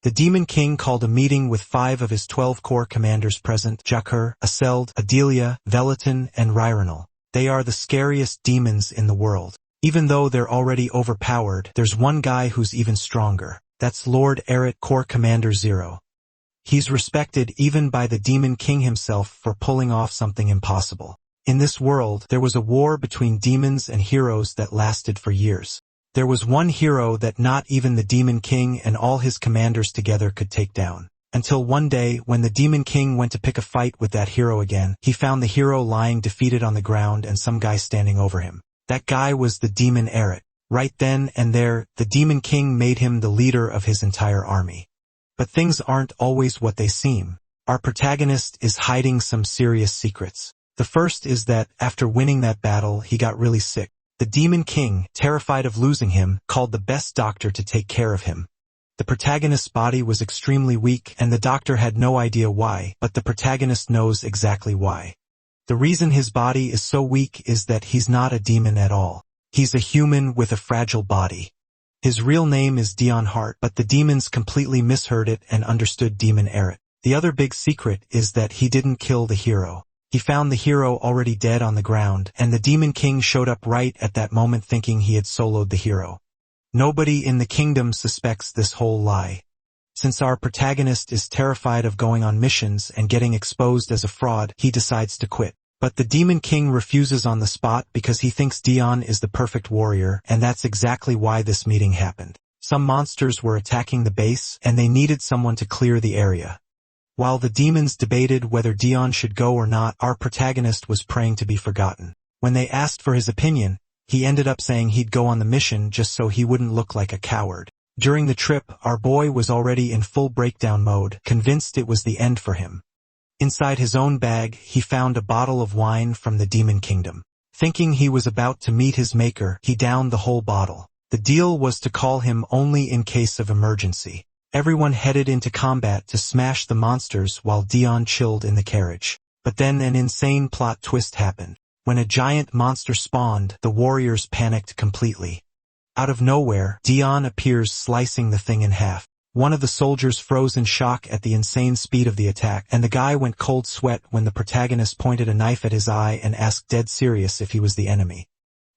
The Demon King called a meeting with 5 of his 12 core commanders present: Jakar, Aseld, Adelia, Velaton, and Ryronal. They are the scariest demons in the world. Even though they're already overpowered, there's one guy who's even stronger. That's Lord Eret, Core Commander 0. He's respected even by the Demon King himself for pulling off something impossible. In this world, there was a war between demons and heroes that lasted for years. There was one hero that not even the Demon King and all his commanders together could take down. Until one day, when the Demon King went to pick a fight with that hero again, he found the hero lying defeated on the ground and some guy standing over him. That guy was the Demon Eret. Right then and there, the Demon King made him the leader of his entire army. But things aren't always what they seem. Our protagonist is hiding some serious secrets. The first is that, after winning that battle, he got really sick. The Demon King, terrified of losing him, called the best doctor to take care of him. The protagonist's body was extremely weak, and the doctor had no idea why, but the protagonist knows exactly why. The reason his body is so weak is that he's not a demon at all. He's a human with a fragile body. His real name is Dion Hart, but the demons completely misheard it and understood Demon Eret. The other big secret is that he didn't kill the hero. He found the hero already dead on the ground, and the Demon King showed up right at that moment thinking he had soloed the hero. Nobody in the kingdom suspects this whole lie. Since our protagonist is terrified of going on missions and getting exposed as a fraud, he decides to quit. But the Demon King refuses on the spot because he thinks Dion is the perfect warrior, and that's exactly why this meeting happened. Some monsters were attacking the base, and they needed someone to clear the area. While the demons debated whether Dion should go or not, our protagonist was praying to be forgotten. When they asked for his opinion, he ended up saying he'd go on the mission just so he wouldn't look like a coward. During the trip, our boy was already in full breakdown mode, convinced it was the end for him. Inside his own bag, he found a bottle of wine from the Demon Kingdom. Thinking he was about to meet his maker, he downed the whole bottle. The deal was to call him only in case of emergency. Everyone headed into combat to smash the monsters while Dion chilled in the carriage. But then an insane plot twist happened. When a giant monster spawned, the warriors panicked completely. Out of nowhere, Dion appears slicing the thing in half. One of the soldiers froze in shock at the insane speed of the attack, and the guy went cold sweat when the protagonist pointed a knife at his eye and asked dead serious if he was the enemy.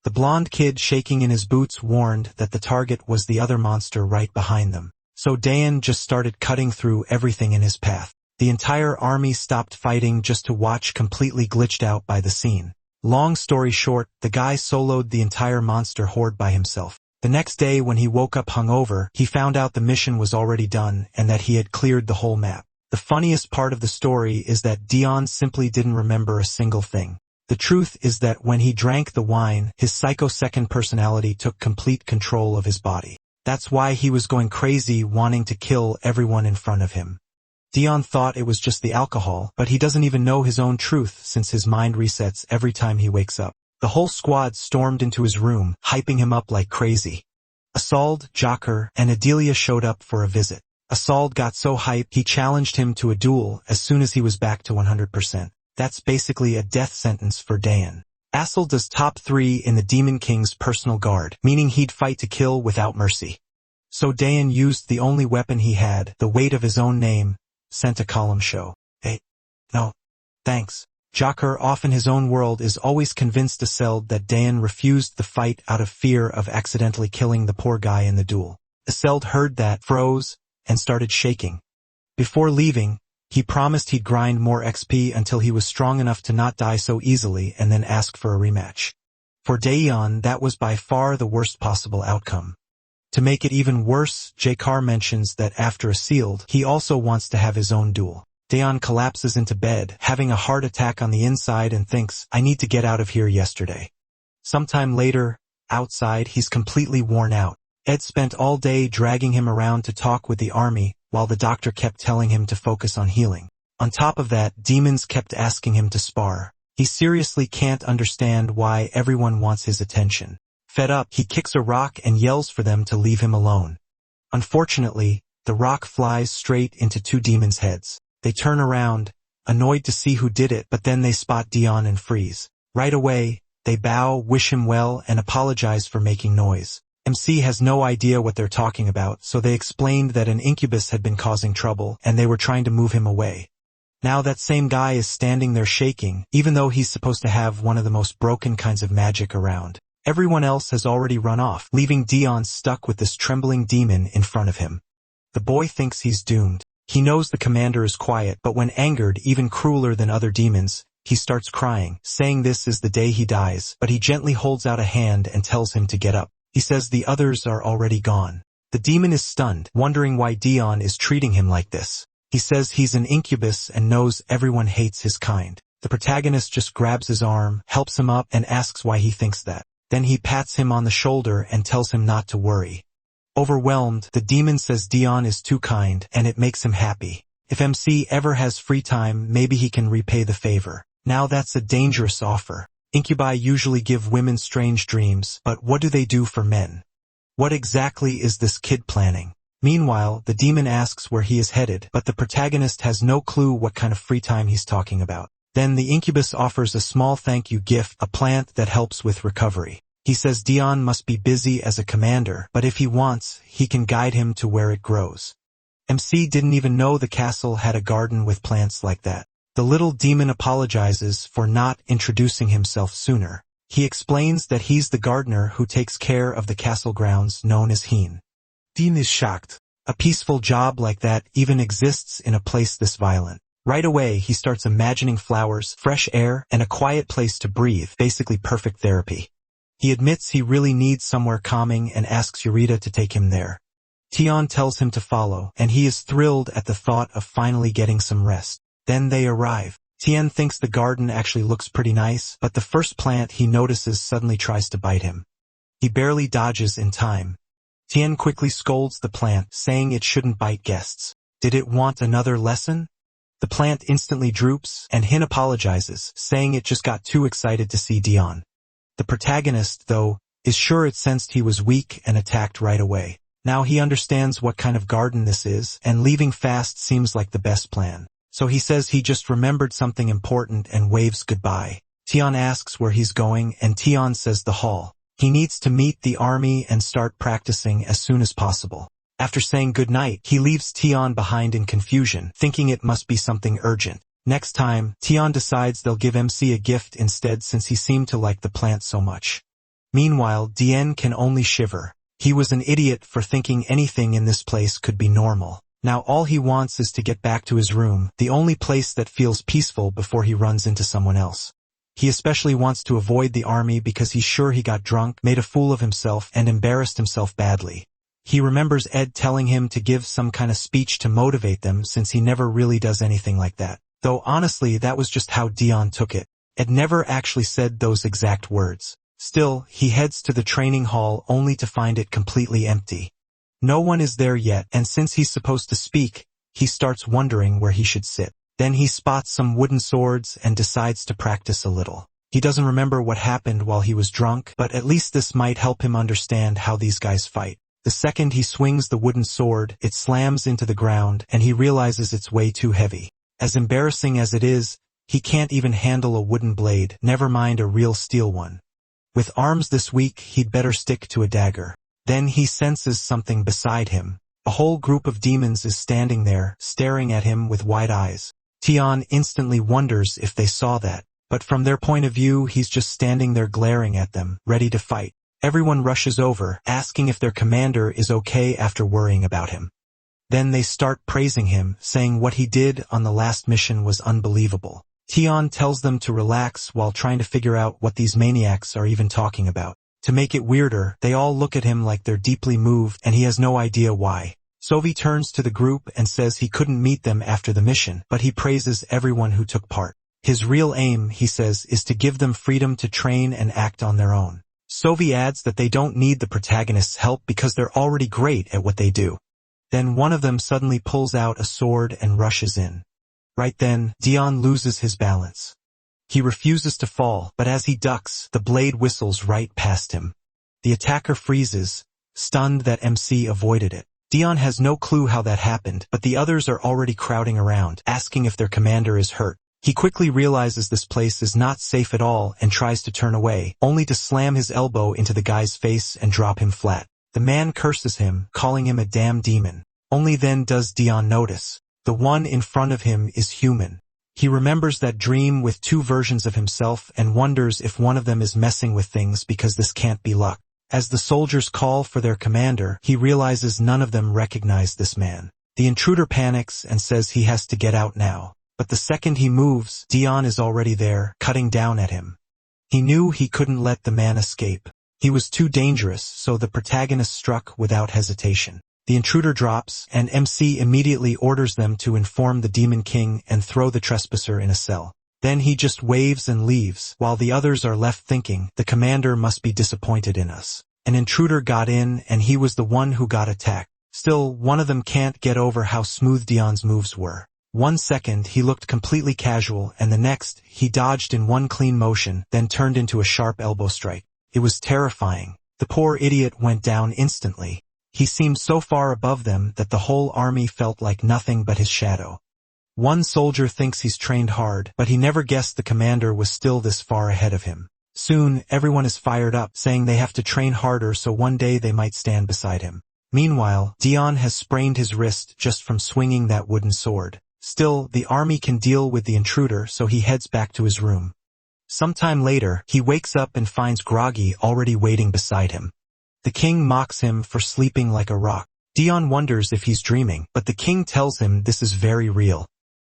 The blonde kid shaking in his boots warned that the target was the other monster right behind them. So Dayan just started cutting through everything in his path. The entire army stopped fighting just to watch, completely glitched out by the scene. Long story short, the guy soloed the entire monster horde by himself. The next day when he woke up hungover, he found out the mission was already done and that he had cleared the whole map. The funniest part of the story is that Dion simply didn't remember a single thing. The truth is that when he drank the wine, his psycho-second personality took complete control of his body. That's why he was going crazy wanting to kill everyone in front of him. Dion thought it was just the alcohol, but he doesn't even know his own truth since his mind resets every time he wakes up. The whole squad stormed into his room, hyping him up like crazy. Asald, Jakar, and Adelia showed up for a visit. Asald got so hyped he challenged him to a duel as soon as he was back to 100%. That's basically a death sentence for Dayan. Asald is top 3 in the Demon King's personal guard, meaning he'd fight to kill without mercy. So Dayan used the only weapon he had, the weight of his own name, sent a column show. Hey, no, thanks. Jakar, off in his own world, is always convinced Aseld that Dayan refused the fight out of fear of accidentally killing the poor guy in the duel. Aseld heard that, froze, and started shaking. Before leaving, he promised he'd grind more XP until he was strong enough to not die so easily and then ask for a rematch. For Dayan, that was by far the worst possible outcome. To make it even worse, Jakar mentions that after a sealed, he also wants to have his own duel. Dayan collapses into bed, having a heart attack on the inside, and thinks, I need to get out of here yesterday. Sometime later, outside, he's completely worn out. Ed spent all day dragging him around to talk with the army, while the doctor kept telling him to focus on healing. On top of that, demons kept asking him to spar. He seriously can't understand why everyone wants his attention. Fed up, he kicks a rock and yells for them to leave him alone. Unfortunately, the rock flies straight into 2 demons' heads. They turn around, annoyed to see who did it, but then they spot Dion and freeze. Right away, they bow, wish him well, and apologize for making noise. MC has no idea what they're talking about, so they explained that an incubus had been causing trouble and they were trying to move him away. Now that same guy is standing there shaking, even though he's supposed to have one of the most broken kinds of magic around. Everyone else has already run off, leaving Dion stuck with this trembling demon in front of him. The boy thinks he's doomed. He knows the commander is quiet, but when angered, even crueler than other demons, he starts crying, saying this is the day he dies, but he gently holds out a hand and tells him to get up. He says the others are already gone. The demon is stunned, wondering why Dion is treating him like this. He says he's an incubus and knows everyone hates his kind. The protagonist just grabs his arm, helps him up, and asks why he thinks that. Then he pats him on the shoulder and tells him not to worry. Overwhelmed, the demon says Dion is too kind, and it makes him happy. If MC ever has free time, maybe he can repay the favor. Now that's a dangerous offer. Incubi usually give women strange dreams, but what do they do for men? What exactly is this kid planning? Meanwhile, the demon asks where he is headed, but the protagonist has no clue what kind of free time he's talking about. Then the incubus offers a small thank you gift, a plant that helps with recovery. He says Dion must be busy as a commander, but if he wants, he can guide him to where it grows. MC didn't even know the castle had a garden with plants like that. The little demon apologizes for not introducing himself sooner. He explains that he's the gardener who takes care of the castle grounds known as Heen. Dean is shocked. A peaceful job like that even exists in a place this violent. Right away, he starts imagining flowers, fresh air, and a quiet place to breathe, basically perfect therapy. He admits he really needs somewhere calming and asks Eureka to take him there. Tion tells him to follow, and he is thrilled at the thought of finally getting some rest. Then they arrive. Tien thinks the garden actually looks pretty nice, but the first plant he notices suddenly tries to bite him. He barely dodges in time. Tien quickly scolds the plant, saying it shouldn't bite guests. Did it want another lesson? The plant instantly droops, and Hin apologizes, saying it just got too excited to see Dion. The protagonist, though, is sure it sensed he was weak and attacked right away. Now he understands what kind of garden this is, and leaving fast seems like the best plan. So he says he just remembered something important and waves goodbye. Tion asks where he's going, and Tion says the hall. He needs to meet the army and start practicing as soon as possible. After saying goodnight, he leaves Tion behind in confusion, thinking it must be something urgent. Next time, Tion decides they'll give MC a gift instead since he seemed to like the plant so much. Meanwhile, Dien can only shiver. He was an idiot for thinking anything in this place could be normal. Now all he wants is to get back to his room, the only place that feels peaceful before he runs into someone else. He especially wants to avoid the army because he's sure he got drunk, made a fool of himself, and embarrassed himself badly. He remembers Ed telling him to give some kind of speech to motivate them since he never really does anything like that. Though honestly, that was just how Dion took it. Ed never actually said those exact words. Still, he heads to the training hall only to find it completely empty. No one is there yet, and since he's supposed to speak, he starts wondering where he should sit. Then he spots some wooden swords and decides to practice a little. He doesn't remember what happened while he was drunk, but at least this might help him understand how these guys fight. The second he swings the wooden sword, it slams into the ground, and he realizes it's way too heavy. As embarrassing as it is, he can't even handle a wooden blade, never mind a real steel one. With arms this weak, he'd better stick to a dagger. Then he senses something beside him. A whole group of demons is standing there, staring at him with wide eyes. Tion instantly wonders if they saw that, but from their point of view, he's just standing there glaring at them, ready to fight. Everyone rushes over, asking if their commander is okay after worrying about him. Then they start praising him, saying what he did on the last mission was unbelievable. Tion tells them to relax while trying to figure out what these maniacs are even talking about. To make it weirder, they all look at him like they're deeply moved, and he has no idea why. Sovi turns to the group and says he couldn't meet them after the mission, but he praises everyone who took part. His real aim, he says, is to give them freedom to train and act on their own. Sovi adds that they don't need the protagonist's help because they're already great at what they do. Then one of them suddenly pulls out a sword and rushes in. Right then, Dion loses his balance. He refuses to fall, but as he ducks, the blade whistles right past him. The attacker freezes, stunned that MC avoided it. Dion has no clue how that happened, but the others are already crowding around, asking if their commander is hurt. He quickly realizes this place is not safe at all and tries to turn away, only to slam his elbow into the guy's face and drop him flat. The man curses him, calling him a damn demon. Only then does Dion notice. The one in front of him is human. He remembers that dream with two versions of himself and wonders if one of them is messing with things because this can't be luck. As the soldiers call for their commander, he realizes none of them recognize this man. The intruder panics and says he has to get out now. But the second he moves, Dion is already there, cutting down at him. He knew he couldn't let the man escape. He was too dangerous, so the protagonist struck without hesitation. The intruder drops, and MC immediately orders them to inform the Demon King and throw the trespasser in a cell. Then he just waves and leaves, while the others are left thinking, the commander must be disappointed in us. An intruder got in, and he was the one who got attacked. Still, one of them can't get over how smooth Dion's moves were. 1 second he looked completely casual, and the next, he dodged in one clean motion, then turned into a sharp elbow strike. It was terrifying. The poor idiot went down instantly. He seemed so far above them that the whole army felt like nothing but his shadow. One soldier thinks he's trained hard, but he never guessed the commander was still this far ahead of him. Soon, everyone is fired up, saying they have to train harder so one day they might stand beside him. Meanwhile, Dion has sprained his wrist just from swinging that wooden sword. Still, the army can deal with the intruder, so he heads back to his room. Sometime later, he wakes up and finds Groggy already waiting beside him. The king mocks him for sleeping like a rock. Dion wonders if he's dreaming, but the king tells him this is very real.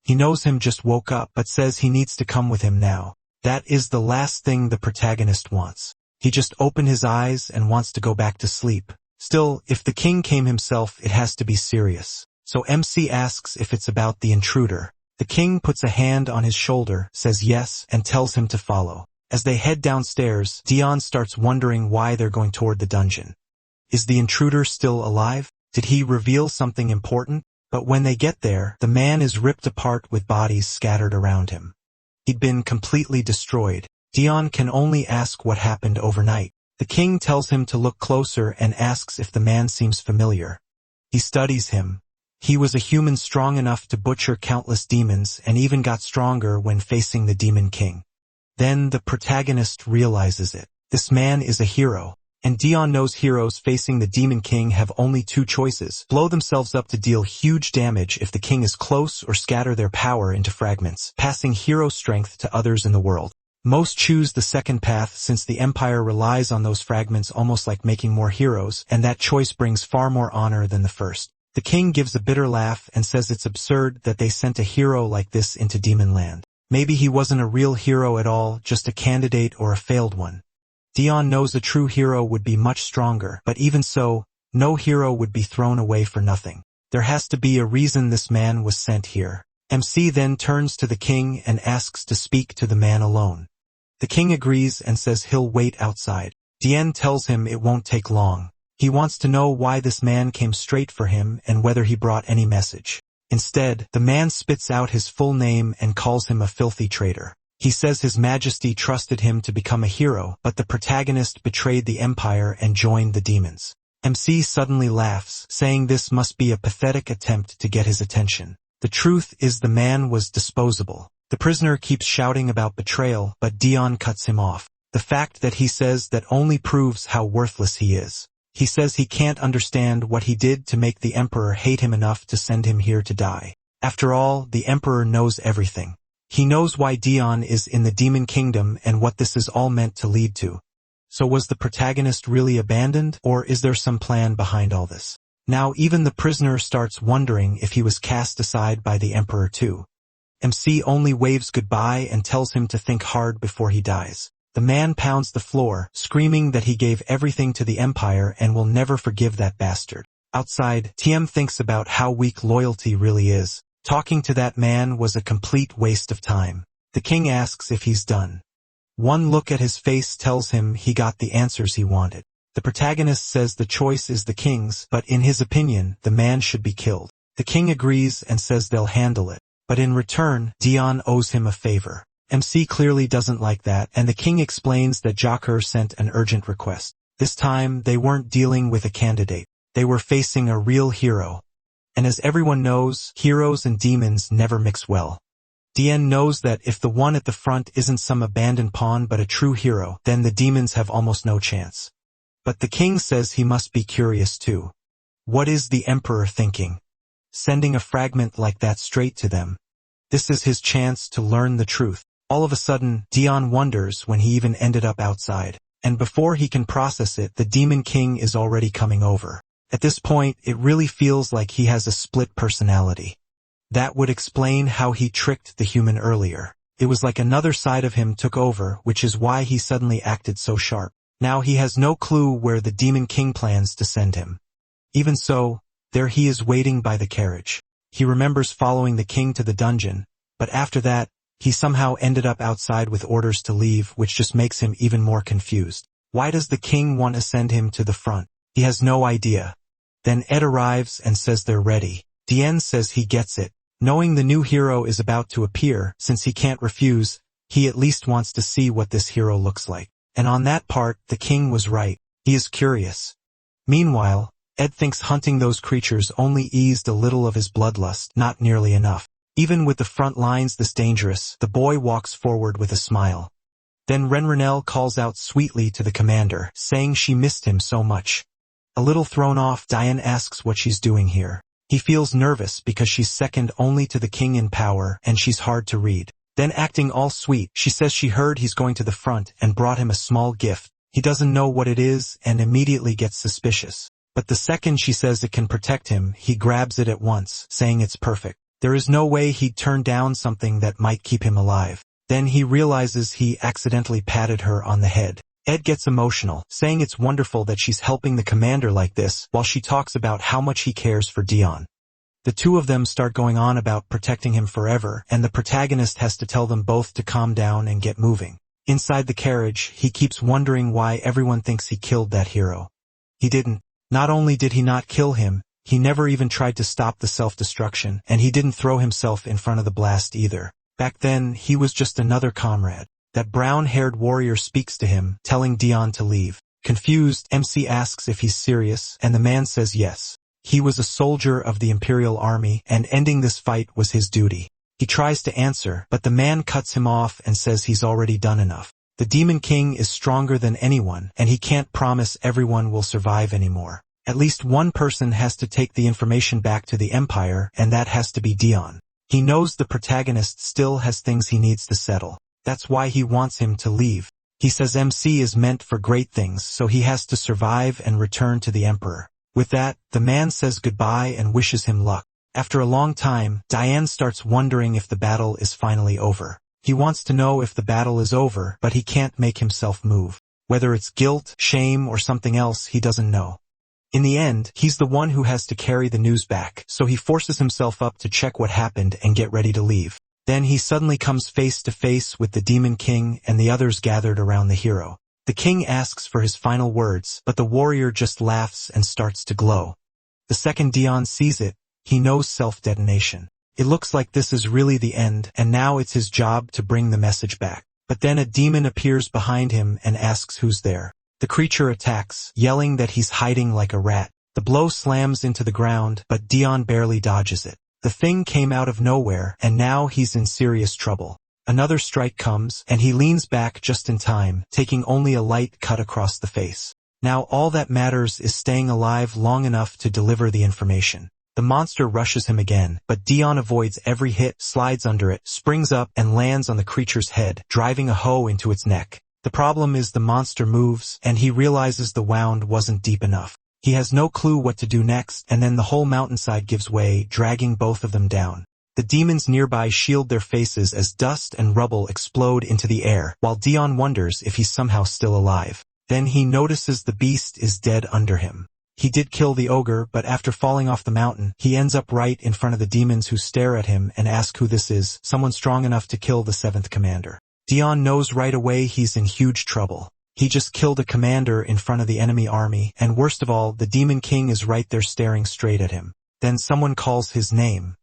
He knows him just woke up, but says he needs to come with him now. That is the last thing the protagonist wants. He just opened his eyes and wants to go back to sleep. Still, if the king came himself, it has to be serious. So MC asks if it's about the intruder. The king puts a hand on his shoulder, says yes, and tells him to follow. As they head downstairs, Dion starts wondering why they're going toward the dungeon. Is the intruder still alive? Did he reveal something important? But when they get there, the man is ripped apart with bodies scattered around him. He'd been completely destroyed. Dion can only ask what happened overnight. The king tells him to look closer and asks if the man seems familiar. He studies him. He was a human strong enough to butcher countless demons and even got stronger when facing the Demon King. Then the protagonist realizes it. This man is a hero. And Dion knows heroes facing the Demon King have only two choices: blow themselves up to deal huge damage if the king is close, or scatter their power into fragments, passing hero strength to others in the world. Most choose the second path since the empire relies on those fragments almost like making more heroes, and that choice brings far more honor than the first. The king gives a bitter laugh and says it's absurd that they sent a hero like this into Demon Land. Maybe he wasn't a real hero at all, just a candidate or a failed one. Dion knows a true hero would be much stronger, but even so, no hero would be thrown away for nothing. There has to be a reason this man was sent here. MC then turns to the king and asks to speak to the man alone. The king agrees and says he'll wait outside. Dion tells him it won't take long. He wants to know why this man came straight for him and whether he brought any message. Instead, the man spits out his full name and calls him a filthy traitor. He says His Majesty trusted him to become a hero, but the protagonist betrayed the empire and joined the demons. MC suddenly laughs, saying this must be a pathetic attempt to get his attention. The truth is the man was disposable. The prisoner keeps shouting about betrayal, but Dion cuts him off. The fact that he says that only proves how worthless he is. He says he can't understand what he did to make the emperor hate him enough to send him here to die. After all, the emperor knows everything. He knows why Dion is in the Demon Kingdom and what this is all meant to lead to. So was the protagonist really abandoned, or is there some plan behind all this? Now even the prisoner starts wondering if he was cast aside by the emperor too. MC only waves goodbye and tells him to think hard before he dies. The man pounds the floor, screaming that he gave everything to the empire and will never forgive that bastard. Outside, TM thinks about how weak loyalty really is. Talking to that man was a complete waste of time. The king asks if he's done. One look at his face tells him he got the answers he wanted. The protagonist says the choice is the king's, but in his opinion, the man should be killed. The king agrees and says they'll handle it. But in return, Dion owes him a favor. MC clearly doesn't like that, and the king explains that Joker sent an urgent request. This time, they weren't dealing with a candidate. They were facing a real hero. And as everyone knows, heroes and demons never mix well. Dion knows that if the one at the front isn't some abandoned pawn but a true hero, then the demons have almost no chance. But the king says he must be curious too. What is the emperor thinking? Sending a fragment like that straight to them. This is his chance to learn the truth. All of a sudden, Dion wonders when he even ended up outside. And before he can process it, the Demon King is already coming over. At this point, it really feels like he has a split personality. That would explain how he tricked the human earlier. It was like another side of him took over, which is why he suddenly acted so sharp. Now he has no clue where the Demon King plans to send him. Even so, there he is waiting by the carriage. He remembers following the king to the dungeon, but after that, he somehow ended up outside with orders to leave, which just makes him even more confused. Why does the king want to send him to the front? He has no idea. Then Ed arrives and says they're ready. Dien says he gets it. Knowing the new hero is about to appear, since he can't refuse, he at least wants to see what this hero looks like. And on that part, the king was right. He is curious. Meanwhile, Ed thinks hunting those creatures only eased a little of his bloodlust, not nearly enough. Even with the front lines this dangerous, the boy walks forward with a smile. Then Renrenelle calls out sweetly to the commander, saying she missed him so much. A little thrown off, Diane asks what she's doing here. He feels nervous because she's second only to the king in power and she's hard to read. Then acting all sweet, she says she heard he's going to the front and brought him a small gift. He doesn't know what it is and immediately gets suspicious. But the second she says it can protect him, he grabs it at once, saying it's perfect. There is no way he'd turn down something that might keep him alive. Then he realizes he accidentally patted her on the head. Ed gets emotional, saying it's wonderful that she's helping the commander like this, while she talks about how much he cares for Dion. The two of them start going on about protecting him forever, and the protagonist has to tell them both to calm down and get moving. Inside the carriage, he keeps wondering why everyone thinks he killed that hero. He didn't. Not only did he not kill him, he never even tried to stop the self-destruction, and he didn't throw himself in front of the blast either. Back then, he was just another comrade. That brown-haired warrior speaks to him, telling Dion to leave. Confused, MC asks if he's serious, and the man says yes. He was a soldier of the Imperial Army, and ending this fight was his duty. He tries to answer, but the man cuts him off and says he's already done enough. The Demon King is stronger than anyone, and he can't promise everyone will survive anymore. At least one person has to take the information back to the Empire, and that has to be Dion. He knows the protagonist still has things he needs to settle. That's why he wants him to leave. He says MC is meant for great things, so he has to survive and return to the Emperor. With that, the man says goodbye and wishes him luck. After a long time, Diane starts wondering if the battle is finally over. He wants to know if the battle is over, but he can't make himself move. Whether it's guilt, shame, or something else, he doesn't know. In the end, he's the one who has to carry the news back, so he forces himself up to check what happened and get ready to leave. Then he suddenly comes face to face with the Demon King and the others gathered around the hero. The king asks for his final words, but the warrior just laughs and starts to glow. The second Dion sees it, he knows self-detonation. It looks like this is really the end, and now it's his job to bring the message back. But then a demon appears behind him and asks who's there. The creature attacks, yelling that he's hiding like a rat. The blow slams into the ground, but Dion barely dodges it. The thing came out of nowhere, and now he's in serious trouble. Another strike comes, and he leans back just in time, taking only a light cut across the face. Now all that matters is staying alive long enough to deliver the information. The monster rushes him again, but Dion avoids every hit, slides under it, springs up, and lands on the creature's head, driving a hoe into its neck. The problem is the monster moves, and he realizes the wound wasn't deep enough. He has no clue what to do next, and then the whole mountainside gives way, dragging both of them down. The demons nearby shield their faces as dust and rubble explode into the air, while Dion wonders if he's somehow still alive. Then he notices the beast is dead under him. He did kill the ogre, but after falling off the mountain, he ends up right in front of the demons who stare at him and ask who this is, someone strong enough to kill the 7th commander. Dion knows right away he's in huge trouble. He just killed a commander in front of the enemy army, and worst of all, the Demon King is right there staring straight at him. Then someone calls his name.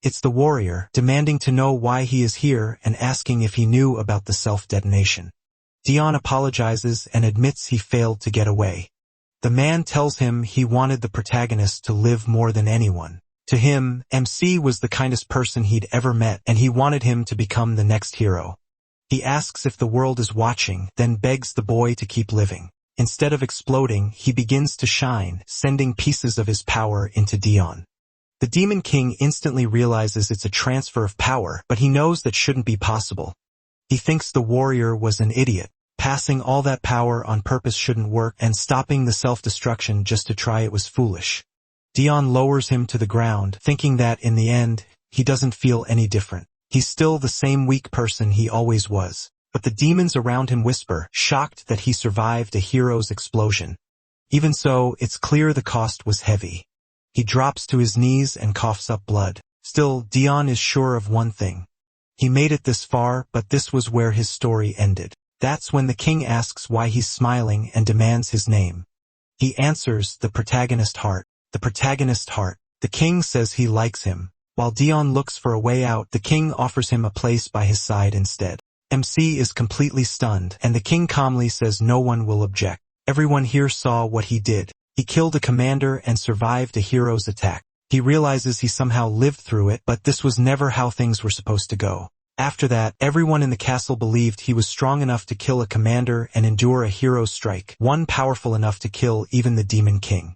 It's the warrior, demanding to know why he is here and asking if he knew about the self-detonation. Dion apologizes and admits he failed to get away. The man tells him he wanted the protagonist to live more than anyone. To him, MC was the kindest person he'd ever met, and he wanted him to become the next hero. He asks if the world is watching, then begs the boy to keep living. Instead of exploding, he begins to shine, sending pieces of his power into Dion. The Demon King instantly realizes it's a transfer of power, but he knows that shouldn't be possible. He thinks the warrior was an idiot. Passing all that power on purpose shouldn't work, and stopping the self-destruction just to try it was foolish. Dion lowers him to the ground, thinking that, in the end, he doesn't feel any different. He's still the same weak person he always was. But the demons around him whisper, shocked that he survived a hero's explosion. Even so, it's clear the cost was heavy. He drops to his knees and coughs up blood. Still, Dion is sure of one thing. He made it this far, but this was where his story ended. That's when the king asks why he's smiling and demands his name. He answers, the protagonist heart. The protagonist heart. The king says he likes him. While Dion looks for a way out, the king offers him a place by his side instead. MC is completely stunned, and the king calmly says no one will object. Everyone here saw what he did. He killed a commander and survived a hero's attack. He realizes he somehow lived through it, but this was never how things were supposed to go. After that, everyone in the castle believed he was strong enough to kill a commander and endure a hero's strike, one powerful enough to kill even the Demon King.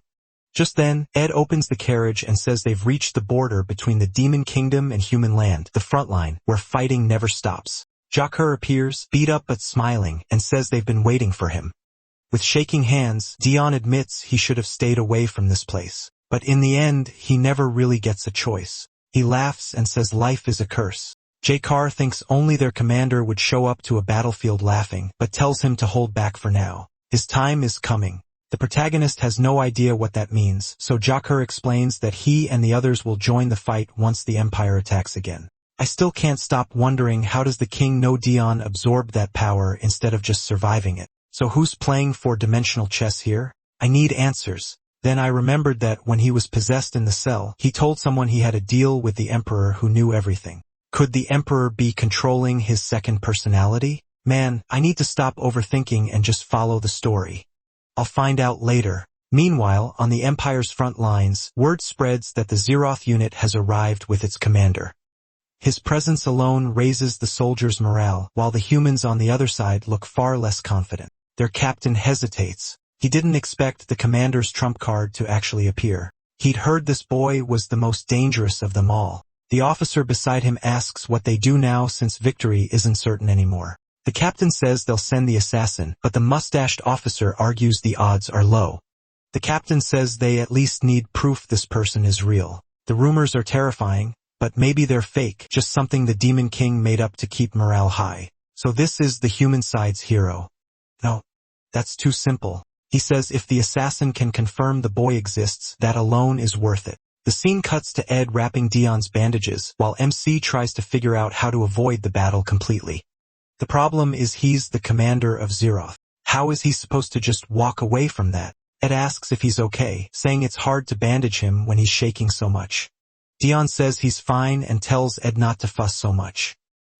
Just then, Ed opens the carriage and says they've reached the border between the Demon Kingdom and human land, the front line, where fighting never stops. Jacker appears, beat up but smiling, and says they've been waiting for him. With shaking hands, Dion admits he should have stayed away from this place. But in the end, he never really gets a choice. He laughs and says life is a curse. Jakar thinks only their commander would show up to a battlefield laughing, but tells him to hold back for now. His time is coming. The protagonist has no idea what that means, so Jacker explains that he and the others will join the fight once the Empire attacks again. I still can't stop wondering, how does the king know Dion absorbed that power instead of just surviving it? So who's playing four-dimensional chess here? I need answers. Then I remembered that when he was possessed in the cell, he told someone he had a deal with the Emperor who knew everything. Could the Emperor be controlling his second personality? Man, I need to stop overthinking and just follow the story. I'll find out later. Meanwhile, on the Empire's front lines, word spreads that the Zeroth unit has arrived with its commander. His presence alone raises the soldiers' morale, while the humans on the other side look far less confident. Their captain hesitates. He didn't expect the commander's trump card to actually appear. He'd heard this boy was the most dangerous of them all. The officer beside him asks what they do now since victory isn't certain anymore. The captain says they'll send the assassin, but the mustached officer argues the odds are low. The captain says they at least need proof this person is real. The rumors are terrifying, but maybe they're fake, just something the Demon King made up to keep morale high. So this is the human side's hero. No, that's too simple. He says if the assassin can confirm the boy exists, that alone is worth it. The scene cuts to Ed wrapping Dion's bandages, while MC tries to figure out how to avoid the battle completely. The problem is he's the commander of Zeroth. How is he supposed to just walk away from that? Ed asks if he's okay, saying it's hard to bandage him when he's shaking so much. Dion says he's fine and tells Ed not to fuss so much.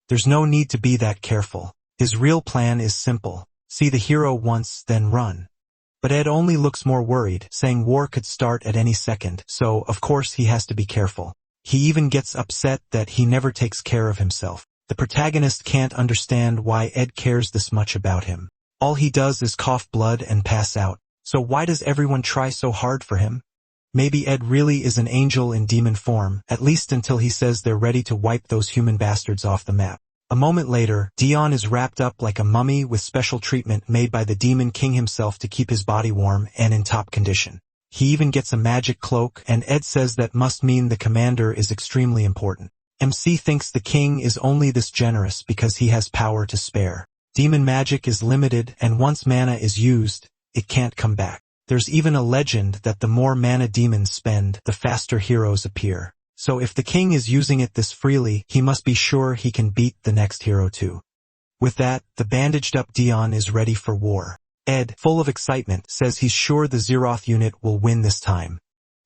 There's no need to be that careful. His real plan is simple. See the hero once, then run. But Ed only looks more worried, saying war could start at any second, so of course he has to be careful. He even gets upset that he never takes care of himself. The protagonist can't understand why Ed cares this much about him. All he does is cough blood and pass out. So why does everyone try so hard for him? Maybe Ed really is an angel in demon form, at least until he says they're ready to wipe those human bastards off the map. A moment later, Dion is wrapped up like a mummy with special treatment made by the Demon King himself to keep his body warm and in top condition. He even gets a magic cloak, and Ed says that must mean the commander is extremely important. MC thinks the king is only this generous because he has power to spare. Demon magic is limited, and once mana is used, it can't come back. There's even a legend that the more mana demons spend, the faster heroes appear. So if the king is using it this freely, he must be sure he can beat the next hero too. With that, the bandaged-up Dion is ready for war. Ed, full of excitement, says he's sure the Zeroth unit will win this time.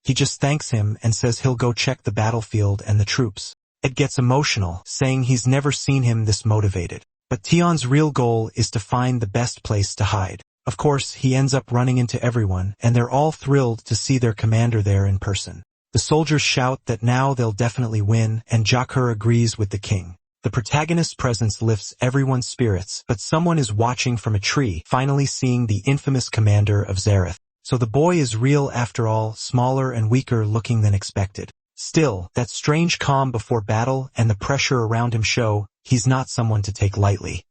He just thanks him and says he'll go check the battlefield and the troops. Ed gets emotional, saying he's never seen him this motivated. But Tion's real goal is to find the best place to hide. Of course, he ends up running into everyone, and they're all thrilled to see their commander there in person. The soldiers shout that now they'll definitely win, and Jacker agrees with the king. The protagonist's presence lifts everyone's spirits, but someone is watching from a tree, finally seeing the infamous commander of Zareth. So the boy is real after all, smaller and weaker looking than expected. Still, that strange calm before battle and the pressure around him show he's not someone to take lightly.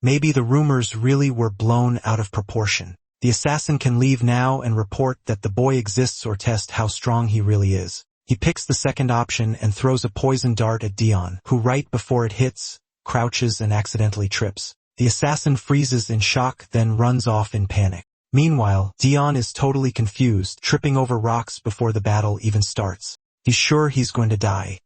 Maybe the rumors really were blown out of proportion. The assassin can leave now and report that the boy exists or test how strong he really is. He picks the second option and throws a poison dart at Dion, who right before it hits, crouches and accidentally trips. The assassin freezes in shock, then runs off in panic. Meanwhile, Dion is totally confused, tripping over rocks before the battle even starts. He's sure he's going to die.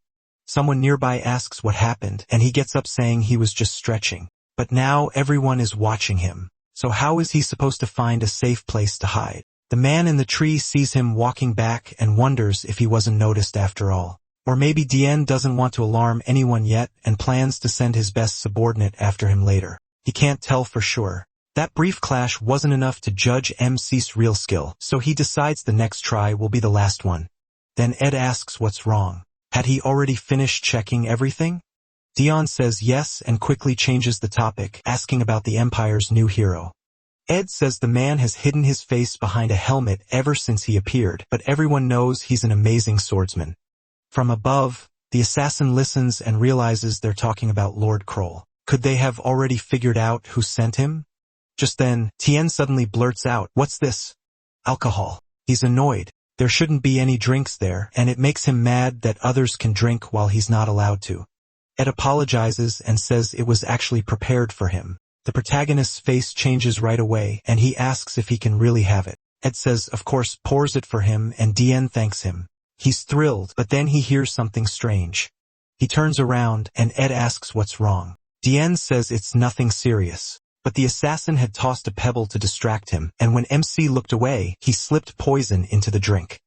Someone nearby asks what happened, and he gets up saying he was just stretching. But now everyone is watching him. So how is he supposed to find a safe place to hide? The man in the tree sees him walking back and wonders if he wasn't noticed after all. Or maybe Dien doesn't want to alarm anyone yet and plans to send his best subordinate after him later. He can't tell for sure. That brief clash wasn't enough to judge MC's real skill, so he decides the next try will be the last one. Then Ed asks what's wrong. Had he already finished checking everything? Dion says yes and quickly changes the topic, asking about the Empire's new hero. Ed says the man has hidden his face behind a helmet ever since he appeared, but everyone knows he's an amazing swordsman. From above, the assassin listens and realizes they're talking about Lord Kroll. Could they have already figured out who sent him? Just then, Tien suddenly blurts out, "What's this?" "Alcohol." He's annoyed. There shouldn't be any drinks there, and it makes him mad that others can drink while he's not allowed to. Ed apologizes and says it was actually prepared for him. The protagonist's face changes right away, and he asks if he can really have it. Ed says, of course, pours it for him, and Dien thanks him. He's thrilled, but then he hears something strange. He turns around, and Ed asks what's wrong. Dien says it's nothing serious. But the assassin had tossed a pebble to distract him, and when MC looked away, he slipped poison into the drink.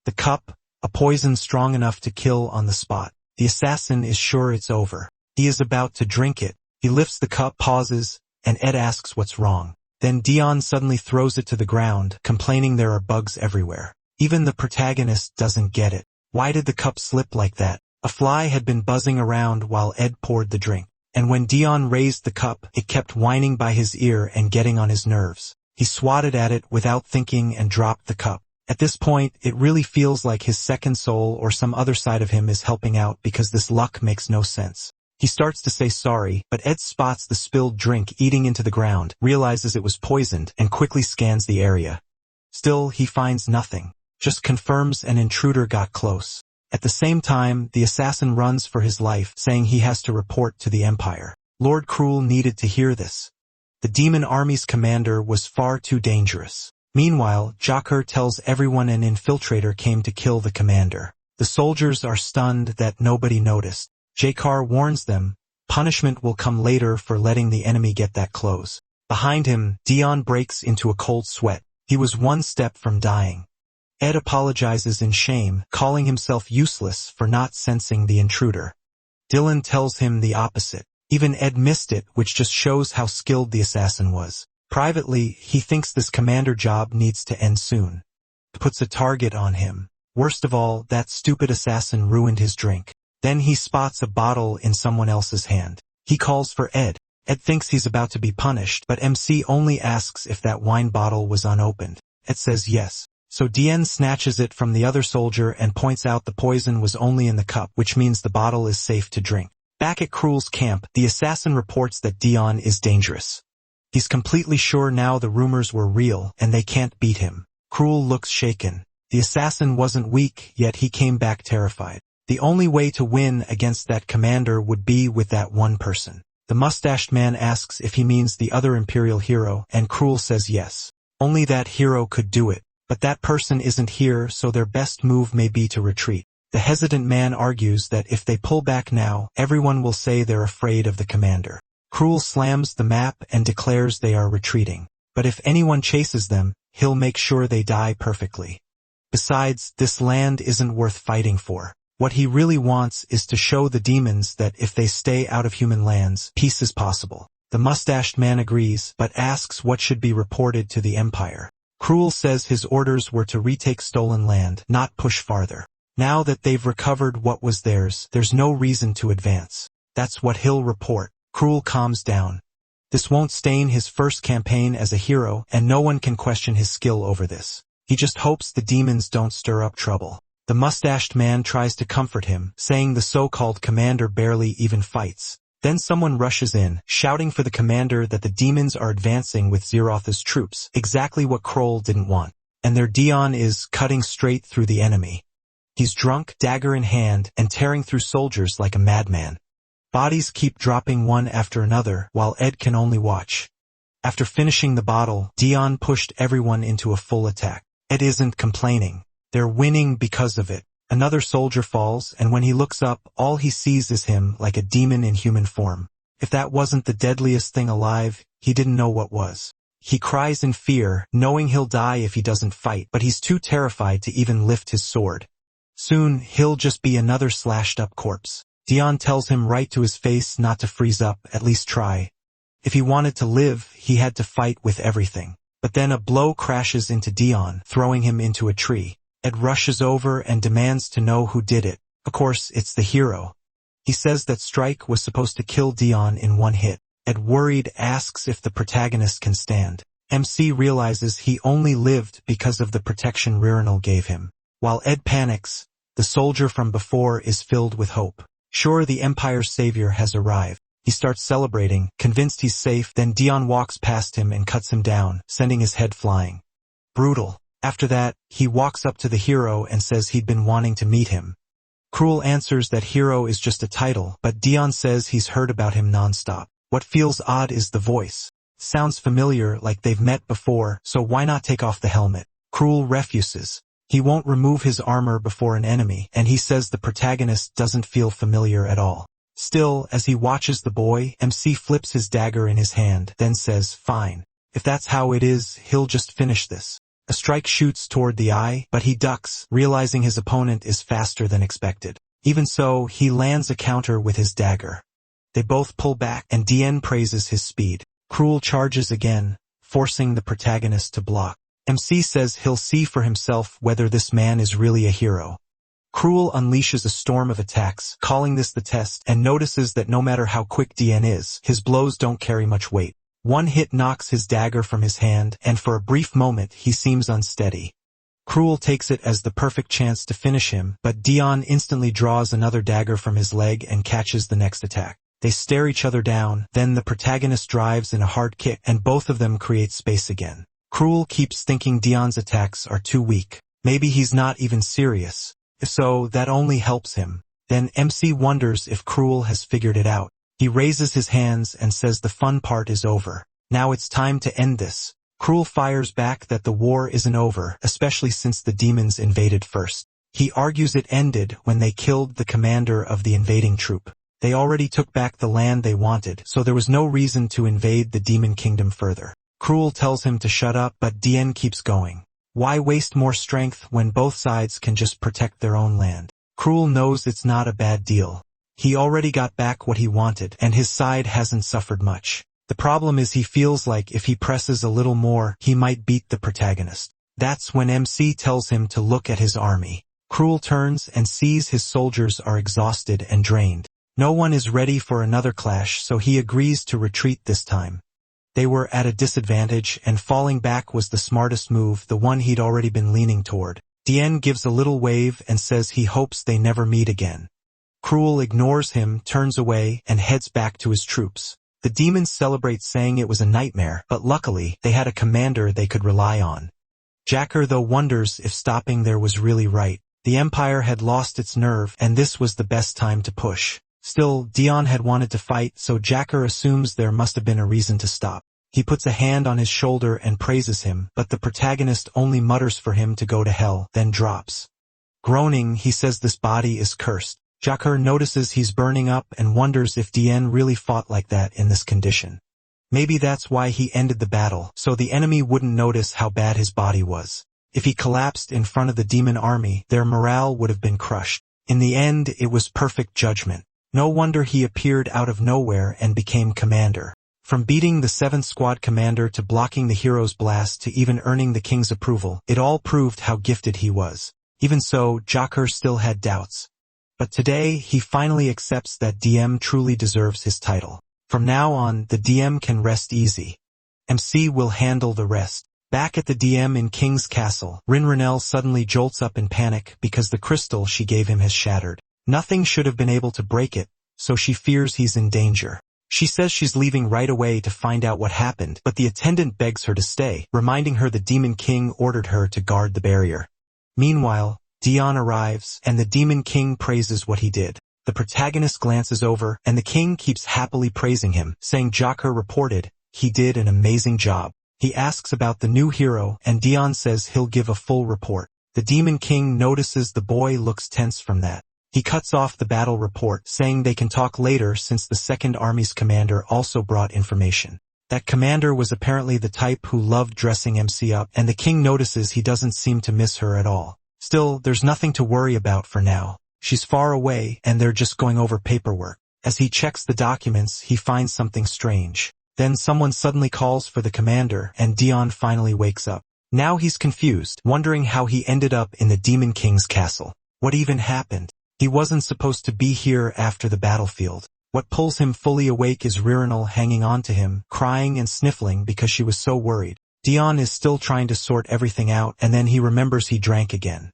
The cup, a poison strong enough to kill on the spot. The assassin is sure it's over. He is about to drink it. He lifts the cup, pauses, and Ed asks what's wrong. Then Dion suddenly throws it to the ground, complaining there are bugs everywhere. Even the protagonist doesn't get it. Why did the cup slip like that? A fly had been buzzing around while Ed poured the drink. And when Dion raised the cup, it kept whining by his ear and getting on his nerves. He swatted at it without thinking and dropped the cup. At this point, it really feels like his second soul or some other side of him is helping out because this luck makes no sense. He starts to say sorry, but Ed spots the spilled drink eating into the ground, realizes it was poisoned, and quickly scans the area. Still, he finds nothing. Just confirms an intruder got close. At the same time, the assassin runs for his life, saying he has to report to the Empire. Lord Kroll needed to hear this. The demon army's commander was far too dangerous. Meanwhile, Joker tells everyone an infiltrator came to kill the commander. The soldiers are stunned that nobody noticed. Jakar warns them, punishment will come later for letting the enemy get that close. Behind him, Dion breaks into a cold sweat. He was one step from dying. Ed apologizes in shame, calling himself useless for not sensing the intruder. Dylan tells him the opposite. Even Ed missed it, which just shows how skilled the assassin was. Privately, he thinks this commander job needs to end soon. Puts a target on him. Worst of all, that stupid assassin ruined his drink. Then he spots a bottle in someone else's hand. He calls for Ed. Ed thinks he's about to be punished, but MC only asks if that wine bottle was unopened. Ed says yes. So Dien snatches it from the other soldier and points out the poison was only in the cup, which means the bottle is safe to drink. Back at Kroll's camp, the assassin reports that Dion is dangerous. He's completely sure now the rumors were real, and they can't beat him. Kroll looks shaken. The assassin wasn't weak, yet he came back terrified. The only way to win against that commander would be with that one person. The mustached man asks if he means the other Imperial hero, and Kroll says yes. Only that hero could do it. But that person isn't here, so their best move may be to retreat. The hesitant man argues that if they pull back now, everyone will say they're afraid of the commander. Kroll slams the map and declares they are retreating. But if anyone chases them, he'll make sure they die perfectly. Besides, this land isn't worth fighting for. What he really wants is to show the demons that if they stay out of human lands, peace is possible. The mustached man agrees, but asks what should be reported to the Empire. Kroll says his orders were to retake stolen land, not push farther. Now that they've recovered what was theirs, there's no reason to advance. That's what he'll report. Cruel calms down. This won't stain his first campaign as a hero, and no one can question his skill over this. He just hopes the demons don't stir up trouble. The mustached man tries to comfort him, saying the so-called commander barely even fights. Then someone rushes in, shouting for the commander that the demons are advancing with Xerotha's troops, exactly what Kroll didn't want. And their Dion is cutting straight through the enemy. He's drunk, dagger in hand, and tearing through soldiers like a madman. Bodies keep dropping one after another, while Ed can only watch. After finishing the bottle, Dion pushed everyone into a full attack. Ed isn't complaining. They're winning because of it. Another soldier falls, and when he looks up, all he sees is him like a demon in human form. If that wasn't the deadliest thing alive, he didn't know what was. He cries in fear, knowing he'll die if he doesn't fight, but he's too terrified to even lift his sword. Soon, he'll just be another slashed-up corpse. Dion tells him right to his face not to freeze up, at least try. If he wanted to live, he had to fight with everything. But then a blow crashes into Dion, throwing him into a tree. Ed rushes over and demands to know who did it. Of course, it's the hero. He says that Strike was supposed to kill Dion in one hit. Ed, worried, asks if the protagonist can stand. MC realizes he only lived because of the protection Ririnal gave him. While Ed panics, the soldier from before is filled with hope. Sure, the Empire's savior has arrived. He starts celebrating, convinced he's safe, then Dion walks past him and cuts him down, sending his head flying. Brutal. After that, he walks up to the hero and says he'd been wanting to meet him. Cruel answers that hero is just a title, but Dion says he's heard about him nonstop. What feels odd is the voice. Sounds familiar, like they've met before, so why not take off the helmet? Cruel refuses. He won't remove his armor before an enemy, and he says the protagonist doesn't feel familiar at all. Still, as he watches the boy, MC flips his dagger in his hand, then says, fine. If that's how it is, he'll just finish this. A strike shoots toward the eye, but he ducks, realizing his opponent is faster than expected. Even so, he lands a counter with his dagger. They both pull back, and Dien praises his speed. Cruel charges again, forcing the protagonist to block. MC says he'll see for himself whether this man is really a hero. Cruel unleashes a storm of attacks, calling this the test, and notices that no matter how quick Dien is, his blows don't carry much weight. One hit knocks his dagger from his hand, and for a brief moment he seems unsteady. Cruel takes it as the perfect chance to finish him, but Dion instantly draws another dagger from his leg and catches the next attack. They stare each other down, then the protagonist drives in a hard kick, and both of them create space again. Cruel keeps thinking Dion's attacks are too weak. Maybe he's not even serious. If so, that only helps him. Then MC wonders if Cruel has figured it out. He raises his hands and says the fun part is over. Now it's time to end this. Cruel fires back that the war isn't over, especially since the demons invaded first. He argues it ended when they killed the commander of the invading troop. They already took back the land they wanted, so there was no reason to invade the demon kingdom further. Cruel tells him to shut up, but Dien keeps going. Why waste more strength when both sides can just protect their own land? Cruel knows it's not a bad deal. He already got back what he wanted, and his side hasn't suffered much. The problem is he feels like if he presses a little more, he might beat the protagonist. That's when MC tells him to look at his army. Cruel turns and sees his soldiers are exhausted and drained. No one is ready for another clash, so he agrees to retreat this time. They were at a disadvantage, and falling back was the smartest move, the one he'd already been leaning toward. Dien gives a little wave and says he hopes they never meet again. Cruel ignores him, turns away, and heads back to his troops. The demons celebrate, saying it was a nightmare, but luckily, they had a commander they could rely on. Jacker though wonders if stopping there was really right. The Empire had lost its nerve, and this was the best time to push. Still, Dion had wanted to fight, so Jacker assumes there must have been a reason to stop. He puts a hand on his shoulder and praises him, but the protagonist only mutters for him to go to hell, then drops. Groaning, he says this body is cursed. Jacker notices he's burning up and wonders if Dien really fought like that in this condition. Maybe that's why he ended the battle, so the enemy wouldn't notice how bad his body was. If he collapsed in front of the demon army, their morale would have been crushed. In the end, it was perfect judgment. No wonder he appeared out of nowhere and became commander. From beating the 7th Squad commander to blocking the hero's blast to even earning the king's approval, it all proved how gifted he was. Even so, Jacker still had doubts. But today, he finally accepts that DM truly deserves his title. From now on, the DM can rest easy. MC will handle the rest. Back at the DM in King's Castle, Rinranel suddenly jolts up in panic because the crystal she gave him has shattered. Nothing should have been able to break it, so she fears he's in danger. She says she's leaving right away to find out what happened, but the attendant begs her to stay, reminding her the Demon King ordered her to guard the barrier. Meanwhile, Dion arrives, and the Demon King praises what he did. The protagonist glances over, and the king keeps happily praising him, saying Joker reported, he did an amazing job. He asks about the new hero, and Dion says he'll give a full report. The Demon King notices the boy looks tense from that. He cuts off the battle report, saying they can talk later since the Second Army's commander also brought information. That commander was apparently the type who loved dressing MC up, and the king notices he doesn't seem to miss her at all. Still, there's nothing to worry about for now. She's far away, and they're just going over paperwork. As he checks the documents, he finds something strange. Then someone suddenly calls for the commander, and Dion finally wakes up. Now he's confused, wondering how he ended up in the Demon King's castle. What even happened? He wasn't supposed to be here after the battlefield. What pulls him fully awake is Rinranel hanging on to him, crying and sniffling because she was so worried. Dion is still trying to sort everything out, and then he remembers he drank again.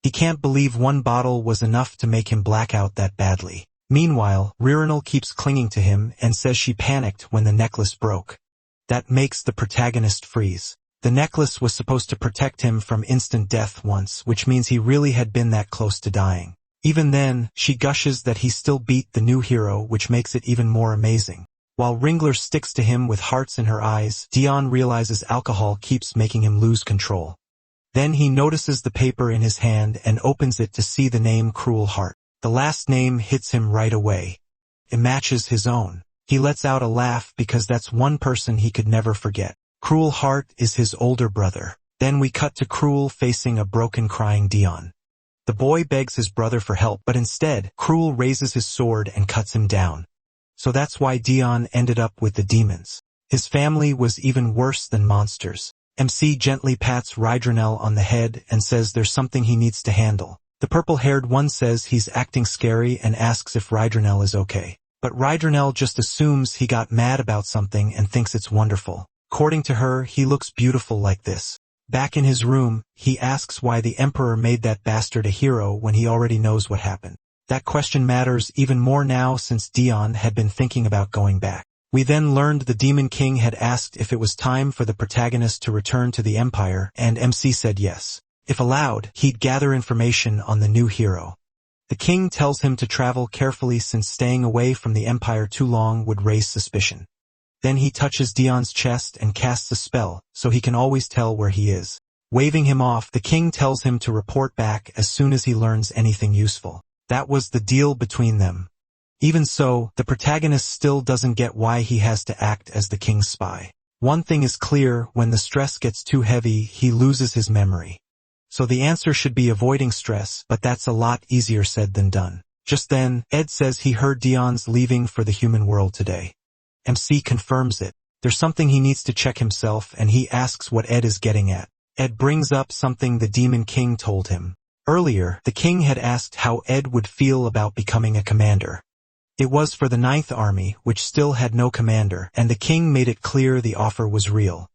He can't believe one bottle was enough to make him black out that badly. Meanwhile, Rinranel keeps clinging to him and says she panicked when the necklace broke. That makes the protagonist freeze. The necklace was supposed to protect him from instant death once, which means he really had been that close to dying. Even then, she gushes that he still beat the new hero, which makes it even more amazing. While Ringler sticks to him with hearts in her eyes, Dion realizes alcohol keeps making him lose control. Then he notices the paper in his hand and opens it to see the name Cruel Heart. The last name hits him right away. It matches his own. He lets out a laugh because that's one person he could never forget. Cruel Heart is his older brother. Then we cut to Cruel facing a broken crying Dion. The boy begs his brother for help, but instead, Cruel raises his sword and cuts him down. So that's why Dion ended up with the demons. His family was even worse than monsters. MC gently pats Rinranel on the head and says there's something he needs to handle. The purple-haired one says he's acting scary and asks if Rinranel is okay. But Rinranel just assumes he got mad about something and thinks it's wonderful. According to her, he looks beautiful like this. Back in his room, he asks why the Emperor made that bastard a hero when he already knows what happened. That question matters even more now since Dion had been thinking about going back. We then learned the Demon King had asked if it was time for the protagonist to return to the Empire, and MC said yes. If allowed, he'd gather information on the new hero. The king tells him to travel carefully since staying away from the Empire too long would raise suspicion. Then he touches Dion's chest and casts a spell, so he can always tell where he is. Waving him off, the king tells him to report back as soon as he learns anything useful. That was the deal between them. Even so, the protagonist still doesn't get why he has to act as the king's spy. One thing is clear, when the stress gets too heavy, he loses his memory. So the answer should be avoiding stress, but that's a lot easier said than done. Just then, Ed says he heard Dion's leaving for the human world today. MC confirms it. There's something he needs to check himself, and he asks what Ed is getting at. Ed brings up something the Demon King told him. Earlier, the king had asked how Ed would feel about becoming a commander. It was for the 9th Army, which still had no commander, and the king made it clear the offer was real.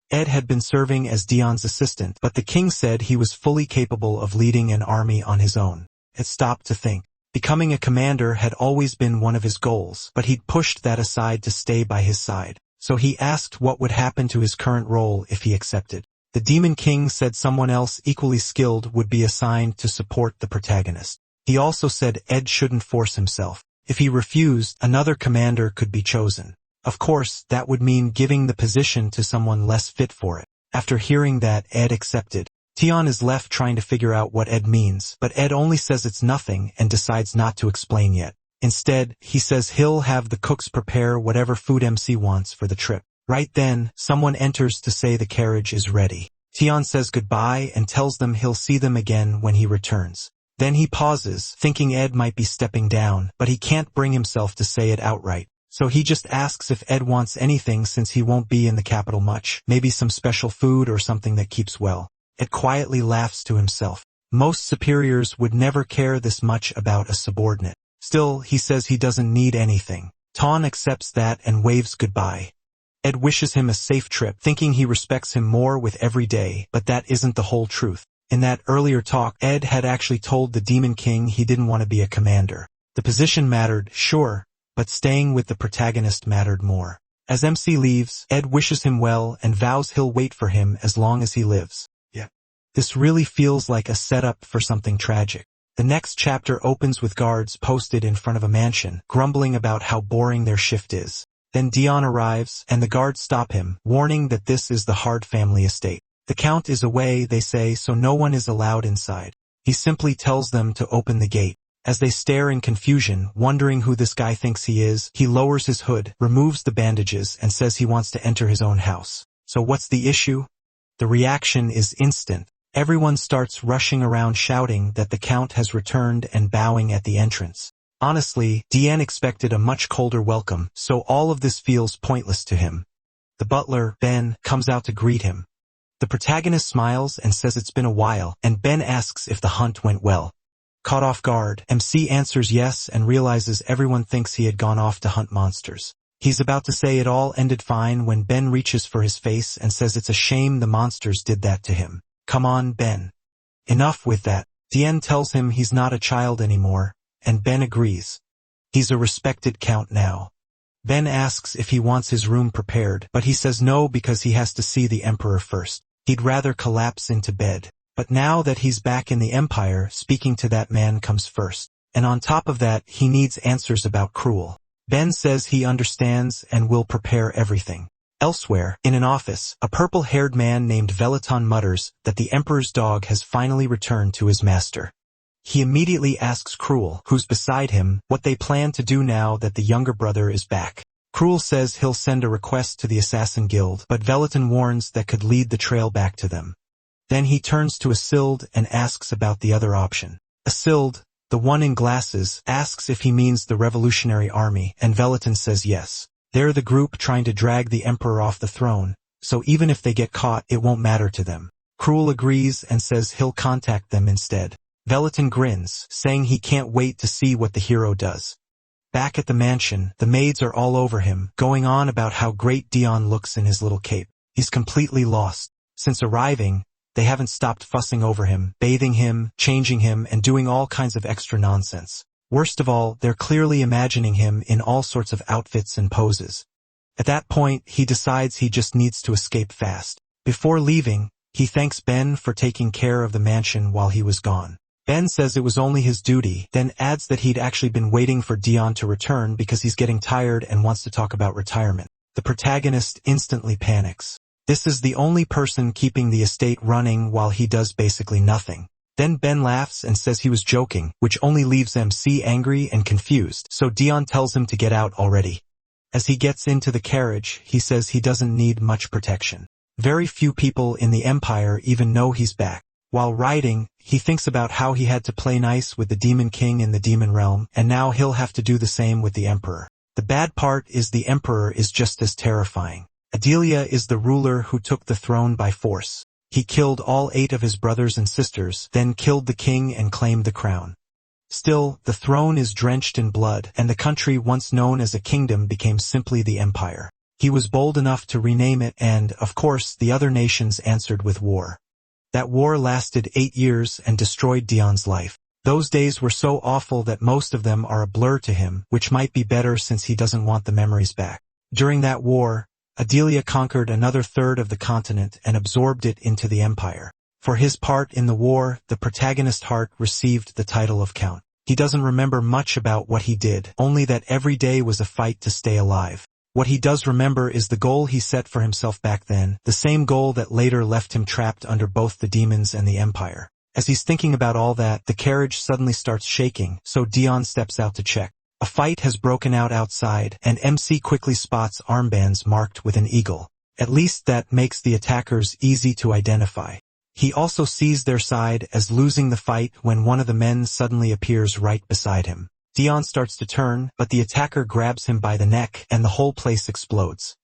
Ed had been serving as Dion's assistant, but the king said he was fully capable of leading an army on his own. Ed stopped to think. Becoming a commander had always been one of his goals, but he'd pushed that aside to stay by his side. So he asked what would happen to his current role if he accepted. The Demon King said someone else equally skilled would be assigned to support the protagonist. He also said Ed shouldn't force himself. If he refused, another commander could be chosen. Of course, that would mean giving the position to someone less fit for it. After hearing that, Ed accepted. Tion is left trying to figure out what Ed means, but Ed only says it's nothing and decides not to explain yet. Instead, he says he'll have the cooks prepare whatever food MC wants for the trip. Right then, someone enters to say the carriage is ready. Tion says goodbye and tells them he'll see them again when he returns. Then he pauses, thinking Ed might be stepping down, but he can't bring himself to say it outright. So he just asks if Ed wants anything since he won't be in the capital much, maybe some special food or something that keeps well. Ed quietly laughs to himself. Most superiors would never care this much about a subordinate. Still, he says he doesn't need anything. Ton accepts that and waves goodbye. Ed wishes him a safe trip, thinking he respects him more with every day, but that isn't the whole truth. In that earlier talk, Ed had actually told the Demon King he didn't want to be a commander. The position mattered, sure, but staying with the protagonist mattered more. As MC leaves, Ed wishes him well and vows he'll wait for him as long as he lives. This really feels like a setup for something tragic. The next chapter opens with guards posted in front of a mansion, grumbling about how boring their shift is. Then Dion arrives, and the guards stop him, warning that this is the Hard family estate. The Count is away, they say, so no one is allowed inside. He simply tells them to open the gate. As they stare in confusion, wondering who this guy thinks he is, he lowers his hood, removes the bandages, and says he wants to enter his own house. So what's the issue? The reaction is instant. Everyone starts rushing around shouting that the Count has returned and bowing at the entrance. Honestly, Diane expected a much colder welcome, so all of this feels pointless to him. The butler, Ben, comes out to greet him. The protagonist smiles and says it's been a while, and Ben asks if the hunt went well. Caught off guard, MC answers yes and realizes everyone thinks he had gone off to hunt monsters. He's about to say it all ended fine when Ben reaches for his face and says it's a shame the monsters did that to him. Come on, Ben. Enough with that. Diane tells him he's not a child anymore, and Ben agrees. He's a respected Count now. Ben asks if he wants his room prepared, but he says no because he has to see the Emperor first. He'd rather collapse into bed. But now that he's back in the Empire, speaking to that man comes first. And on top of that, he needs answers about Cruel. Ben says he understands and will prepare everything. Elsewhere, in an office, a purple-haired man named Velaton mutters that the Emperor's dog has finally returned to his master. He immediately asks Cruel, who's beside him, what they plan to do now that the younger brother is back. Cruel says he'll send a request to the Assassin Guild, but Velaton warns that could lead the trail back to them. Then he turns to Isilde and asks about the other option. Isilde, the one in glasses, asks if he means the Revolutionary Army, and Velaton says yes. They're the group trying to drag the Emperor off the throne, so even if they get caught, it won't matter to them. Cruel agrees and says he'll contact them instead. Velaton grins, saying he can't wait to see what the hero does. Back at the mansion, the maids are all over him, going on about how great Dion looks in his little cape. He's completely lost. Since arriving, they haven't stopped fussing over him, bathing him, changing him, and doing all kinds of extra nonsense. Worst of all, they're clearly imagining him in all sorts of outfits and poses. At that point, he decides he just needs to escape fast. Before leaving, he thanks Ben for taking care of the mansion while he was gone. Ben says it was only his duty, then adds that he'd actually been waiting for Dion to return because he's getting tired and wants to talk about retirement. The protagonist instantly panics. This is the only person keeping the estate running while he does basically nothing. Then Ben laughs and says he was joking, which only leaves MC angry and confused, so Dion tells him to get out already. As he gets into the carriage, he says he doesn't need much protection. Very few people in the Empire even know he's back. While riding, he thinks about how he had to play nice with the Demon King in the Demon Realm, and now he'll have to do the same with the Emperor. The bad part is the Emperor is just as terrifying. Adelia is the ruler who took the throne by force. He killed all 8 of his brothers and sisters, then killed the king and claimed the crown. Still, the throne is drenched in blood, and the country once known as a kingdom became simply the Empire. He was bold enough to rename it and, of course, the other nations answered with war. That war lasted 8 years and destroyed Dion's life. Those days were so awful that most of them are a blur to him, which might be better since he doesn't want the memories back. During that war, Adelia conquered another third of the continent and absorbed it into the Empire. For his part in the war, the protagonist Hart received the title of Count. He doesn't remember much about what he did, only that every day was a fight to stay alive. What he does remember is the goal he set for himself back then, the same goal that later left him trapped under both the demons and the Empire. As he's thinking about all that, the carriage suddenly starts shaking, so Dion steps out to check. A fight has broken out outside, and MC quickly spots armbands marked with an eagle. At least that makes the attackers easy to identify. He also sees their side as losing the fight when one of the men suddenly appears right beside him. Dion starts to turn, but the attacker grabs him by the neck, and the whole place explodes.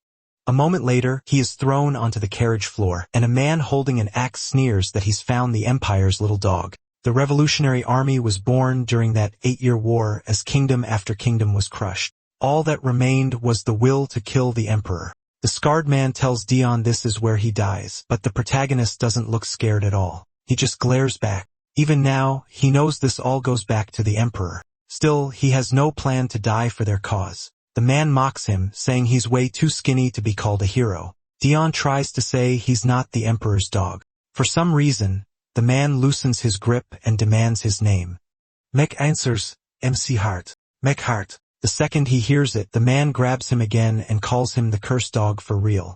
A moment later, he is thrown onto the carriage floor, and a man holding an axe sneers that he's found the Empire's little dog. The Revolutionary Army was born during that 8-year war as kingdom after kingdom was crushed. All that remained was the will to kill the emperor. The scarred man tells Dion this is where he dies, but the protagonist doesn't look scared at all. He just glares back. Even now, he knows this all goes back to the emperor. Still, he has no plan to die for their cause. The man mocks him, saying he's way too skinny to be called a hero. Dion tries to say he's not the emperor's dog. For some reason, the man loosens his grip and demands his name. Mech answers, MC Hart. Mech Hart. The second he hears it, the man grabs him again and calls him the cursed dog for real.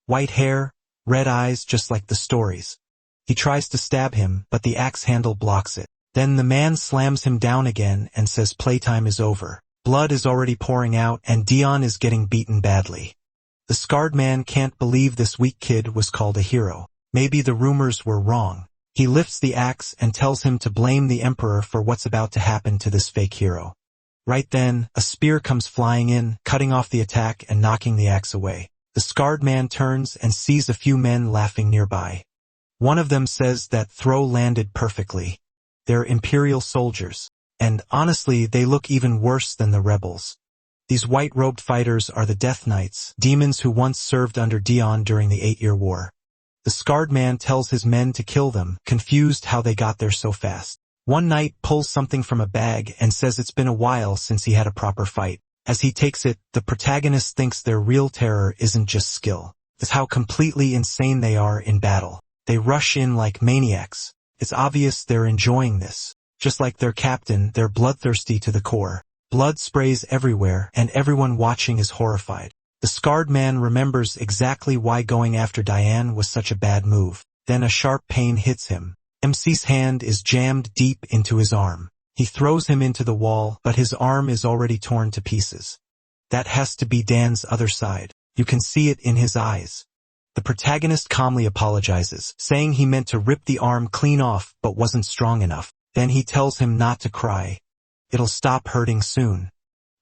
White hair, red eyes just like the stories. He tries to stab him, but the axe handle blocks it. Then the man slams him down again and says playtime is over. Blood is already pouring out and Dion is getting beaten badly. The scarred man can't believe this weak kid was called a hero. Maybe the rumors were wrong. He lifts the axe and tells him to blame the emperor for what's about to happen to this fake hero. Right then, a spear comes flying in, cutting off the attack and knocking the axe away. The scarred man turns and sees a few men laughing nearby. One of them says that throw landed perfectly. They're Imperial soldiers. And honestly, they look even worse than the rebels. These white-robed fighters are the Death Knights, demons who once served under Dion during the 8-year war. The scarred man tells his men to kill them, confused how they got there so fast. One knight pulls something from a bag and says it's been a while since he had a proper fight. As he takes it, the protagonist thinks their real terror isn't just skill. It's how completely insane they are in battle. They rush in like maniacs. It's obvious they're enjoying this. Just like their captain, they're bloodthirsty to the core. Blood sprays everywhere, and everyone watching is horrified. The scarred man remembers exactly why going after Diane was such a bad move. Then a sharp pain hits him. MC's hand is jammed deep into his arm. He throws him into the wall, but his arm is already torn to pieces. That has to be Dan's other side. You can see it in his eyes. The protagonist calmly apologizes, saying he meant to rip the arm clean off but wasn't strong enough. Then he tells him not to cry. It'll stop hurting soon.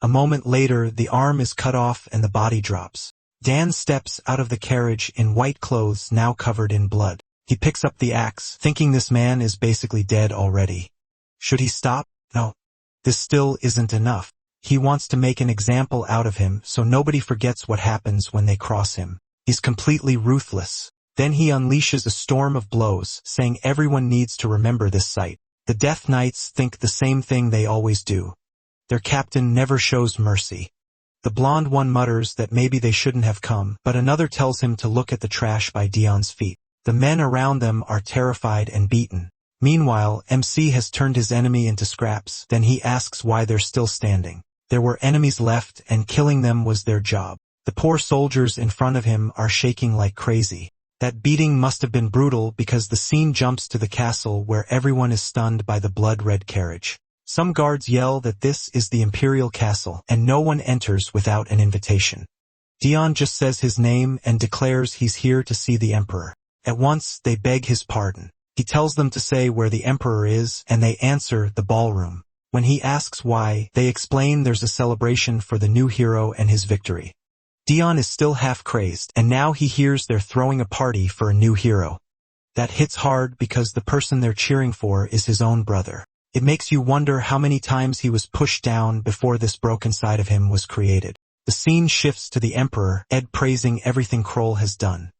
A moment later, the arm is cut off and the body drops. Dan steps out of the carriage in white clothes now covered in blood. He picks up the axe, thinking this man is basically dead already. Should he stop? No. This still isn't enough. He wants to make an example out of him so nobody forgets what happens when they cross him. He's completely ruthless. Then he unleashes a storm of blows, saying everyone needs to remember this sight. The Death Knights think the same thing they always do. Their captain never shows mercy. The blonde one mutters that maybe they shouldn't have come, but another tells him to look at the trash by Dion's feet. The men around them are terrified and beaten. Meanwhile, MC has turned his enemy into scraps, then he asks why they're still standing. There were enemies left and killing them was their job. The poor soldiers in front of him are shaking like crazy. That beating must have been brutal because the scene jumps to the castle where everyone is stunned by the blood-red carriage. Some guards yell that this is the Imperial Castle and no one enters without an invitation. Dion just says his name and declares he's here to see the Emperor. At once, they beg his pardon. He tells them to say where the Emperor is and they answer the ballroom. When he asks why, they explain there's a celebration for the new hero and his victory. Dion is still half crazed, and now he hears they're throwing a party for a new hero. That hits hard because the person they're cheering for is his own brother. It makes you wonder how many times he was pushed down before this broken side of him was created. The scene shifts to the Emperor, Ed praising everything Kroll has done.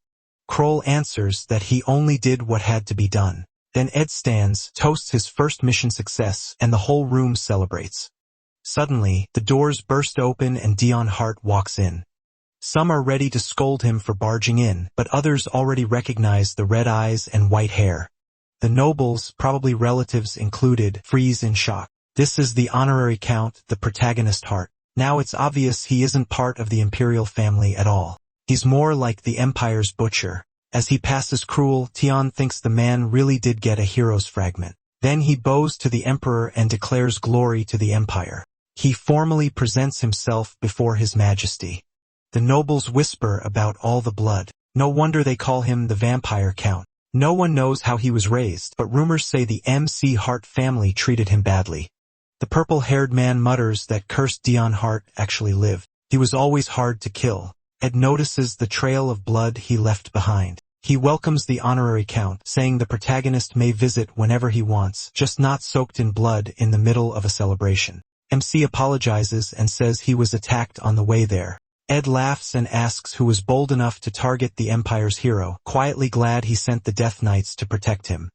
Kroll answers that he only did what had to be done. Then Ed stands, toasts his first mission success, and the whole room celebrates. Suddenly, the doors burst open and Dion Hart walks in. Some are ready to scold him for barging in, but others already recognize the red eyes and white hair. The nobles, probably relatives included, freeze in shock. This is the honorary count, the protagonist Hart. Now it's obvious he isn't part of the imperial family at all. He's more like the Empire's butcher. As he passes Cruel, Tion thinks the man really did get a hero's fragment. Then he bows to the Emperor and declares glory to the Empire. He formally presents himself before His Majesty. The nobles whisper about all the blood. No wonder they call him the Vampire Count. No one knows how he was raised, but rumors say the MC Hart family treated him badly. The purple-haired man mutters that cursed Dion Hart actually lived. He was always hard to kill. Ed notices the trail of blood he left behind. He welcomes the honorary count, saying the protagonist may visit whenever he wants, just not soaked in blood in the middle of a celebration. MC apologizes and says he was attacked on the way there. Ed laughs and asks who was bold enough to target the Empire's hero, quietly glad he sent the Death Knights to protect him.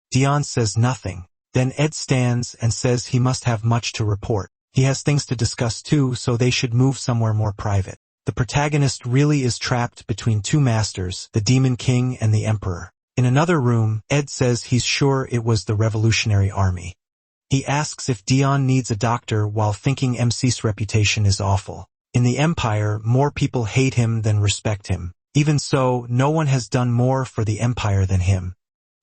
Dion says nothing. Then Ed stands and says he must have much to report. He has things to discuss too, so they should move somewhere more private. The protagonist really is trapped between two masters, the Demon King and the Emperor. In another room, Ed says he's sure it was the Revolutionary Army. He asks if Dion needs a doctor while thinking MC's reputation is awful. In the Empire, more people hate him than respect him. Even so, no one has done more for the Empire than him.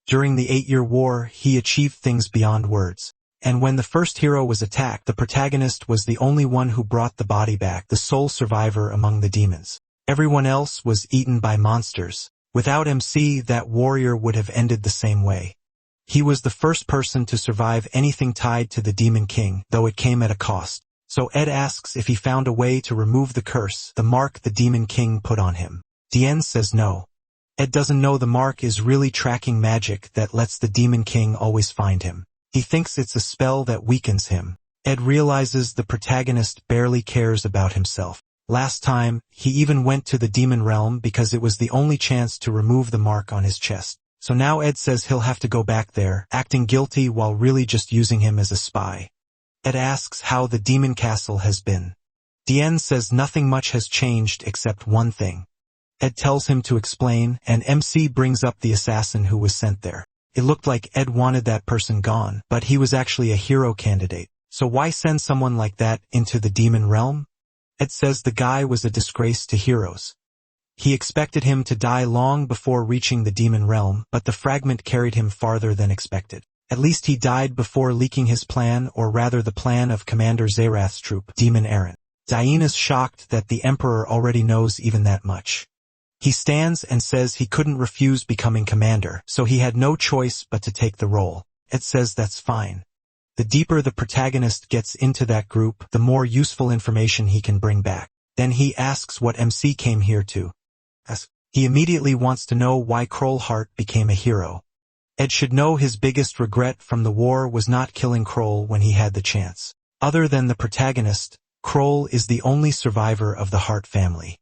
During the 8-Year War, he achieved things beyond words. And when the first hero was attacked, the protagonist was the only one who brought the body back, the sole survivor among the demons. Everyone else was eaten by monsters. Without MC, that warrior would have ended the same way. He was the first person to survive anything tied to the Demon King, though it came at a cost. So Ed asks if he found a way to remove the curse, the mark the Demon King put on him. Dien says no. Ed doesn't know the mark is really tracking magic that lets the Demon King always find him. He thinks it's a spell that weakens him. Ed realizes the protagonist barely cares about himself. Last time, he even went to the demon realm because it was the only chance to remove the mark on his chest. So now Ed says he'll have to go back there, acting guilty while really just using him as a spy. Ed asks how the demon castle has been. Dien says nothing much has changed except one thing. Ed tells him to explain, and MC brings up the assassin who was sent there. It looked like Ed wanted that person gone, but he was actually a hero candidate. So why send someone like that into the demon realm? Ed says the guy was a disgrace to heroes. He expected him to die long before reaching the demon realm, but the fragment carried him farther than expected. At least he died before leaking his plan, or rather the plan of Commander Zerath's troop, Demon Eren. Diana's shocked that the Emperor already knows even that much. He stands and says he couldn't refuse becoming commander, so he had no choice but to take the role. Ed says that's fine. The deeper the protagonist gets into that group, the more useful information he can bring back. Then he asks what MC came here to. He immediately wants to know why Krollhart became a hero. Ed should know his biggest regret from the war was not killing Kroll when he had the chance. Other than the protagonist, Kroll is the only survivor of the Hart family.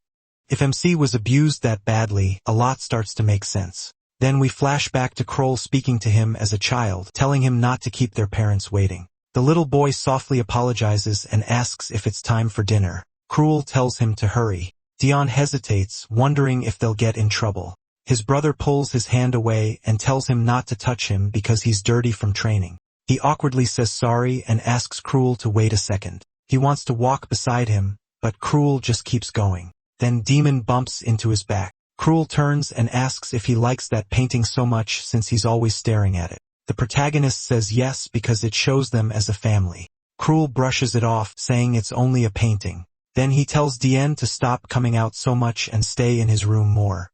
If MC was abused that badly, a lot starts to make sense. Then we flash back to Kroll speaking to him as a child, telling him not to keep their parents waiting. The little boy softly apologizes and asks if it's time for dinner. Kroll tells him to hurry. Dion hesitates, wondering if they'll get in trouble. His brother pulls his hand away and tells him not to touch him because he's dirty from training. He awkwardly says sorry and asks Kroll to wait a second. He wants to walk beside him, but Kroll just keeps going. Then Demon bumps into his back. Kroll turns and asks if he likes that painting so much since he's always staring at it. The protagonist says yes because it shows them as a family. Kroll brushes it off, saying it's only a painting. Then he tells Dien to stop coming out so much and stay in his room more.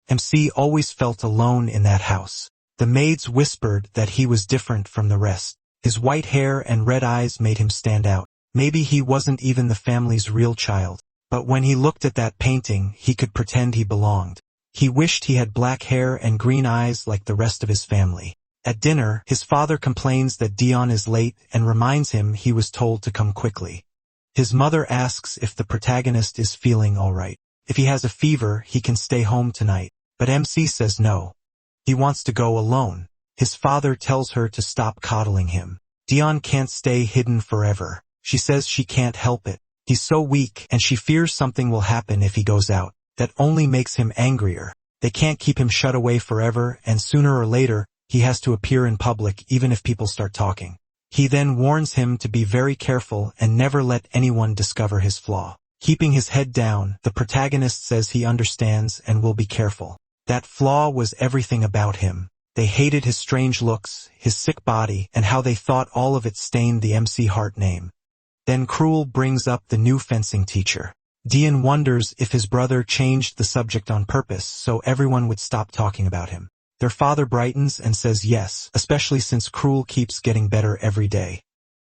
MC always felt alone in that house. The maids whispered that he was different from the rest. His white hair and red eyes made him stand out. Maybe he wasn't even the family's real child. But when he looked at that painting, he could pretend he belonged. He wished he had black hair and green eyes like the rest of his family. At dinner, his father complains that Dion is late and reminds him he was told to come quickly. His mother asks if the protagonist is feeling alright. If he has a fever, he can stay home tonight. But MC says no. He wants to go alone. His father tells her to stop coddling him. Dion can't stay hidden forever. She says she can't help it. He's so weak, and she fears something will happen if he goes out. That only makes him angrier. They can't keep him shut away forever, and sooner or later, he has to appear in public even if people start talking. He then warns him to be very careful and never let anyone discover his flaw. Keeping his head down, the protagonist says he understands and will be careful. That flaw was everything about him. They hated his strange looks, his sick body, and how they thought all of it stained the MC Hart name. Then Kroll brings up the new fencing teacher. Dien wonders if his brother changed the subject on purpose so everyone would stop talking about him. Their father brightens and says yes, especially since Kroll keeps getting better every day.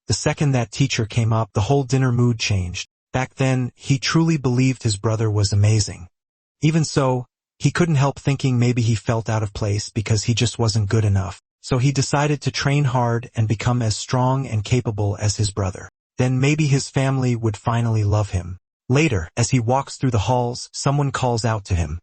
The second that teacher came up, the whole dinner mood changed. Back then, he truly believed his brother was amazing. Even so, He couldn't help thinking maybe he felt out of place because he just wasn't good enough. So he decided to train hard and become as strong and capable as his brother. Then maybe his family would finally love him. Later, as he walks through the halls, someone calls out to him.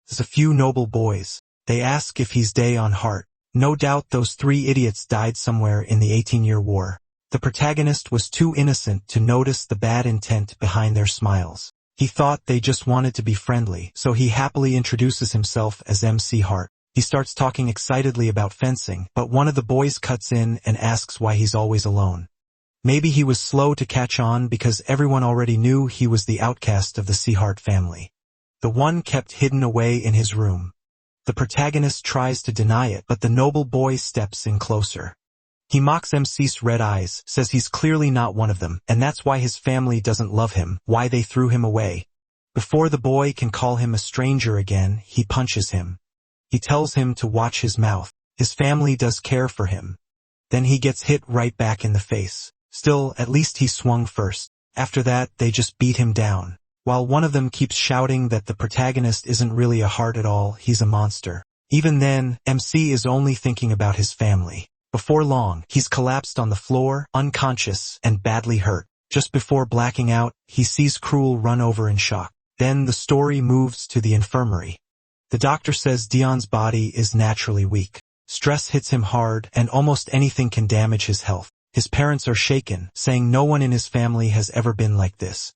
There's a few noble boys. They ask if he's day on heart. No doubt those 3 idiots died somewhere in the 18-year war. The protagonist was too innocent to notice the bad intent behind their smiles. He thought they just wanted to be friendly, so he happily introduces himself as MC Hart. He starts talking excitedly about fencing, but one of the boys cuts in and asks why he's always alone. Maybe he was slow to catch on because everyone already knew he was the outcast of the Seahart family. The one kept hidden away in his room. The protagonist tries to deny it, but the noble boy steps in closer. He mocks MC's red eyes, says he's clearly not one of them, and that's why his family doesn't love him, why they threw him away. Before the boy can call him a stranger again, he punches him. He tells him to watch his mouth. His family does care for him. Then he gets hit right back in the face. Still, at least he swung first. After that, they just beat him down. While one of them keeps shouting that the protagonist isn't really a heart at all, he's a monster. Even then, MC is only thinking about his family. Before long, he's collapsed on the floor, unconscious, and badly hurt. Just before blacking out, he sees Cruel run over in shock. Then the story moves to the infirmary. The doctor says Dion's body is naturally weak. Stress hits him hard, and almost anything can damage his health. His parents are shaken, saying no one in his family has ever been like this.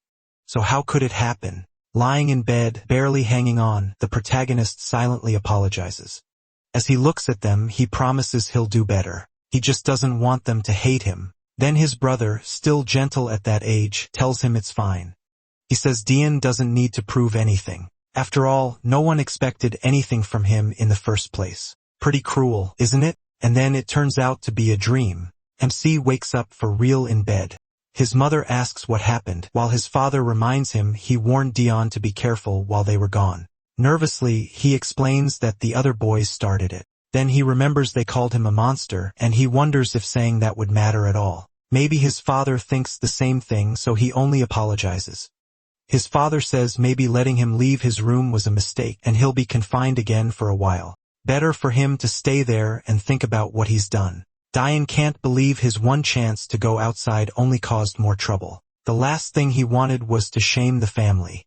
So how could it happen? Lying in bed, barely hanging on, the protagonist silently apologizes. As he looks at them, he promises he'll do better. He just doesn't want them to hate him. Then his brother, still gentle at that age, tells him it's fine. He says Dion doesn't need to prove anything. After all, no one expected anything from him in the first place. Pretty cruel, isn't it? And then it turns out to be a dream. MC wakes up for real in bed. His mother asks what happened, while his father reminds him he warned Dion to be careful while they were gone. Nervously, he explains that the other boys started it. Then he remembers they called him a monster, and he wonders if saying that would matter at all. Maybe his father thinks the same thing, so he only apologizes. His father says maybe letting him leave his room was a mistake, and he'll be confined again for a while. Better for him to stay there and think about what he's done. Dion can't believe his one chance to go outside only caused more trouble. The last thing he wanted was to shame the family.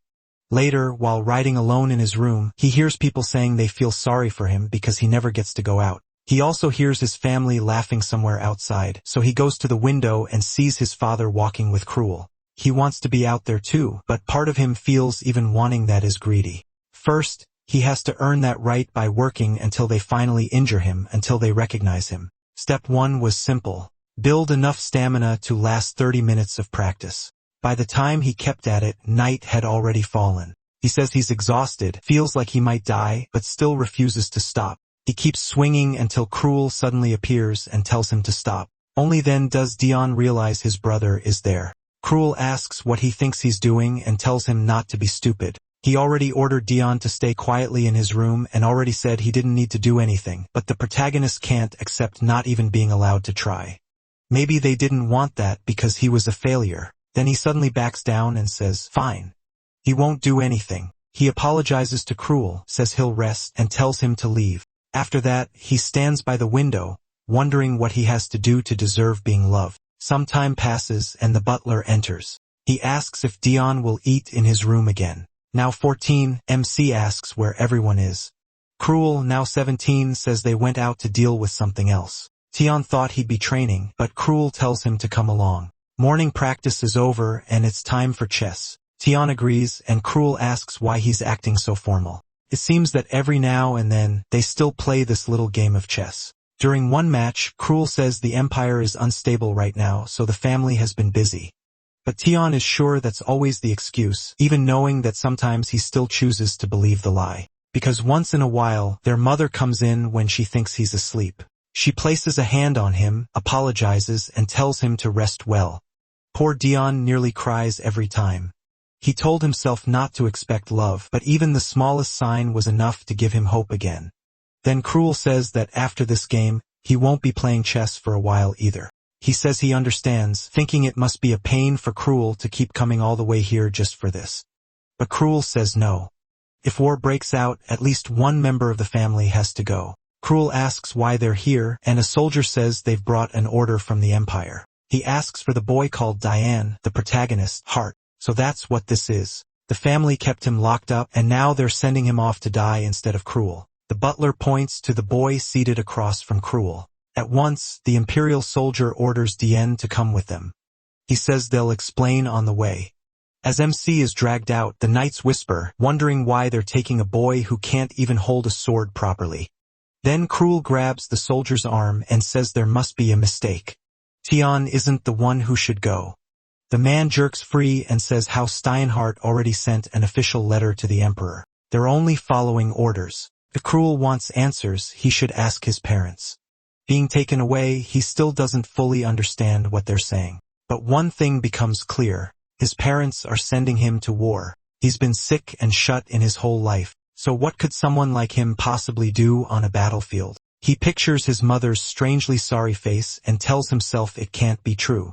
Later, while riding alone in his room, he hears people saying they feel sorry for him because he never gets to go out. He also hears his family laughing somewhere outside, so he goes to the window and sees his father walking with Cruel. He wants to be out there too, but part of him feels even wanting that is greedy. First, he has to earn that right by working until they finally injure him, until they recognize him. Step 1 was simple. Build enough stamina to last 30 minutes of practice. By the time he kept at it, night had already fallen. He says he's exhausted, feels like he might die, but still refuses to stop. He keeps swinging until Cruel suddenly appears and tells him to stop. Only then does Dion realize his brother is there. Cruel asks what he thinks he's doing and tells him not to be stupid. He already ordered Dion to stay quietly in his room and already said he didn't need to do anything, but the protagonist can't accept not even being allowed to try. Maybe they didn't want that because he was a failure. Then he suddenly backs down and says, fine. He won't do anything. He apologizes to Cruel, says he'll rest, and tells him to leave. After that, he stands by the window, wondering what he has to do to deserve being loved. Some time passes and the butler enters. He asks if Dion will eat in his room again. Now 14, MC asks where everyone is. Cruel, now 17, says they went out to deal with something else. Dion thought he'd be training, but Cruel tells him to come along. Morning practice is over and it's time for chess. Dion agrees and Cruel asks why he's acting so formal. It seems that every now and then, they still play this little game of chess. During one match, Cruel says the empire is unstable right now, so the family has been busy. But Dion is sure that's always the excuse, even knowing that sometimes he still chooses to believe the lie. Because once in a while, their mother comes in when she thinks he's asleep. She places a hand on him, apologizes, and tells him to rest well. Poor Dion nearly cries every time. He told himself not to expect love, but even the smallest sign was enough to give him hope again. Then Cruel says that after this game, he won't be playing chess for a while either. He says he understands, thinking it must be a pain for Cruel to keep coming all the way here just for this. But Cruel says no. If war breaks out, at least one member of the family has to go. Cruel asks why they're here, and a soldier says they've brought an order from the Empire. He asks for the boy called Diane, the protagonist, Heart. So that's what this is. The family kept him locked up, and now they're sending him off to die instead of Cruel. The butler points to the boy seated across from Cruel. At once, the Imperial soldier orders Diane to come with them. He says they'll explain on the way. As MC is dragged out, the knights whisper, wondering why they're taking a boy who can't even hold a sword properly. Then Cruel grabs the soldier's arm and says there must be a mistake. Tian isn't the one who should go. The man jerks free and says how Steinhardt already sent an official letter to the Emperor. They're only following orders. If Cruel wants answers, he should ask his parents. Being taken away, he still doesn't fully understand what they're saying. But one thing becomes clear. His parents are sending him to war. He's been sick and shut in his whole life. So what could someone like him possibly do on a battlefield? He pictures his mother's strangely sorry face and tells himself it can't be true.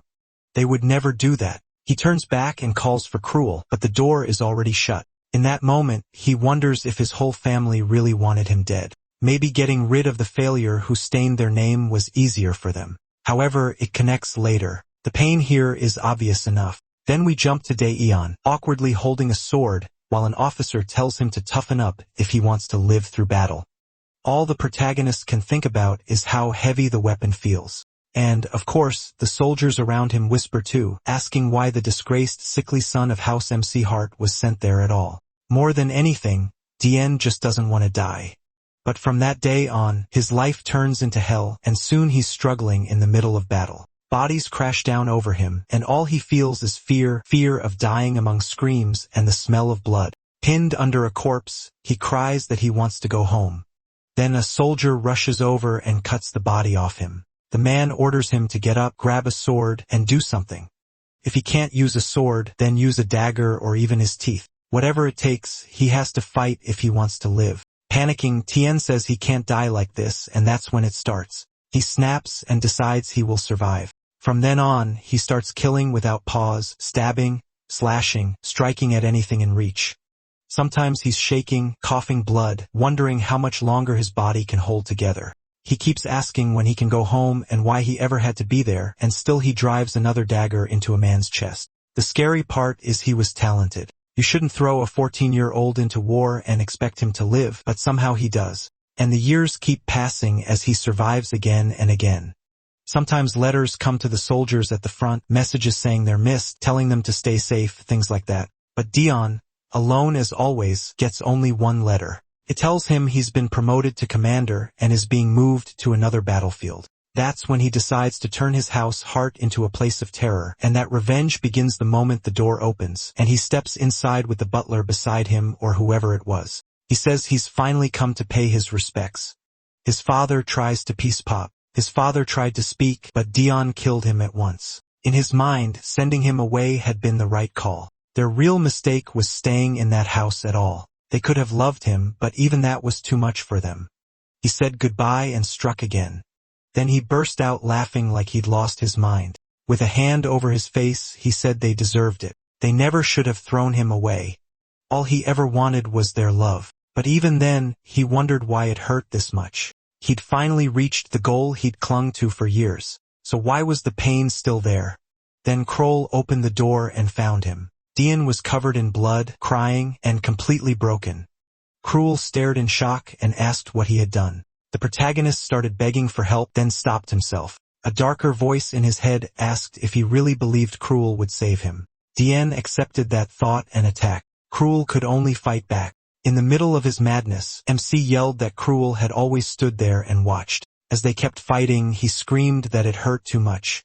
They would never do that. He turns back and calls for Cruel, but the door is already shut. In that moment, he wonders if his whole family really wanted him dead. Maybe getting rid of the failure who stained their name was easier for them. However, it connects later. The pain here is obvious enough. Then we jump to Daeyeon, awkwardly holding a sword, while an officer tells him to toughen up if he wants to live through battle. All the protagonist can think about is how heavy the weapon feels. And, of course, the soldiers around him whisper too, asking why the disgraced sickly son of House MC Hart was sent there at all. More than anything, Diane just doesn't want to die. But from that day on, his life turns into hell, and soon he's struggling in the middle of battle. Bodies crash down over him, and all he feels is fear of dying among screams and the smell of blood. Pinned under a corpse, he cries that he wants to go home. Then a soldier rushes over and cuts the body off him. The man orders him to get up, grab a sword, and do something. If he can't use a sword, then use a dagger or even his teeth. Whatever it takes, he has to fight if he wants to live. Panicking, Tien says he can't die like this, and that's when it starts. He snaps and decides he will survive. From then on, he starts killing without pause, stabbing, slashing, striking at anything in reach. Sometimes he's shaking, coughing blood, wondering how much longer his body can hold together. He keeps asking when he can go home and why he ever had to be there, and still he drives another dagger into a man's chest. The scary part is he was talented. You shouldn't throw a 14-year-old into war and expect him to live, but somehow he does. And the years keep passing as he survives again and again. Sometimes letters come to the soldiers at the front, messages saying they're missed, telling them to stay safe, things like that. But Dion, alone as always, gets only one letter. It tells him he's been promoted to commander and is being moved to another battlefield. That's when he decides to turn his house Heart into a place of terror, and that revenge begins the moment the door opens, and he steps inside with the butler beside him or whoever it was. He says he's finally come to pay his respects. His father tries to peace pop. His father tried to speak, but Dion killed him at once. In his mind, sending him away had been the right call. Their real mistake was staying in that house at all. They could have loved him, but even that was too much for them. He said goodbye and struck again. Then he burst out laughing like he'd lost his mind. With a hand over his face, he said they deserved it. They never should have thrown him away. All he ever wanted was their love. But even then, he wondered why it hurt this much. He'd finally reached the goal he'd clung to for years. So why was the pain still there? Then Kroll opened the door and found him. Dian was covered in blood, crying, and completely broken. Cruel stared in shock and asked what he had done. The protagonist started begging for help, then stopped himself. A darker voice in his head asked if he really believed Cruel would save him. Dian accepted that thought and attacked. Cruel could only fight back. In the middle of his madness, MC yelled that Cruel had always stood there and watched. As they kept fighting, he screamed that it hurt too much.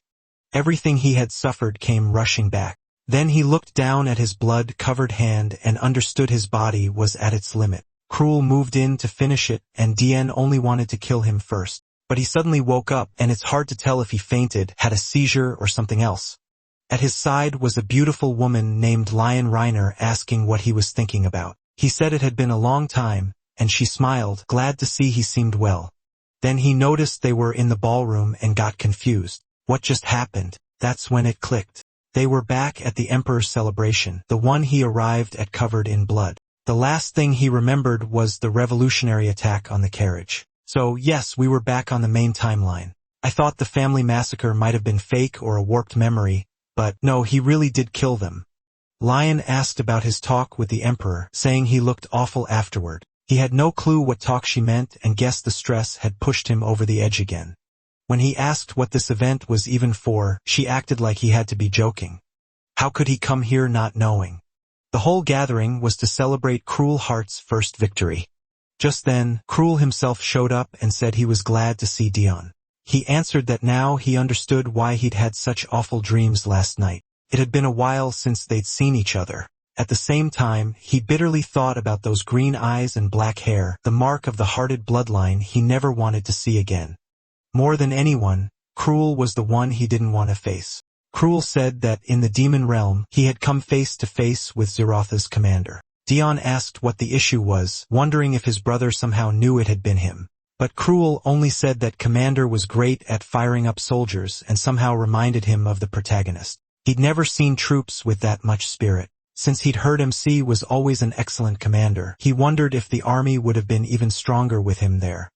Everything he had suffered came rushing back. Then he looked down at his blood-covered hand and understood his body was at its limit. Cruel moved in to finish it, and Dian only wanted to kill him first. But he suddenly woke up, and it's hard to tell if he fainted, had a seizure, or something else. At his side was a beautiful woman named Lion Reiner asking what he was thinking about. He said it had been a long time, and she smiled, glad to see he seemed well. Then he noticed they were in the ballroom and got confused. What just happened? That's when it clicked. They were back at the Emperor's celebration, the one he arrived at covered in blood. The last thing he remembered was the revolutionary attack on the carriage. So, yes, we were back on the main timeline. I thought the family massacre might have been fake or a warped memory, but no, he really did kill them. Lion asked about his talk with the Emperor, saying he looked awful afterward. He had no clue what talk she meant and guessed the stress had pushed him over the edge again. When he asked what this event was even for, she acted like he had to be joking. How could he come here not knowing? The whole gathering was to celebrate Cruel Heart's first victory. Just then, Cruel himself showed up and said he was glad to see Dion. He answered that now he understood why he'd had such awful dreams last night. It had been a while since they'd seen each other. At the same time, he bitterly thought about those green eyes and black hair, the mark of the hearted bloodline he never wanted to see again. More than anyone, Cruel was the one he didn't want to face. Cruel said that in the demon realm, he had come face to face with Zerotha's commander. Dion asked what the issue was, wondering if his brother somehow knew it had been him. But Cruel only said that Commander was great at firing up soldiers and somehow reminded him of the protagonist. He'd never seen troops with that much spirit. Since he'd heard MC was always an excellent commander, he wondered if the army would have been even stronger with him there.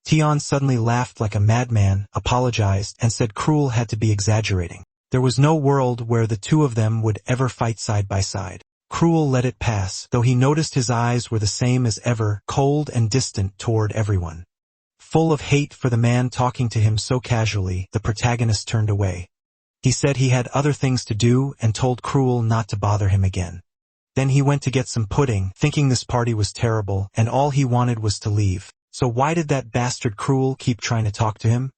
Tion suddenly laughed like a madman, apologized, and said Cruel had to be exaggerating. There was no world where the two of them would ever fight side by side. Cruel let it pass, though he noticed his eyes were the same as ever, cold and distant toward everyone. Full of hate for the man talking to him so casually, the protagonist turned away. He said he had other things to do and told Cruel not to bother him again. Then he went to get some pudding, thinking this party was terrible, and all he wanted was to leave. So why did that bastard Cruel keep trying to talk to him?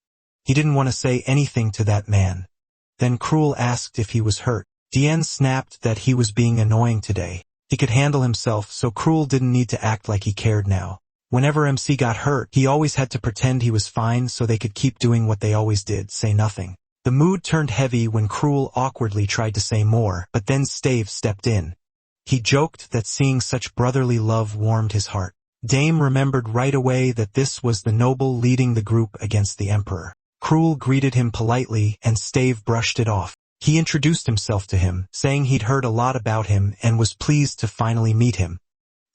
He didn't want to say anything to that man. Then Cruel asked if he was hurt. Dien snapped that he was being annoying today. He could handle himself, so Cruel didn't need to act like he cared now. Whenever MC got hurt, he always had to pretend he was fine so they could keep doing what they always did, say nothing. The mood turned heavy when Cruel awkwardly tried to say more, but then Stave stepped in. He joked that seeing such brotherly love warmed his heart. Dame remembered right away that this was the noble leading the group against the Emperor. Cruel greeted him politely, and Stave brushed it off. He introduced himself to him, saying he'd heard a lot about him and was pleased to finally meet him.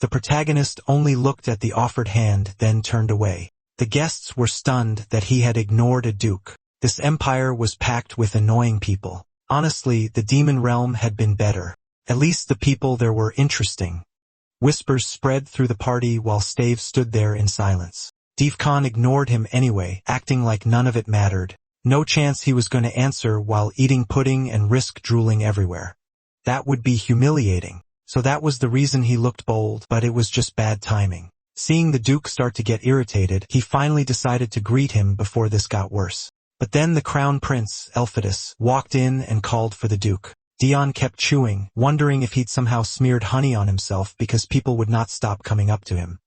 The protagonist only looked at the offered hand, then turned away. The guests were stunned that he had ignored a duke. This empire was packed with annoying people. Honestly, the demon realm had been better. At least the people there were interesting. Whispers spread through the party while Stave stood there in silence. Devcon ignored him anyway, acting like none of it mattered. No chance he was going to answer while eating pudding and risk drooling everywhere. That would be humiliating. So that was the reason he looked bold, but it was just bad timing. Seeing the Duke start to get irritated, he finally decided to greet him before this got worse. But then the Crown Prince, Elphidas, walked in and called for the Duke. Dion kept chewing, wondering if he'd somehow smeared honey on himself because people would not stop coming up to him.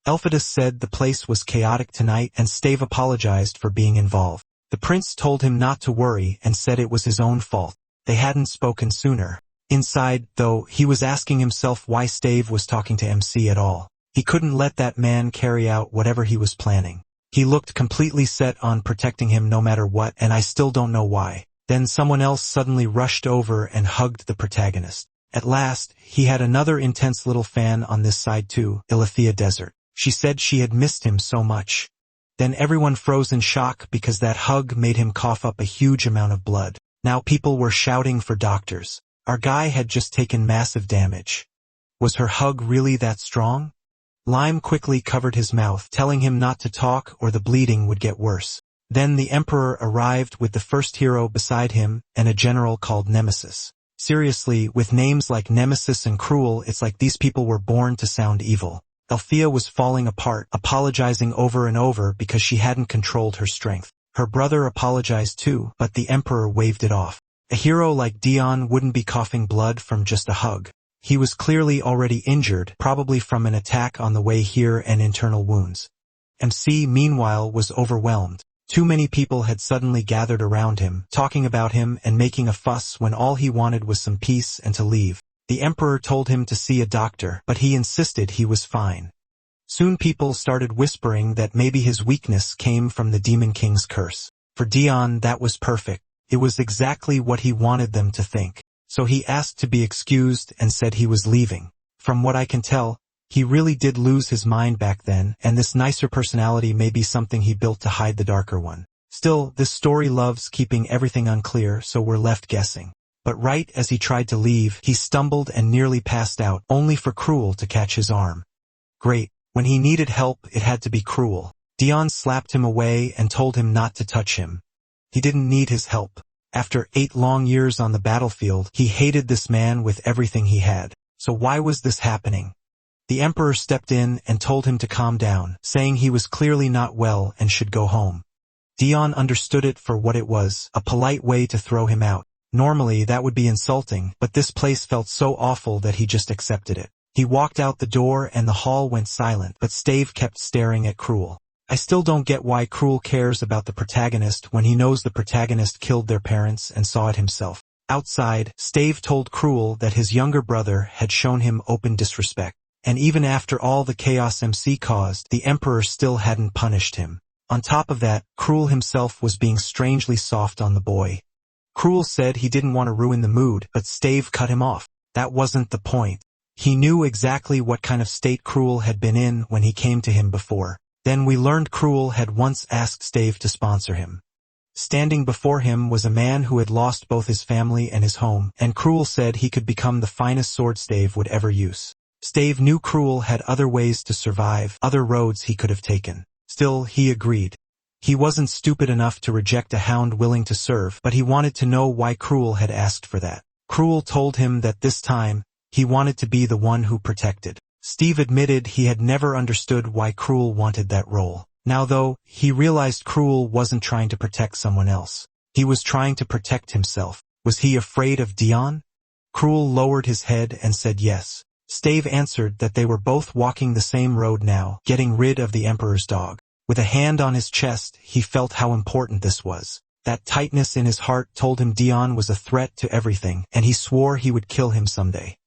Elphidas said the place was chaotic tonight and Stave apologized for being involved. The prince told him not to worry and said it was his own fault. They hadn't spoken sooner. Inside, though, he was asking himself why Stave was talking to MC at all. He couldn't let that man carry out whatever he was planning. He looked completely set on protecting him no matter what, and I still don't know why. Then someone else suddenly rushed over and hugged the protagonist. At last, he had another intense little fan on this side too, Ilithia Desert. She said she had missed him so much. Then everyone froze in shock because that hug made him cough up a huge amount of blood. Now people were shouting for doctors. Our guy had just taken massive damage. Was her hug really that strong? Lime quickly covered his mouth, telling him not to talk or the bleeding would get worse. Then the Emperor arrived with the first hero beside him and a general called Nemesis. Seriously, with names like Nemesis and Cruel, it's like these people were born to sound evil. Althea was falling apart, apologizing over and over because she hadn't controlled her strength. Her brother apologized too, but the Emperor waved it off. A hero like Dion wouldn't be coughing blood from just a hug. He was clearly already injured, probably from an attack on the way here and internal wounds. MC, meanwhile, was overwhelmed. Too many people had suddenly gathered around him, talking about him and making a fuss when all he wanted was some peace and to leave. The Emperor told him to see a doctor, but he insisted he was fine. Soon people started whispering that maybe his weakness came from the Demon King's curse. For Dion, that was perfect. It was exactly what he wanted them to think. So he asked to be excused and said he was leaving. From what I can tell, He really did lose his mind back then, and this nicer personality may be something he built to hide the darker one. Still, this story loves keeping everything unclear, so we're left guessing. But right as he tried to leave, he stumbled and nearly passed out, only for Cruel to catch his arm. Great. When he needed help, it had to be Cruel. Dion slapped him away and told him not to touch him. He didn't need his help. After 8 long years on the battlefield, he hated this man with everything he had. So why was this happening? The Emperor stepped in and told him to calm down, saying he was clearly not well and should go home. Dion understood it for what it was, a polite way to throw him out. Normally that would be insulting, but this place felt so awful that he just accepted it. He walked out the door and the hall went silent, but Stave kept staring at Cruel. I still don't get why Cruel cares about the protagonist when he knows the protagonist killed their parents and saw it himself. Outside, Stave told Cruel that his younger brother had shown him open disrespect. And even after all the chaos MC caused, the Emperor still hadn't punished him. On top of that, Cruel himself was being strangely soft on the boy. Cruel said he didn't want to ruin the mood, but Stave cut him off. That wasn't the point. He knew exactly what kind of state Cruel had been in when he came to him before. Then we learned Cruel had once asked Stave to sponsor him. Standing before him was a man who had lost both his family and his home, and Cruel said he could become the finest sword Stave would ever use. Stave knew Cruel had other ways to survive, other roads he could have taken. Still, he agreed. He wasn't stupid enough to reject a hound willing to serve, but he wanted to know why Cruel had asked for that. Cruel told him that this time, he wanted to be the one who protected. Steve admitted he had never understood why Cruel wanted that role. Now though, he realized Cruel wasn't trying to protect someone else. He was trying to protect himself. Was he afraid of Dion? Cruel lowered his head and said yes. Stave answered that they were both walking the same road now, getting rid of the Emperor's dog. With a hand on his chest, he felt how important this was. That tightness in his heart told him Dion was a threat to everything, and he swore he would kill him someday.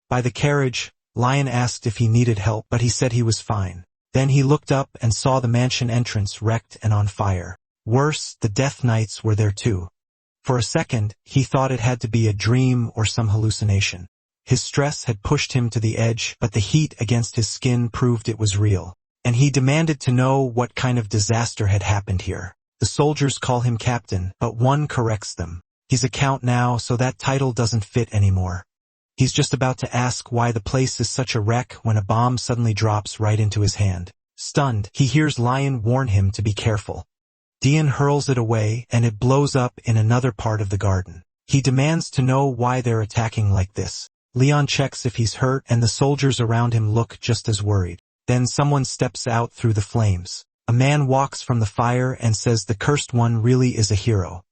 By the carriage, Lion asked if he needed help, but he said he was fine. Then he looked up and saw the mansion entrance wrecked and on fire. Worse, the Death Knights were there too. For a second, he thought it had to be a dream or some hallucination. His stress had pushed him to the edge, but the heat against his skin proved it was real. And he demanded to know what kind of disaster had happened here. The soldiers call him captain, but one corrects them. He's a count now, so that title doesn't fit anymore. He's just about to ask why the place is such a wreck when a bomb suddenly drops right into his hand. Stunned, he hears Lion warn him to be careful. Dion hurls it away, and it blows up in another part of the garden. He demands to know why they're attacking like this. Leon checks if he's hurt, and the soldiers around him look just as worried. Then someone steps out through the flames. A man walks from the fire and says the cursed one really is a hero.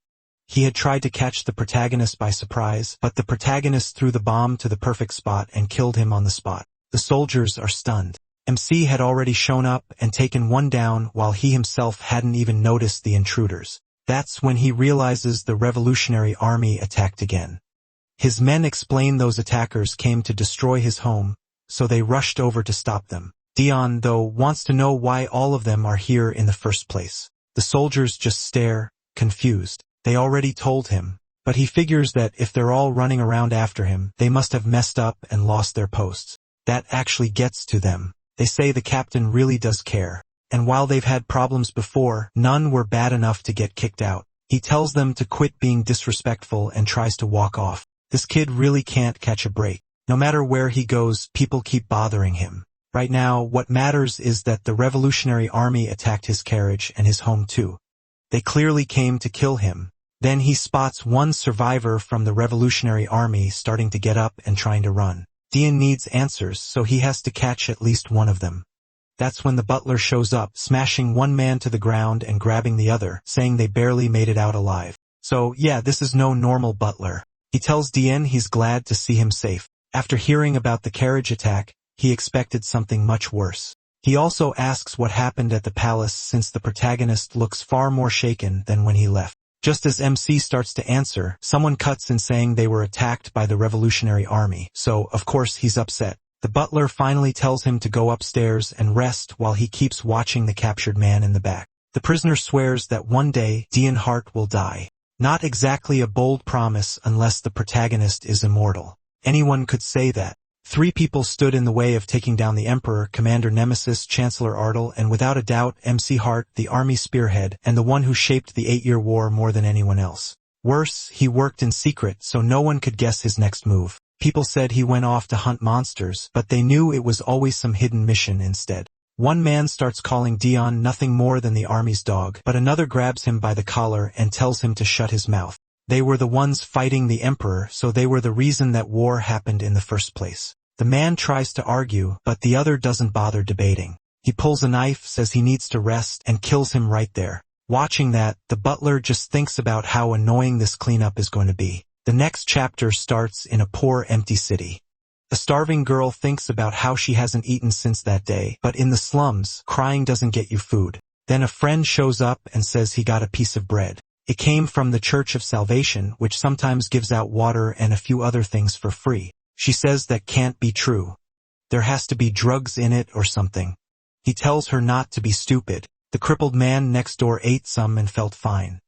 He had tried to catch the protagonist by surprise, but the protagonist threw the bomb to the perfect spot and killed him on the spot. The soldiers are stunned. MC had already shown up and taken one down while he himself hadn't even noticed the intruders. That's when he realizes the Revolutionary Army attacked again. His men explain those attackers came to destroy his home, so they rushed over to stop them. Dion, though, wants to know why all of them are here in the first place. The soldiers just stare, confused. They already told him, but he figures that if they're all running around after him, they must have messed up and lost their posts. That actually gets to them. They say the captain really does care. And while they've had problems before, none were bad enough to get kicked out. He tells them to quit being disrespectful and tries to walk off. This kid really can't catch a break. No matter where he goes, people keep bothering him. Right now, what matters is that the Revolutionary Army attacked his carriage and his home too. They clearly came to kill him. Then he spots one survivor from the Revolutionary Army starting to get up and trying to run. Dion needs answers, so he has to catch at least one of them. That's when the butler shows up, smashing one man to the ground and grabbing the other, saying they barely made it out alive. So yeah, this is no normal butler. He tells Dion he's glad to see him safe. After hearing about the carriage attack, he expected something much worse. He also asks what happened at the palace since the protagonist looks far more shaken than when he left. Just as MC starts to answer, someone cuts in saying they were attacked by the Revolutionary Army, so of course he's upset. The butler finally tells him to go upstairs and rest while he keeps watching the captured man in the back. The prisoner swears that one day, Dion Hart will die. Not exactly a bold promise unless the protagonist is immortal. Anyone could say that. Three people stood in the way of taking down the Emperor: Commander Nemesis, Chancellor Ardle, and without a doubt MC Hart, the army spearhead, and the one who shaped the 8-year war more than anyone else. Worse, he worked in secret so no one could guess his next move. People said he went off to hunt monsters, but they knew it was always some hidden mission instead. One man starts calling Dion nothing more than the army's dog, but another grabs him by the collar and tells him to shut his mouth. They were the ones fighting the Emperor, so they were the reason that war happened in the first place. The man tries to argue, but the other doesn't bother debating. He pulls a knife, says he needs to rest, and kills him right there. Watching that, the butler just thinks about how annoying this cleanup is going to be. The next chapter starts in a poor, empty city. A starving girl thinks about how she hasn't eaten since that day, but in the slums, crying doesn't get you food. Then a friend shows up and says he got a piece of bread. It came from the Church of Salvation, which sometimes gives out water and a few other things for free. She says that can't be true. There has to be drugs in it or something. He tells her not to be stupid. The crippled man next door ate some and felt fine.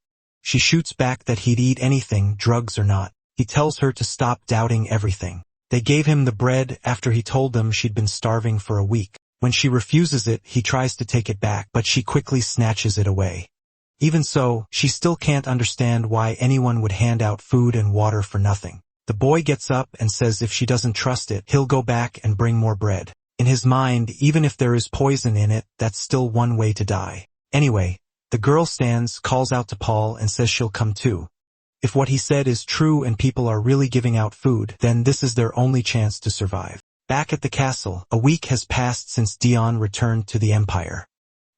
She shoots back that he'd eat anything, drugs or not. He tells her to stop doubting everything. They gave him the bread after he told them she'd been starving for a week. When she refuses it, he tries to take it back, but she quickly snatches it away. Even so, she still can't understand why anyone would hand out food and water for nothing. The boy gets up and says if she doesn't trust it, he'll go back and bring more bread. In his mind, even if there is poison in it, that's still one way to die. Anyway, the girl stands, calls out to Paul, and says she'll come too. If what he said is true and people are really giving out food, then this is their only chance to survive. Back at the castle, a week has passed since Dion returned to the Empire.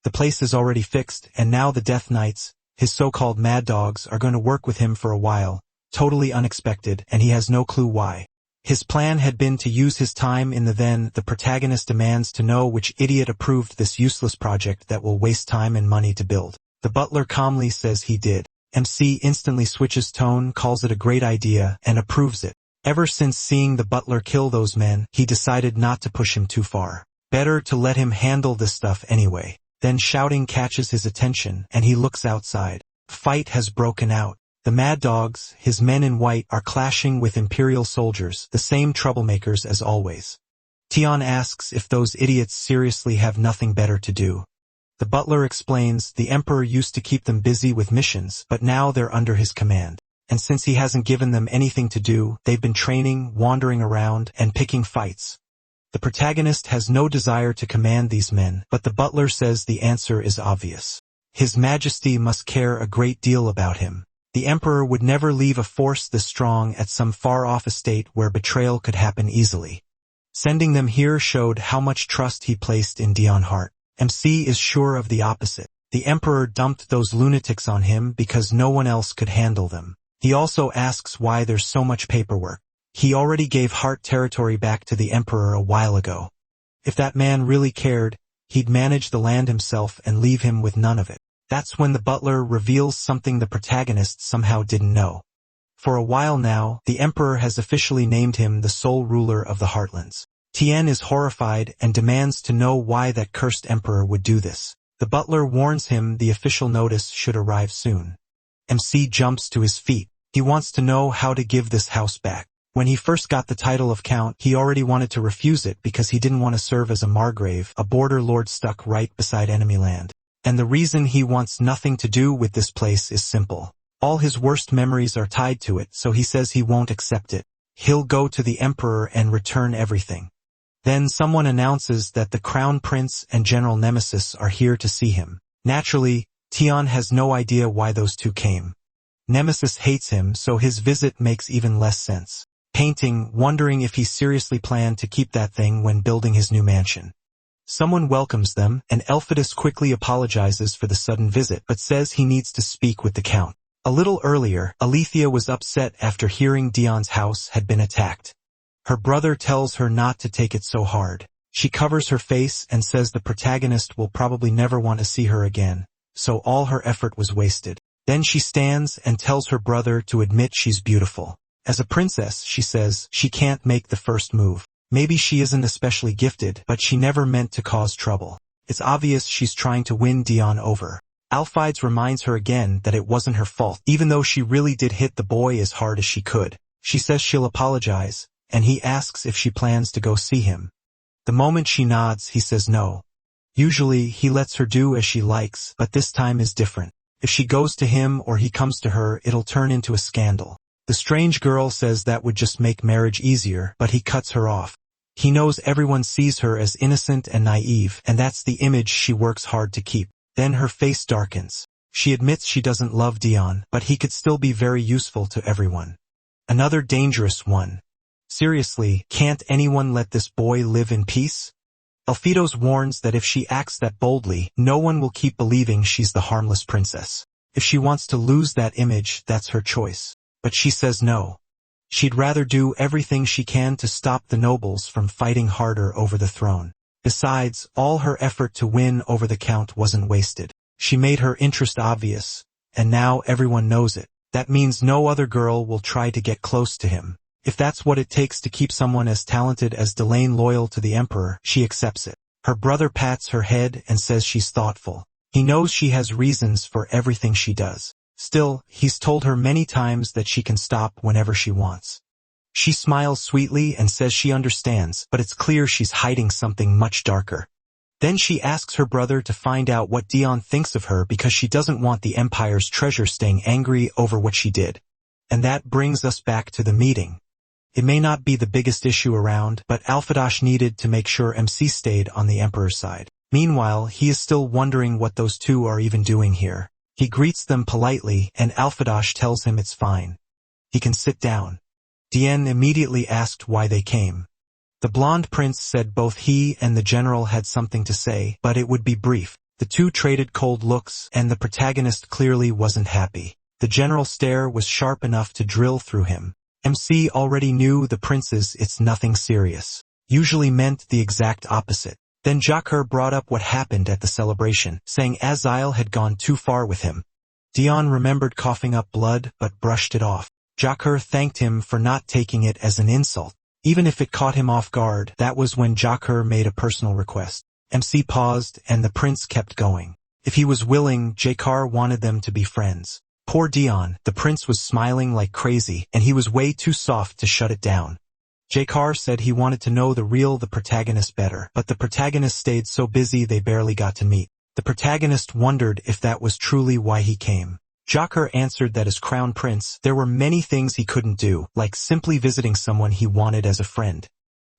The place is already fixed, and now the Death Knights, his so-called mad dogs, are going to work with him for a while, totally unexpected, and he has no clue why. His plan had been to use his time in the protagonist demands to know which idiot approved this useless project that will waste time and money to build. The butler calmly says he did. MC instantly switches tone, calls it a great idea, and approves it. Ever since seeing the butler kill those men, he decided not to push him too far. Better to let him handle this stuff anyway. Then shouting catches his attention, and he looks outside. A fight has broken out. The Mad Dogs, his men in white, are clashing with Imperial soldiers, the same troublemakers as always. Tion asks if those idiots seriously have nothing better to do. The butler explains the Emperor used to keep them busy with missions, but now they're under his command. And since he hasn't given them anything to do, they've been training, wandering around, and picking fights. The protagonist has no desire to command these men, but the butler says the answer is obvious. His Majesty must care a great deal about him. The Emperor would never leave a force this strong at some far-off estate where betrayal could happen easily. Sending them here showed how much trust he placed in Dion Hart. MC is sure of the opposite. The Emperor dumped those lunatics on him because no one else could handle them. He also asks why there's so much paperwork. He already gave Hart territory back to the Emperor a while ago. If that man really cared, he'd manage the land himself and leave him with none of it. That's when the butler reveals something the protagonist somehow didn't know. For a while now, the Emperor has officially named him the sole ruler of the Heartlands. Tien is horrified and demands to know why that cursed Emperor would do this. The butler warns him the official notice should arrive soon. MC jumps to his feet. He wants to know how to give this house back. When he first got the title of Count, he already wanted to refuse it because he didn't want to serve as a Margrave, a border lord stuck right beside enemy land. And the reason he wants nothing to do with this place is simple. All his worst memories are tied to it, so he says he won't accept it. He'll go to the Emperor and return everything. Then someone announces that the Crown Prince and General Nemesis are here to see him. Naturally, Tion has no idea why those two came. Nemesis hates him, so his visit makes even less sense. Painting, wondering if he seriously planned to keep that thing when building his new mansion. Someone welcomes them, and Elphodus quickly apologizes for the sudden visit but says he needs to speak with the Count. A little earlier, Alethea was upset after hearing Dion's house had been attacked. Her brother tells her not to take it so hard. She covers her face and says the protagonist will probably never want to see her again, so all her effort was wasted. Then she stands and tells her brother to admit she's beautiful. As a princess, she says, she can't make the first move. Maybe she isn't especially gifted, but she never meant to cause trouble. It's obvious she's trying to win Dion over. Alphides reminds her again that it wasn't her fault, even though she really did hit the boy as hard as she could. She says she'll apologize, and he asks if she plans to go see him. The moment she nods, he says no. Usually, he lets her do as she likes, but this time is different. If she goes to him or he comes to her, it'll turn into a scandal. The strange girl says that would just make marriage easier, but he cuts her off. He knows everyone sees her as innocent and naive, and that's the image she works hard to keep. Then her face darkens. She admits she doesn't love Dion, but he could still be very useful to everyone. Another dangerous one. Seriously, can't anyone let this boy live in peace? Elfitos warns that if she acts that boldly, no one will keep believing she's the harmless princess. If she wants to lose that image, that's her choice. But she says no. She'd rather do everything she can to stop the nobles from fighting harder over the throne. Besides, all her effort to win over the count wasn't wasted. She made her interest obvious, and now everyone knows it. That means no other girl will try to get close to him. If that's what it takes to keep someone as talented as Delane loyal to the Emperor, she accepts it. Her brother pats her head and says she's thoughtful. He knows she has reasons for everything she does. Still, he's told her many times that she can stop whenever she wants. She smiles sweetly and says she understands, but it's clear she's hiding something much darker. Then she asks her brother to find out what Dion thinks of her because she doesn't want the Empire's treasure staying angry over what she did. And that brings us back to the meeting. It may not be the biggest issue around, but Alphadosh needed to make sure MC stayed on the Emperor's side. Meanwhile, he is still wondering what those two are even doing here. He greets them politely, and Alphadosh tells him it's fine. He can sit down. Diane immediately asked why they came. The blonde prince said both he and the general had something to say, but it would be brief. The two traded cold looks, and the protagonist clearly wasn't happy. The general's stare was sharp enough to drill through him. MC already knew the prince's "it's nothing serious" usually meant the exact opposite. Then Jacques brought up what happened at the celebration, saying Azile had gone too far with him. Dion remembered coughing up blood, but brushed it off. Jacques thanked him for not taking it as an insult. Even if it caught him off guard, that was when Jacques made a personal request. MC paused, and the prince kept going. If he was willing, Jacques wanted them to be friends. Poor Dion, the prince was smiling like crazy, and he was way too soft to shut it down. Jacques said he wanted to know the protagonist better, but the protagonist stayed so busy they barely got to meet. The protagonist wondered if that was truly why he came. Jacques answered that as crown prince, there were many things he couldn't do, like simply visiting someone he wanted as a friend.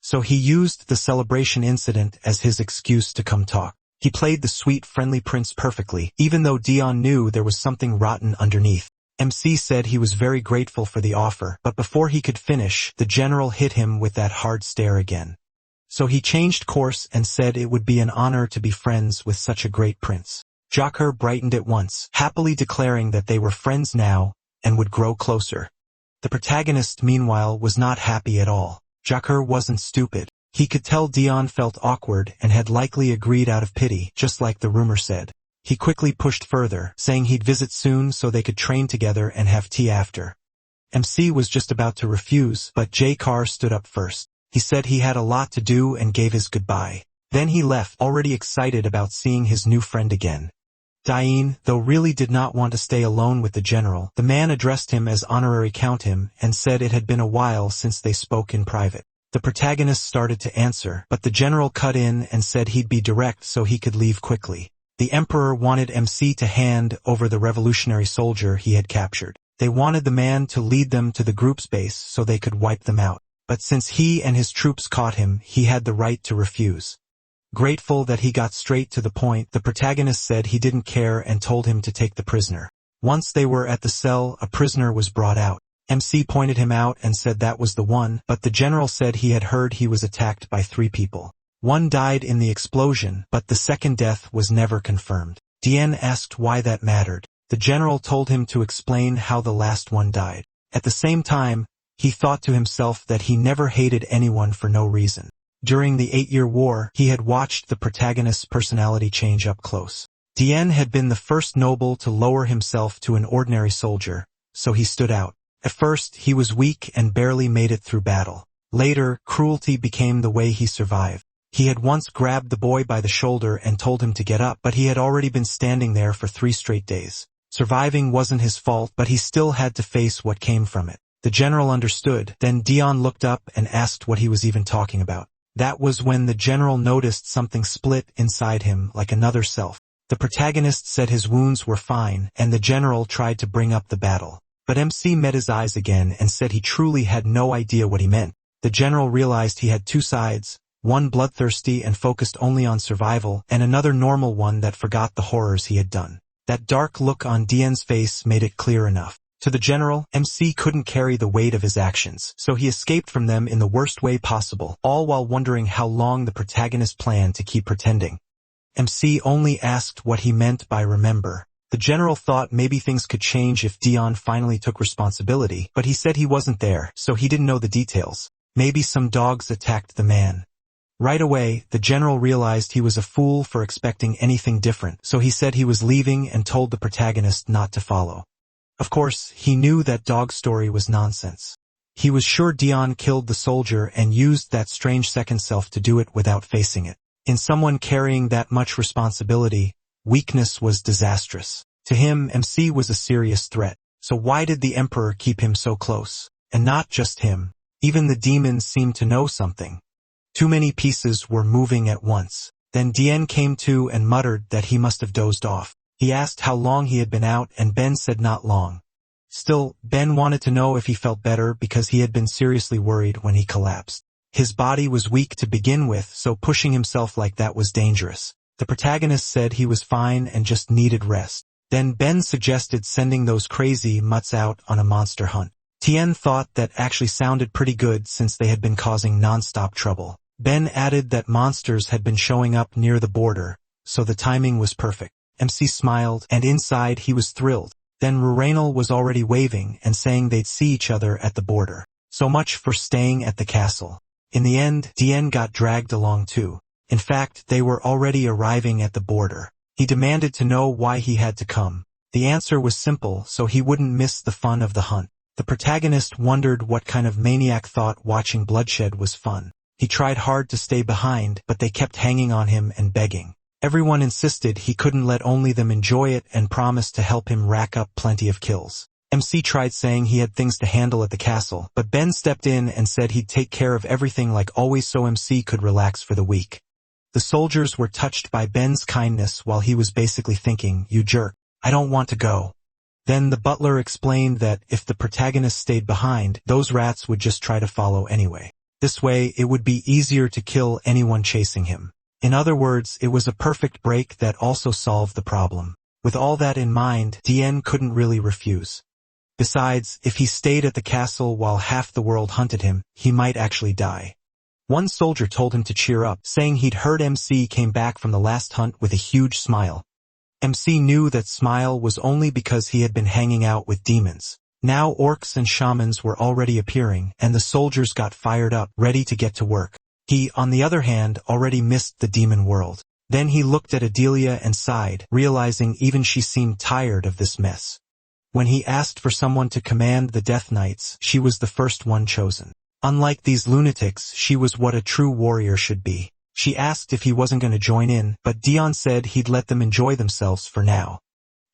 So he used the celebration incident as his excuse to come talk. He played the sweet, friendly prince perfectly, even though Dion knew there was something rotten underneath. MC said he was very grateful for the offer, but before he could finish, the general hit him with that hard stare again. So he changed course and said it would be an honor to be friends with such a great prince. Jacques brightened at once, happily declaring that they were friends now and would grow closer. The protagonist, meanwhile, was not happy at all. Jacques wasn't stupid. He could tell Dion felt awkward and had likely agreed out of pity, just like the rumor said. He quickly pushed further, saying he'd visit soon so they could train together and have tea after. MC was just about to refuse, but Jacques stood up first. He said he had a lot to do and gave his goodbye. Then he left, already excited about seeing his new friend again. Diane, though, really did not want to stay alone with the general. The man addressed him as honorary count him and said it had been a while since they spoke in private. The protagonist started to answer, but the general cut in and said he'd be direct so he could leave quickly. The emperor wanted MC to hand over the revolutionary soldier he had captured. They wanted the man to lead them to the group's base so they could wipe them out. But since he and his troops caught him, he had the right to refuse. Grateful that he got straight to the point, the protagonist said he didn't care and told him to take the prisoner. Once they were at the cell, a prisoner was brought out. MC pointed him out and said that was the one, but the general said he had heard he was attacked by 3 people. One died in the explosion, but the second death was never confirmed. Diane asked why that mattered. The general told him to explain how the last one died. At the same time, he thought to himself that he never hated anyone for no reason. During the 8-year war, he had watched the protagonist's personality change up close. Diane had been the first noble to lower himself to an ordinary soldier, so he stood out. At first, he was weak and barely made it through battle. Later, cruelty became the way he survived. He had once grabbed the boy by the shoulder and told him to get up, but he had already been standing there for 3 straight days. Surviving wasn't his fault, but he still had to face what came from it. The general understood. Then Dion looked up and asked what he was even talking about. That was when the general noticed something split inside him like another self. The protagonist said his wounds were fine, and the general tried to bring up the battle. But MC met his eyes again and said he truly had no idea what he meant. The general realized he had two sides, one bloodthirsty and focused only on survival, and another normal one that forgot the horrors he had done. That dark look on Dion's face made it clear enough. To the general, MC couldn't carry the weight of his actions, so he escaped from them in the worst way possible, all while wondering how long the protagonist planned to keep pretending. MC only asked what he meant by remember. The general thought maybe things could change if Dion finally took responsibility, but he said he wasn't there, so he didn't know the details. Maybe some dogs attacked the man. Right away, the general realized he was a fool for expecting anything different, so he said he was leaving and told the protagonist not to follow. Of course, he knew that dog story was nonsense. He was sure Dion killed the soldier and used that strange second self to do it without facing it. In someone carrying that much responsibility, weakness was disastrous. To him, MC was a serious threat. So why did the emperor keep him so close? And not just him. Even the demons seemed to know something. Too many pieces were moving at once. Then Dien came to and muttered that he must have dozed off. He asked how long he had been out, and Ben said not long. Still, Ben wanted to know if he felt better because he had been seriously worried when he collapsed. His body was weak to begin with, so pushing himself like that was dangerous. The protagonist said he was fine and just needed rest. Then Ben suggested sending those crazy mutts out on a monster hunt. Tien thought that actually sounded pretty good since they had been causing non-stop trouble. Ben added that monsters had been showing up near the border, so the timing was perfect. MC smiled, and inside he was thrilled. Then Ruranel was already waving and saying they'd see each other at the border. So much for staying at the castle. In the end, Dien got dragged along too. In fact, they were already arriving at the border. He demanded to know why he had to come. The answer was simple, so he wouldn't miss the fun of the hunt. The protagonist wondered what kind of maniac thought watching bloodshed was fun. He tried hard to stay behind, but they kept hanging on him and begging. Everyone insisted he couldn't let only them enjoy it and promised to help him rack up plenty of kills. MC tried saying he had things to handle at the castle, but Ben stepped in and said he'd take care of everything like always so MC could relax for the week. The soldiers were touched by Ben's kindness while he was basically thinking, "You jerk, I don't want to go." Then the butler explained that if the protagonist stayed behind, those rats would just try to follow anyway. This way, it would be easier to kill anyone chasing him. In other words, it was a perfect break that also solved the problem. With all that in mind, Dien couldn't really refuse. Besides, if he stayed at the castle while half the world hunted him, he might actually die. One soldier told him to cheer up, saying he'd heard MC came back from the last hunt with a huge smile. MC knew that smile was only because he had been hanging out with demons. Now orcs and shamans were already appearing, and the soldiers got fired up, ready to get to work. He, on the other hand, already missed the demon world. Then he looked at Adelia and sighed, realizing even she seemed tired of this mess. When he asked for someone to command the Death Knights, she was the first one chosen. Unlike these lunatics, she was what a true warrior should be. She asked if he wasn't going to join in, but Dion said he'd let them enjoy themselves for now.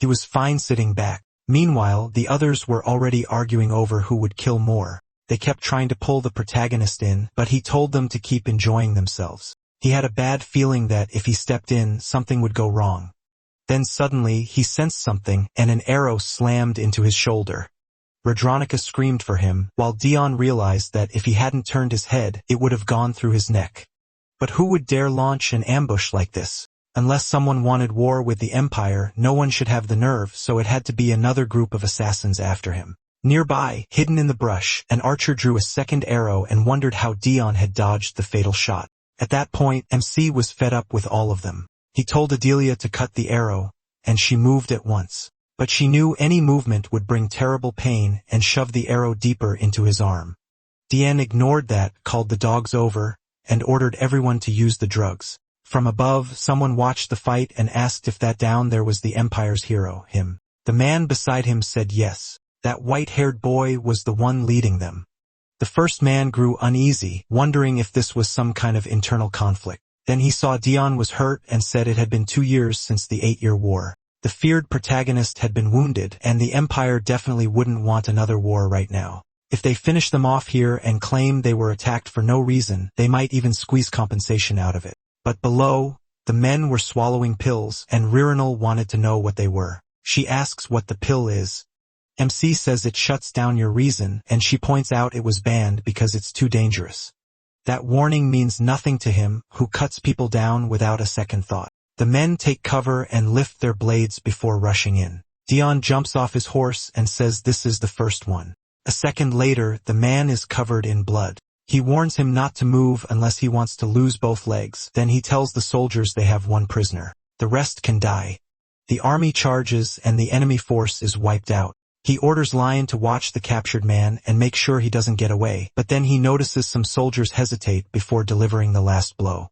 He was fine sitting back. Meanwhile, the others were already arguing over who would kill more. They kept trying to pull the protagonist in, but he told them to keep enjoying themselves. He had a bad feeling that if he stepped in, something would go wrong. Then suddenly, he sensed something, and an arrow slammed into his shoulder. Radronica screamed for him, while Dion realized that if he hadn't turned his head, it would have gone through his neck. But who would dare launch an ambush like this? Unless someone wanted war with the Empire, no one should have the nerve, so it had to be another group of assassins after him. Nearby, hidden in the brush, an archer drew a second arrow and wondered how Dion had dodged the fatal shot. At that point, MC was fed up with all of them. He told Adelia to cut the arrow, and she moved at once. But she knew any movement would bring terrible pain and shoved the arrow deeper into his arm. Dien ignored that, called the dogs over, and ordered everyone to use the drugs. From above, someone watched the fight and asked if that down there was the Empire's hero, him. The man beside him said yes. That white-haired boy was the one leading them. The first man grew uneasy, wondering if this was some kind of internal conflict. Then he saw Dion was hurt and said it had been 2 years since the 8-year war. The feared protagonist had been wounded, and the Empire definitely wouldn't want another war right now. If they finish them off here and claim they were attacked for no reason, they might even squeeze compensation out of it. But below, the men were swallowing pills, and Ririnal wanted to know what they were. She asks what the pill is. MC says it shuts down your reason, and she points out it was banned because it's too dangerous. That warning means nothing to him, who cuts people down without a second thought. The men take cover and lift their blades before rushing in. Dion jumps off his horse and says this is the first one. A second later, the man is covered in blood. He warns him not to move unless he wants to lose both legs. Then he tells the soldiers they have one prisoner. The rest can die. The army charges and the enemy force is wiped out. He orders Lion to watch the captured man and make sure he doesn't get away, but then he notices some soldiers hesitate before delivering the last blow.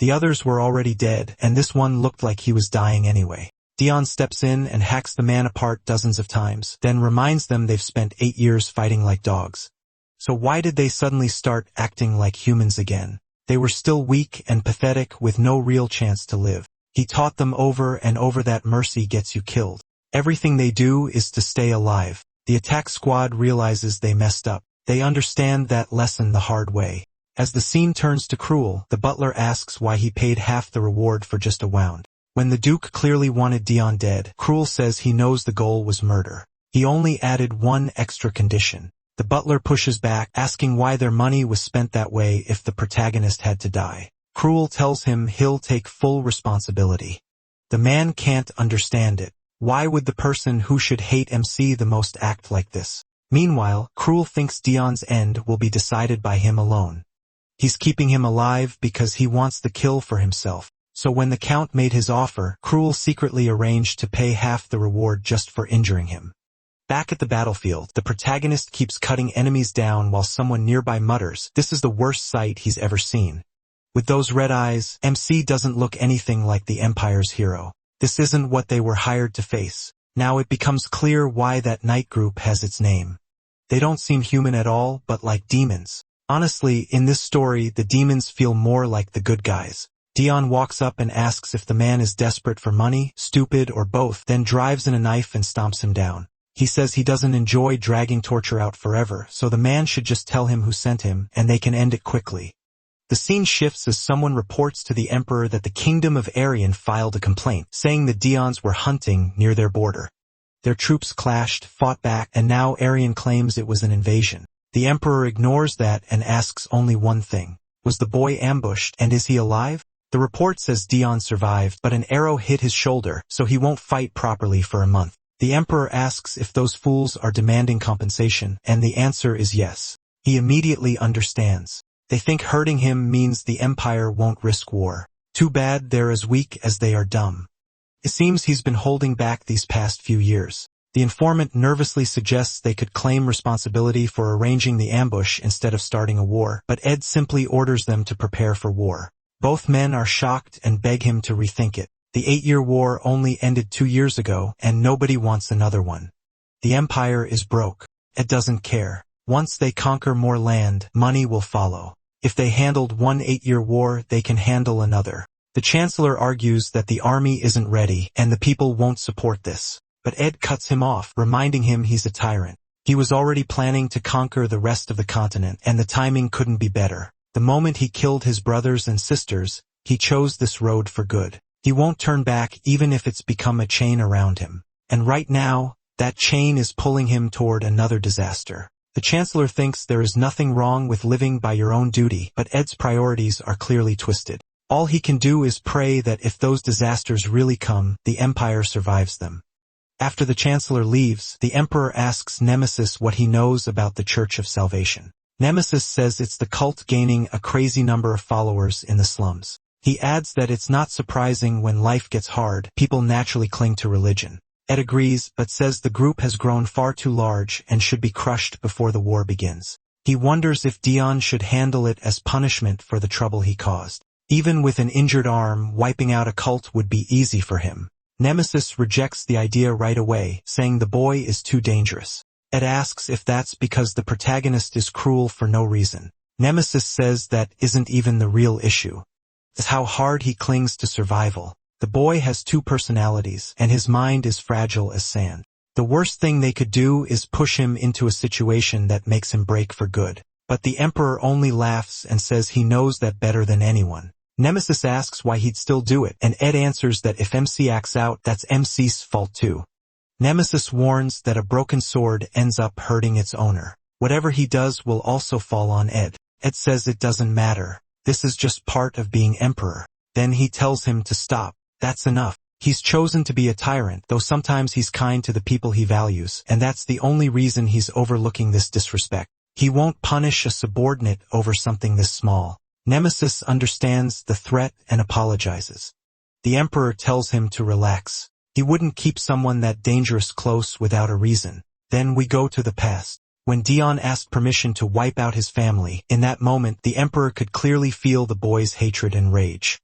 The others were already dead, and this one looked like he was dying anyway. Dion steps in and hacks the man apart dozens of times, then reminds them they've spent 8 years fighting like dogs. So why did they suddenly start acting like humans again? They were still weak and pathetic with no real chance to live. He taught them over and over that mercy gets you killed. Everything they do is to stay alive. The attack squad realizes they messed up. They understand that lesson the hard way. As the scene turns to Cruel, the butler asks why he paid half the reward for just a wound. When the Duke clearly wanted Dion dead, Cruel says he knows the goal was murder. He only added one extra condition. The butler pushes back, asking why their money was spent that way if the protagonist had to die. Cruel tells him he'll take full responsibility. The man can't understand it. Why would the person who should hate MC the most act like this? Meanwhile, Cruel thinks Dion's end will be decided by him alone. He's keeping him alive because he wants the kill for himself. So when the Count made his offer, Cruel secretly arranged to pay half the reward just for injuring him. Back at the battlefield, the protagonist keeps cutting enemies down while someone nearby mutters, "This is the worst sight he's ever seen." With those red eyes, MC doesn't look anything like the Empire's hero. This isn't what they were hired to face. Now it becomes clear why that night group has its name. They don't seem human at all, but like demons. Honestly, in this story, the demons feel more like the good guys. Dion walks up and asks if the man is desperate for money, stupid, or both, then drives in a knife and stomps him down. He says he doesn't enjoy dragging torture out forever, so the man should just tell him who sent him, and they can end it quickly. The scene shifts as someone reports to the Emperor that the Kingdom of Aryan filed a complaint, saying the Dions were hunting near their border. Their troops clashed, fought back, and now Aryan claims it was an invasion. The Emperor ignores that and asks only one thing. Was the boy ambushed, and is he alive? The report says Dion survived, but an arrow hit his shoulder, so he won't fight properly for a month. The Emperor asks if those fools are demanding compensation, and the answer is yes. He immediately understands. They think hurting him means the Empire won't risk war. Too bad they're as weak as they are dumb. It seems he's been holding back these past few years. The informant nervously suggests they could claim responsibility for arranging the ambush instead of starting a war, but Ed simply orders them to prepare for war. Both men are shocked and beg him to rethink it. The 8-year war only ended 2 years ago, and nobody wants another one. The Empire is broke. Ed doesn't care. Once they conquer more land, money will follow. If they handled one 8-year war, they can handle another. The Chancellor argues that the army isn't ready, and the people won't support this. But Ed cuts him off, reminding him he's a tyrant. He was already planning to conquer the rest of the continent, and the timing couldn't be better. The moment he killed his brothers and sisters, he chose this road for good. He won't turn back even if it's become a chain around him. And right now, that chain is pulling him toward another disaster. The Chancellor thinks there is nothing wrong with living by your own duty, but Ed's priorities are clearly twisted. All he can do is pray that if those disasters really come, the Empire survives them. After the Chancellor leaves, the Emperor asks Nemesis what he knows about the Church of Salvation. Nemesis says it's the cult gaining a crazy number of followers in the slums. He adds that it's not surprising when life gets hard, people naturally cling to religion. Ed agrees, but says the group has grown far too large and should be crushed before the war begins. He wonders if Dion should handle it as punishment for the trouble he caused. Even with an injured arm, wiping out a cult would be easy for him. Nemesis rejects the idea right away, saying the boy is too dangerous. Ed asks if that's because the protagonist is cruel for no reason. Nemesis says that isn't even the real issue. It's how hard he clings to survival. The boy has 2 personalities, and his mind is fragile as sand. The worst thing they could do is push him into a situation that makes him break for good. But the Emperor only laughs and says he knows that better than anyone. Nemesis asks why he'd still do it, and Ed answers that if MC acts out, that's MC's fault too. Nemesis warns that a broken sword ends up hurting its owner. Whatever he does will also fall on Ed. Ed says it doesn't matter. This is just part of being Emperor. Then he tells him to stop. That's enough. He's chosen to be a tyrant, though sometimes he's kind to the people he values, and that's the only reason he's overlooking this disrespect. He won't punish a subordinate over something this small. Nemesis understands the threat and apologizes. The Emperor tells him to relax. He wouldn't keep someone that dangerous close without a reason. Then we go to the past. When Dion asked permission to wipe out his family, in that moment the Emperor could clearly feel the boy's hatred and rage.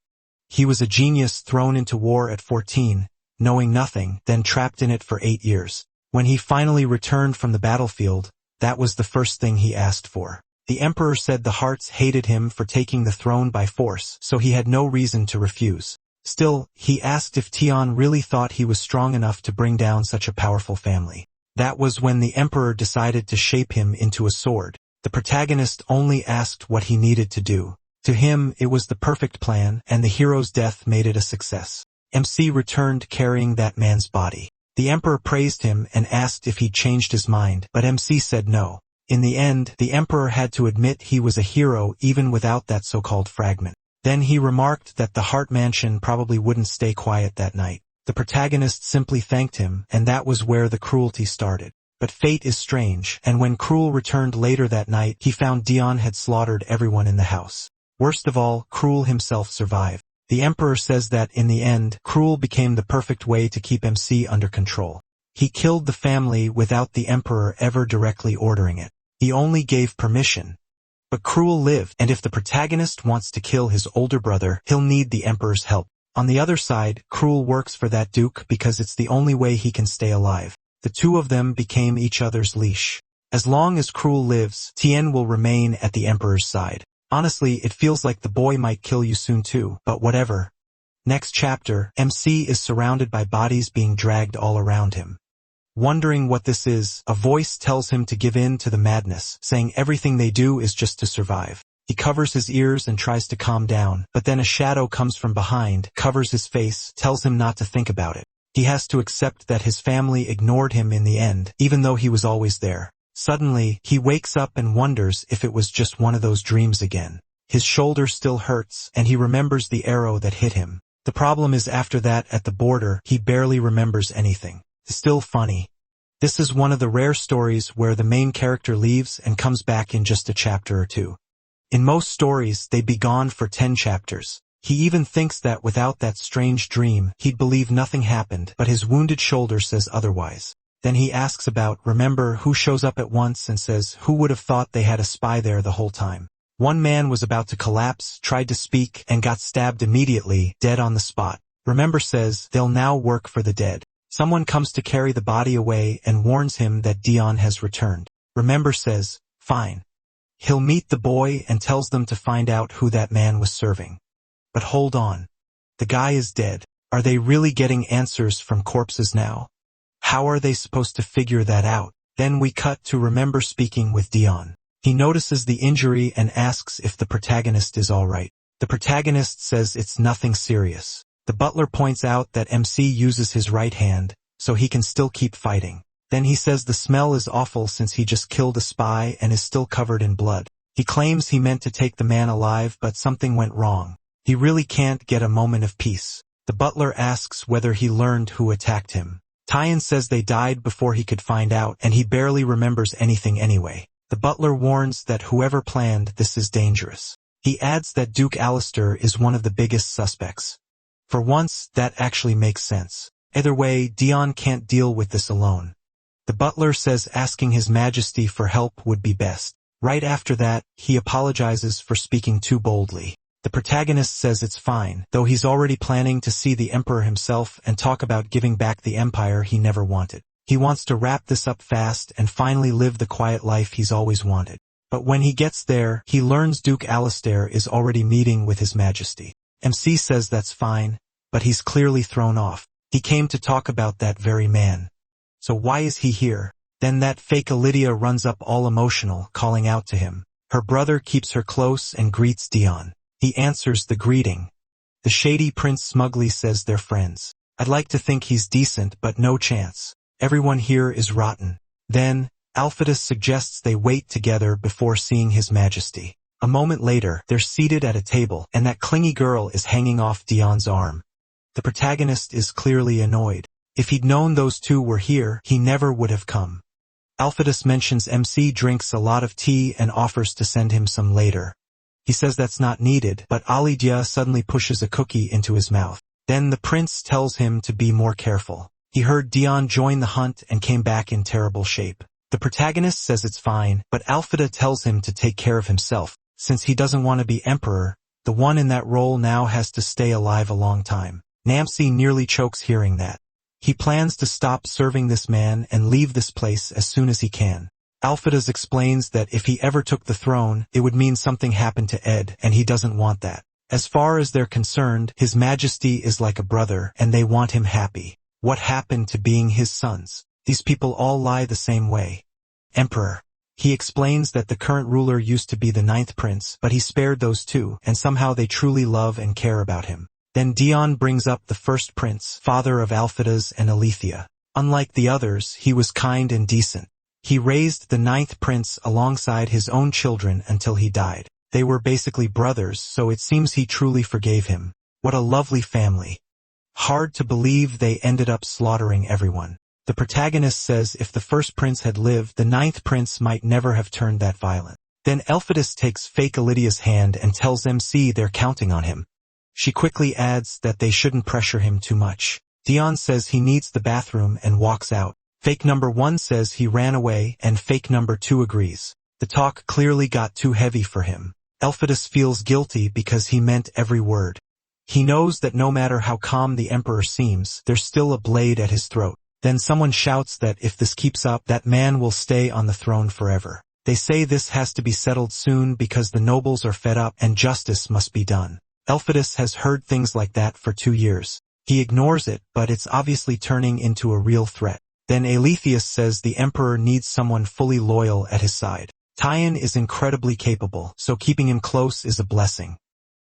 He was a genius thrown into war at 14, knowing nothing, then trapped in it for 8 years. When he finally returned from the battlefield, that was the first thing he asked for. The Emperor said the Hearts hated him for taking the throne by force, so he had no reason to refuse. Still, he asked if Tion really thought he was strong enough to bring down such a powerful family. That was when the Emperor decided to shape him into a sword. The protagonist only asked what he needed to do. To him, it was the perfect plan, and the hero's death made it a success. MC returned carrying that man's body. The Emperor praised him and asked if he'd changed his mind, but MC said no. In the end, the Emperor had to admit he was a hero even without that so-called fragment. Then he remarked that the Heart Mansion probably wouldn't stay quiet that night. The protagonist simply thanked him, and that was where the cruelty started. But fate is strange, and when Cruel returned later that night, he found Dion had slaughtered everyone in the house. Worst of all, Cruel himself survived. The Emperor says that, in the end, Cruel became the perfect way to keep MC under control. He killed the family without the Emperor ever directly ordering it. He only gave permission. But Cruel lived, and if the protagonist wants to kill his older brother, he'll need the Emperor's help. On the other side, Cruel works for that Duke because it's the only way he can stay alive. The two of them became each other's leash. As long as Cruel lives, Tien will remain at the Emperor's side. Honestly, it feels like the boy might kill you soon too, but whatever. Next chapter, MC is surrounded by bodies being dragged all around him. Wondering what this is, a voice tells him to give in to the madness, saying everything they do is just to survive. He covers his ears and tries to calm down, but then a shadow comes from behind, covers his face, tells him not to think about it. He has to accept that his family ignored him in the end, even though he was always there. Suddenly, he wakes up and wonders if it was just one of those dreams again. His shoulder still hurts, and he remembers the arrow that hit him. The problem is after that, at the border, he barely remembers anything. Still funny. This is one of the rare stories where the main character leaves and comes back in just a chapter or two. In most stories, they'd be gone for 10 chapters. He even thinks that without that strange dream, he'd believe nothing happened, but his wounded shoulder says otherwise. Then he asks about, remember, who shows up at once and says, who would have thought they had a spy there the whole time? One man was about to collapse, tried to speak, and got stabbed immediately, dead on the spot. Remember says, they'll now work for the dead. Someone comes to carry the body away and warns him that Dion has returned. Remember says, fine. He'll meet the boy and tells them to find out who that man was serving. But hold on. The guy is dead. Are they really getting answers from corpses now? How are they supposed to figure that out? Then we cut to Remember speaking with Dion. He notices the injury and asks if the protagonist is alright. The protagonist says it's nothing serious. The butler points out that MC uses his right hand, so he can still keep fighting. Then he says the smell is awful since he just killed a spy and is still covered in blood. He claims he meant to take the man alive, but something went wrong. He really can't get a moment of peace. The butler asks whether he learned who attacked him. Tien says they died before he could find out, and he barely remembers anything anyway. The butler warns that whoever planned this is dangerous. He adds that Duke Alistair is one of the biggest suspects. For once, that actually makes sense. Either way, Dion can't deal with this alone. The butler says asking His Majesty for help would be best. Right after that, he apologizes for speaking too boldly. The protagonist says it's fine, though he's already planning to see the Emperor himself and talk about giving back the empire he never wanted. He wants to wrap this up fast and finally live the quiet life he's always wanted. But when he gets there, he learns Duke Alistair is already meeting with His Majesty. MC says that's fine, but he's clearly thrown off. He came to talk about that very man. So why is he here? Then that fake Lydia runs up all emotional, calling out to him. Her brother keeps her close and greets Dion. He answers the greeting. The shady prince smugly says they're friends. I'd like to think he's decent, but no chance. Everyone here is rotten. Then, Alphatus suggests they wait together before seeing his majesty. A moment later, they're seated at a table, and that clingy girl is hanging off Dion's arm. The protagonist is clearly annoyed. If he'd known those two were here, he never would have come. Alphatus mentions MC drinks a lot of tea and offers to send him some later. He says that's not needed, but Alidia suddenly pushes a cookie into his mouth. Then the prince tells him to be more careful. He heard Dion join the hunt and came back in terrible shape. The protagonist says it's fine, but Alphida tells him to take care of himself. Since he doesn't want to be emperor, the one in that role now has to stay alive a long time. Namsi nearly chokes hearing that. He plans to stop serving this man and leave this place as soon as he can. Alphidas explains that if he ever took the throne, it would mean something happened to Ed, and he doesn't want that. As far as they're concerned, His Majesty is like a brother, and they want him happy. What happened to being his sons? These people all lie the same way. Emperor. He explains that the current ruler used to be the 9th prince, but he spared those two, and somehow they truly love and care about him. Then Dion brings up the 1st prince, father of Alphidas and Alethea. Unlike the others, he was kind and decent. He raised the 9th prince alongside his own children until he died. They were basically brothers, so it seems he truly forgave him. What a lovely family. Hard to believe they ended up slaughtering everyone. The protagonist says if the 1st prince had lived, the 9th prince might never have turned that violent. Then Elphidus takes fake Lydia's hand and tells MC they're counting on him. She quickly adds that they shouldn't pressure him too much. Dion says he needs the bathroom and walks out. Fake number 1 says he ran away, and fake number 2 agrees. The talk clearly got too heavy for him. Elphidus feels guilty because he meant every word. He knows that no matter how calm the emperor seems, there's still a blade at his throat. Then someone shouts that if this keeps up, that man will stay on the throne forever. They say this has to be settled soon because the nobles are fed up and justice must be done. Elphidus has heard things like that for 2 years. He ignores it, but it's obviously turning into a real threat. Then Aletheus says the emperor needs someone fully loyal at his side. Tyan is incredibly capable, so keeping him close is a blessing.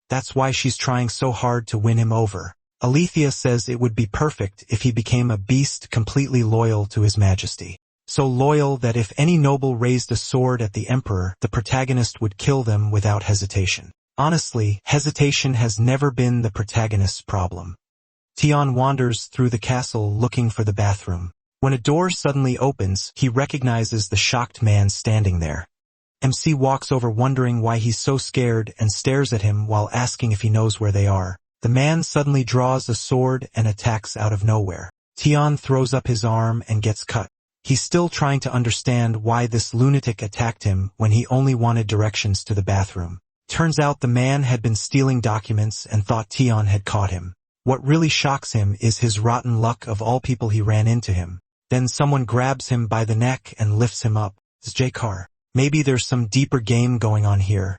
That's why she's trying so hard to win him over. Alethea says it would be perfect if he became a beast completely loyal to His Majesty. So loyal that if any noble raised a sword at the emperor, the protagonist would kill them without hesitation. Honestly, hesitation has never been the protagonist's problem. Tion wanders through the castle looking for the bathroom. When a door suddenly opens, he recognizes the shocked man standing there. MC walks over wondering why he's so scared and stares at him while asking if he knows where they are. The man suddenly draws a sword and attacks out of nowhere. Tion throws up his arm and gets cut. He's still trying to understand why this lunatic attacked him when he only wanted directions to the bathroom. Turns out the man had been stealing documents and thought Tion had caught him. What really shocks him is his rotten luck of all people he ran into him. Then someone grabs him by the neck and lifts him up. It's J-Car. Maybe there's some deeper game going on here.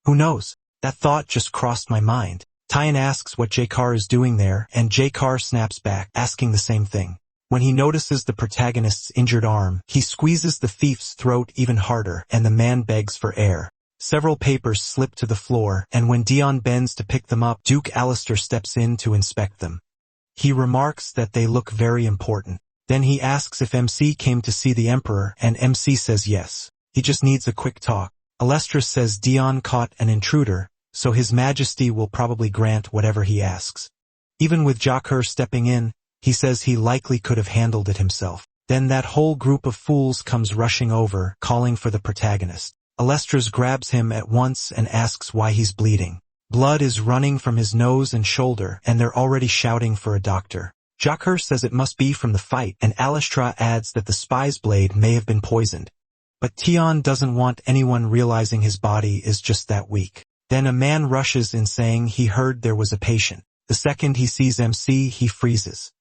Who knows? That thought just crossed my mind. Tyan asks what J-Car is doing there, and J-Car snaps back, asking the same thing. When he notices the protagonist's injured arm, he squeezes the thief's throat even harder, and the man begs for air. Several papers slip to the floor, and when Dion bends to pick them up, Duke Alistair steps in to inspect them. He remarks that they look very important. Then he asks if MC came to see the Emperor, and MC says yes. He just needs a quick talk. Alestra says Dion caught an intruder, so His Majesty will probably grant whatever he asks. Even with Jakur stepping in, he says he likely could have handled it himself. Then that whole group of fools comes rushing over, calling for the protagonist. Alestras grabs him at once and asks why he's bleeding. Blood is running from his nose and shoulder, and they're already shouting for a doctor. Jakur says it must be from the fight, and Alestra adds that the spy's blade may have been poisoned. But Tion doesn't want anyone realizing his body is just that weak. Then a man rushes in saying he heard there was a patient. The second he sees MC, he freezes.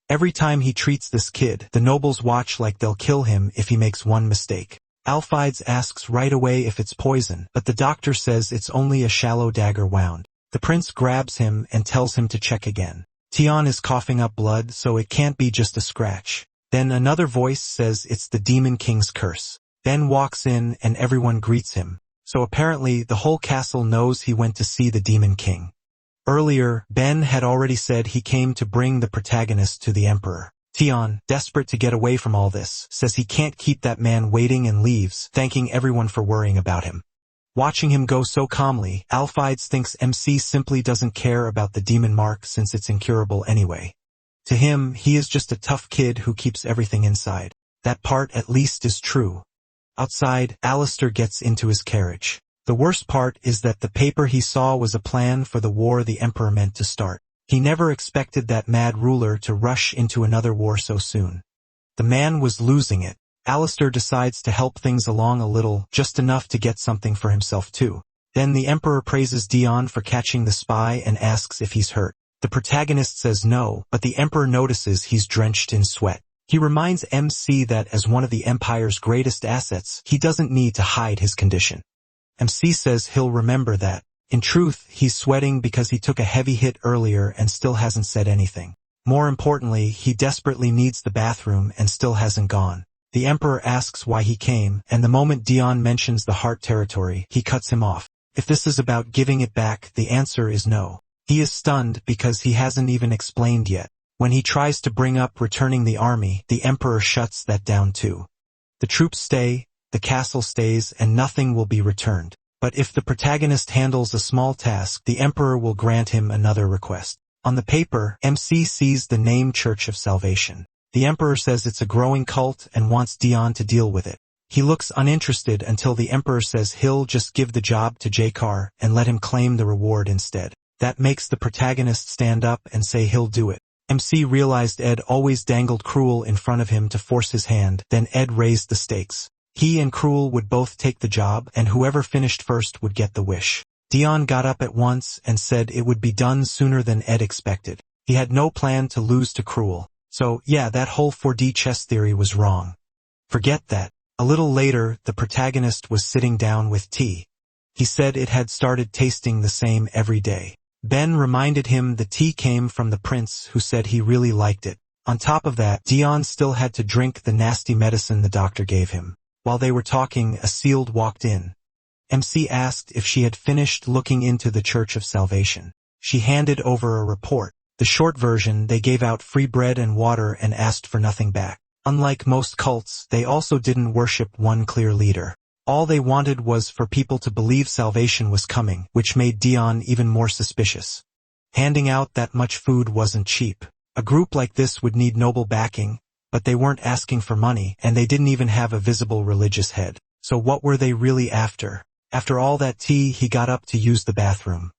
Every time he treats this kid, the nobles watch like they'll kill him if he makes one mistake. Alphides asks right away if it's poison, but the doctor says it's only a shallow dagger wound. The prince grabs him and tells him to check again. Tion is coughing up blood, so it can't be just a scratch. Then another voice says it's the Demon King's curse. Ben walks in and everyone greets him. So apparently the whole castle knows he went to see the Demon King. Earlier, Ben had already said he came to bring the protagonist to the Emperor. Tion, desperate to get away from all this, says he can't keep that man waiting and leaves, thanking everyone for worrying about him. Watching him go so calmly, Alphides thinks MC simply doesn't care about the demon mark since it's incurable anyway. To him, he is just a tough kid who keeps everything inside. That part at least is true. Outside, Alistair gets into his carriage. The worst part is that the paper he saw was a plan for the war the Emperor meant to start. He never expected that mad ruler to rush into another war so soon. The man was losing it. Alistair decides to help things along a little, just enough to get something for himself too. Then the Emperor praises Dion for catching the spy and asks if he's hurt. The protagonist says no, but the Emperor notices he's drenched in sweat. He reminds MC that as one of the Empire's greatest assets, he doesn't need to hide his condition. MC says he'll remember that. In truth, he's sweating because he took a heavy hit earlier and still hasn't said anything. More importantly, he desperately needs the bathroom and still hasn't gone. The Emperor asks why he came, and the moment Dion mentions the heart territory, he cuts him off. If this is about giving it back, the answer is no. He is stunned because he hasn't even explained yet. When he tries to bring up returning the army, the Emperor shuts that down too. The troops stay, the castle stays, and nothing will be returned. But if the protagonist handles a small task, the Emperor will grant him another request. On the paper, MC sees the name Church of Salvation. The Emperor says it's a growing cult and wants Dion to deal with it. He looks uninterested until the Emperor says he'll just give the job to J-Car and let him claim the reward instead. That makes the protagonist stand up and say he'll do it. MC realized Ed always dangled Cruel in front of him to force his hand, then Ed raised the stakes. He and Cruel would both take the job, and whoever finished first would get the wish. Dion got up at once and said it would be done sooner than Ed expected. He had no plan to lose to Cruel. So, yeah, that whole 4D chess theory was wrong. Forget that. A little later, the protagonist was sitting down with tea. He said it had started tasting the same every day. Ben reminded him the tea came from the prince, who said he really liked it. On top of that, Dion still had to drink the nasty medicine the doctor gave him. While they were talking, a sealed walked in. MC asked if she had finished looking into the Church of Salvation. She handed over a report. The short version, they gave out free bread and water and asked for nothing back. Unlike most cults, they also didn't worship one clear leader. All they wanted was for people to believe salvation was coming, which made Dion even more suspicious. Handing out that much food wasn't cheap. A group like this would need noble backing, but they weren't asking for money, and they didn't even have a visible religious head. So what were they really after? After all that tea, he got up to use the bathroom.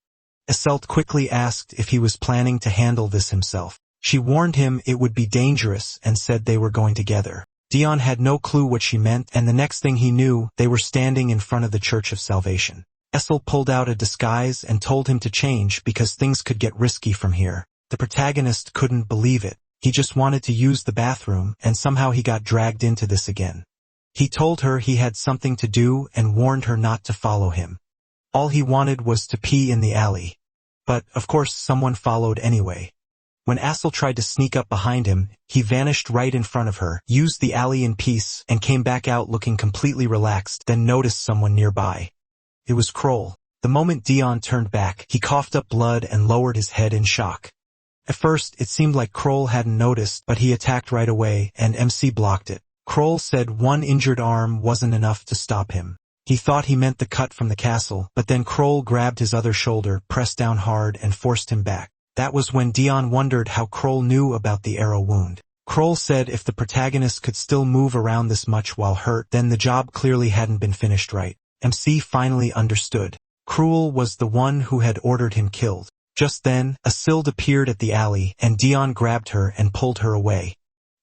Iseult quickly asked if he was planning to handle this himself. She warned him it would be dangerous and said they were going together. Dion had no clue what she meant, and the next thing he knew, they were standing in front of the Church of Salvation. Iseult pulled out a disguise and told him to change because things could get risky from here. The protagonist couldn't believe it. He just wanted to use the bathroom, and somehow he got dragged into this again. He told her he had something to do and warned her not to follow him. All he wanted was to pee in the alley. But, of course, someone followed anyway. When Iseult tried to sneak up behind him, he vanished right in front of her, used the alley in peace, and came back out looking completely relaxed, then noticed someone nearby. It was Kroll. The moment Dion turned back, he coughed up blood and lowered his head in shock. At first, it seemed like Kroll hadn't noticed, but he attacked right away, and MC blocked it. Kroll said one injured arm wasn't enough to stop him. He thought he meant the cut from the castle, but then Kroll grabbed his other shoulder, pressed down hard, and forced him back. That was when Dion wondered how Kroll knew about the arrow wound. Kroll said if the protagonist could still move around this much while hurt, then the job clearly hadn't been finished right. MC finally understood. Cruel was the one who had ordered him killed. Just then, Iseult appeared at the alley, and Dion grabbed her and pulled her away.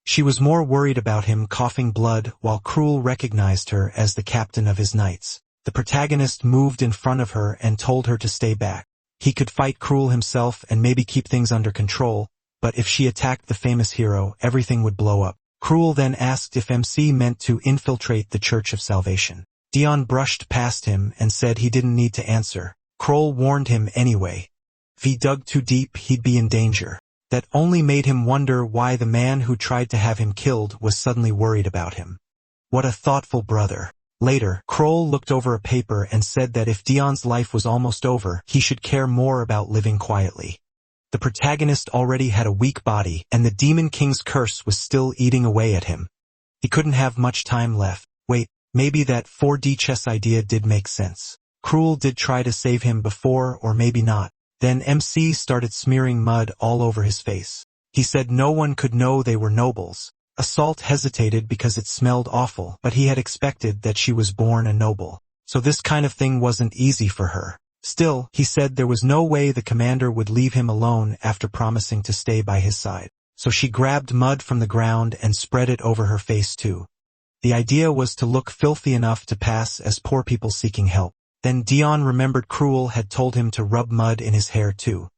She was more worried about him coughing blood, while Cruel recognized her as the captain of his knights. The protagonist moved in front of her and told her to stay back. He could fight Cruel himself and maybe keep things under control, but if she attacked the famous hero, everything would blow up. Cruel then asked if MC meant to infiltrate the Church of Salvation. Dion brushed past him and said he didn't need to answer. Kroll warned him anyway. If he dug too deep, he'd be in danger. That only made him wonder why the man who tried to have him killed was suddenly worried about him. What a thoughtful brother. Later, Kroll looked over a paper and said that if Dion's life was almost over, he should care more about living quietly. The protagonist already had a weak body, and the Demon King's curse was still eating away at him. He couldn't have much time left. Wait, maybe that 4D chess idea did make sense. Kroll did try to save him before, or maybe not. Then MC started smearing mud all over his face. He said no one could know they were nobles. Assault hesitated because it smelled awful, but he had expected that she was born a noble. So this kind of thing wasn't easy for her. Still, he said there was no way the commander would leave him alone after promising to stay by his side. So she grabbed mud from the ground and spread it over her face too. The idea was to look filthy enough to pass as poor people seeking help. Then Dion remembered Kroll had told him to rub mud in his hair too.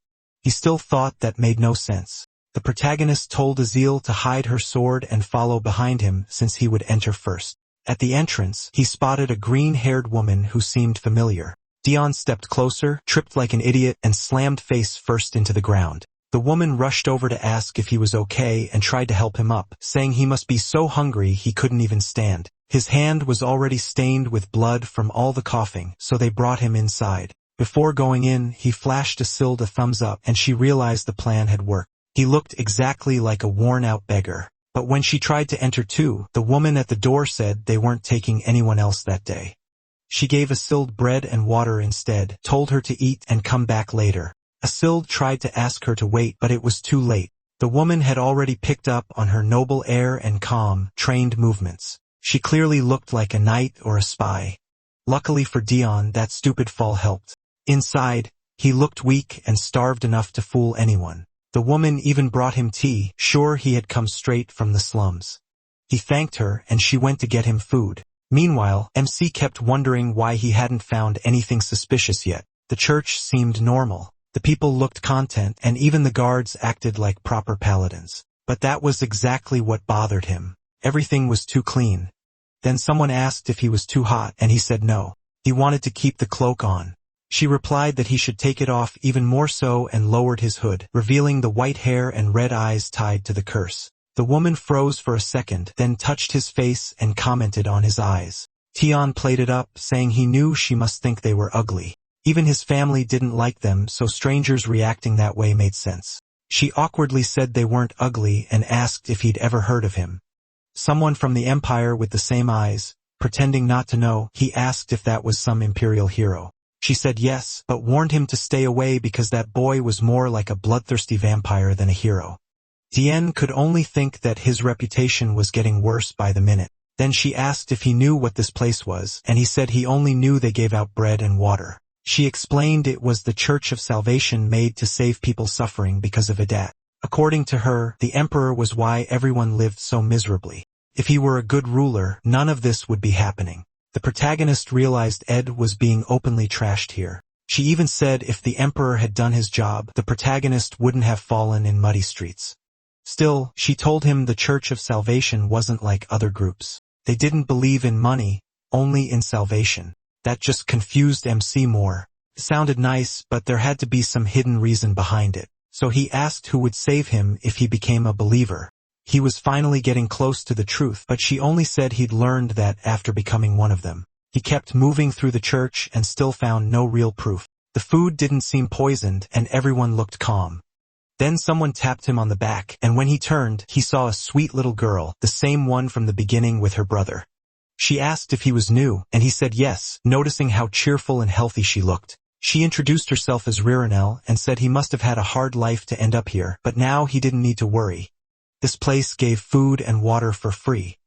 He still thought that made no sense. The protagonist told Azil to hide her sword and follow behind him since he would enter first. At the entrance, he spotted a green-haired woman who seemed familiar. Dion stepped closer, tripped like an idiot, and slammed face first into the ground. The woman rushed over to ask if he was okay and tried to help him up, saying he must be so hungry he couldn't even stand. His hand was already stained with blood from all the coughing, so they brought him inside. Before going in, he flashed Asilde a thumbs up, and she realized the plan had worked. He looked exactly like a worn-out beggar. But when she tried to enter too, the woman at the door said they weren't taking anyone else that day. She gave Asilde bread and water instead, told her to eat and come back later. Asilde tried to ask her to wait, but it was too late. The woman had already picked up on her noble air and calm, trained movements. She clearly looked like a knight or a spy. Luckily for Dion, that stupid fall helped. Inside, he looked weak and starved enough to fool anyone. The woman even brought him tea, sure he had come straight from the slums. He thanked her, and she went to get him food. Meanwhile, MC kept wondering why he hadn't found anything suspicious yet. The church seemed normal. The people looked content, and even the guards acted like proper paladins. But that was exactly what bothered him. Everything was too clean. Then someone asked if he was too hot, and he said no. He wanted to keep the cloak on. She replied that he should take it off even more so and lowered his hood, revealing the white hair and red eyes tied to the curse. The woman froze for a second, then touched his face and commented on his eyes. Tion played it up, saying he knew she must think they were ugly. Even his family didn't like them, so strangers reacting that way made sense. She awkwardly said they weren't ugly and asked if he'd ever heard of him. Someone from the Empire with the same eyes, pretending not to know, he asked if that was some imperial hero. She said yes, but warned him to stay away because that boy was more like a bloodthirsty vampire than a hero. Diane could only think that his reputation was getting worse by the minute. Then she asked if he knew what this place was, and he said he only knew they gave out bread and water. She explained it was the Church of Salvation made to save people suffering because of Edat. According to her, the emperor was why everyone lived so miserably. If he were a good ruler, none of this would be happening. The protagonist realized Ed was being openly trashed here. She even said if the emperor had done his job, the protagonist wouldn't have fallen in muddy streets. Still, she told him the Church of Salvation wasn't like other groups. They didn't believe in money, only in salvation. That just confused MC more. It sounded nice, but there had to be some hidden reason behind it. So he asked who would save him if he became a believer. He was finally getting close to the truth, but she only said he'd learned that after becoming one of them. He kept moving through the church and still found no real proof. The food didn't seem poisoned, and everyone looked calm. Then someone tapped him on the back, and when he turned, he saw a sweet little girl, the same one from the beginning with her brother. She asked if he was new, and he said yes, noticing how cheerful and healthy she looked. She introduced herself as Ririnel and said he must have had a hard life to end up here, but now he didn't need to worry. This place gave food and water for free.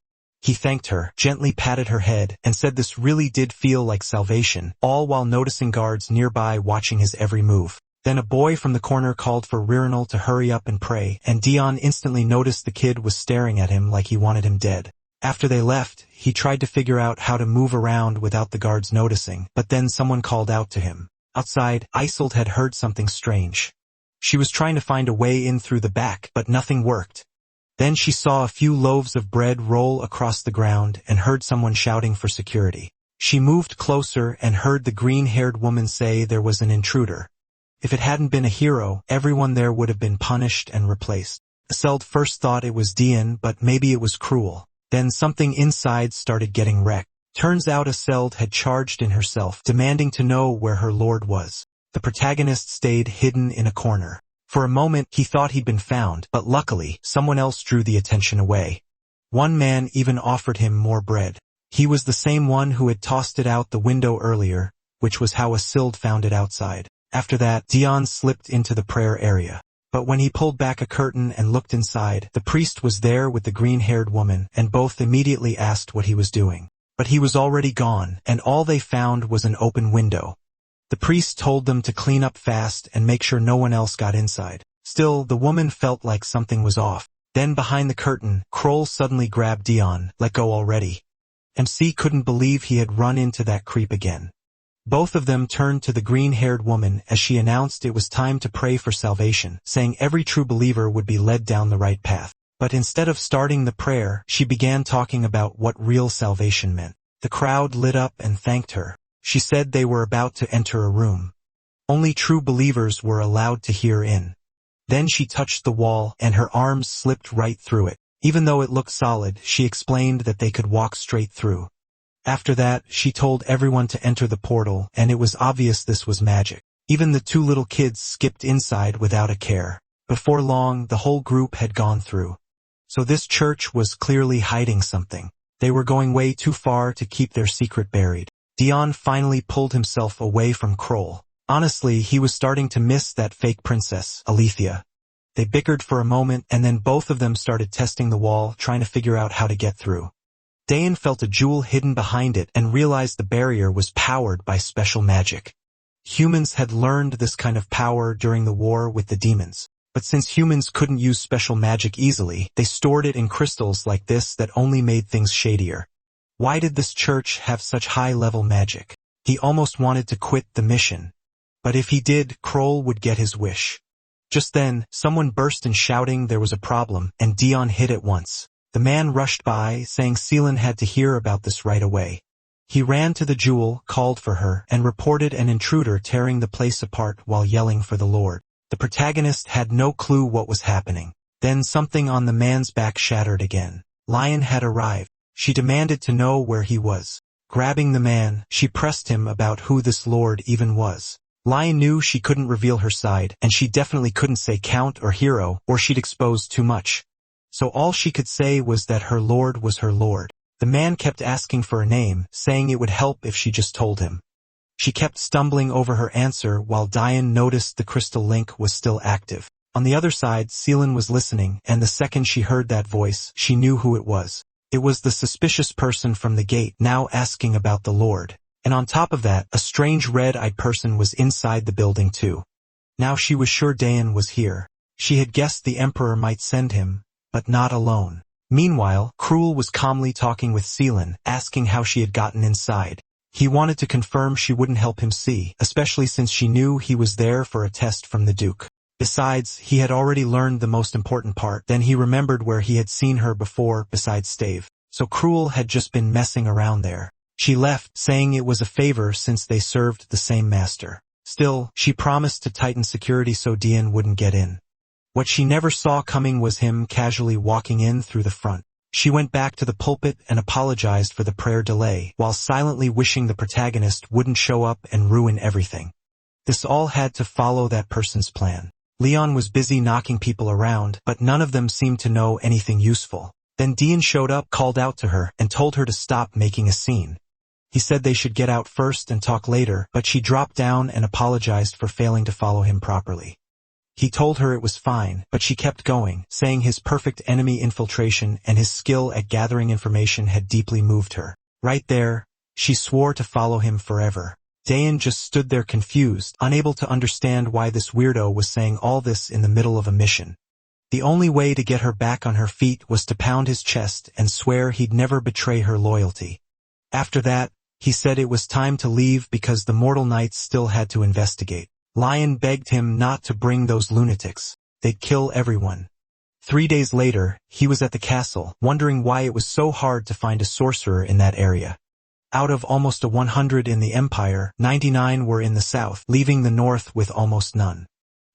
He thanked her, gently patted her head, and said this really did feel like salvation, all while noticing guards nearby watching his every move. Then a boy from the corner called for Ririnel to hurry up and pray, and Dion instantly noticed the kid was staring at him like he wanted him dead. After they left, he tried to figure out how to move around without the guards noticing, but then someone called out to him. Outside, Isolde had heard something strange. She was trying to find a way in through the back, but nothing worked. Then she saw a few loaves of bread roll across the ground and heard someone shouting for security. She moved closer and heard the green-haired woman say there was an intruder. If it hadn't been a hero, everyone there would have been punished and replaced. Aseld first thought it was Dian, but maybe it was Cruel. Then something inside started getting wrecked. Turns out Aseld had charged in herself, demanding to know where her lord was. The protagonist stayed hidden in a corner. For a moment, he thought he'd been found, but luckily, someone else drew the attention away. One man even offered him more bread. He was the same one who had tossed it out the window earlier, which was how Aseld found it outside. After that, Dian slipped into the prayer area. But when he pulled back a curtain and looked inside, the priest was there with the green-haired woman, and both immediately asked what he was doing. But he was already gone, and all they found was an open window. The priest told them to clean up fast and make sure no one else got inside. Still, the woman felt like something was off. Then behind the curtain, Kroll suddenly grabbed Dion. Let go already. MC couldn't believe he had run into that creep again. Both of them turned to the green-haired woman as she announced it was time to pray for salvation, saying every true believer would be led down the right path. But instead of starting the prayer, she began talking about what real salvation meant. The crowd lit up and thanked her. She said they were about to enter a room. Only true believers were allowed to hear in. Then she touched the wall, and her arms slipped right through it. Even though it looked solid, she explained that they could walk straight through. After that, she told everyone to enter the portal, and it was obvious this was magic. Even the two little kids skipped inside without a care. Before long, the whole group had gone through. So this church was clearly hiding something. They were going way too far to keep their secret buried. Dion finally pulled himself away from Kroll. Honestly, he was starting to miss that fake princess, Alethea. They bickered for a moment, and then both of them started testing the wall, trying to figure out how to get through. Dayan felt a jewel hidden behind it and realized the barrier was powered by special magic. Humans had learned this kind of power during the war with the demons. But since humans couldn't use special magic easily, they stored it in crystals like this that only made things shadier. Why did this church have such high-level magic? He almost wanted to quit the mission. But if he did, Kroll would get his wish. Just then, someone burst in shouting there was a problem, and Dion hid at once. The man rushed by, saying Seelan had to hear about this right away. He ran to the jewel, called for her, and reported an intruder tearing the place apart while yelling for the Lord. The protagonist had no clue what was happening. Then something on the man's back shattered again. Lion had arrived. She demanded to know where he was. Grabbing the man, she pressed him about who this Lord even was. Lion knew she couldn't reveal her side, and she definitely couldn't say Count or Hero, or she'd expose too much. So all she could say was that her lord was her lord. The man kept asking for a name, saying it would help if she just told him. She kept stumbling over her answer while Diane noticed the crystal link was still active. On the other side, Seelan was listening, and the second she heard that voice, she knew who it was. It was the suspicious person from the gate, now asking about the Lord. And on top of that, a strange red-eyed person was inside the building too. Now she was sure Dayan was here. She had guessed the Emperor might send him, but not alone. Meanwhile, Cruel was calmly talking with Seelan, asking how she had gotten inside. He wanted to confirm she wouldn't help him see, especially since she knew he was there for a test from the Duke. Besides, he had already learned the most important part. Then he remembered where he had seen her before, besides Stave. So Cruel had just been messing around there. She left, saying it was a favor since they served the same master. Still, she promised to tighten security so Dian wouldn't get in. What she never saw coming was him casually walking in through the front. She went back to the pulpit and apologized for the prayer delay, while silently wishing the protagonist wouldn't show up and ruin everything. This all had to follow that person's plan. Leon was busy knocking people around, but none of them seemed to know anything useful. Then Dian showed up, called out to her, and told her to stop making a scene. He said they should get out first and talk later, but she dropped down and apologized for failing to follow him properly. He told her it was fine, but she kept going, saying his perfect enemy infiltration and his skill at gathering information had deeply moved her. Right there, she swore to follow him forever. Dayan just stood there confused, unable to understand why this weirdo was saying all this in the middle of a mission. The only way to get her back on her feet was to pound his chest and swear he'd never betray her loyalty. After that, he said it was time to leave because the mortal knights still had to investigate. Lion begged him not to bring those lunatics. They'd kill everyone. 3 days later, he was at the castle, wondering why it was so hard to find a sorcerer in that area. Out of almost 100 in the empire, 99 were in the south, leaving the north with almost none.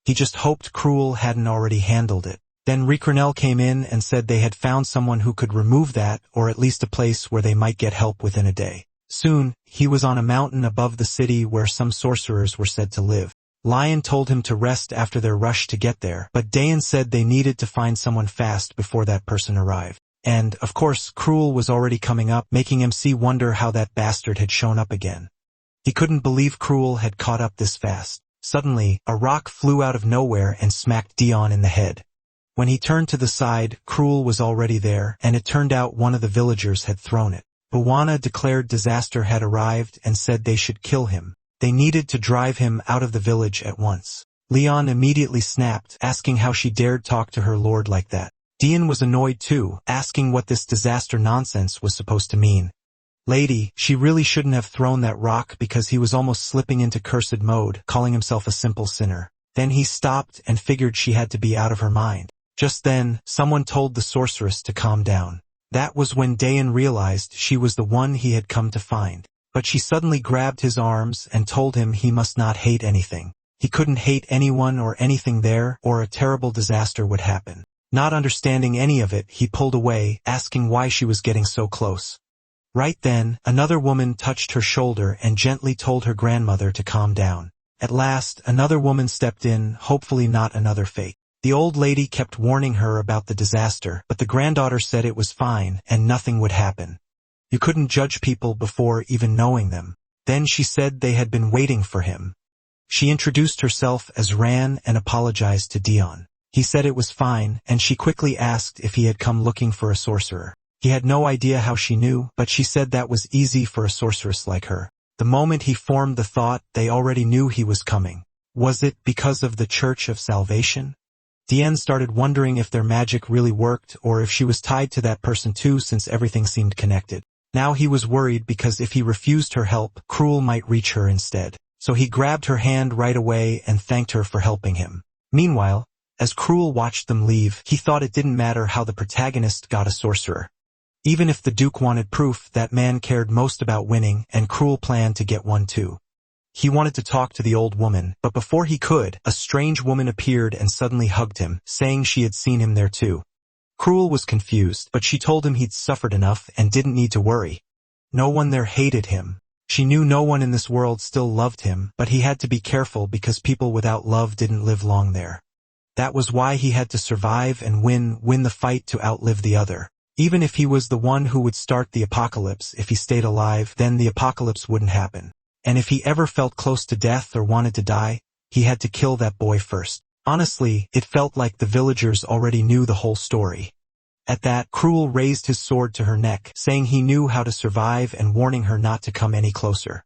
He just hoped Cruel hadn't already handled it. Then Recronel came in and said they had found someone who could remove that, or at least a place where they might get help within a day. Soon, he was on a mountain above the city where some sorcerers were said to live. Lion told him to rest after their rush to get there, but Dayan said they needed to find someone fast before that person arrived. And, of course, Cruel was already coming up, making MC wonder how that bastard had shown up again. He couldn't believe Cruel had caught up this fast. Suddenly, a rock flew out of nowhere and smacked Dion in the head. When he turned to the side, Cruel was already there, and it turned out one of the villagers had thrown it. Bawana declared disaster had arrived and said they should kill him. They needed to drive him out of the village at once. Leon immediately snapped, asking how she dared talk to her lord like that. Dion was annoyed too, asking what this disaster nonsense was supposed to mean. Lady, she really shouldn't have thrown that rock because he was almost slipping into cursed mode, calling himself a simple sinner. Then he stopped and figured she had to be out of her mind. Just then, someone told the sorceress to calm down. That was when Dayan realized she was the one he had come to find. But she suddenly grabbed his arms and told him he must not hate anything. He couldn't hate anyone or anything there, or a terrible disaster would happen. Not understanding any of it, he pulled away, asking why she was getting so close. Right then, another woman touched her shoulder and gently told her grandmother to calm down. At last, another woman stepped in, hopefully not another fake. The old lady kept warning her about the disaster, but the granddaughter said it was fine and nothing would happen. You couldn't judge people before even knowing them. Then she said they had been waiting for him. She introduced herself as Ran and apologized to Dion. He said it was fine, and she quickly asked if he had come looking for a sorcerer. He had no idea how she knew, but she said that was easy for a sorceress like her. The moment he formed the thought, they already knew he was coming. Was it because of the Church of Salvation? Dian started wondering if their magic really worked or if she was tied to that person too, since everything seemed connected. Now he was worried because if he refused her help, Cruel might reach her instead. So he grabbed her hand right away and thanked her for helping him. Meanwhile, as Cruel watched them leave, he thought it didn't matter how the protagonist got a sorcerer. Even if the Duke wanted proof, that man cared most about winning, and Cruel planned to get one too. He wanted to talk to the old woman, but before he could, a strange woman appeared and suddenly hugged him, saying she had seen him there too. Cruel was confused, but she told him he'd suffered enough and didn't need to worry. No one there hated him. She knew no one in this world still loved him, but he had to be careful because people without love didn't live long there. That was why he had to survive and win the fight to outlive the other. Even if he was the one who would start the apocalypse, if he stayed alive, then the apocalypse wouldn't happen. And if he ever felt close to death or wanted to die, he had to kill that boy first. Honestly, it felt like the villagers already knew the whole story. At that, Cruel raised his sword to her neck, saying he knew how to survive and warning her not to come any closer.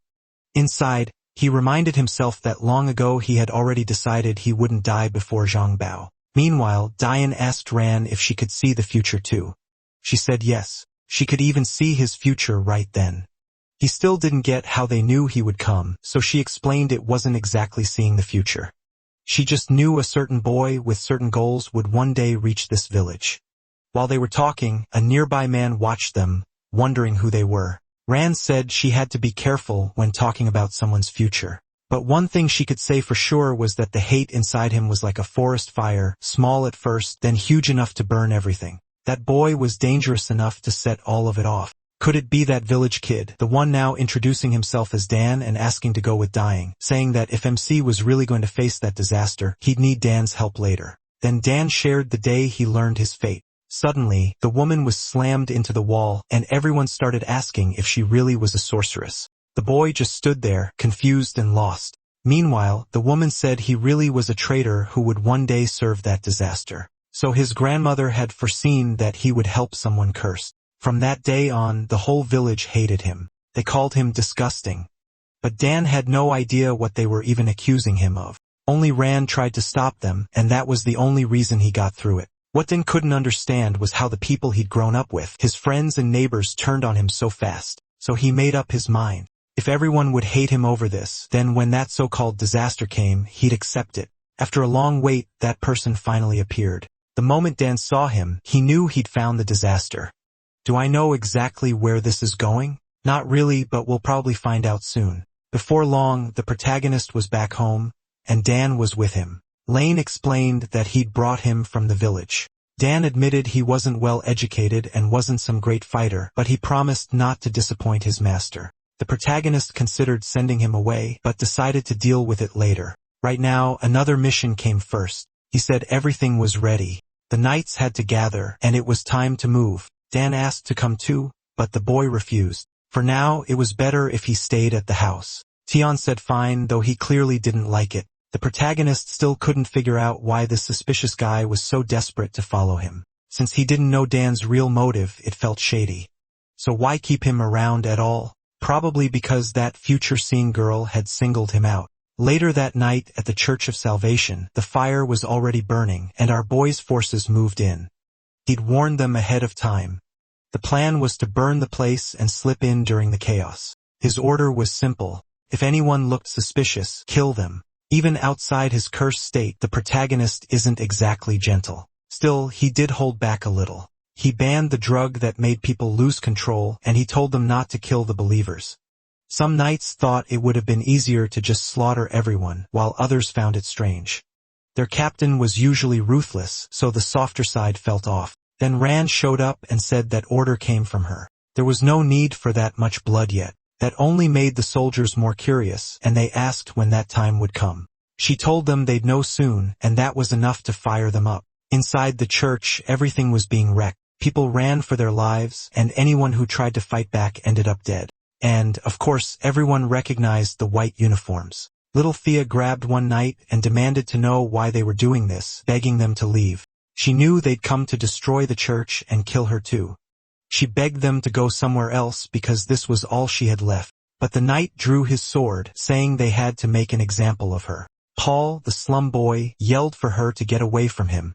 Inside, he reminded himself that long ago he had already decided he wouldn't die before Zhang Bao. Meanwhile, Dian asked Ran if she could see the future too. She said yes. She could even see his future right then. He still didn't get how they knew he would come, so she explained it wasn't exactly seeing the future. She just knew a certain boy with certain goals would one day reach this village. While they were talking, a nearby man watched them, wondering who they were. Ran said she had to be careful when talking about someone's future. But one thing she could say for sure was that the hate inside him was like a forest fire, small at first, then huge enough to burn everything. That boy was dangerous enough to set all of it off. Could it be that village kid, the one now introducing himself as Dan and asking to go with Dying, saying that if MC was really going to face that disaster, he'd need Dan's help later. Then Dan shared the day he learned his fate. Suddenly, the woman was slammed into the wall, and everyone started asking if she really was a sorceress. The boy just stood there, confused and lost. Meanwhile, the woman said he really was a traitor who would one day serve that disaster. So his grandmother had foreseen that he would help someone cursed. From that day on, the whole village hated him. They called him disgusting. But Dan had no idea what they were even accusing him of. Only Ran tried to stop them, and that was the only reason he got through it. What Dan couldn't understand was how the people he'd grown up with, his friends and neighbors, turned on him so fast. So he made up his mind. If everyone would hate him over this, then when that so-called disaster came, he'd accept it. After a long wait, that person finally appeared. The moment Dan saw him, he knew he'd found the disaster. Do I know exactly where this is going? Not really, but we'll probably find out soon. Before long, the protagonist was back home, and Dan was with him. Lane explained that he'd brought him from the village. Dan admitted he wasn't well educated and wasn't some great fighter, but he promised not to disappoint his master. The protagonist considered sending him away, but decided to deal with it later. Right now, another mission came first. He said everything was ready. The knights had to gather, and it was time to move. Dan asked to come too, but the boy refused. For now, it was better if he stayed at the house. Tion said fine, though he clearly didn't like it. The protagonist still couldn't figure out why this suspicious guy was so desperate to follow him. Since he didn't know Dan's real motive, it felt shady. So why keep him around at all? Probably because that future-seeing girl had singled him out. Later that night at the Church of Salvation, the fire was already burning, and our boy's forces moved in. He'd warned them ahead of time. The plan was to burn the place and slip in during the chaos. His order was simple. If anyone looked suspicious, kill them. Even outside his cursed state, the protagonist isn't exactly gentle. Still, he did hold back a little. He banned the drug that made people lose control, and he told them not to kill the believers. Some knights thought it would have been easier to just slaughter everyone, while others found it strange. Their captain was usually ruthless, so the softer side felt off. Then Ran showed up and said that order came from her. There was no need for that much blood yet. That only made the soldiers more curious, and they asked when that time would come. She told them they'd know soon, and that was enough to fire them up. Inside the church, everything was being wrecked. People ran for their lives, and anyone who tried to fight back ended up dead. And, of course, everyone recognized the white uniforms. Little Thea grabbed one knight and demanded to know why they were doing this, begging them to leave. She knew they'd come to destroy the church and kill her too. She begged them to go somewhere else because this was all she had left. But the knight drew his sword, saying they had to make an example of her. Paul, the slum boy, yelled for her to get away from him.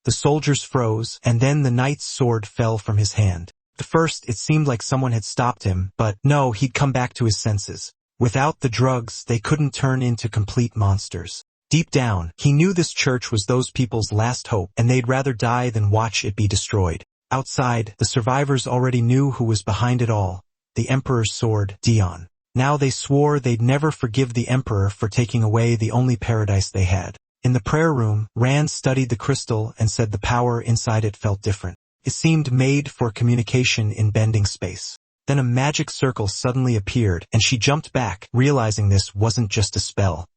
The soldiers froze, and then the knight's sword fell from his hand. At first, it seemed like someone had stopped him, but no, he'd come back to his senses. Without the drugs, they couldn't turn into complete monsters. Deep down, he knew this church was those people's last hope, and they'd rather die than watch it be destroyed. Outside, the survivors already knew who was behind it all. The Emperor's sword, Dion. Now they swore they'd never forgive the Emperor for taking away the only paradise they had. In the prayer room, Rand studied the crystal and said the power inside it felt different. It seemed made for communication in bending space. Then a magic circle suddenly appeared, and she jumped back, realizing this wasn't just a spell.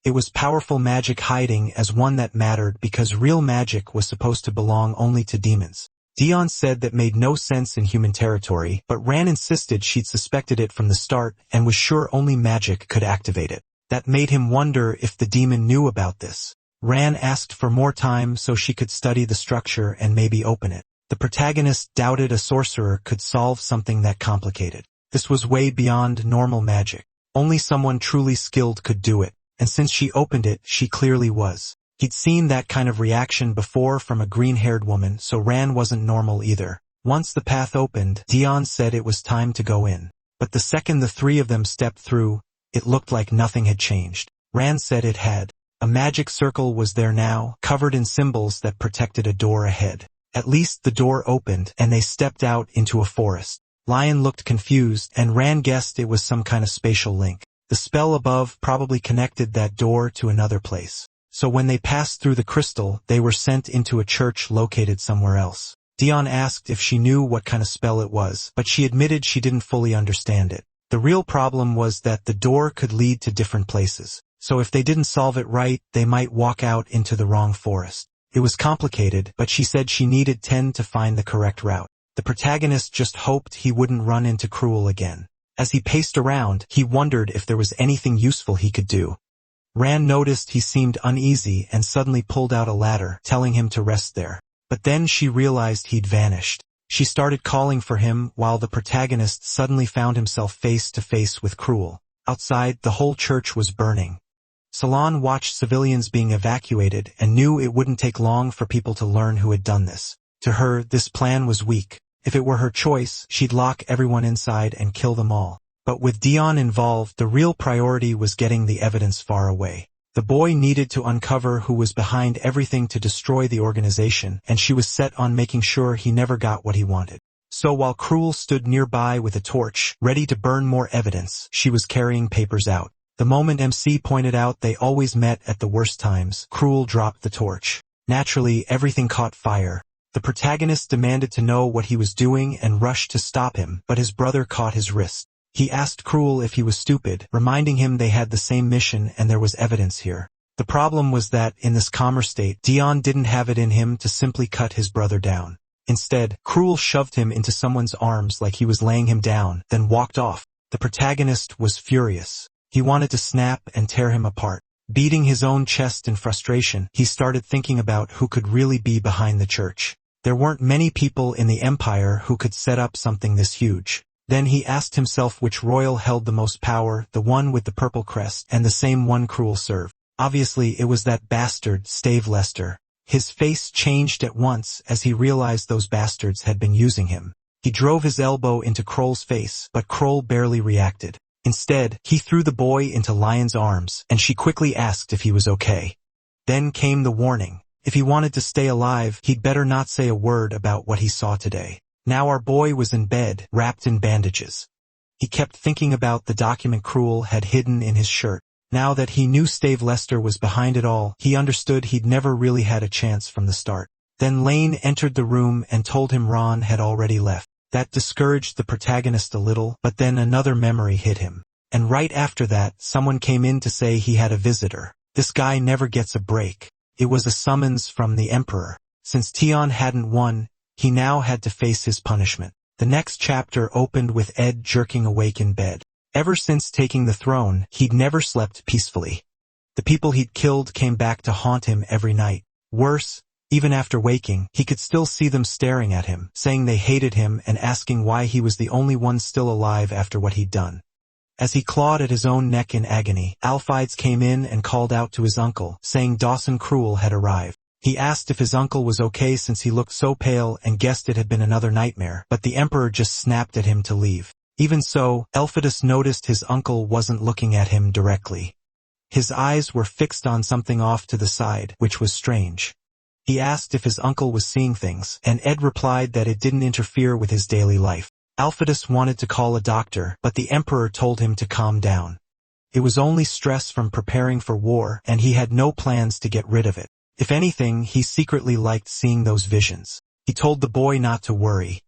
It was powerful magic hiding as one that mattered because real magic was supposed to belong only to demons. Dion said that made no sense in human territory, but Ran insisted she'd suspected it from the start and was sure only magic could activate it. That made him wonder if the demon knew about this. Ran asked for more time so she could study the structure and maybe open it. The protagonist doubted a sorcerer could solve something that complicated. This was way beyond normal magic. Only someone truly skilled could do it, and since she opened it, she clearly was. He'd seen that kind of reaction before from a green-haired woman, so Ran wasn't normal either. Once the path opened, Dion said it was time to go in. But the second the three of them stepped through, it looked like nothing had changed. Ran said it had. A magic circle was there now, covered in symbols that protected a door ahead. At least the door opened, and they stepped out into a forest. Lion looked confused, and Ran guessed it was some kind of spatial link. The spell above probably connected that door to another place. So when they passed through the crystal, they were sent into a church located somewhere else. Dion asked if she knew what kind of spell it was, but she admitted she didn't fully understand it. The real problem was that the door could lead to different places. So if they didn't solve it right, they might walk out into the wrong forest. It was complicated, but she said she needed 10 to find the correct route. The protagonist just hoped he wouldn't run into Cruel again. As he paced around, he wondered if there was anything useful he could do. Ran noticed he seemed uneasy and suddenly pulled out a ladder, telling him to rest there. But then she realized he'd vanished. She started calling for him while the protagonist suddenly found himself face to face with Cruel. Outside, the whole church was burning. Salon watched civilians being evacuated and knew it wouldn't take long for people to learn who had done this. To her, this plan was weak. If it were her choice, she'd lock everyone inside and kill them all. But with Dion involved, the real priority was getting the evidence far away. The boy needed to uncover who was behind everything to destroy the organization, and she was set on making sure he never got what he wanted. So while Cruel stood nearby with a torch, ready to burn more evidence, she was carrying papers out. The moment MC pointed out they always met at the worst times, Cruel dropped the torch. Naturally, everything caught fire. The protagonist demanded to know what he was doing and rushed to stop him, but his brother caught his wrist. He asked Cruel if he was stupid, reminding him they had the same mission and there was evidence here. The problem was that, in this calmer state, Dion didn't have it in him to simply cut his brother down. Instead, Cruel shoved him into someone's arms like he was laying him down, then walked off. The protagonist was furious. He wanted to snap and tear him apart. Beating his own chest in frustration, he started thinking about who could really be behind the church. There weren't many people in the empire who could set up something this huge. Then he asked himself which royal held the most power, the one with the purple crest, and the same one Cruel served. Obviously, it was that bastard, Stave Lester. His face changed at once as he realized those bastards had been using him. He drove his elbow into Kroll's face, but Kroll barely reacted. Instead, he threw the boy into Lion's arms, and she quickly asked if he was okay. Then came the warning. If he wanted to stay alive, he'd better not say a word about what he saw today. Now our boy was in bed, wrapped in bandages. He kept thinking about the document Cruel had hidden in his shirt. Now that he knew Stave Lester was behind it all, he understood he'd never really had a chance from the start. Then Lane entered the room and told him Ron had already left. That discouraged the protagonist a little, but then another memory hit him. And right after that, someone came in to say he had a visitor. This guy never gets a break. It was a summons from the Emperor. Since Tion hadn't won, he now had to face his punishment. The next chapter opened with Ed jerking awake in bed. Ever since taking the throne, he'd never slept peacefully. The people he'd killed came back to haunt him every night. Worse, even after waking, he could still see them staring at him, saying they hated him and asking why he was the only one still alive after what he'd done. As he clawed at his own neck in agony, Alphides came in and called out to his uncle, saying Dawson Cruel had arrived. He asked if his uncle was okay since he looked so pale and guessed it had been another nightmare, but the Emperor just snapped at him to leave. Even so, Elpidus noticed his uncle wasn't looking at him directly. His eyes were fixed on something off to the side, which was strange. He asked if his uncle was seeing things, and Ed replied that it didn't interfere with his daily life. Alpidus wanted to call a doctor, but the Emperor told him to calm down. It was only stress from preparing for war, and he had no plans to get rid of it. If anything, he secretly liked seeing those visions. He told the boy not to worry.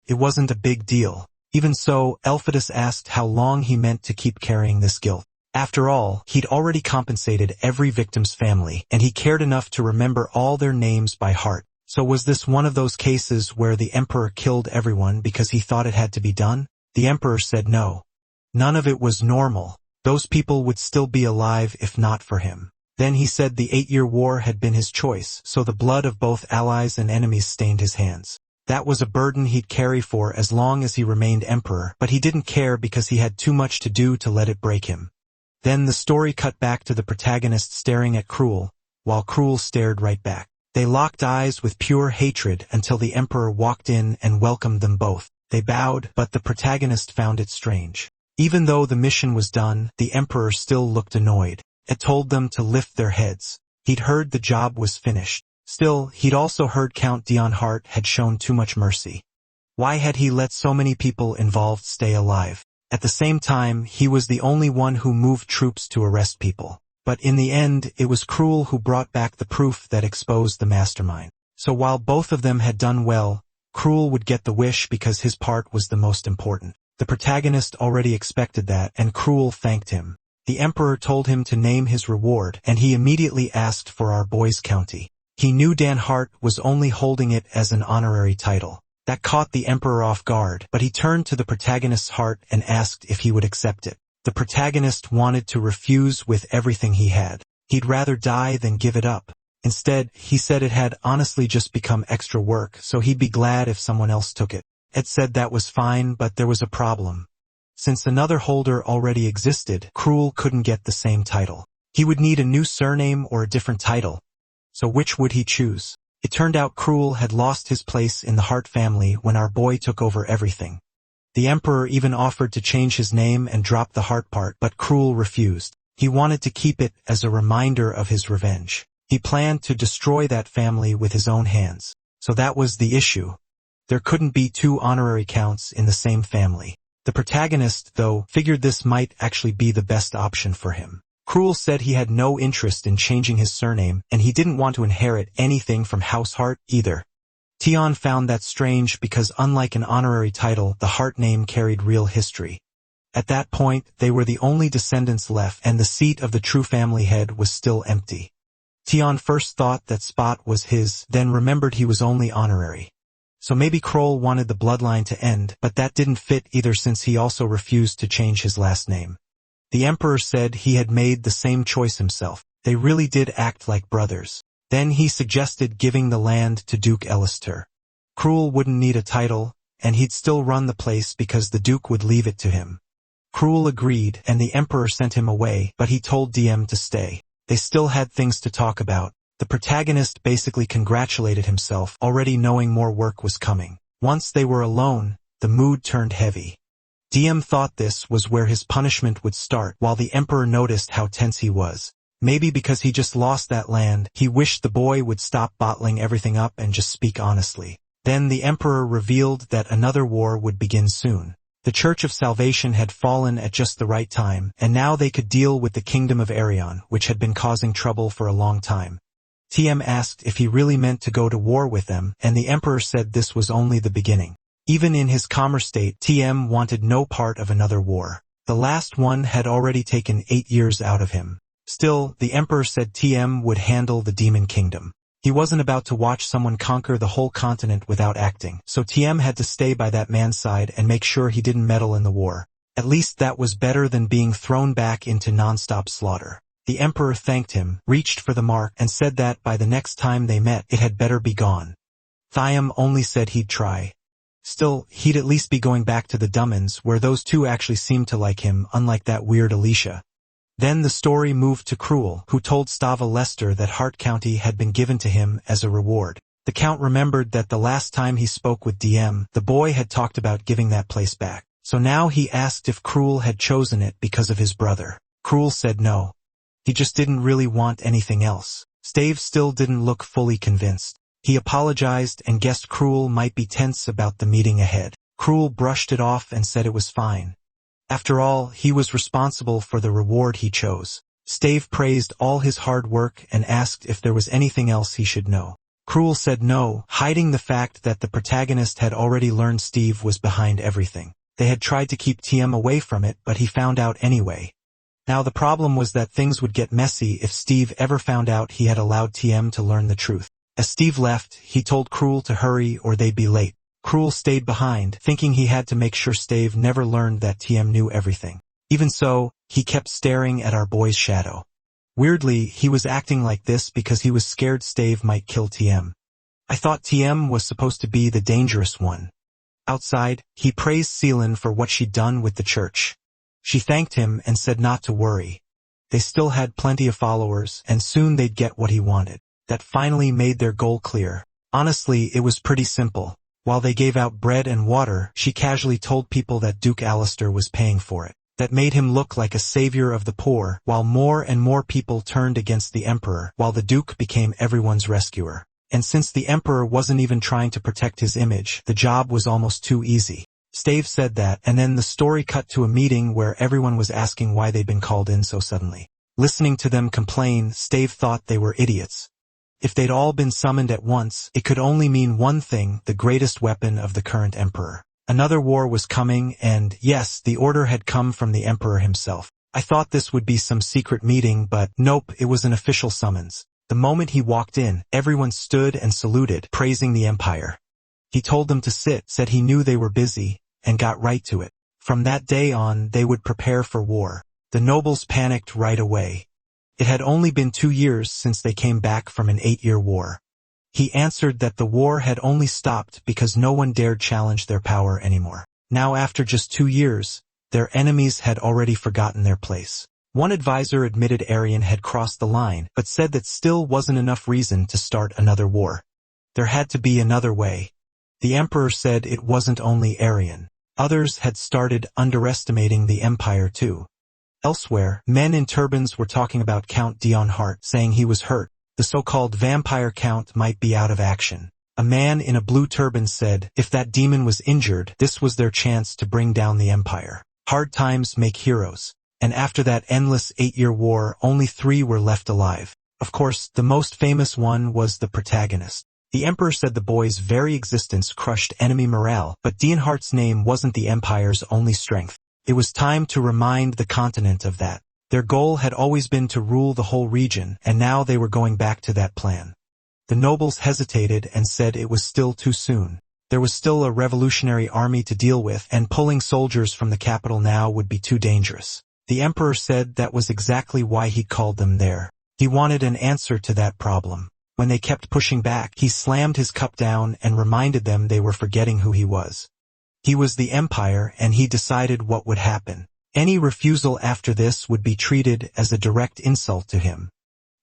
It wasn't a big deal. Even so, Elpidus asked how long he meant to keep carrying this guilt. After all, he'd already compensated every victim's family, and he cared enough to remember all their names by heart. So was this one of those cases where the Emperor killed everyone because he thought it had to be done? The Emperor said no. None of it was normal. Those people would still be alive if not for him. Then he said the 8-year war had been his choice, so the blood of both allies and enemies stained his hands. That was a burden he'd carry for as long as he remained Emperor, but he didn't care because he had too much to do to let it break him. Then the story cut back to the protagonist staring at Cruel, while Cruel stared right back. They locked eyes with pure hatred until the Emperor walked in and welcomed them both. They bowed, but the protagonist found it strange. Even though the mission was done, the Emperor still looked annoyed. It told them to lift their heads. He'd heard the job was finished. Still, he'd also heard Count Dion Hart had shown too much mercy. Why had he let so many people involved stay alive? At the same time, he was the only one who moved troops to arrest people. But in the end, it was Cruel who brought back the proof that exposed the mastermind. So while both of them had done well, Cruel would get the wish because his part was the most important. The protagonist already expected that, and Cruel thanked him. The Emperor told him to name his reward, and he immediately asked for our boy's county. He knew Dan Hart was only holding it as an honorary title. That caught the Emperor off guard, but he turned to the protagonist's heart and asked if he would accept it. The protagonist wanted to refuse with everything he had. He'd rather die than give it up. Instead, he said it had honestly just become extra work, so he'd be glad if someone else took it. Ed said that was fine, but there was a problem. Since another holder already existed, Cruel couldn't get the same title. He would need a new surname or a different title. So which would he choose? It turned out Cruel had lost his place in the Hart family when our boy took over everything. The Emperor even offered to change his name and drop the Hart part, but Cruel refused. He wanted to keep it as a reminder of his revenge. He planned to destroy that family with his own hands. So that was the issue. There couldn't be two honorary counts in the same family. The protagonist, though, figured this might actually be the best option for him. Cruel said he had no interest in changing his surname, and he didn't want to inherit anything from House Heart either. Tion found that strange because unlike an honorary title, the Heart name carried real history. At that point, they were the only descendants left, and the seat of the true family head was still empty. Tion first thought that Spot was his, then remembered he was only honorary. So maybe Kroll wanted the bloodline to end, but that didn't fit either since he also refused to change his last name. The Emperor said he had made the same choice himself. They really did act like brothers. Then he suggested giving the land to Duke Elister. Cruel wouldn't need a title, and he'd still run the place because the Duke would leave it to him. Cruel agreed, and the Emperor sent him away, but he told DM to stay. They still had things to talk about. The protagonist basically congratulated himself, already knowing more work was coming. Once they were alone, the mood turned heavy. DM thought this was where his punishment would start, while the Emperor noticed how tense he was. Maybe because he just lost that land, he wished the boy would stop bottling everything up and just speak honestly. Then the Emperor revealed that another war would begin soon. The Church of Salvation had fallen at just the right time, and now they could deal with the Kingdom of Arion, which had been causing trouble for a long time. TM asked if he really meant to go to war with them, and the Emperor said this was only the beginning. Even in his calmer state, TM wanted no part of another war. The last one had already taken 8 years out of him. Still, the Emperor said TM would handle the Demon Kingdom. He wasn't about to watch someone conquer the whole continent without acting, so TM had to stay by that man's side and make sure he didn't meddle in the war. At least that was better than being thrown back into non-stop slaughter. The Emperor thanked him, reached for the mark, and said that by the next time they met, it had better be gone. Thiam only said he'd try. Still, he'd at least be going back to the Dummans, where those two actually seemed to like him, unlike that weird Alicia. Then the story moved to Cruel, who told Stava Lester that Hart County had been given to him as a reward. The Count remembered that the last time he spoke with DM, the boy had talked about giving that place back. So now he asked if Cruel had chosen it because of his brother. Cruel said no. He just didn't really want anything else. Stave still didn't look fully convinced. He apologized and guessed Cruel might be tense about the meeting ahead. Cruel brushed it off and said it was fine. After all, he was responsible for the reward he chose. Stave praised all his hard work and asked if there was anything else he should know. Cruel said no, hiding the fact that the protagonist had already learned Steve was behind everything. They had tried to keep TM away from it, but he found out anyway. Now the problem was that things would get messy if Steve ever found out he had allowed TM to learn the truth. As Steve left, he told Cruel to hurry or they'd be late. Cruel stayed behind, thinking he had to make sure Stave never learned that TM knew everything. Even so, he kept staring at our boy's shadow. Weirdly, he was acting like this because he was scared Stave might kill TM. I thought TM was supposed to be the dangerous one. Outside, he praised Seelan for what she'd done with the church. She thanked him and said not to worry. They still had plenty of followers, and soon they'd get what he wanted. That finally made their goal clear. Honestly, it was pretty simple. While they gave out bread and water, she casually told people that Duke Alistair was paying for it. That made him look like a savior of the poor, while more and more people turned against the Emperor, while the Duke became everyone's rescuer. And since the Emperor wasn't even trying to protect his image, the job was almost too easy. Stave said that, and then the story cut to a meeting where everyone was asking why they'd been called in so suddenly. Listening to them complain, Stave thought they were idiots. If they'd all been summoned at once, it could only mean one thing, the greatest weapon of the current Emperor. Another war was coming, and yes, the order had come from the Emperor himself. I thought this would be some secret meeting, but nope, it was an official summons. The moment he walked in, everyone stood and saluted, praising the Empire. He told them to sit, said he knew they were busy, and got right to it. From that day on, they would prepare for war. The nobles panicked right away. It had only been 2 years since they came back from an 8-year war. He answered that the war had only stopped because no one dared challenge their power anymore. Now after just 2 years, their enemies had already forgotten their place. One advisor admitted Arian had crossed the line, but said that still wasn't enough reason to start another war. There had to be another way. The Emperor said it wasn't only Arian. Others had started underestimating the Empire too. Elsewhere, men in turbans were talking about Count Dion Hart, saying he was hurt. The so-called vampire count might be out of action. A man in a blue turban said, if that demon was injured, this was their chance to bring down the empire. Hard times make heroes. And after that endless 8-year war, only 3 were left alive. Of course, the most famous one was the protagonist. The emperor said the boy's very existence crushed enemy morale, but Dionheart's name wasn't the empire's only strength. It was time to remind the continent of that. Their goal had always been to rule the whole region, and now they were going back to that plan. The nobles hesitated and said it was still too soon. There was still a revolutionary army to deal with, and pulling soldiers from the capital now would be too dangerous. The emperor said that was exactly why he called them there. He wanted an answer to that problem. When they kept pushing back, he slammed his cup down and reminded them they were forgetting who he was. He was the empire, and he decided what would happen. Any refusal after this would be treated as a direct insult to him.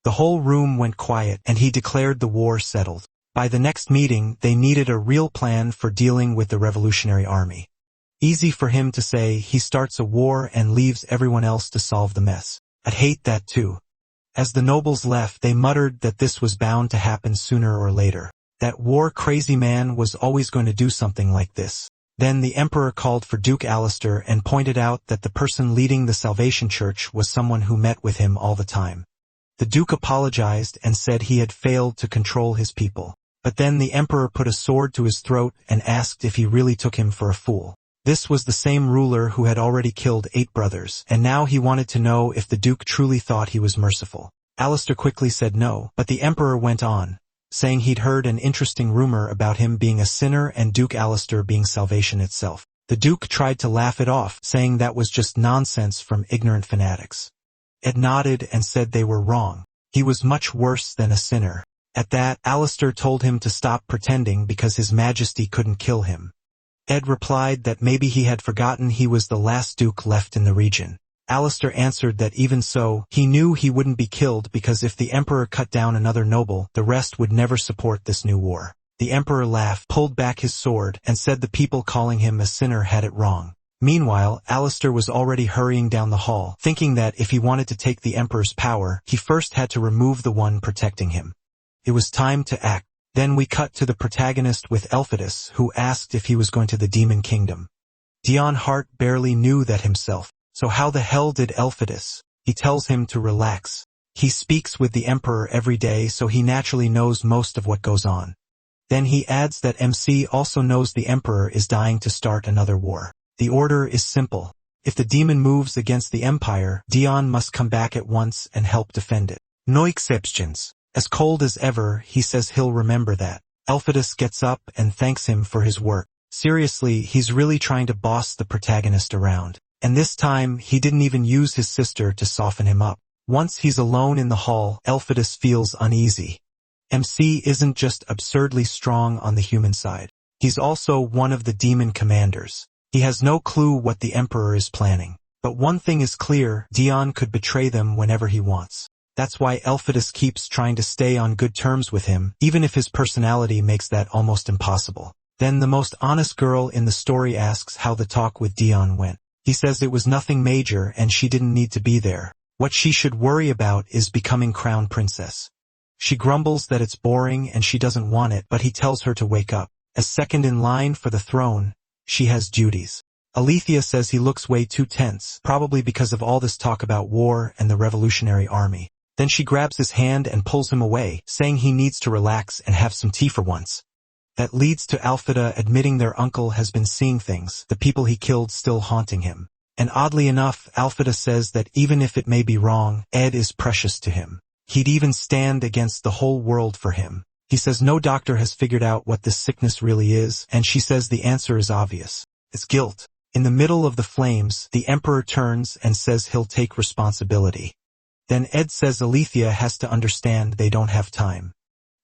The whole room went quiet, and he declared the war settled. By the next meeting, they needed a real plan for dealing with the revolutionary army. Easy for him to say he starts a war and leaves everyone else to solve the mess. I'd hate that too. As the nobles left, they muttered that this was bound to happen sooner or later. That war-crazy man was always going to do something like this. Then the emperor called for Duke Alistair and pointed out that the person leading the Salvation Church was someone who met with him all the time. The Duke apologized and said he had failed to control his people. But then the emperor put a sword to his throat and asked if he really took him for a fool. This was the same ruler who had already killed 8 brothers, and now he wanted to know if the Duke truly thought he was merciful. Alistair quickly said no, but the emperor went on, saying he'd heard an interesting rumor about him being a sinner and Duke Alistair being salvation itself. The Duke tried to laugh it off, saying that was just nonsense from ignorant fanatics. Ed nodded and said they were wrong. He was much worse than a sinner. At that, Alistair told him to stop pretending because His Majesty couldn't kill him. Ed replied that maybe he had forgotten he was the last duke left in the region. Alistair answered that even so, he knew he wouldn't be killed because if the emperor cut down another noble, the rest would never support this new war. The emperor laughed, pulled back his sword, and said the people calling him a sinner had it wrong. Meanwhile, Alistair was already hurrying down the hall, thinking that if he wanted to take the emperor's power, he first had to remove the one protecting him. It was time to act. Then we cut to the protagonist with Elphodus, who asked if he was going to the demon kingdom. Dionheart barely knew that himself. So how the hell did Elphodus? He tells him to relax. He speaks with the emperor every day, so he naturally knows most of what goes on. Then he adds that MC also knows the emperor is dying to start another war. The order is simple. If the demon moves against the empire, Dion must come back at once and help defend it. No exceptions. As cold as ever, he says he'll remember that. Elphodus gets up and thanks him for his work. Seriously, he's really trying to boss the protagonist around. And this time, he didn't even use his sister to soften him up. Once he's alone in the hall, Elphodus feels uneasy. MC isn't just absurdly strong on the human side. He's also one of the demon commanders. He has no clue what the emperor is planning. But one thing is clear, Dion could betray them whenever he wants. That's why Elphodus keeps trying to stay on good terms with him, even if his personality makes that almost impossible. Then the most honest girl in the story asks how the talk with Dion went. He says it was nothing major and she didn't need to be there. What she should worry about is becoming crown princess. She grumbles that it's boring and she doesn't want it, but he tells her to wake up. As second in line for the throne, she has duties. Alethea says he looks way too tense, probably because of all this talk about war and the revolutionary army. Then she grabs his hand and pulls him away, saying he needs to relax and have some tea for once. That leads to Alphida admitting their uncle has been seeing things, the people he killed still haunting him. And oddly enough, Alphida says that even if it may be wrong, Ed is precious to him. He'd even stand against the whole world for him. He says no doctor has figured out what this sickness really is, and she says the answer is obvious. It's guilt. In the middle of the flames, the emperor turns and says he'll take responsibility. Then Ed says Alethea has to understand they don't have time.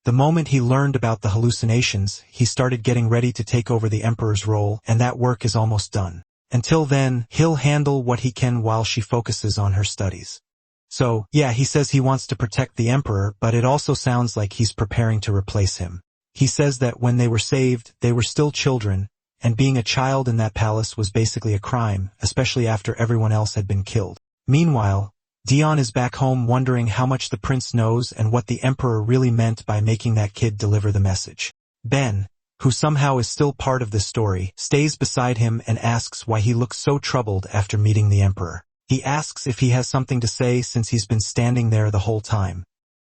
The moment he learned about the hallucinations, he started getting ready to take over the emperor's role, and that work is almost done. Until then, he'll handle what he can while she focuses on her studies. So, yeah, he says he wants to protect the emperor, but it also sounds like he's preparing to replace him. He says that when they were saved, they were still children, and being a child in that palace was basically a crime, especially after everyone else had been killed. Meanwhile, Dion is back home wondering how much the prince knows and what the emperor really meant by making that kid deliver the message. Ben, who somehow is still part of this story, stays beside him and asks why he looks so troubled after meeting the Emperor. He asks if he has something to say since he's been standing there the whole time.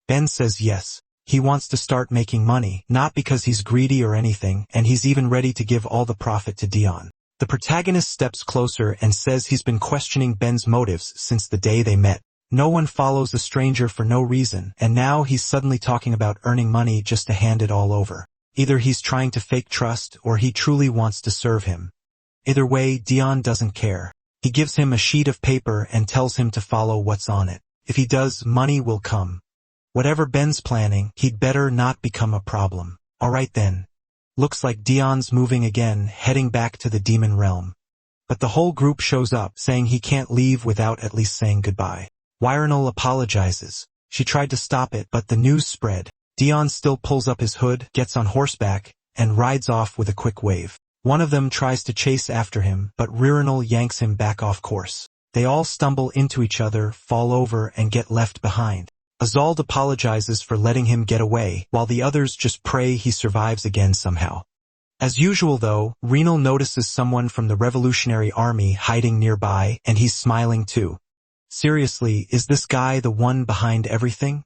Ben says yes. He wants to start making money, not because he's greedy or anything, and he's even ready to give all the profit to Dion. The protagonist steps closer and says he's been questioning Ben's motives since the day they met. No one follows a stranger for no reason, and now he's suddenly talking about earning money just to hand it all over. Either he's trying to fake trust or he truly wants to serve him. Either way, Dion doesn't care. He gives him a sheet of paper and tells him to follow what's on it. If he does, money will come. Whatever Ben's planning, he'd better not become a problem. Alright then. Looks like Dion's moving again, heading back to the demon realm. But the whole group shows up, saying he can't leave without at least saying goodbye. Wirenal apologizes. She tried to stop it, but the news spread. Dion still pulls up his hood, gets on horseback, and rides off with a quick wave. One of them tries to chase after him, but Wirenal yanks him back off course. They all stumble into each other, fall over, and get left behind. Azald apologizes for letting him get away, while the others just pray he survives again somehow. As usual though, Renal notices someone from the Revolutionary Army hiding nearby, and he's smiling too. Seriously, is this guy the one behind everything?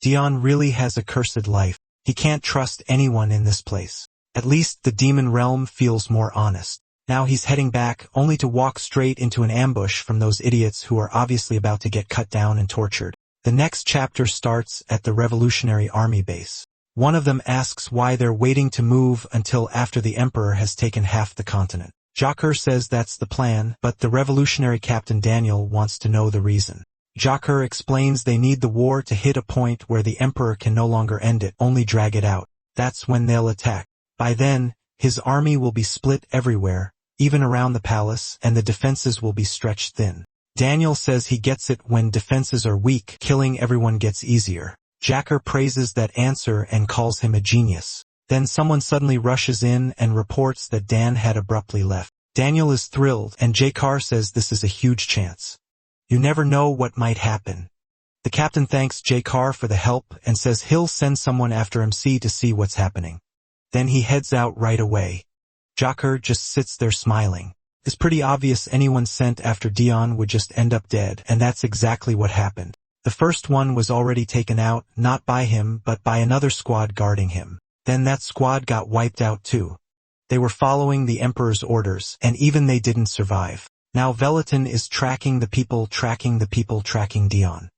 Dion really has a cursed life. He can't trust anyone in this place. At least the demon realm feels more honest. Now he's heading back, only to walk straight into an ambush from those idiots who are obviously about to get cut down and tortured. The next chapter starts at the Revolutionary Army base. One of them asks why they're waiting to move until after the Emperor has taken half the continent. Jocker says that's the plan, but the revolutionary Captain Daniel wants to know the reason. Jocker explains they need the war to hit a point where the Emperor can no longer end it, only drag it out. That's when they'll attack. By then, his army will be split everywhere, even around the palace, and the defenses will be stretched thin. Daniel says he gets it when defenses are weak, killing everyone gets easier. Jocker praises that answer and calls him a genius. Then someone suddenly rushes in and reports that Dan had abruptly left. Daniel is thrilled, and Jakar says this is a huge chance. You never know what might happen. The captain thanks Jakar for the help and says he'll send someone after MC to see what's happening. Then he heads out right away. Jocker just sits there smiling. It's pretty obvious anyone sent after Dion would just end up dead, and that's exactly what happened. The first one was already taken out, not by him but by another squad guarding him. Then that squad got wiped out too. They were following the Emperor's orders, and even they didn't survive. Now Velatin is tracking the people tracking Dion.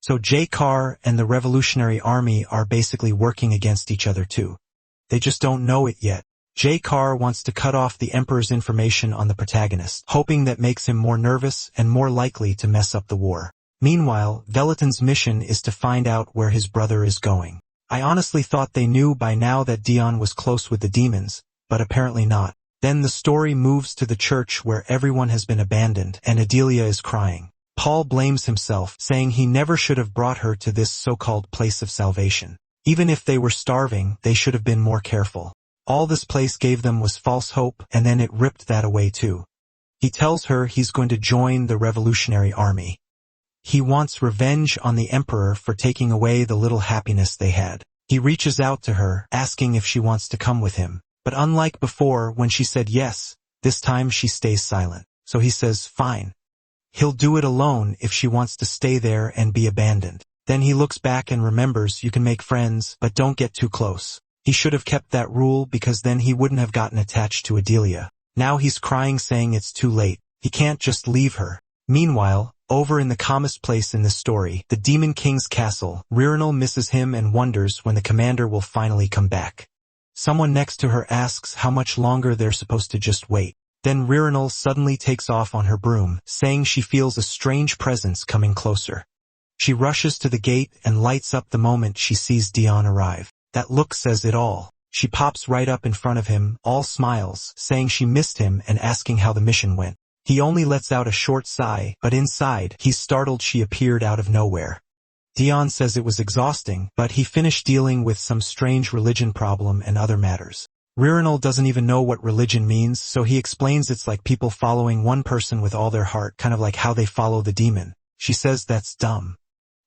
So Jakar and the Revolutionary Army are basically working against each other too. They just don't know it yet. Jakar wants to cut off the Emperor's information on the protagonist, hoping that makes him more nervous and more likely to mess up the war. Meanwhile, Velatin's mission is to find out where his brother is going. I honestly thought they knew by now that Dion was close with the demons, but apparently not. Then the story moves to the church where everyone has been abandoned and Adelia is crying. Paul blames himself, saying he never should have brought her to this so-called place of salvation. Even if they were starving, they should have been more careful. All this place gave them was false hope, and then it ripped that away too. He tells her he's going to join the Revolutionary Army. He wants revenge on the Emperor for taking away the little happiness they had. He reaches out to her, asking if she wants to come with him. But unlike before, when she said yes, this time she stays silent. So he says, fine. He'll do it alone if she wants to stay there and be abandoned. Then he looks back and remembers you can make friends, but don't get too close. He should have kept that rule because then he wouldn't have gotten attached to Adelia. Now he's crying saying it's too late. He can't just leave her. Meanwhile, over in the calmest place in this story, the Demon King's castle, Ririnal misses him and wonders when the commander will finally come back. Someone next to her asks how much longer they're supposed to just wait. Then Ririnal suddenly takes off on her broom, saying she feels a strange presence coming closer. She rushes to the gate and lights up the moment she sees Dion arrive. That look says it all. She pops right up in front of him, all smiles, saying she missed him and asking how the mission went. He only lets out a short sigh, but inside, he's startled she appeared out of nowhere. Dion says it was exhausting, but he finished dealing with some strange religion problem and other matters. Ririnal doesn't even know what religion means, so he explains it's like people following one person with all their heart, kind of like how they follow the demon. She says that's dumb.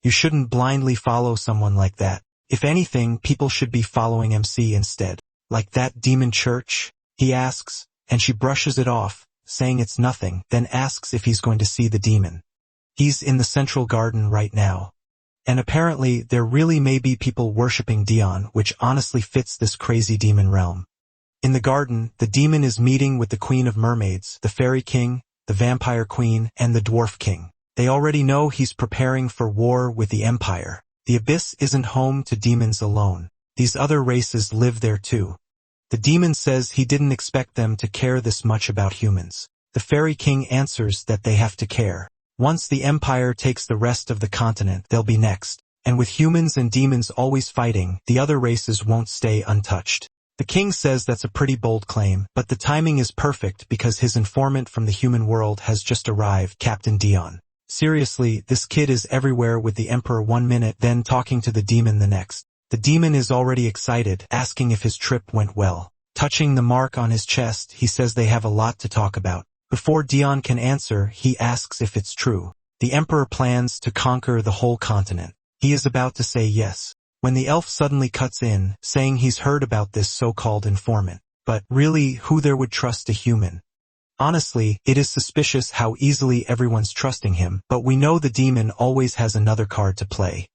You shouldn't blindly follow someone like that. If anything, people should be following MC instead. Like that demon church? He asks, and she brushes it off, saying it's nothing, then asks if he's going to see the demon. He's in the central garden right now. And apparently there really may be people worshipping Dion, which honestly fits this crazy demon realm. In the garden, the demon is meeting with the Queen of Mermaids, the Fairy King, the Vampire Queen, and the Dwarf King. They already know he's preparing for war with the Empire. The Abyss isn't home to demons alone. These other races live there too. The demon says he didn't expect them to care this much about humans. The Fairy King answers that they have to care. Once the Empire takes the rest of the continent, they'll be next. And with humans and demons always fighting, the other races won't stay untouched. The king says that's a pretty bold claim, but the timing is perfect because his informant from the human world has just arrived, Captain Dion. Seriously, this kid is everywhere with the Emperor 1 minute, then talking to the demon the next. The demon is already excited, asking if his trip went well. Touching the mark on his chest, he says they have a lot to talk about. Before Dion can answer, he asks if it's true. The Emperor plans to conquer the whole continent. He is about to say yes, when the elf suddenly cuts in, saying he's heard about this so-called informant. But really, who there would trust a human? Honestly, it is suspicious how easily everyone's trusting him, but we know the demon always has another card to play.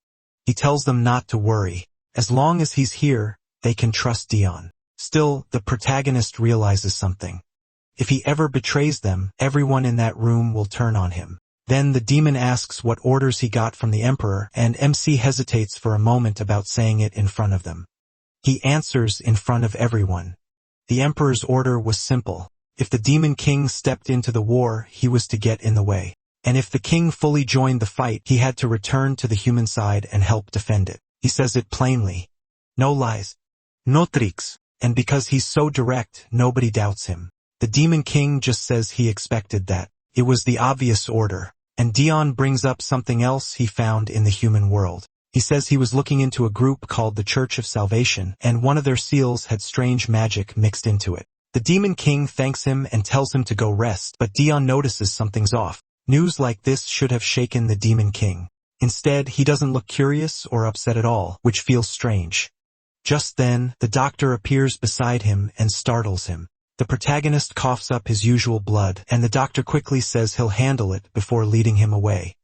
He tells them not to worry. As long as he's here, they can trust Dion. Still, the protagonist realizes something. If he ever betrays them, everyone in that room will turn on him. Then the demon asks what orders he got from the Emperor, and MC hesitates for a moment about saying it in front of them. He answers in front of everyone. The Emperor's order was simple. If the Demon King stepped into the war, he was to get in the way. And if the king fully joined the fight, he had to return to the human side and help defend it. He says it plainly. No lies. No tricks. And because he's so direct, nobody doubts him. The Demon King just says he expected that. It was the obvious order. And Dion brings up something else he found in the human world. He says he was looking into a group called the Church of Salvation, and one of their seals had strange magic mixed into it. The Demon King thanks him and tells him to go rest, but Dion notices something's off. News like this should have shaken the Demon King. Instead, he doesn't look curious or upset at all, which feels strange. Just then, the doctor appears beside him and startles him. The protagonist coughs up his usual blood, and the doctor quickly says he'll handle it before leading him away.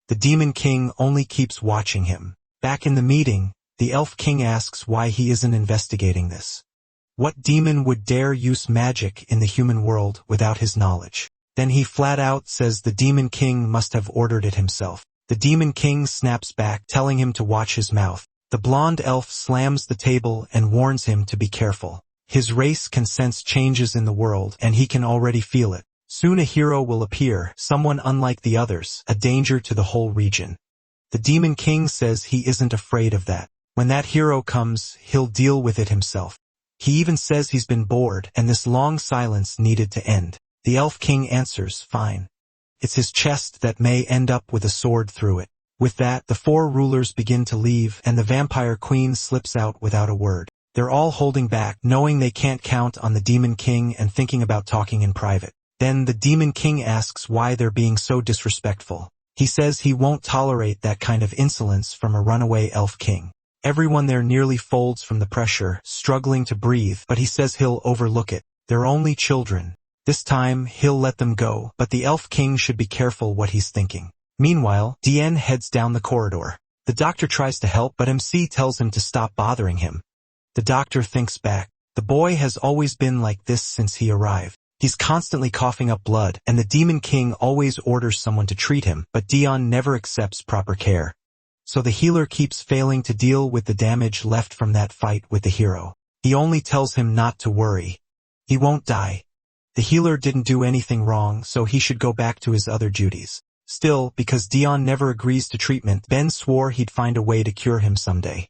The Demon King only keeps watching him. Back in the meeting, the Elf King asks why he isn't investigating this. What demon would dare use magic in the human world without his knowledge? Then he flat out says the Demon King must have ordered it himself. The Demon King snaps back, telling him to watch his mouth. The blonde elf slams the table and warns him to be careful. His race can sense changes in the world, and he can already feel it. Soon a hero will appear, someone unlike the others, a danger to the whole region. The Demon King says he isn't afraid of that. When that hero comes, he'll deal with it himself. He even says he's been bored, and this long silence needed to end. The Elf King answers, fine. It's his chest that may end up with a sword through it. With that, the 4 rulers begin to leave, and the Vampire Queen slips out without a word. They're all holding back, knowing they can't count on the Demon King and thinking about talking in private. Then the Demon King asks why they're being so disrespectful. He says he won't tolerate that kind of insolence from a runaway Elf King. Everyone there nearly folds from the pressure, struggling to breathe, but he says he'll overlook it. They're only children. This time, he'll let them go, but the Elf King should be careful what he's thinking. Meanwhile, Dien heads down the corridor. The doctor tries to help, but MC tells him to stop bothering him. The doctor thinks back. The boy has always been like this since he arrived. He's constantly coughing up blood, and the Demon King always orders someone to treat him, but Dion never accepts proper care. So the healer keeps failing to deal with the damage left from that fight with the hero. He only tells him not to worry. He won't die. The healer didn't do anything wrong, so he should go back to his other duties. Still, because Dion never agrees to treatment, Ben swore he'd find a way to cure him someday.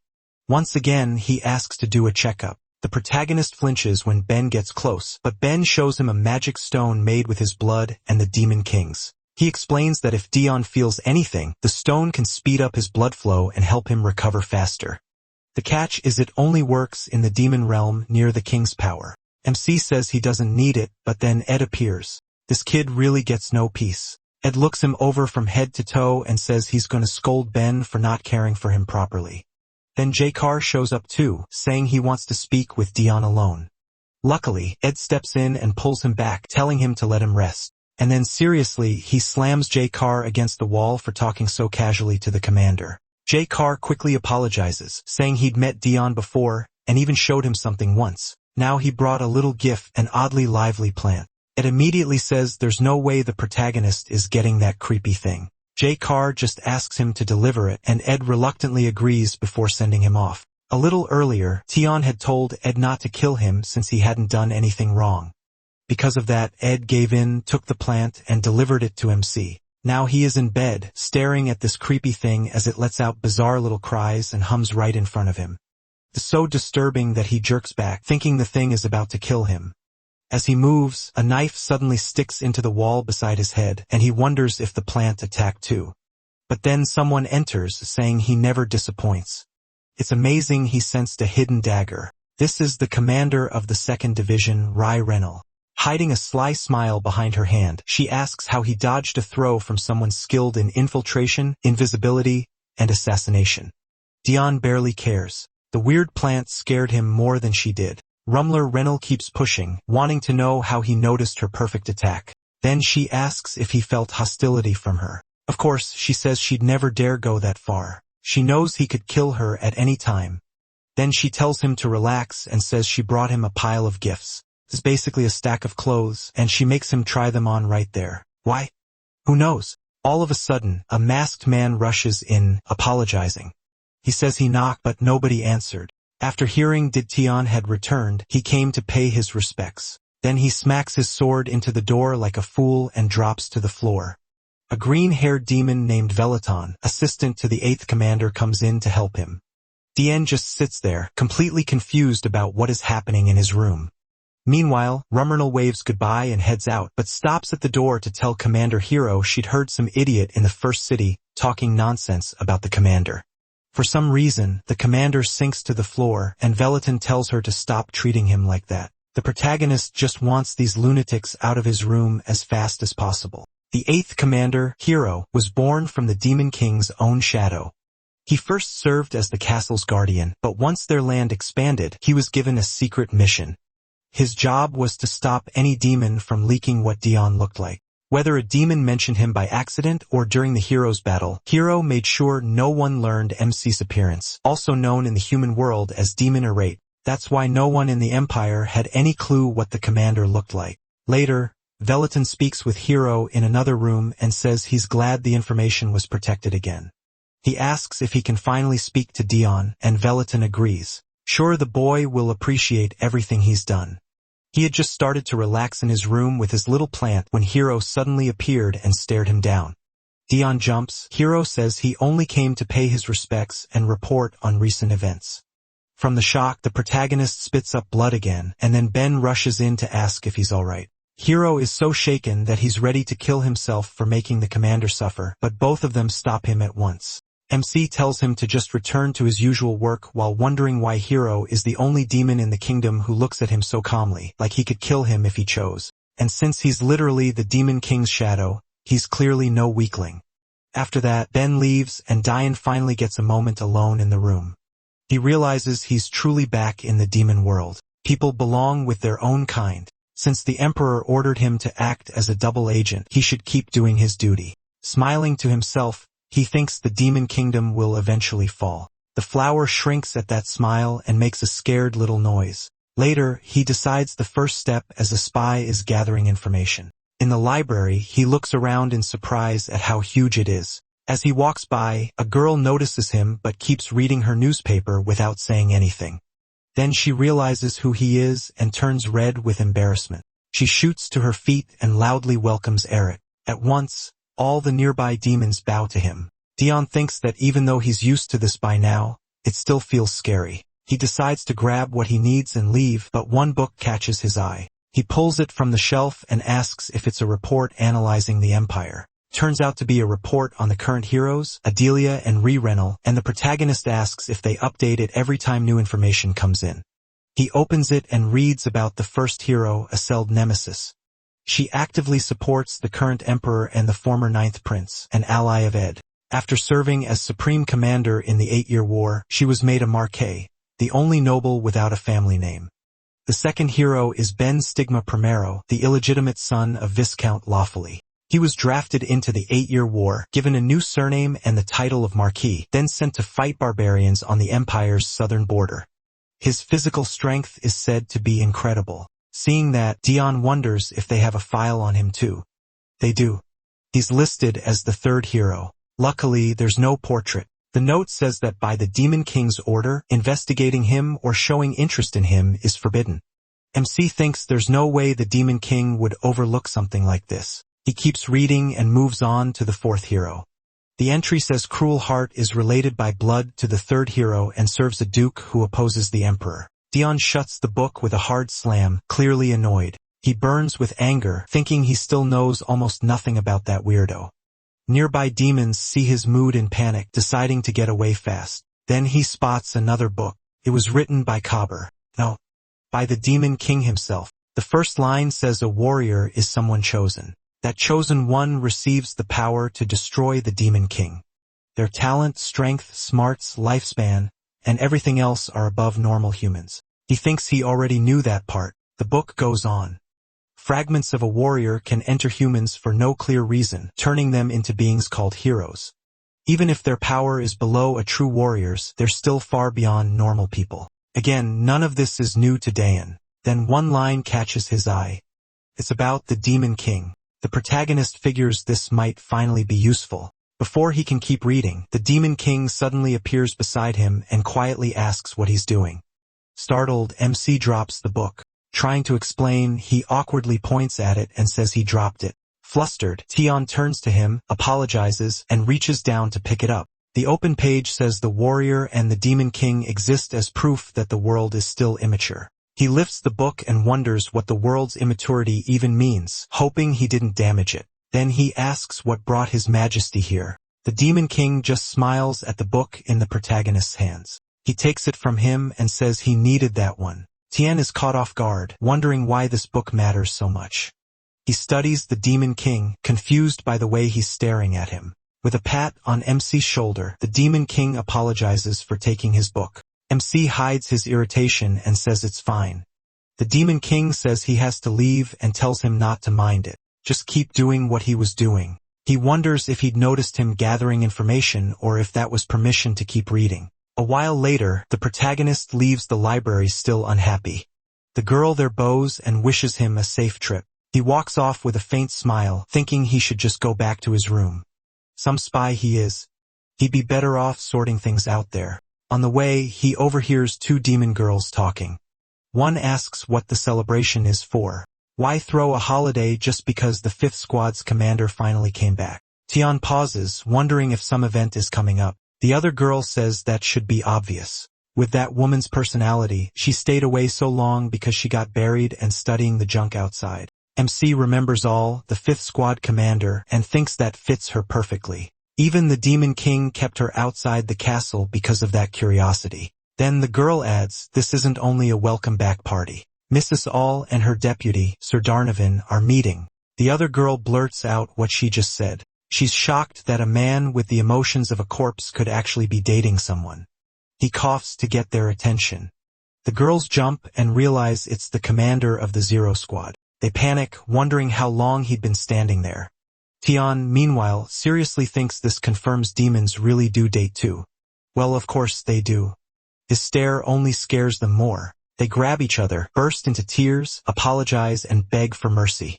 Once again, he asks to do a checkup. The protagonist flinches when Ben gets close, but Ben shows him a magic stone made with his blood and the Demon King's. He explains that if Dion feels anything, the stone can speed up his blood flow and help him recover faster. The catch is it only works in the demon realm near the king's power. MC says he doesn't need it, but then Ed appears. This kid really gets no peace. Ed looks him over from head to toe and says he's gonna scold Ben for not caring for him properly. Then J-Car shows up too, saying he wants to speak with Dion alone. Luckily, Ed steps in and pulls him back, telling him to let him rest. And then seriously, he slams J-Car against the wall for talking so casually to the commander. J-Car quickly apologizes, saying he'd met Dion before, and even showed him something once. Now he brought a little gift, an oddly lively plant. Ed immediately says there's no way the protagonist is getting that creepy thing. J-Car just asks him to deliver it, and Ed reluctantly agrees before sending him off. A little earlier, Tion had told Ed not to kill him since he hadn't done anything wrong. Because of that, Ed gave in, took the plant, and delivered it to MC. Now he is in bed, staring at this creepy thing as it lets out bizarre little cries and hums right in front of him. It's so disturbing that he jerks back, thinking the thing is about to kill him. As he moves, a knife suddenly sticks into the wall beside his head, and he wonders if the plant attacked too. But then someone enters, saying he never disappoints. It's amazing he sensed a hidden dagger. This is the commander of the 2nd Division, Rai Renal. Hiding a sly smile behind her hand, she asks how he dodged a throw from someone skilled in infiltration, invisibility, and assassination. Dion barely cares. The weird plant scared him more than she did. Rumler Renal keeps pushing, wanting to know how he noticed her perfect attack. Then she asks if he felt hostility from her. Of course, she says she'd never dare go that far. She knows he could kill her at any time. Then she tells him to relax and says she brought him a pile of gifts. It's basically a stack of clothes, and she makes him try them on right there. Why? Who knows? All of a sudden, a masked man rushes in, apologizing. He says he knocked, but nobody answered. After hearing Tion had returned, he came to pay his respects. Then he smacks his sword into the door like a fool and drops to the floor. A green-haired demon named Velaton, assistant to the 8th commander, comes in to help him. Dien just sits there, completely confused about what is happening in his room. Meanwhile, Rumernal waves goodbye and heads out, but stops at the door to tell Commander Hero she'd heard some idiot in the first city talking nonsense about the commander. For some reason, the commander sinks to the floor, and Velaton tells her to stop treating him like that. The protagonist just wants these lunatics out of his room as fast as possible. The 8th commander, Hero, was born from the Demon King's own shadow. He first served as the castle's guardian, but once their land expanded, he was given a secret mission. His job was to stop any demon from leaking what Dion looked like. Whether a demon mentioned him by accident or during the hero's battle, Hero made sure no one learned MC's appearance, also known in the human world as Demon Errate. That's why no one in the Empire had any clue what the commander looked like. Later, Velaton speaks with Hero in another room and says he's glad the information was protected again. He asks if he can finally speak to Dion, and Velaton agrees. Sure, the boy will appreciate everything he's done. He had just started to relax in his room with his little plant when Hero suddenly appeared and stared him down. Dion jumps. Hero says he only came to pay his respects and report on recent events. From the shock, the protagonist spits up blood again, and then Ben rushes in to ask if he's alright. Hero is so shaken that he's ready to kill himself for making the commander suffer, but both of them stop him at once. MC tells him to just return to his usual work while wondering why Hero is the only demon in the kingdom who looks at him so calmly, like he could kill him if he chose. And since he's literally the Demon King's shadow, he's clearly no weakling. After that, Ben leaves and Dion finally gets a moment alone in the room. He realizes he's truly back in the demon world. People belong with their own kind. Since the Emperor ordered him to act as a double agent, he should keep doing his duty. Smiling to himself, he thinks the demon kingdom will eventually fall. The flower shrinks at that smile and makes a scared little noise. Later, he decides the first step as a spy is gathering information. In the library, he looks around in surprise at how huge it is. As he walks by, a girl notices him but keeps reading her newspaper without saying anything. Then she realizes who he is and turns red with embarrassment. She shoots to her feet and loudly welcomes Eric. At once, all the nearby demons bow to him. Dion thinks that even though he's used to this by now, it still feels scary. He decides to grab what he needs and leave, but one book catches his eye. He pulls it from the shelf and asks if it's a report analyzing the Empire. Turns out to be a report on the current heroes, Adelia and Renal, and the protagonist asks if they update it every time new information comes in. He opens it and reads about the first hero, Aseld Nemesis. She actively supports the current emperor and the former 9th prince, an ally of Ed. After serving as Supreme Commander in the 8-Year War, she was made a Marquess, the only noble without a family name. The second hero is Ben Stigma Primero, the illegitimate son of Viscount Lawfully. He was drafted into the 8-Year War, given a new surname and the title of Marquis, then sent to fight barbarians on the Empire's southern border. His physical strength is said to be incredible. Seeing that, Dion wonders if they have a file on him too. They do. He's listed as the third hero. Luckily, there's no portrait. The note says that by the Demon King's order, investigating him or showing interest in him is forbidden. MC thinks there's no way the Demon King would overlook something like this. He keeps reading and moves on to the fourth hero. The entry says Cruel Heart is related by blood to the third hero and serves a duke who opposes the emperor. Dion shuts the book with a hard slam, clearly annoyed. He burns with anger, thinking he still knows almost nothing about that weirdo. Nearby demons see his mood and panic, deciding to get away fast. Then he spots another book. It was written by Cobber. No, by the Demon King himself. The first line says a warrior is someone chosen. That chosen one receives the power to destroy the Demon King. Their talent, strength, smarts, lifespan, and everything else are above normal humans. He thinks he already knew that part. The book goes on. Fragments of a warrior can enter humans for no clear reason, turning them into beings called heroes. Even if their power is below a true warrior's, they're still far beyond normal people. Again, none of this is new to Dayan. Then one line catches his eye. It's about the Demon King. The protagonist figures this might finally be useful. Before he can keep reading, the Demon King suddenly appears beside him and quietly asks what he's doing. Startled, MC drops the book. Trying to explain, he awkwardly points at it and says he dropped it. Flustered, Tion turns to him, apologizes, and reaches down to pick it up. The open page says the warrior and the Demon King exist as proof that the world is still immature. He lifts the book and wonders what the world's immaturity even means, hoping he didn't damage it. Then he asks what brought His Majesty here. The Demon King just smiles at the book in the protagonist's hands. He takes it from him and says he needed that one. Tien is caught off guard, wondering why this book matters so much. He studies the Demon King, confused by the way he's staring at him. With a pat on MC's shoulder, the Demon King apologizes for taking his book. MC hides his irritation and says it's fine. The Demon King says he has to leave and tells him not to mind it. Just keep doing what he was doing. He wonders if he'd noticed him gathering information or if that was permission to keep reading. A while later, the protagonist leaves the library still unhappy. The girl there bows and wishes him a safe trip. He walks off with a faint smile, thinking he should just go back to his room. Some spy he is. He'd be better off sorting things out there. On the way, he overhears two demon girls talking. One asks what the celebration is for. Why throw a holiday just because the 5th Squad's commander finally came back? Tion pauses, wondering if some event is coming up. The other girl says that should be obvious. With that woman's personality, she stayed away so long because she got buried and studying the junk outside. MC remembers all, the 5th Squad commander, and thinks that fits her perfectly. Even the Demon King kept her outside the castle because of that curiosity. Then the girl adds, this isn't only a welcome back party. Mrs. All and her deputy, Sir Darnavan, are meeting. The other girl blurts out what she just said. She's shocked that a man with the emotions of a corpse could actually be dating someone. He coughs to get their attention. The girls jump and realize it's the commander of the Zero Squad. They panic, wondering how long he'd been standing there. Tion, meanwhile, seriously thinks this confirms demons really do date too. Well, of course they do. His stare only scares them more. They grab each other, burst into tears, apologize, and beg for mercy.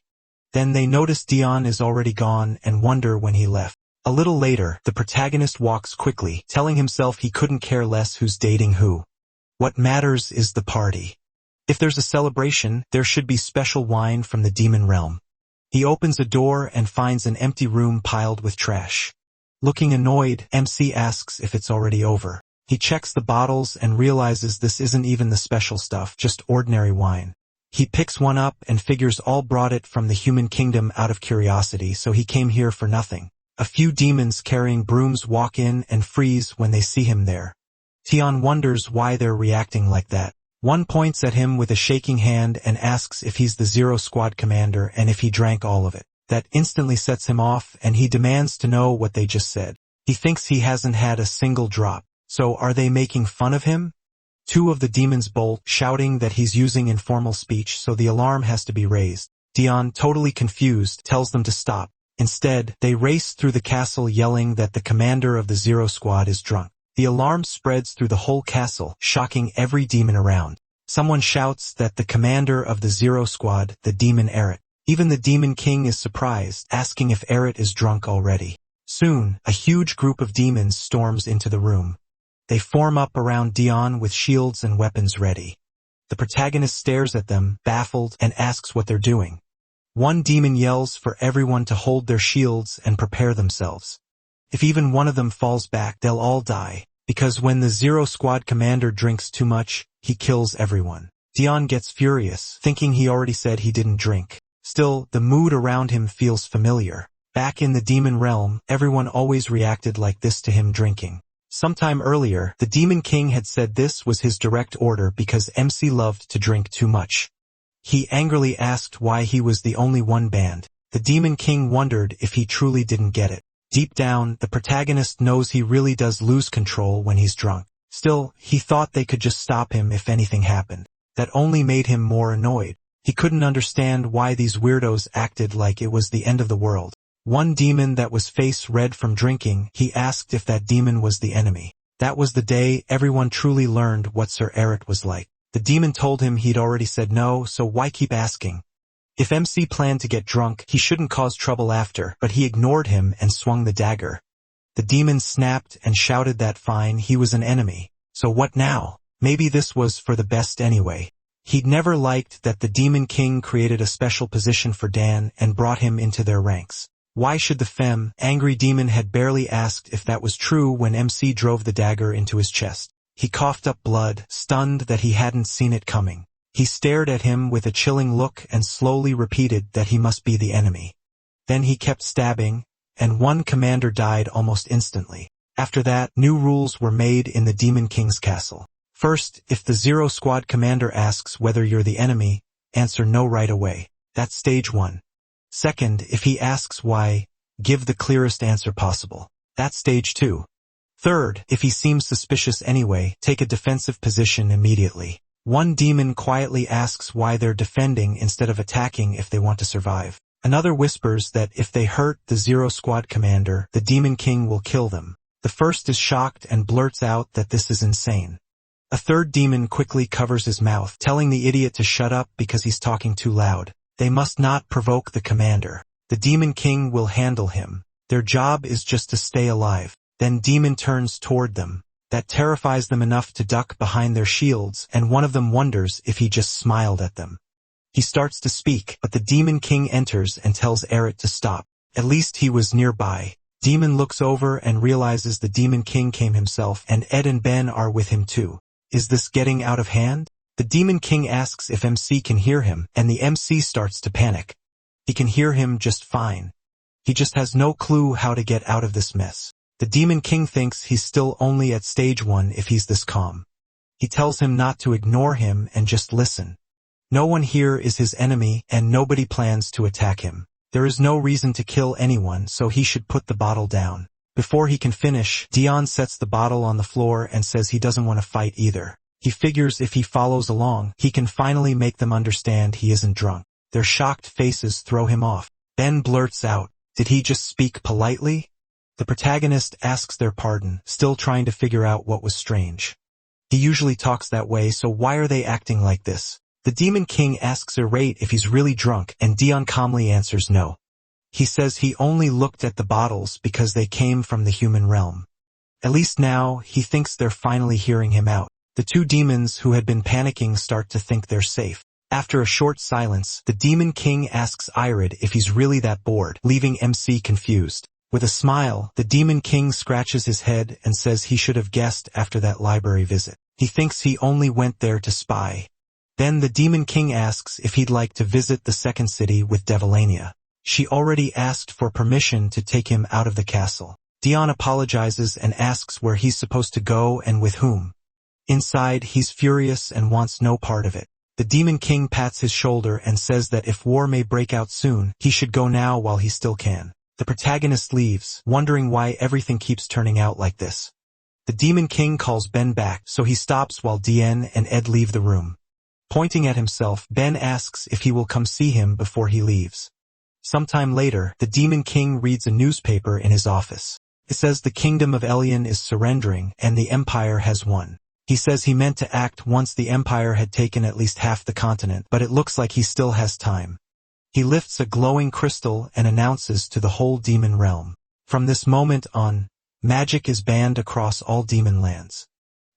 Then they notice Dion is already gone and wonder when he left. A little later, the protagonist walks quickly, telling himself he couldn't care less who's dating who. What matters is the party. If there's a celebration, there should be special wine from the demon realm. He opens a door and finds an empty room piled with trash. Looking annoyed, MC asks if it's already over. He checks the bottles and realizes this isn't even the special stuff, just ordinary wine. He picks one up and figures all brought it from the human kingdom out of curiosity, so he came here for nothing. A few demons carrying brooms walk in and freeze when they see him there. Tion wonders why they're reacting like that. One points at him with a shaking hand and asks if he's the Zero Squad commander and if he drank all of it. That instantly sets him off and he demands to know what they just said. He thinks he hasn't had a single drop. So are they making fun of him? Two of the demons bolt, shouting that he's using informal speech, so the alarm has to be raised. Dion, totally confused, tells them to stop. Instead, they race through the castle yelling that the commander of the Zero Squad is drunk. The alarm spreads through the whole castle, shocking every demon around. Someone shouts that the commander of the Zero Squad, the demon Eret. Even the Demon King is surprised, asking if Eret is drunk already. Soon, a huge group of demons storms into the room. They form up around Dion with shields and weapons ready. The protagonist stares at them, baffled, and asks what they're doing. One demon yells for everyone to hold their shields and prepare themselves. If even one of them falls back, they'll all die, because when the Zero Squad commander drinks too much, he kills everyone. Dion gets furious, thinking he already said he didn't drink. Still, the mood around him feels familiar. Back in the demon realm, everyone always reacted like this to him drinking. Sometime earlier, the Demon King had said this was his direct order because MC loved to drink too much. He angrily asked why he was the only one banned. The Demon King wondered if he truly didn't get it. Deep down, the protagonist knows he really does lose control when he's drunk. Still, he thought they could just stop him if anything happened. That only made him more annoyed. He couldn't understand why these weirdos acted like it was the end of the world. One demon that was face red from drinking, he asked if that demon was the enemy. That was the day everyone truly learned what Sir Eret was like. The demon told him he'd already said no, so why keep asking? If MC planned to get drunk, he shouldn't cause trouble after, but he ignored him and swung the dagger. The demon snapped and shouted that fine, he was an enemy. So what now? Maybe this was for the best anyway. He'd never liked that the Demon King created a special position for Dan and brought him into their ranks. Why should the angry demon had barely asked if that was true when MC drove the dagger into his chest. He coughed up blood, stunned that he hadn't seen it coming. He stared at him with a chilling look and slowly repeated that he must be the enemy. Then he kept stabbing, and one commander died almost instantly. After that, new rules were made in the Demon King's castle. First, if the Zero Squad commander asks whether you're the enemy, answer no right away. That's stage 1. Second, if he asks why, give the clearest answer possible. That's stage 2. Third, if he seems suspicious anyway, take a defensive position immediately. One demon quietly asks why they're defending instead of attacking if they want to survive. Another whispers that if they hurt the Zero Squad commander, the Demon King will kill them. The first is shocked and blurts out that this is insane. A third demon quickly covers his mouth, telling the idiot to shut up because he's talking too loud. They must not provoke the commander. The Demon King will handle him. Their job is just to stay alive. Then Demon turns toward them. That terrifies them enough to duck behind their shields, and one of them wonders if he just smiled at them. He starts to speak, but the Demon King enters and tells Eret to stop. At least he was nearby. Demon looks over and realizes the Demon King came himself, and Ed and Ben are with him too. Is this getting out of hand? The Demon King asks if MC can hear him, and the MC starts to panic. He can hear him just fine. He just has no clue how to get out of this mess. The Demon King thinks he's still only at stage 1 if he's this calm. He tells him not to ignore him and just listen. No one here is his enemy, and nobody plans to attack him. There is no reason to kill anyone, so he should put the bottle down. Before he can finish, Dion sets the bottle on the floor and says he doesn't want to fight either. He figures if he follows along, he can finally make them understand he isn't drunk. Their shocked faces throw him off. Ben blurts out, "Did he just speak politely?" The protagonist asks their pardon, still trying to figure out what was strange. He usually talks that way, so why are they acting like this? The Demon King asks Irate if he's really drunk, and Dion calmly answers no. He says he only looked at the bottles because they came from the human realm. At least now, he thinks they're finally hearing him out. The two demons who had been panicking start to think they're safe. After a short silence, the Demon King asks Irid if he's really that bored, leaving MC confused. With a smile, the Demon King scratches his head and says he should have guessed after that library visit. He thinks he only went there to spy. Then the Demon King asks if he'd like to visit the second city with Devilania. She already asked for permission to take him out of the castle. Dion apologizes and asks where he's supposed to go and with whom. Inside, he's furious and wants no part of it. The Demon King pats his shoulder and says that if war may break out soon, he should go now while he still can. The protagonist leaves, wondering why everything keeps turning out like this. The Demon King calls Ben back, so he stops while Dien and Ed leave the room. Pointing at himself, Ben asks if he will come see him before he leaves. Sometime later, the Demon King reads a newspaper in his office. It says the kingdom of Elion is surrendering and the Empire has won. He says he meant to act once the Empire had taken at least half the continent, but it looks like he still has time. He lifts a glowing crystal and announces to the whole demon realm. From this moment on, magic is banned across all demon lands.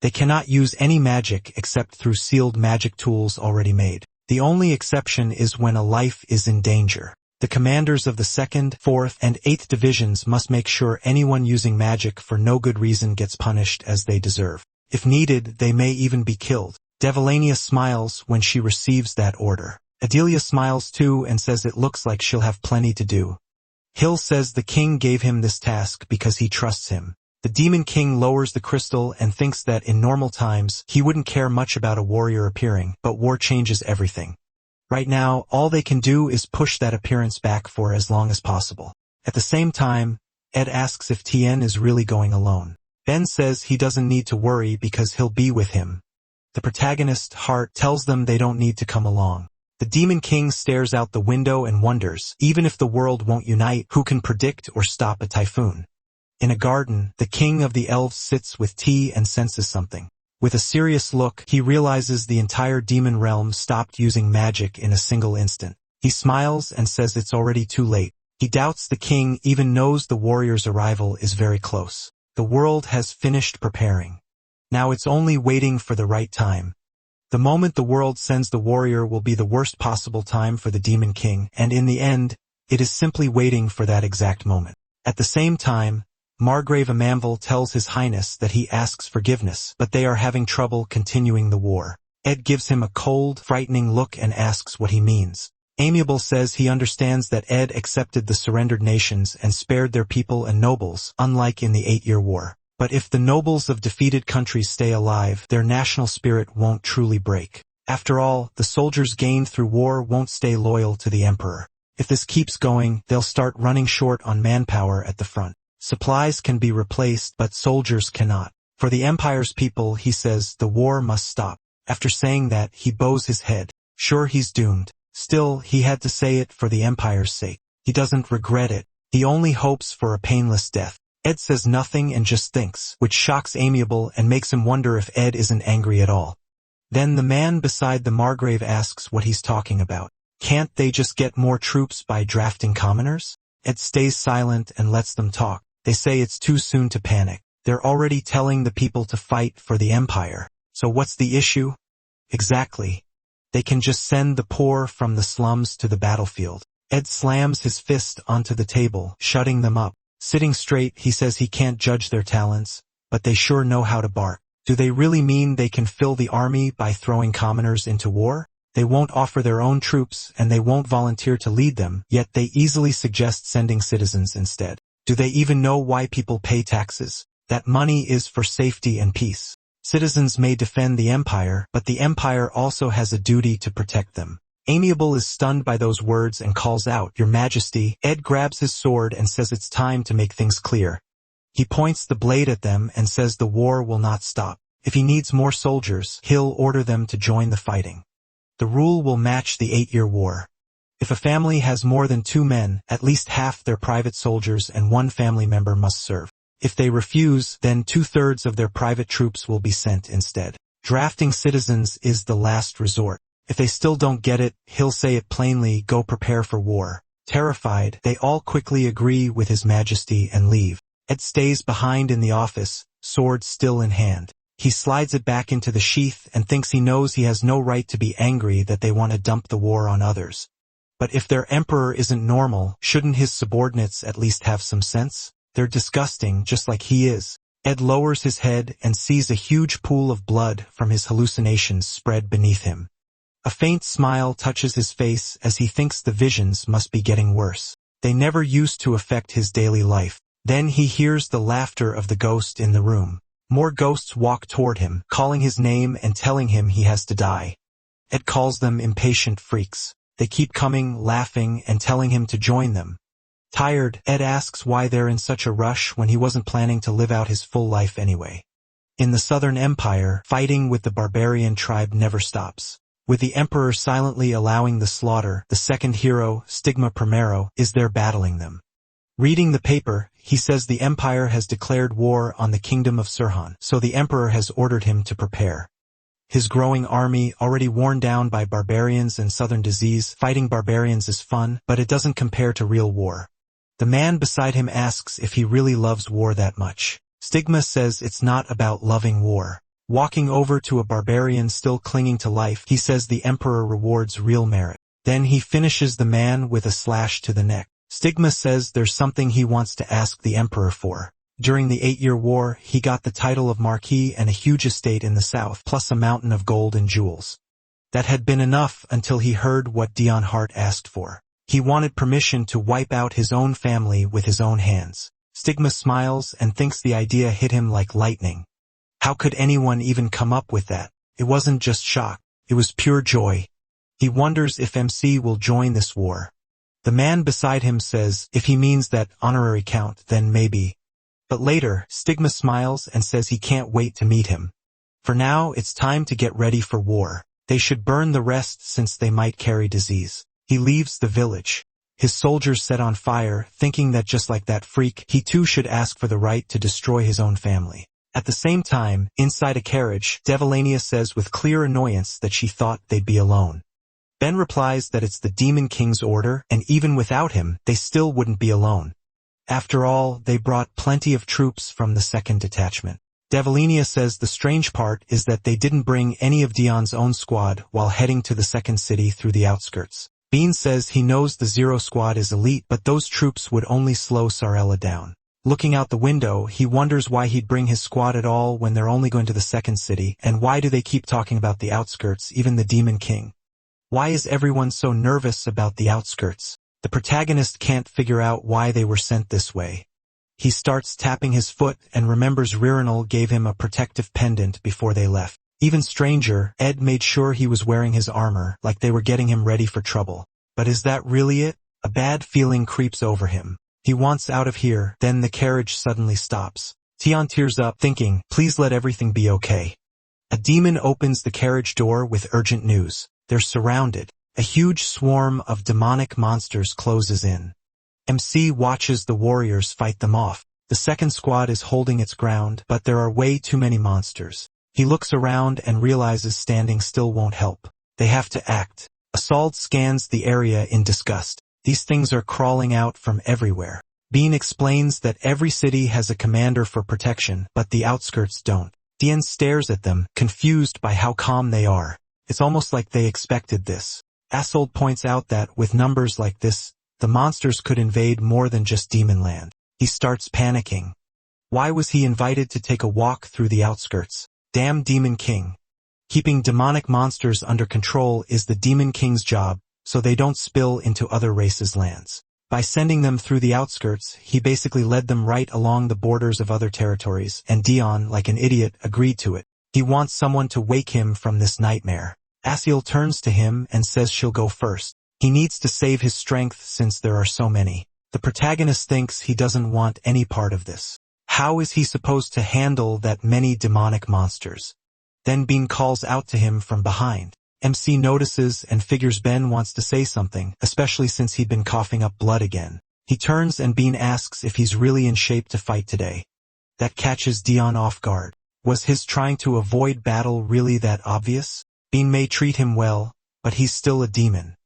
They cannot use any magic except through sealed magic tools already made. The only exception is when a life is in danger. The commanders of the 2nd, 4th, and 8th divisions must make sure anyone using magic for no good reason gets punished as they deserve. If needed, they may even be killed. Devilania smiles when she receives that order. Adelia smiles too and says it looks like she'll have plenty to do. Hill says the king gave him this task because he trusts him. The Demon King lowers the crystal and thinks that in normal times, he wouldn't care much about a warrior appearing, but war changes everything. Right now, all they can do is push that appearance back for as long as possible. At the same time, Ed asks if Tien is really going alone. Ben says he doesn't need to worry because he'll be with him. The protagonist, Hart, tells them they don't need to come along. The Demon King stares out the window and wonders, even if the world won't unite, who can predict or stop a typhoon? In a garden, the king of the elves sits with tea and senses something. With a serious look, he realizes the entire demon realm stopped using magic in a single instant. He smiles and says it's already too late. He doubts the king even knows the warrior's arrival is very close. The world has finished preparing. Now it's only waiting for the right time. The moment the world sends the warrior will be the worst possible time for the Demon King, and in the end, it is simply waiting for that exact moment. At the same time, Margrave Amanville tells His Highness that he asks forgiveness, but they are having trouble continuing the war. Ed gives him a cold, frightening look and asks what he means. Amiable says he understands that Ed accepted the surrendered nations and spared their people and nobles, unlike in the 8-Year War. But if the nobles of defeated countries stay alive, their national spirit won't truly break. After all, the soldiers gained through war won't stay loyal to the emperor. If this keeps going, they'll start running short on manpower at the front. Supplies can be replaced, but soldiers cannot. For the empire's people, he says, the war must stop. After saying that, he bows his head. Sure, he's doomed. Still, he had to say it for the empire's sake. He doesn't regret it. He only hopes for a painless death. Ed says nothing and just thinks, which shocks Amiable and makes him wonder if Ed isn't angry at all. Then the man beside the Margrave asks what he's talking about. Can't they just get more troops by drafting commoners? Ed stays silent and lets them talk. They say it's too soon to panic. They're already telling the people to fight for the empire. So what's the issue? Exactly. They can just send the poor from the slums to the battlefield. Ed slams his fist onto the table, shutting them up. Sitting straight, he says he can't judge their talents, but they sure know how to bark. Do they really mean they can fill the army by throwing commoners into war? They won't offer their own troops and they won't volunteer to lead them, yet they easily suggest sending citizens instead. Do they even know why people pay taxes? That money is for safety and peace. Citizens may defend the empire, but the empire also has a duty to protect them. Amiable is stunned by those words and calls out, Your Majesty. Ed grabs his sword and says it's time to make things clear. He points the blade at them and says the war will not stop. If he needs more soldiers, he'll order them to join the fighting. The rule will match the 8-Year War. If a family has more than 2 men, at least half their private soldiers and 1 family member must serve. If they refuse, then 2/3 of their private troops will be sent instead. Drafting citizens is the last resort. If they still don't get it, he'll say it plainly, go prepare for war. Terrified, they all quickly agree with His Majesty and leave. Ed stays behind in the office, sword still in hand. He slides it back into the sheath and thinks he knows he has no right to be angry that they want to dump the war on others. But if their emperor isn't normal, shouldn't his subordinates at least have some sense? They're disgusting, just like he is. Ed lowers his head and sees a huge pool of blood from his hallucinations spread beneath him. A faint smile touches his face as he thinks the visions must be getting worse. They never used to affect his daily life. Then he hears the laughter of the ghost in the room. More ghosts walk toward him, calling his name and telling him he has to die. Ed calls them impatient freaks. They keep coming, laughing, and telling him to join them. Tired, Ed asks why they're in such a rush when he wasn't planning to live out his full life anyway. In the Southern Empire, fighting with the barbarian tribe never stops. With the Emperor silently allowing the slaughter, the second hero, Stigma Primero, is there battling them. Reading the paper, he says the Empire has declared war on the Kingdom of Sirhan, so the Emperor has ordered him to prepare. His growing army, already worn down by barbarians and southern disease, fighting barbarians is fun, but it doesn't compare to real war. The man beside him asks if he really loves war that much. Stigma says it's not about loving war. Walking over to a barbarian still clinging to life, he says the Emperor rewards real merit. Then he finishes the man with a slash to the neck. Stigma says there's something he wants to ask the Emperor for. During the 8-Year War, he got the title of Marquis and a huge estate in the south, plus a mountain of gold and jewels. That had been enough until he heard what Dion Hart asked for. He wanted permission to wipe out his own family with his own hands. Stigma smiles and thinks the idea hit him like lightning. How could anyone even come up with that? It wasn't just shock, it was pure joy. He wonders if MC will join this war. The man beside him says if he means that honorary count, then maybe. But later, Stigma smiles and says he can't wait to meet him. For now, it's time to get ready for war. They should burn the rest since they might carry disease. He leaves the village. His soldiers set on fire, thinking that just like that freak, he too should ask for the right to destroy his own family. At the same time, inside a carriage, Devilania says with clear annoyance that she thought they'd be alone. Ben replies that it's the Demon King's order, and even without him, they still wouldn't be alone. After all, they brought plenty of troops from the second detachment. Devilania says the strange part is that they didn't bring any of Dion's own squad while heading to the second city through the outskirts. Bean says he knows the Zero Squad is elite, but those troops would only slow Sarella down. Looking out the window, he wonders why he'd bring his squad at all when they're only going to the second city, and why do they keep talking about the outskirts, even the Demon King? Why is everyone so nervous about the outskirts? The protagonist can't figure out why they were sent this way. He starts tapping his foot and remembers Ririnal gave him a protective pendant before they left. Even stranger, Ed made sure he was wearing his armor, like they were getting him ready for trouble. But is that really it? A bad feeling creeps over him. He wants out of here, then the carriage suddenly stops. Tion tears up, thinking, please let everything be okay. A demon opens the carriage door with urgent news. They're surrounded. A huge swarm of demonic monsters closes in. MC watches the warriors fight them off. The second squad is holding its ground, but there are way too many monsters. He looks around and realizes standing still won't help. They have to act. Assault scans the area in disgust. These things are crawling out from everywhere. Bean explains that every city has a commander for protection, but the outskirts don't. Dien stares at them, confused by how calm they are. It's almost like they expected this. Asold points out that, with numbers like this, the monsters could invade more than just Demonland. He starts panicking. Why was he invited to take a walk through the outskirts? Damn Demon King. Keeping demonic monsters under control is the Demon King's job, so they don't spill into other races' lands. By sending them through the outskirts, he basically led them right along the borders of other territories, and Dion, like an idiot, agreed to it. He wants someone to wake him from this nightmare. Asiel turns to him and says she'll go first. He needs to save his strength since there are so many. The protagonist thinks he doesn't want any part of this. How is he supposed to handle that many demonic monsters? Then Bean calls out to him from behind. MC notices and figures Ben wants to say something, especially since he'd been coughing up blood again. He turns and Bean asks if he's really in shape to fight today. That catches Dion off guard. Was his trying to avoid battle really that obvious? Bean may treat him well, but he's still a demon.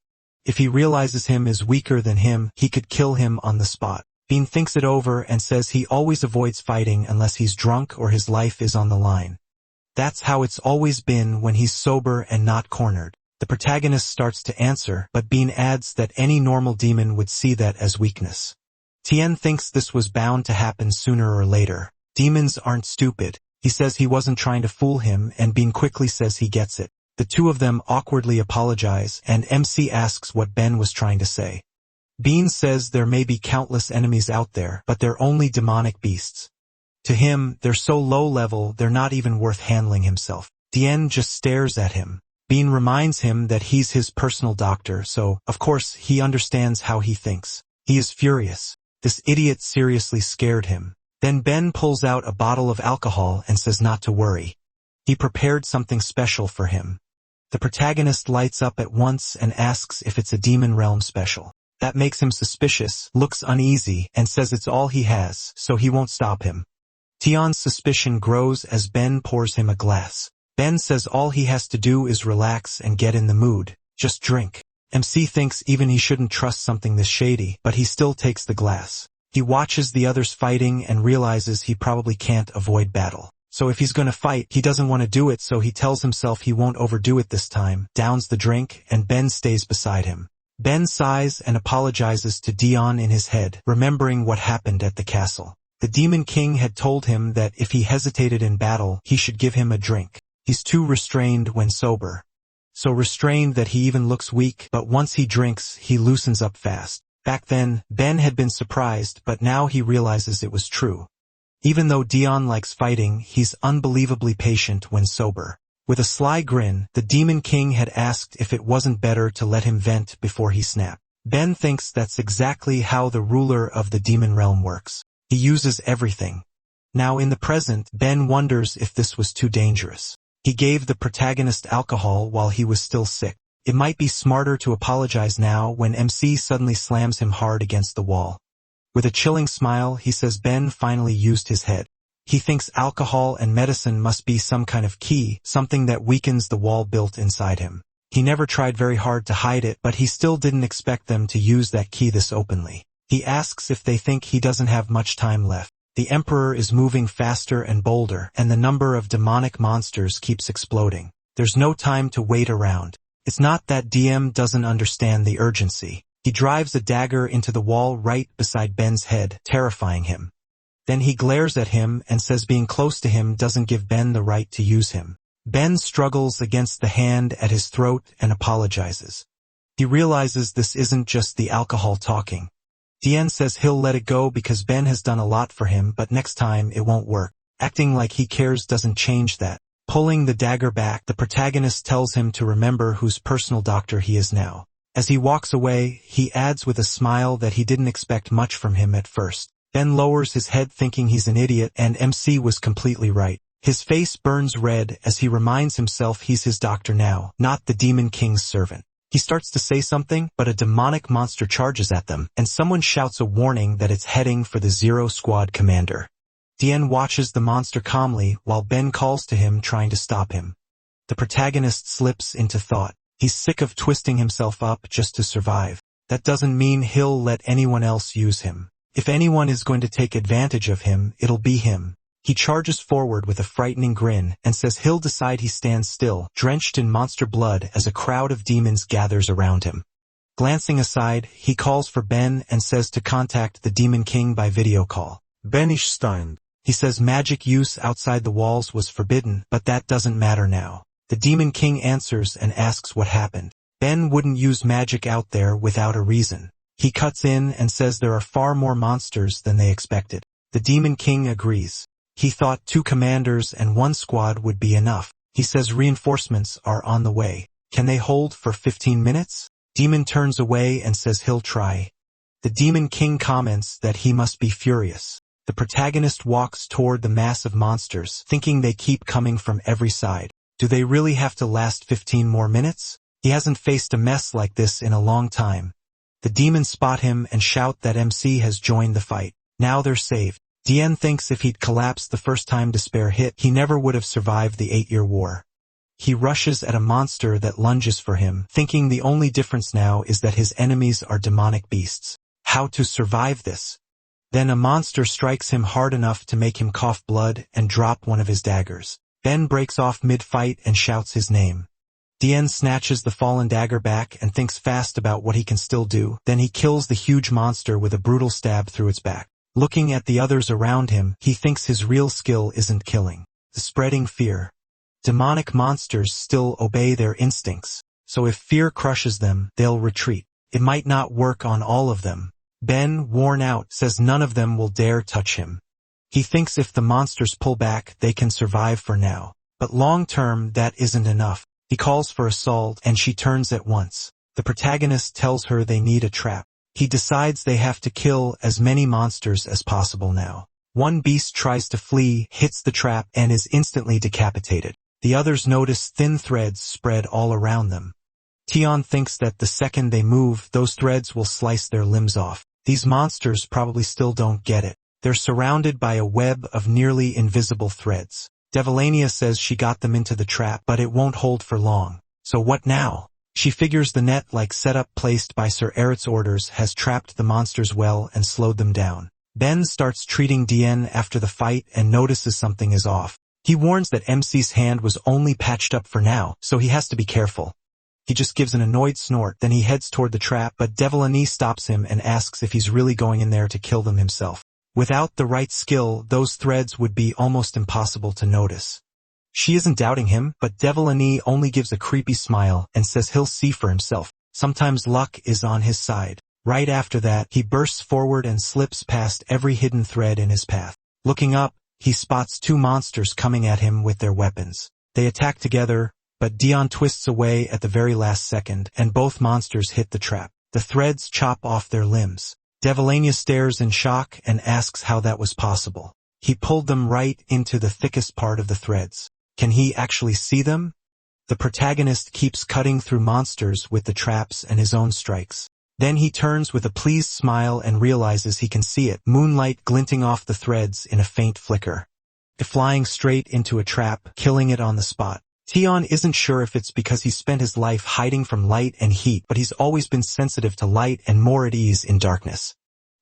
If he realizes him is weaker than him, he could kill him on the spot. Bean thinks it over and says he always avoids fighting unless he's drunk or his life is on the line. That's how it's always been when he's sober and not cornered. The protagonist starts to answer, but Bean adds that any normal demon would see that as weakness. Tien thinks this was bound to happen sooner or later. Demons aren't stupid. He says he wasn't trying to fool him, and Bean quickly says he gets it. The two of them awkwardly apologize, and MC asks what Ben was trying to say. Bean says there may be countless enemies out there, but they're only demonic beasts. To him, they're so low level they're not even worth handling himself. Tien just stares at him. Bean reminds him that he's his personal doctor, so, of course, he understands how he thinks. He is furious. This idiot seriously scared him. Then Ben pulls out a bottle of alcohol and says not to worry. He prepared something special for him. The protagonist lights up at once and asks if it's a Demon Realm special. That makes him suspicious, looks uneasy, and says it's all he has, so he won't stop him. Tion's suspicion grows as Ben pours him a glass. Ben says all he has to do is relax and get in the mood. Just drink. MC thinks even he shouldn't trust something this shady, but he still takes the glass. He watches the others fighting and realizes he probably can't avoid battle. So if he's gonna fight, he doesn't want to do it, so he tells himself he won't overdo it this time, downs the drink, and Ben stays beside him. Ben sighs and apologizes to Dion in his head, remembering what happened at the castle. The Demon King had told him that if he hesitated in battle, he should give him a drink. He's too restrained when sober. So restrained that he even looks weak, but once he drinks, he loosens up fast. Back then, Ben had been surprised, but now he realizes it was true. Even though Dion likes fighting, he's unbelievably patient when sober. With a sly grin, the Demon King had asked if it wasn't better to let him vent before he snapped. Ben thinks that's exactly how the ruler of the Demon Realm works. He uses everything. Now in the present, Ben wonders if this was too dangerous. He gave the protagonist alcohol while he was still sick. It might be smarter to apologize now when MC suddenly slams him hard against the wall. With a chilling smile, he says Ben finally used his head. He thinks alcohol and medicine must be some kind of key, something that weakens the wall built inside him. He never tried very hard to hide it, but he still didn't expect them to use that key this openly. He asks if they think he doesn't have much time left. The Emperor is moving faster and bolder, and the number of demonic monsters keeps exploding. There's no time to wait around. It's not that DM doesn't understand the urgency. He drives a dagger into the wall right beside Ben's head, terrifying him. Then he glares at him and says being close to him doesn't give Ben the right to use him. Ben struggles against the hand at his throat and apologizes. He realizes this isn't just the alcohol talking. Dion says he'll let it go because Ben has done a lot for him, but next time it won't work. Acting like he cares doesn't change that. Pulling the dagger back, the protagonist tells him to remember whose personal doctor he is now. As he walks away, he adds with a smile that he didn't expect much from him at first. Ben lowers his head thinking he's an idiot, and MC was completely right. His face burns red as he reminds himself he's his doctor now, not the Demon King's servant. He starts to say something, but a demonic monster charges at them, and someone shouts a warning that it's heading for the Zero Squad commander. Dion watches the monster calmly while Ben calls to him trying to stop him. The protagonist slips into thought. He's sick of twisting himself up just to survive. That doesn't mean he'll let anyone else use him. If anyone is going to take advantage of him, it'll be him. He charges forward with a frightening grin and says he'll decide. He stands still, drenched in monster blood as a crowd of demons gathers around him. Glancing aside, he calls for Ben and says to contact the Demon King by video call. Ben is stunned. He says magic use outside the walls was forbidden, but that doesn't matter now. The Demon King answers and asks what happened. Ben wouldn't use magic out there without a reason. He cuts in and says there are far more monsters than they expected. The Demon King agrees. He thought 2 commanders and 1 squad would be enough. He says reinforcements are on the way. Can they hold for 15 minutes? Demon turns away and says he'll try. The Demon King comments that he must be furious. The protagonist walks toward the mass of monsters, thinking they keep coming from every side. Do they really have to last 15 more minutes? He hasn't faced a mess like this in a long time. The demons spot him and shout that MC has joined the fight. Now they're saved. Dion thinks if he'd collapsed the first time Despair hit, he never would have survived the 8-year war. He rushes at a monster that lunges for him, thinking the only difference now is that his enemies are demonic beasts. How to survive this? Then a monster strikes him hard enough to make him cough blood and drop one of his daggers. Ben breaks off mid-fight and shouts his name. Dion snatches the fallen dagger back and thinks fast about what he can still do. Then he kills the huge monster with a brutal stab through its back. Looking at the others around him, he thinks his real skill isn't killing. The spreading fear. Demonic monsters still obey their instincts, so if fear crushes them, they'll retreat. It might not work on all of them. Ben, worn out, says none of them will dare touch him. He thinks if the monsters pull back, they can survive for now. But long-term, that isn't enough. He calls for Assault, and she turns at once. The protagonist tells her they need a trap. He decides they have to kill as many monsters as possible now. One beast tries to flee, hits the trap, and is instantly decapitated. The others notice thin threads spread all around them. Tion thinks that the second they move, those threads will slice their limbs off. These monsters probably still don't get it. They're surrounded by a web of nearly invisible threads. Devilania says she got them into the trap, but it won't hold for long. So what now? She figures the net-like setup placed by Sir Eret's orders has trapped the monsters well and slowed them down. Ben starts treating Dien after the fight and notices something is off. He warns that MC's hand was only patched up for now, so he has to be careful. He just gives an annoyed snort, then he heads toward the trap, but Devilani stops him and asks if he's really going in there to kill them himself. Without the right skill, those threads would be almost impossible to notice. She isn't doubting him, but Devilani only gives a creepy smile and says he'll see for himself. Sometimes luck is on his side. Right after that, he bursts forward and slips past every hidden thread in his path. Looking up, he spots two monsters coming at him with their weapons. They attack together, but Dion twists away at the very last second, and both monsters hit the trap. The threads chop off their limbs. Devilania stares in shock and asks how that was possible. He pulled them right into the thickest part of the threads. Can he actually see them? The protagonist keeps cutting through monsters with the traps and his own strikes. Then he turns with a pleased smile and realizes he can see it, moonlight glinting off the threads in a faint flicker. Flying straight into a trap, killing it on the spot. Tion isn't sure if it's because he spent his life hiding from light and heat, but he's always been sensitive to light and more at ease in darkness.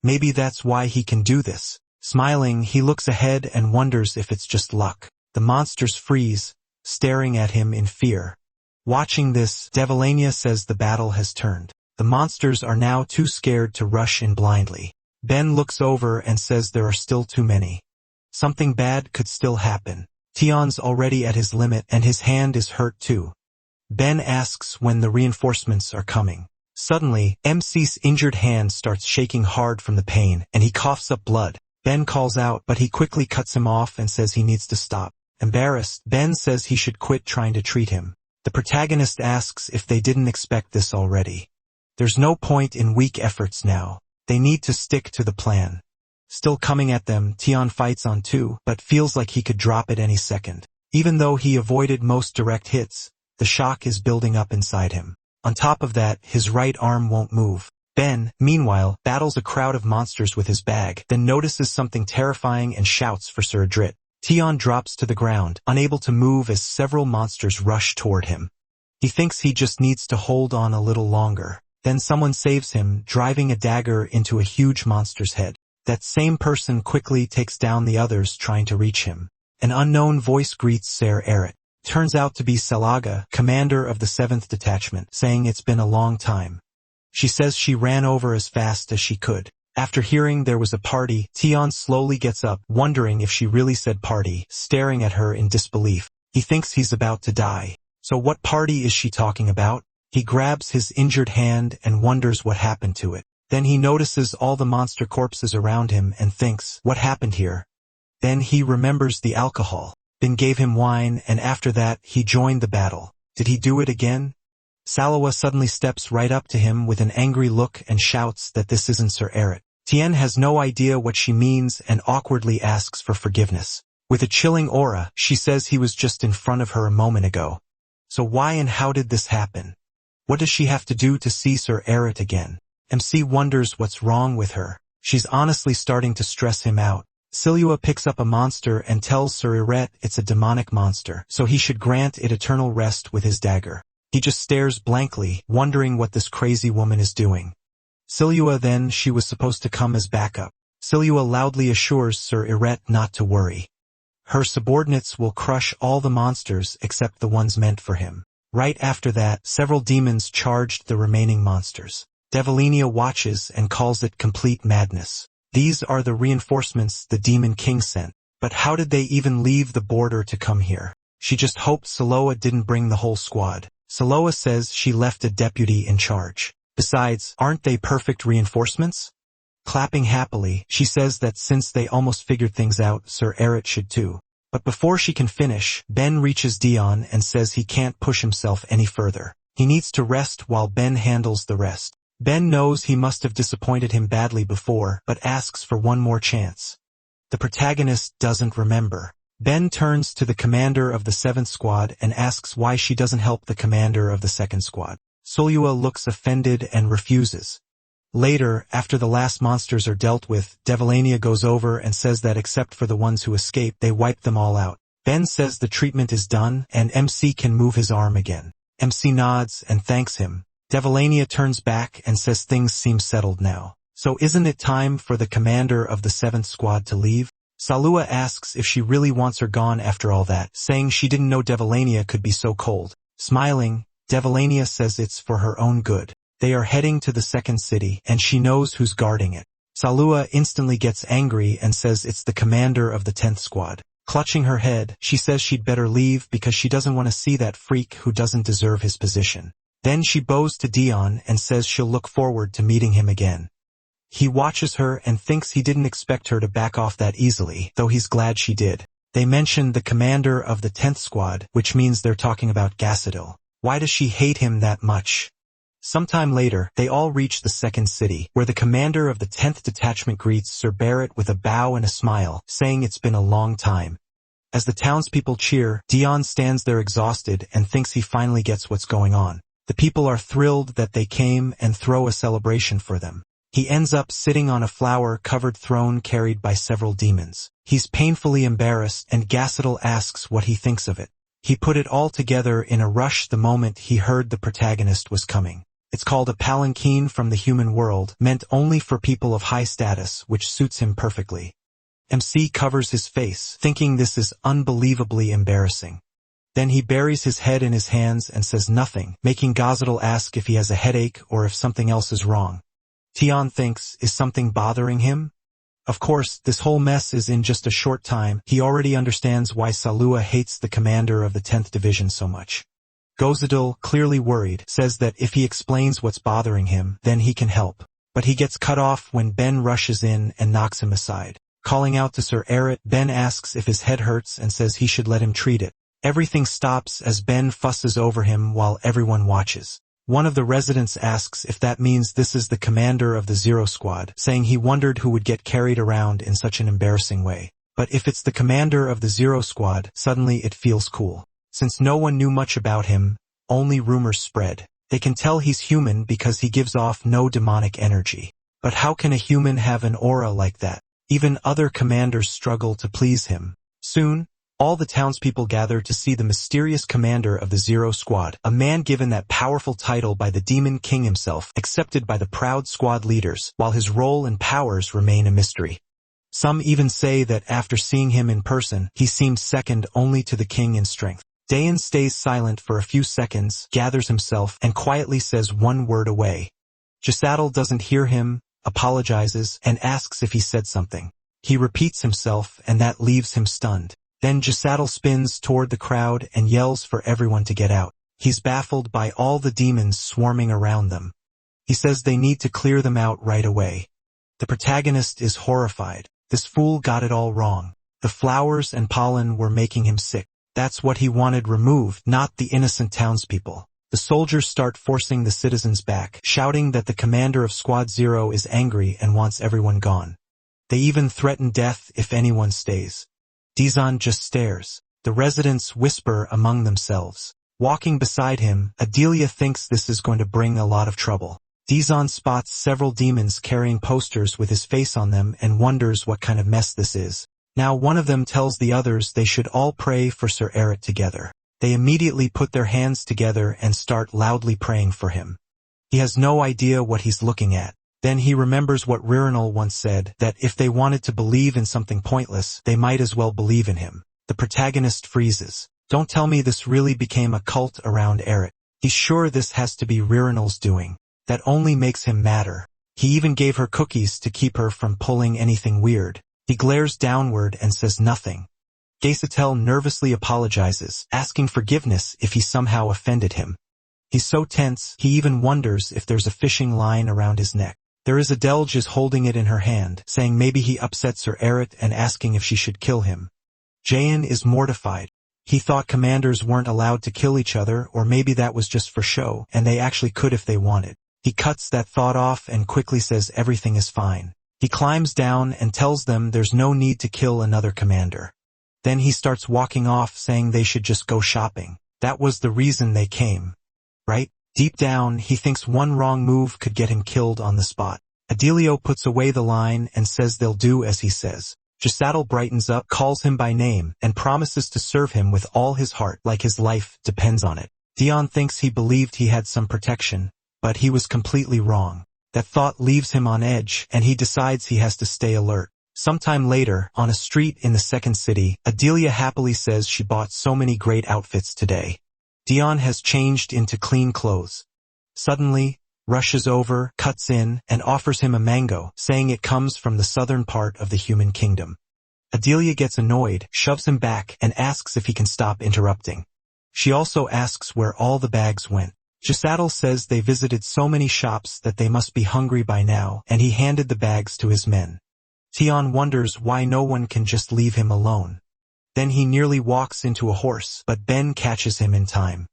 Maybe that's why he can do this. Smiling, he looks ahead and wonders if it's just luck. The monsters freeze, staring at him in fear. Watching this, Devilania says the battle has turned. The monsters are now too scared to rush in blindly. Ben looks over and says there are still too many. Something bad could still happen. Tion's already at his limit and his hand is hurt too. Ben asks when the reinforcements are coming. Suddenly, MC's injured hand starts shaking hard from the pain and he coughs up blood. Ben calls out, but he quickly cuts him off and says he needs to stop. Embarrassed, Ben says he should quit trying to treat him. The protagonist asks if they didn't expect this already. There's no point in weak efforts now. They need to stick to the plan. Still coming at them, Tion fights on two, but feels like he could drop it any second. Even though he avoided most direct hits, the shock is building up inside him. On top of that, his right arm won't move. Ben, meanwhile, battles a crowd of monsters with his bag, then notices something terrifying and shouts for Sir Adrit. Tion drops to the ground, unable to move as several monsters rush toward him. He thinks he just needs to hold on a little longer. Then someone saves him, driving a dagger into a huge monster's head. That same person quickly takes down the others trying to reach him. An unknown voice greets Sir Eret. Turns out to be Selaga, commander of the 7th Detachment, saying it's been a long time. She says she ran over as fast as she could. After hearing there was a party, Tion slowly gets up, wondering if she really said party, staring at her in disbelief. He thinks he's about to die. So what party is she talking about? He grabs his injured hand and wonders what happened to it. Then he notices all the monster corpses around him and thinks, what happened here? Then he remembers the alcohol. Ben gave him wine and after that he joined the battle. Did he do it again? Salawa suddenly steps right up to him with an angry look and shouts that this isn't Sir Eret. Tien has no idea what she means and awkwardly asks for forgiveness. With a chilling aura, she says he was just in front of her a moment ago. So why and how did this happen? What does she have to do to see Sir Eret again? MC wonders what's wrong with her. She's honestly starting to stress him out. Silua picks up a monster and tells Sir Eret it's a demonic monster, so he should grant it eternal rest with his dagger. He just stares blankly, wondering what this crazy woman is doing. Silua then she was supposed to come as backup. Silua loudly assures Sir Eret not to worry. Her subordinates will crush all the monsters except the ones meant for him. Right after that, several demons charged the remaining monsters. Devilinia watches and calls it complete madness. These are the reinforcements the Demon King sent. But how did they even leave the border to come here? She just hoped Siloa didn't bring the whole squad. Siloa says she left a deputy in charge. Besides, aren't they perfect reinforcements? Clapping happily, she says that since they almost figured things out, Sir Eret should too. But before she can finish, Ben reaches Dion and says he can't push himself any further. He needs to rest while Ben handles the rest. Ben knows he must have disappointed him badly before, but asks for one more chance. The protagonist doesn't remember. Ben turns to the commander of the 7th squad and asks why she doesn't help the commander of the 2nd squad. Sulua looks offended and refuses. Later, after the last monsters are dealt with, Devilania goes over and says that except for the ones who escape, they wiped them all out. Ben says the treatment is done and MC can move his arm again. MC nods and thanks him. Devilania turns back and says things seem settled now. So isn't it time for the commander of the 7th squad to leave? Sulua asks if she really wants her gone after all that, saying she didn't know Devilania could be so cold. Smiling, Devilania says it's for her own good. They are heading to the 2nd city, and she knows who's guarding it. Sulua instantly gets angry and says it's the commander of the 10th squad. Clutching her head, she says she'd better leave because she doesn't want to see that freak who doesn't deserve his position. Then she bows to Dion and says she'll look forward to meeting him again. He watches her and thinks he didn't expect her to back off that easily, though he's glad she did. They mention the commander of the 10th squad, which means they're talking about Gassadil. Why does she hate him that much? Sometime later, they all reach the 2nd city, where the commander of the 10th detachment greets Sir Barrett with a bow and a smile, saying it's been a long time. As the townspeople cheer, Dion stands there exhausted and thinks he finally gets what's going on. The people are thrilled that they came and throw a celebration for them. He ends up sitting on a flower-covered throne carried by several demons. He's painfully embarrassed, and Gassadil asks what he thinks of it. He put it all together in a rush the moment he heard the protagonist was coming. It's called a palanquin from the human world, meant only for people of high status, which suits him perfectly. MC covers his face, thinking this is unbelievably embarrassing. Then he buries his head in his hands and says nothing, making Gassadil ask if he has a headache or if something else is wrong. Tion thinks, is something bothering him? Of course, this whole mess is in just a short time. He already understands why Sulua hates the commander of the 10th division so much. Gassadil, clearly worried, says that if he explains what's bothering him, then he can help. But he gets cut off when Ben rushes in and knocks him aside. Calling out to Sir Errett, Ben asks if his head hurts and says he should let him treat it. Everything stops as Ben fusses over him while everyone watches. One of the residents asks if that means this is the commander of the 0 squad, saying he wondered who would get carried around in such an embarrassing way. But if it's the commander of the 0 squad, suddenly it feels cool. Since no one knew much about him, only rumors spread. They can tell he's human because he gives off no demonic energy. But how can a human have an aura like that? Even other commanders struggle to please him. Soon, all the townspeople gather to see the mysterious commander of the 0 squad, a man given that powerful title by the Demon King himself, accepted by the proud squad leaders, while his role and powers remain a mystery. Some even say that after seeing him in person, he seemed second only to the king in strength. Dayan stays silent for a few seconds, gathers himself, and quietly says one word away. Gassadil doesn't hear him, apologizes, and asks if he said something. He repeats himself, and that leaves him stunned. Then Gassadil spins toward the crowd and yells for everyone to get out. He's baffled by all the demons swarming around them. He says they need to clear them out right away. The protagonist is horrified. This fool got it all wrong. The flowers and pollen were making him sick. That's what he wanted removed, not the innocent townspeople. The soldiers start forcing the citizens back, shouting that the commander of Squad 0 is angry and wants everyone gone. They even threaten death if anyone stays. Dizon just stares. The residents whisper among themselves. Walking beside him, Adelia thinks this is going to bring a lot of trouble. Dizon spots several demons carrying posters with his face on them and wonders what kind of mess this is. Now one of them tells the others they should all pray for Sir Errett together. They immediately put their hands together and start loudly praying for him. He has no idea what he's looking at. Then he remembers what Ririnal once said, that if they wanted to believe in something pointless, they might as well believe in him. The protagonist freezes. Don't tell me this really became a cult around Errett. He's sure this has to be Ririnal's doing. That only makes him madder. He even gave her cookies to keep her from pulling anything weird. He glares downward and says nothing. Gassadil nervously apologizes, asking forgiveness if he somehow offended him. He's so tense, he even wonders if there's a fishing line around his neck. There is Adelge is holding it in her hand, saying maybe he upset Sir Errett and asking if she should kill him. Jayan is mortified. He thought commanders weren't allowed to kill each other, or maybe that was just for show, and they actually could if they wanted. He cuts that thought off and quickly says everything is fine. He climbs down and tells them there's no need to kill another commander. Then he starts walking off saying they should just go shopping. That was the reason they came. Right? Deep down, he thinks one wrong move could get him killed on the spot. Adelio puts away the line and says they'll do as he says. Yahello brightens up, calls him by name, and promises to serve him with all his heart like his life depends on it. Dion thinks he believed he had some protection, but he was completely wrong. That thought leaves him on edge, and he decides he has to stay alert. Sometime later, on a street in the second city, Adelia happily says she bought so many great outfits today. Dion has changed into clean clothes. Suddenly, rushes over, cuts in, and offers him a mango, saying it comes from the southern part of the human kingdom. Adelia gets annoyed, shoves him back, and asks if he can stop interrupting. She also asks where all the bags went. Yahello says they visited so many shops that they must be hungry by now, and he handed the bags to his men. Dion wonders why no one can just leave him alone. Then he nearly walks into a horse, but Ben catches him in time.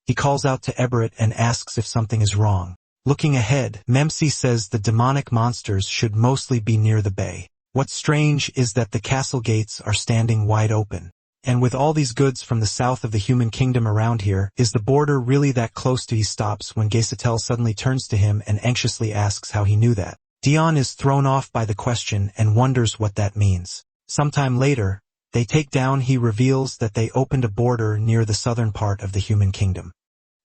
He calls out to Everett and asks if something is wrong. Looking ahead, Memsi says the demonic monsters should mostly be near the bay. What's strange is that the castle gates are standing wide open. And with all these goods from the south of the human kingdom around here, is the border really that close to? He stops when Gaisatel suddenly turns to him and anxiously asks how he knew that. Dion is thrown off by the question and wonders what that means. Sometime later, they take down. He reveals that they opened a border near the southern part of the human kingdom.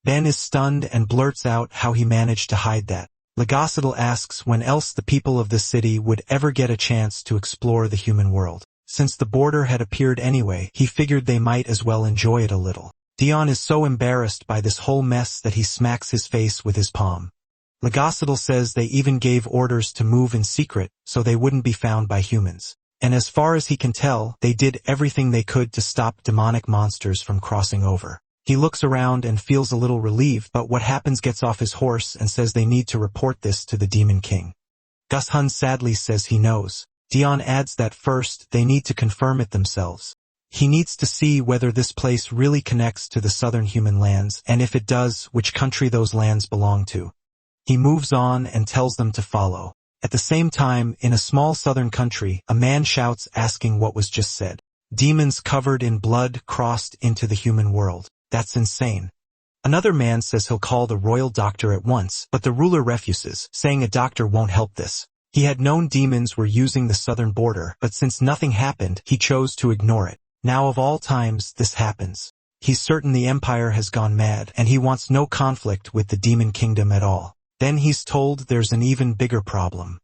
Ben is stunned and blurts out how he managed to hide that. Legacidal asks when else the people of the city would ever get a chance to explore the human world. Since the border had appeared anyway, he figured they might as well enjoy it a little. Dion is so embarrassed by this whole mess that he smacks his face with his palm. Legacidal says they even gave orders to move in secret so they wouldn't be found by humans. And as far as he can tell, they did everything they could to stop demonic monsters from crossing over. He looks around and feels a little relieved, but what happens? Gets off his horse and says they need to report this to the Demon King. Gus Hun sadly says he knows. Dion adds that first, they need to confirm it themselves. He needs to see whether this place really connects to the southern human lands, and if it does, which country those lands belong to. He moves on and tells them to follow. At the same time, in a small southern country, a man shouts asking what was just said. Demons covered in blood crossed into the human world. That's insane. Another man says he'll call the royal doctor at once, but the ruler refuses, saying a doctor won't help this. He had known demons were using the southern border, but since nothing happened, he chose to ignore it. Now of all times, this happens. He's certain the Empire has gone mad, and he wants no conflict with the Demon Kingdom at all. Then he's told there's an even bigger problem.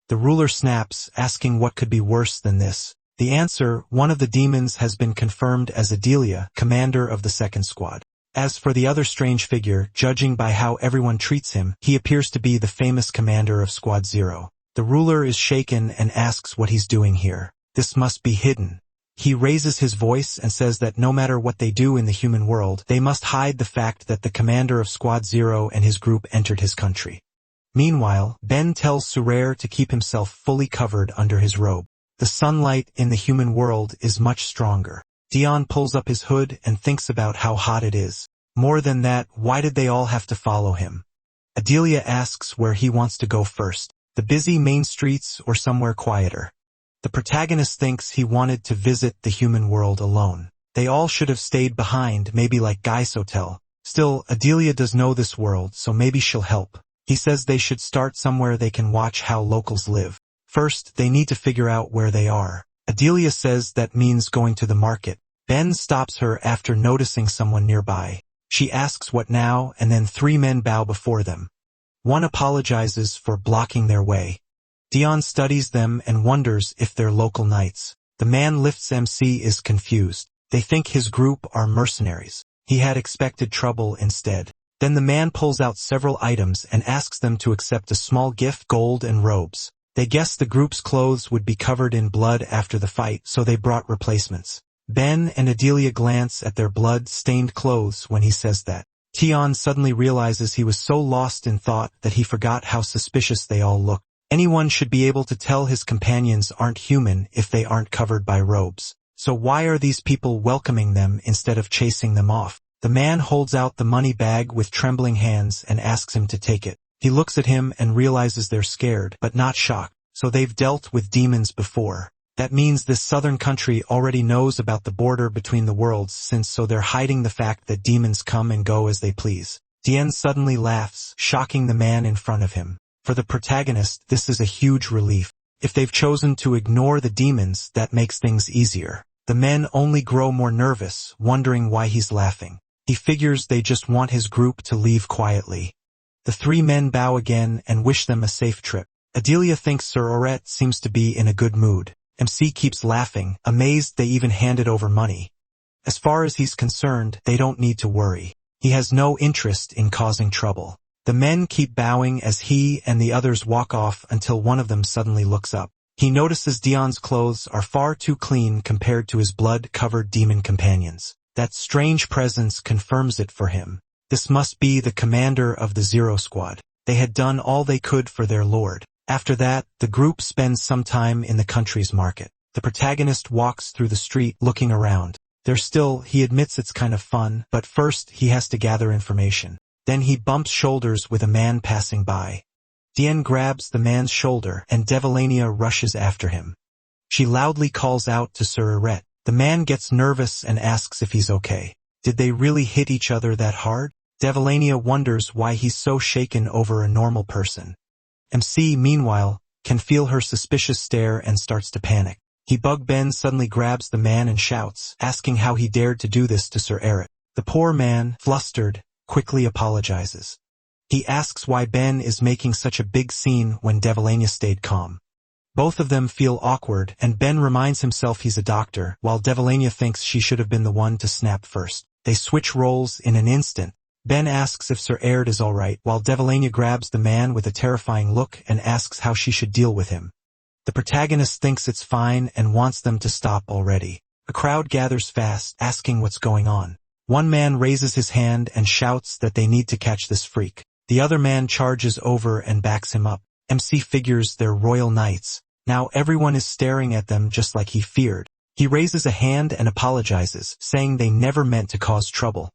The ruler snaps, asking what could be worse than this. The answer, one of the demons has been confirmed as Adelia, commander of the second squad. As for the other strange figure, judging by how everyone treats him, he appears to be the famous commander of Squad 0. The ruler is shaken and asks what he's doing here. This must be hidden. He raises his voice and says that no matter what they do in the human world, they must hide the fact that the commander of Squad 0 and his group entered his country. Meanwhile, Ben tells Surer to keep himself fully covered under his robe. The sunlight in the human world is much stronger. Dion pulls up his hood and thinks about how hot it is. More than that, why did they all have to follow him? Adelia asks where he wants to go first. The busy main streets or somewhere quieter. The protagonist thinks he wanted to visit the human world alone. They all should have stayed behind, maybe like Guy's hotel. Still, Adelia does know this world, so maybe she'll help. He says they should start somewhere they can watch how locals live. First, they need to figure out where they are. Adelia says that means going to the market. Ben stops her after noticing someone nearby. She asks what now, and then 3 men bow before them. One apologizes for blocking their way. Dion studies them and wonders if they're local knights. The man lifts MC is confused. They think his group are mercenaries. He had expected trouble instead. Then the man pulls out several items and asks them to accept a small gift, gold and robes. They guessed the group's clothes would be covered in blood after the fight, so they brought replacements. Ben and Adelia glance at their blood-stained clothes when he says that. Tion suddenly realizes he was so lost in thought that he forgot how suspicious they all looked. Anyone should be able to tell his companions aren't human if they aren't covered by robes. So why are these people welcoming them instead of chasing them off? The man holds out the money bag with trembling hands and asks him to take it. He looks at him and realizes they're scared, but not shocked. So they've dealt with demons before. That means this southern country already knows about the border between the worlds so they're hiding the fact that demons come and go as they please. Dian suddenly laughs, shocking the man in front of him. For the protagonist, this is a huge relief. If they've chosen to ignore the demons, that makes things easier. The men only grow more nervous, wondering why he's laughing. He figures they just want his group to leave quietly. The three men bow again and wish them a safe trip. Adelia thinks Sir Oret seems to be in a good mood. MC keeps laughing, amazed they even handed over money. As far as he's concerned, they don't need to worry. He has no interest in causing trouble. The men keep bowing as he and the others walk off until one of them suddenly looks up. He notices Dion's clothes are far too clean compared to his blood-covered demon companions. That strange presence confirms it for him. This must be the commander of the Zero Squad. They had done all they could for their lord. After that, the group spends some time in the country's market. The protagonist walks through the street looking around. He admits it's kind of fun, but first he has to gather information. Then he bumps shoulders with a man passing by. Dien grabs the man's shoulder and Devalania rushes after him. She loudly calls out to Sir Eret. The man gets nervous and asks if he's okay. Did they really hit each other that hard? Devalania wonders why he's so shaken over a normal person. MC, meanwhile, can feel her suspicious stare and starts to panic. Ben suddenly grabs the man and shouts, asking how he dared to do this to Sir Eret. The poor man, flustered, quickly apologizes. He asks why Ben is making such a big scene when Devalania stayed calm. Both of them feel awkward, and Ben reminds himself he's a doctor, while Devalania thinks she should have been the one to snap first. They switch roles in an instant. Ben asks if Sir Eret is alright, while Devalania grabs the man with a terrifying look and asks how she should deal with him. The protagonist thinks it's fine and wants them to stop already. A crowd gathers fast, asking what's going on. One man raises his hand and shouts that they need to catch this freak. The other man charges over and backs him up. MC figures they're royal knights. Now everyone is staring at them just like he feared. He raises a hand and apologizes, saying they never meant to cause trouble.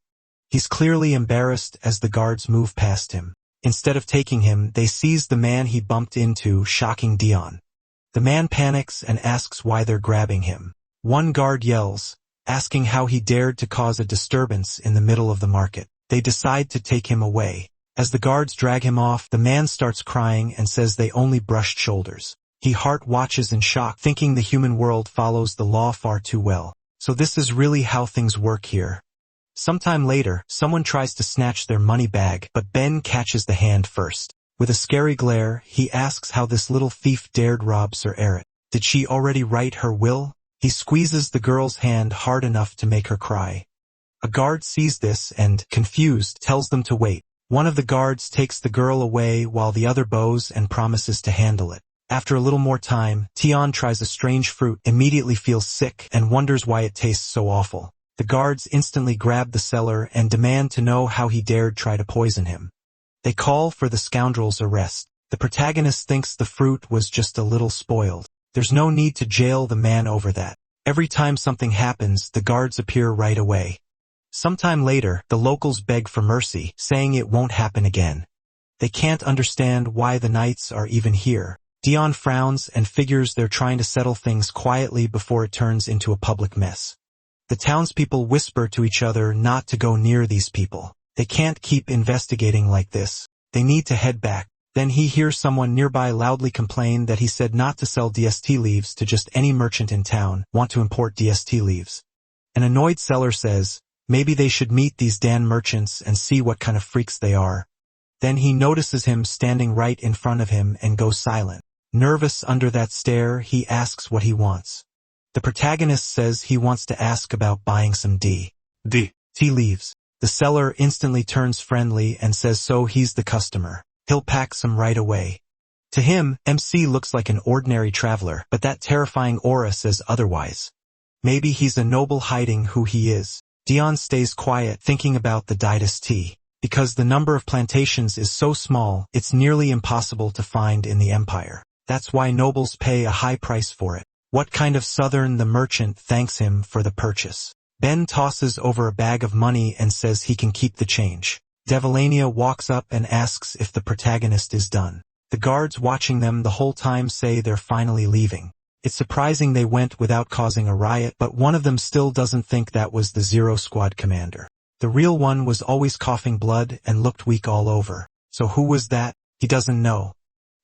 He's clearly embarrassed as the guards move past him. Instead of taking him, they seize the man he bumped into, shocking Dion. The man panics and asks why they're grabbing him. One guard yells, asking how he dared to cause a disturbance in the middle of the market. They decide to take him away. As the guards drag him off, the man starts crying and says they only brushed shoulders. He heart watches in shock, thinking the human world follows the law far too well. So this is really how things work here. Sometime later, someone tries to snatch their money bag, but Ben catches the hand first. With a scary glare, he asks how this little thief dared rob Sir Eret. Did she already write her will? He squeezes the girl's hand hard enough to make her cry. A guard sees this and, confused, tells them to wait. One of the guards takes the girl away while the other bows and promises to handle it. After a little more time, Tion tries a strange fruit, immediately feels sick, and wonders why it tastes so awful. The guards instantly grab the seller and demand to know how he dared try to poison him. They call for the scoundrel's arrest. The protagonist thinks the fruit was just a little spoiled. There's no need to jail the man over that. Every time something happens, the guards appear right away. Sometime later, the locals beg for mercy, saying it won't happen again. They can't understand why the knights are even here. Dion frowns and figures they're trying to settle things quietly before it turns into a public mess. The townspeople whisper to each other not to go near these people. They can't keep investigating like this. They need to head back. Then he hears someone nearby loudly complain that he said not to sell DST leaves to just any merchant in town, want to import DST leaves. An annoyed seller says, maybe they should meet these Dan merchants and see what kind of freaks they are. Then he notices him standing right in front of him and goes silent. Nervous under that stare, he asks what he wants. The protagonist says he wants to ask about buying some DST leaves. The seller instantly turns friendly and says so he's the customer. He'll pack some right away. To him, MC looks like an ordinary traveler, but that terrifying aura says otherwise. Maybe he's a noble hiding who he is. Dion stays quiet, thinking about the DST. Because the number of plantations is so small, it's nearly impossible to find in the empire. That's why nobles pay a high price for it. What kind of southern the merchant thanks him for the purchase. Ben tosses over a bag of money and says he can keep the change. Devalania walks up and asks if the protagonist is done. The guards watching them the whole time say they're finally leaving. It's surprising they went without causing a riot, but one of them still doesn't think that was the Zero Squad commander. The real one was always coughing blood and looked weak all over. So who was that? He doesn't know.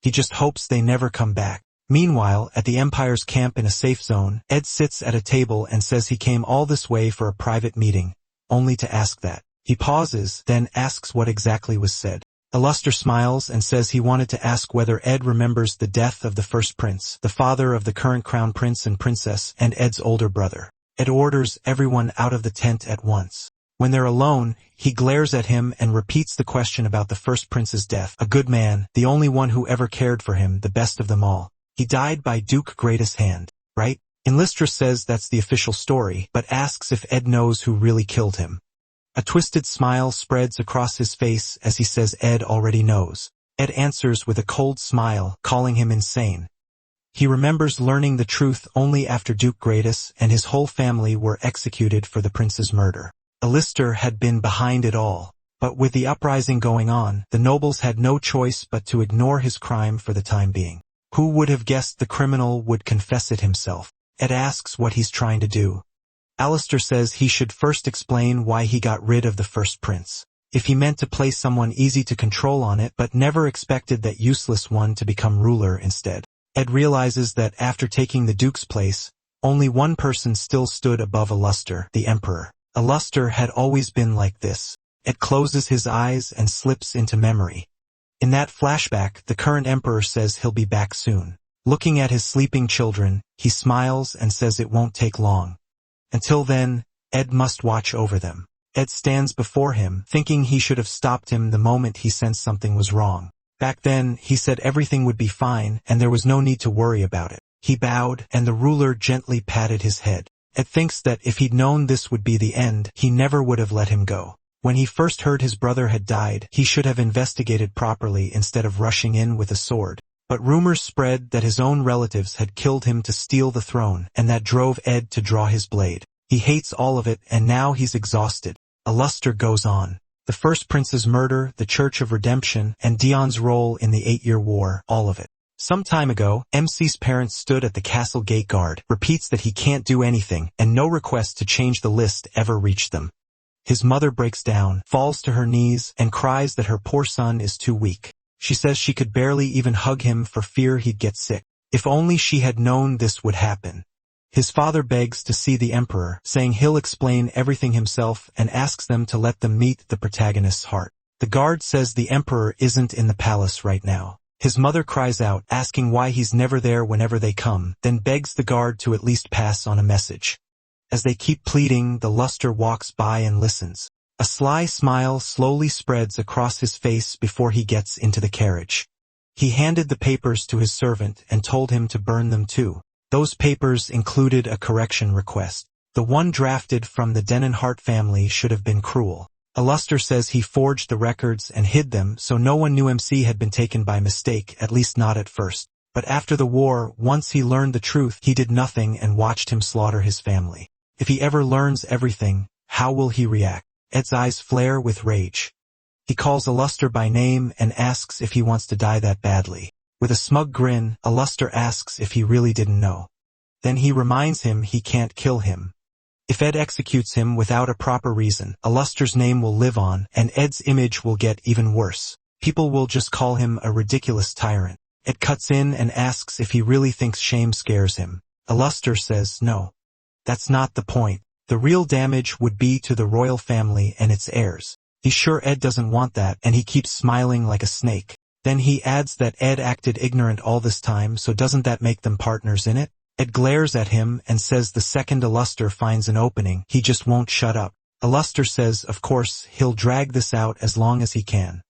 He just hopes they never come back. Meanwhile, at the Empire's camp in a safe zone, Ed sits at a table and says he came all this way for a private meeting, only to ask that. He pauses, then asks what exactly was said. Aluster smiles and says he wanted to ask whether Ed remembers the death of the first prince, the father of the current crown prince and princess, and Ed's older brother. Ed orders everyone out of the tent at once. When they're alone, he glares at him and repeats the question about the first prince's death. A good man, the only one who ever cared for him, the best of them all. He died by Duke Greatest hand, right? Enlistra says that's the official story, but asks if Ed knows who really killed him. A twisted smile spreads across his face as he says Ed already knows. Ed answers with a cold smile, calling him insane. He remembers learning the truth only after Duke Greatest and his whole family were executed for the prince's murder. Alistair had been behind it all, but with the uprising going on, the nobles had no choice but to ignore his crime for the time being. Who would have guessed the criminal would confess it himself? Ed asks what he's trying to do. Alistair says he should first explain why he got rid of the first prince. If he meant to place someone easy to control on it but never expected that useless one to become ruler instead. Ed realizes that after taking the Duke's place, only one person still stood above Alistair, the Emperor. Alistair had always been like this. Ed closes his eyes and slips into memory. In that flashback, the current Emperor says he'll be back soon. Looking at his sleeping children, he smiles and says it won't take long. Until then, Ed must watch over them. Ed stands before him, thinking he should have stopped him the moment he sensed something was wrong. Back then, he said everything would be fine and there was no need to worry about it. He bowed, and the ruler gently patted his head. Ed thinks that if he'd known this would be the end, he never would have let him go. When he first heard his brother had died, he should have investigated properly instead of rushing in with a sword. But rumors spread that his own relatives had killed him to steal the throne, and that drove Ed to draw his blade. He hates all of it, and now he's exhausted. Alistair goes on. The first prince's murder, the Church of Redemption, and Dion's role in the 8-Year War, all of it. Some time ago, MC's parents stood at the castle gate guard, repeats that he can't do anything, and no request to change the list ever reached them. His mother breaks down, falls to her knees, and cries that her poor son is too weak. She says she could barely even hug him for fear he'd get sick. If only she had known this would happen. His father begs to see the Emperor, saying he'll explain everything himself and asks them to let them meet the protagonist's heart. The guard says the Emperor isn't in the palace right now. His mother cries out, asking why he's never there whenever they come, then begs the guard to at least pass on a message. As they keep pleading, the Luster walks by and listens. A sly smile slowly spreads across his face before he gets into the carriage. He handed the papers to his servant and told him to burn them too. Those papers included a correction request. The one drafted from the Denenhart family should have been cruel. Aluster says he forged the records and hid them so no one knew MC had been taken by mistake, at least not at first. But after the war, once he learned the truth, he did nothing and watched him slaughter his family. If he ever learns everything, how will he react? Ed's eyes flare with rage. He calls Aluster by name and asks if he wants to die that badly. With a smug grin, Aluster asks if he really didn't know. Then he reminds him he can't kill him. If Ed executes him without a proper reason, Aluster's name will live on, and Ed's image will get even worse. People will just call him a ridiculous tyrant. Ed cuts in and asks if he really thinks shame scares him. Aluster says no. That's not the point. The real damage would be to the royal family and its heirs. He's sure Ed doesn't want that, and he keeps smiling like a snake. Then he adds that Ed acted ignorant all this time, so doesn't that make them partners in it? Ed glares at him and says the second Aluster finds an opening, he just won't shut up. Aluster says of course he'll drag this out as long as he can.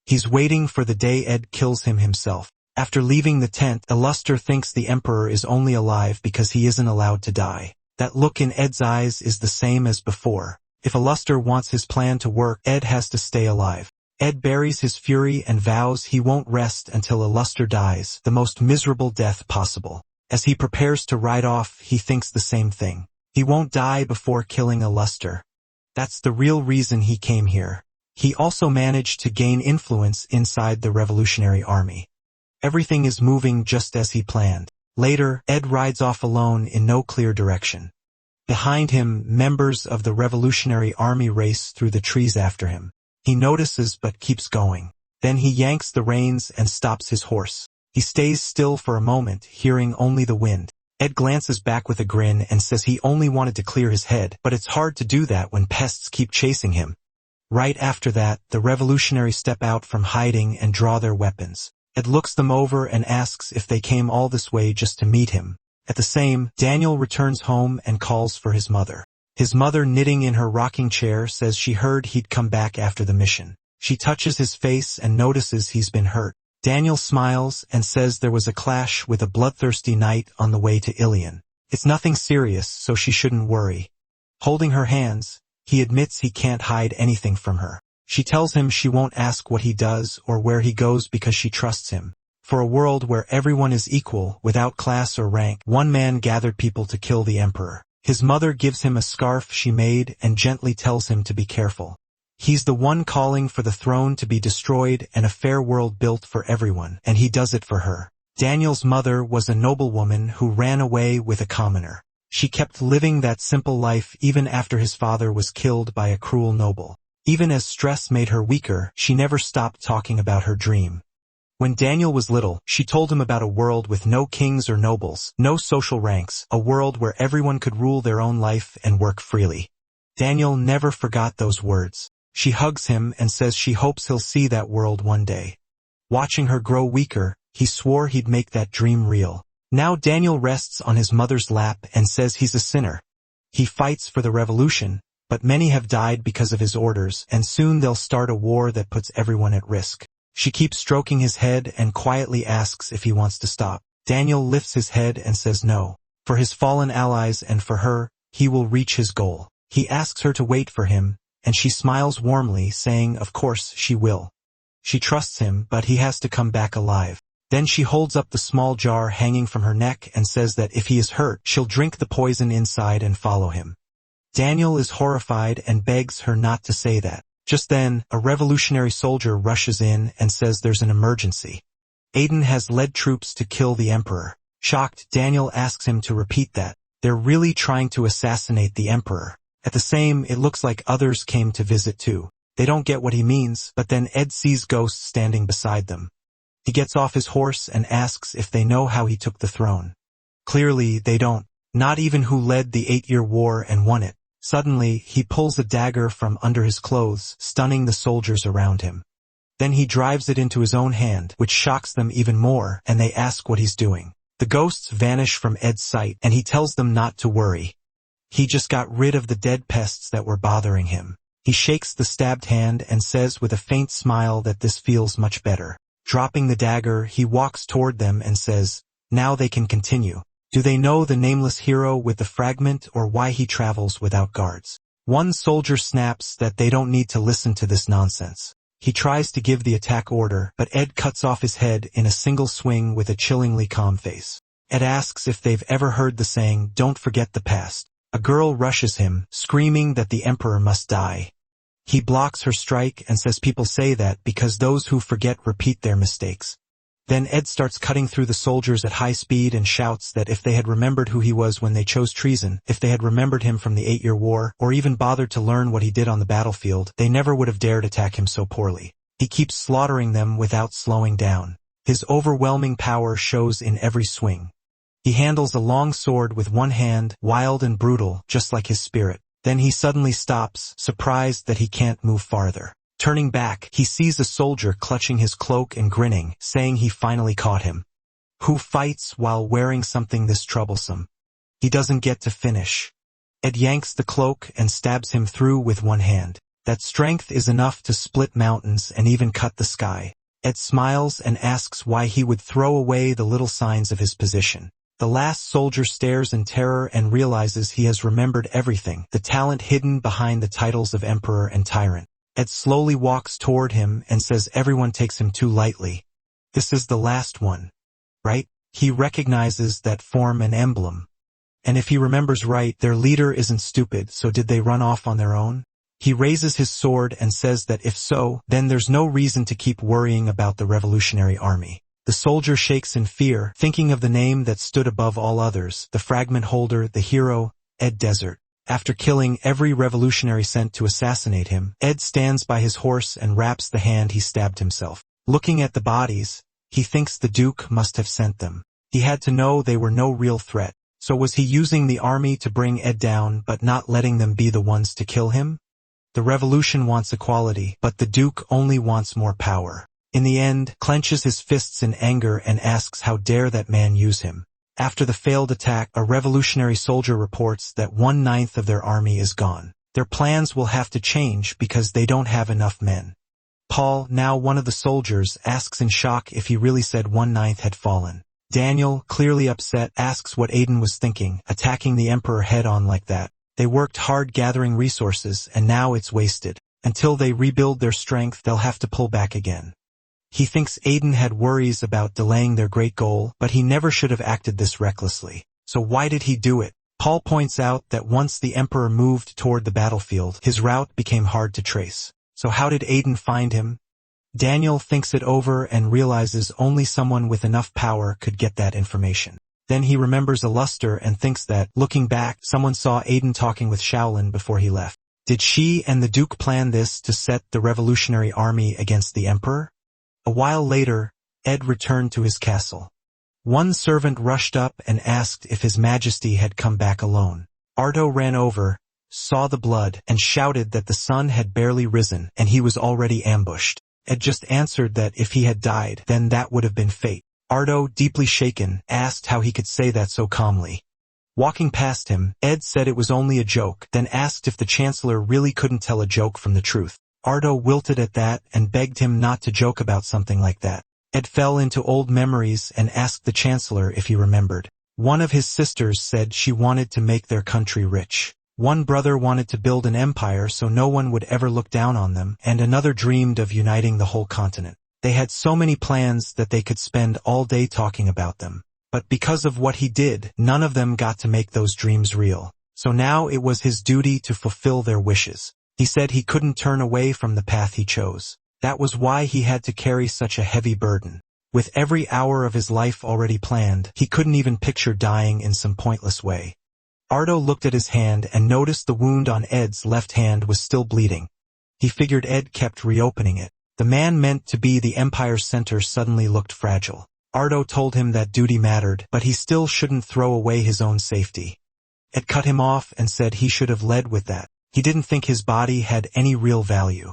He's waiting for the day Ed kills him himself. After leaving the tent, Aluster thinks the Emperor is only alive because he isn't allowed to die. That look in Ed's eyes is the same as before. If Aluster wants his plan to work, Ed has to stay alive. Ed buries his fury and vows he won't rest until Aluster dies, the most miserable death possible. As he prepares to ride off, he thinks the same thing. He won't die before killing Aluster. That's the real reason he came here. He also managed to gain influence inside the revolutionary army. Everything is moving just as he planned. Later, Ed rides off alone in no clear direction. Behind him, members of the revolutionary army race through the trees after him. He notices but keeps going. Then he yanks the reins and stops his horse. He stays still for a moment, hearing only the wind. Ed glances back with a grin and says he only wanted to clear his head, but it's hard to do that when pests keep chasing him. Right after that, the revolutionaries step out from hiding and draw their weapons. Ed looks them over and asks if they came all this way just to meet him. At the same, Daniel returns home and calls for his mother. His mother, knitting in her rocking chair, says she heard he'd come back after the mission. She touches his face and notices he's been hurt. Daniel smiles and says there was a clash with a bloodthirsty knight on the way to Ilion. It's nothing serious, so she shouldn't worry. Holding her hands, he admits he can't hide anything from her. She tells him she won't ask what he does or where he goes because she trusts him. For a world where everyone is equal, without class or rank, one man gathered people to kill the emperor. His mother gives him a scarf she made and gently tells him to be careful. He's the one calling for the throne to be destroyed and a fair world built for everyone, and he does it for her. Daniel's mother was a noblewoman who ran away with a commoner. She kept living that simple life even after his father was killed by a cruel noble. Even as stress made her weaker, she never stopped talking about her dream. When Daniel was little, she told him about a world with no kings or nobles, no social ranks, a world where everyone could rule their own life and work freely. Daniel never forgot those words. She hugs him and says she hopes he'll see that world one day. Watching her grow weaker, he swore he'd make that dream real. Now Daniel rests on his mother's lap and says he's a sinner. He fights for the revolution, but many have died because of his orders, and soon they'll start a war that puts everyone at risk. She keeps stroking his head and quietly asks if he wants to stop. Daniel lifts his head and says no. For his fallen allies and for her, he will reach his goal. He asks her to wait for him, and she smiles warmly, saying of course she will. She trusts him, but he has to come back alive. Then she holds up the small jar hanging from her neck and says that if he is hurt, she'll drink the poison inside and follow him. Daniel is horrified and begs her not to say that. Just then, a revolutionary soldier rushes in and says there's an emergency. Aiden has led troops to kill the emperor. Shocked, Daniel asks him to repeat that. They're really trying to assassinate the emperor. At the same, it looks like others came to visit too. They don't get what he means, but then Ed sees ghosts standing beside them. He gets off his horse and asks if they know how he took the throne. Clearly, they don't. Not even who led the 8-year war and won it. Suddenly, he pulls a dagger from under his clothes, stunning the soldiers around him. Then he drives it into his own hand, which shocks them even more, and they ask what he's doing. The ghosts vanish from Ed's sight, and he tells them not to worry. He just got rid of the dead pests that were bothering him. He shakes the stabbed hand and says with a faint smile that this feels much better. Dropping the dagger, he walks toward them and says, now they can continue. Do they know the nameless hero with the fragment or why he travels without guards? One soldier snaps that they don't need to listen to this nonsense. He tries to give the attack order, but Ed cuts off his head in a single swing with a chillingly calm face. Ed asks if they've ever heard the saying, don't forget the past. A girl rushes him, screaming that the emperor must die. He blocks her strike and says people say that because those who forget repeat their mistakes. Then Ed starts cutting through the soldiers at high speed and shouts that if they had remembered who he was when they chose treason, if they had remembered him from the 8-year war, or even bothered to learn what he did on the battlefield, they never would have dared attack him so poorly. He keeps slaughtering them without slowing down. His overwhelming power shows in every swing. He handles a long sword with one hand, wild and brutal, just like his spirit. Then he suddenly stops, surprised that he can't move farther. Turning back, he sees a soldier clutching his cloak and grinning, saying he finally caught him. Who fights while wearing something this troublesome? He doesn't get to finish. Ed yanks the cloak and stabs him through with one hand. That strength is enough to split mountains and even cut the sky. Ed smiles and asks why he would throw away the little signs of his position. The last soldier stares in terror and realizes he has remembered everything, the talent hidden behind the titles of emperor and tyrant. Ed slowly walks toward him and says everyone takes him too lightly. This is the last one, right? He recognizes that form and emblem. And if he remembers right, their leader isn't stupid, so did they run off on their own? He raises his sword and says that if so, then there's no reason to keep worrying about the revolutionary army. The soldier shakes in fear, thinking of the name that stood above all others, the fragment holder, the hero, Ed Desert. After killing every revolutionary sent to assassinate him, Ed stands by his horse and wraps the hand he stabbed himself. Looking at the bodies, he thinks the Duke must have sent them. He had to know they were no real threat. So was he using the army to bring Ed down but not letting them be the ones to kill him? The revolution wants equality, but the Duke only wants more power. In the end, clenches his fists in anger and asks how dare that man use him. After the failed attack, a revolutionary soldier reports that 1/9 of their army is gone. Their plans will have to change because they don't have enough men. Paul, now one of the soldiers, asks in shock if he really said 1/9 had fallen. Daniel, clearly upset, asks what Aiden was thinking, attacking the emperor head-on like that. They worked hard gathering resources, and now it's wasted. Until they rebuild their strength, they'll have to pull back again. He thinks Aiden had worries about delaying their great goal, but he never should have acted this recklessly. So why did he do it? Paul points out that once the emperor moved toward the battlefield, his route became hard to trace. So how did Aiden find him? Daniel thinks it over and realizes only someone with enough power could get that information. Then he remembers a luster and thinks that, looking back, someone saw Aiden talking with Shaolin before he left. Did she and the Duke plan this to set the revolutionary army against the emperor? A while later, Ed returned to his castle. One servant rushed up and asked if His Majesty had come back alone. Ardo ran over, saw the blood, and shouted that the sun had barely risen and he was already ambushed. Ed just answered that if he had died, then that would have been fate. Ardo, deeply shaken, asked how he could say that so calmly. Walking past him, Ed said it was only a joke, then asked if the Chancellor really couldn't tell a joke from the truth. Ardo wilted at that and begged him not to joke about something like that. Ed fell into old memories and asked the Chancellor if he remembered. One of his sisters said she wanted to make their country rich. One brother wanted to build an empire so no one would ever look down on them, and another dreamed of uniting the whole continent. They had so many plans that they could spend all day talking about them. But because of what he did, none of them got to make those dreams real. So now it was his duty to fulfill their wishes. He said he couldn't turn away from the path he chose. That was why he had to carry such a heavy burden. With every hour of his life already planned, he couldn't even picture dying in some pointless way. Ardo looked at his hand and noticed the wound on Ed's left hand was still bleeding. He figured Ed kept reopening it. The man meant to be the Empire's center suddenly looked fragile. Ardo told him that duty mattered, but he still shouldn't throw away his own safety. Ed cut him off and said he should have led with that. He didn't think his body had any real value.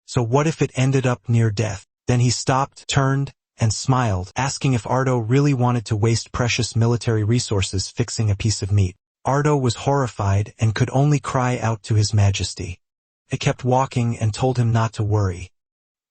So what if it ended up near death? Then he stopped, turned, and smiled, asking if Ardo really wanted to waste precious military resources fixing a piece of meat. Ardo was horrified and could only cry out to His Majesty. Ed kept walking and told him not to worry.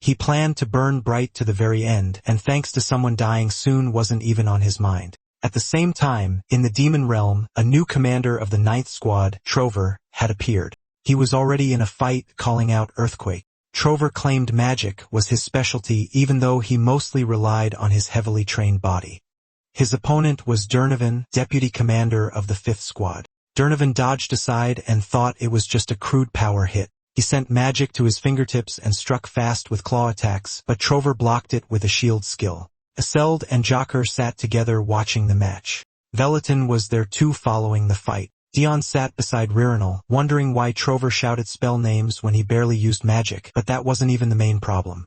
He planned to burn bright to the very end, and thanks to someone dying soon wasn't even on his mind. At the same time, in the demon realm, a new commander of the 9th Squad, Trover, had appeared. He was already in a fight, calling out Earthquake. Trover claimed magic was his specialty even though he mostly relied on his heavily trained body. His opponent was Durnovan, deputy commander of the 5th Squad. Durnovan dodged aside and thought it was just a crude power hit. He sent magic to his fingertips and struck fast with claw attacks, but Trover blocked it with a shield skill. Aseld and Jocker sat together watching the match. Velatin was there too following the fight. Dion sat beside Ririnal, wondering why Trover shouted spell names when he barely used magic, but that wasn't even the main problem.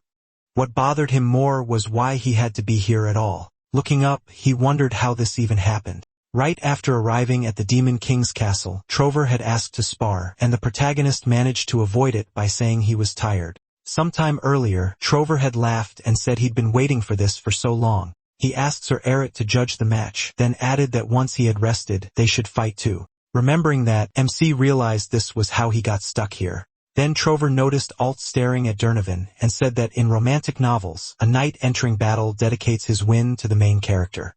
What bothered him more was why he had to be here at all. Looking up, he wondered how this even happened. Right after arriving at the Demon King's castle, Trover had asked to spar, and the protagonist managed to avoid it by saying he was tired. Sometime earlier, Trover had laughed and said he'd been waiting for this for so long. He asked Sir Eret to judge the match, then added that once he had rested, they should fight too. Remembering that, MC realized this was how he got stuck here. Then Trover noticed Alt staring at Durnovan and said that in romantic novels, a knight entering battle dedicates his win to the main character.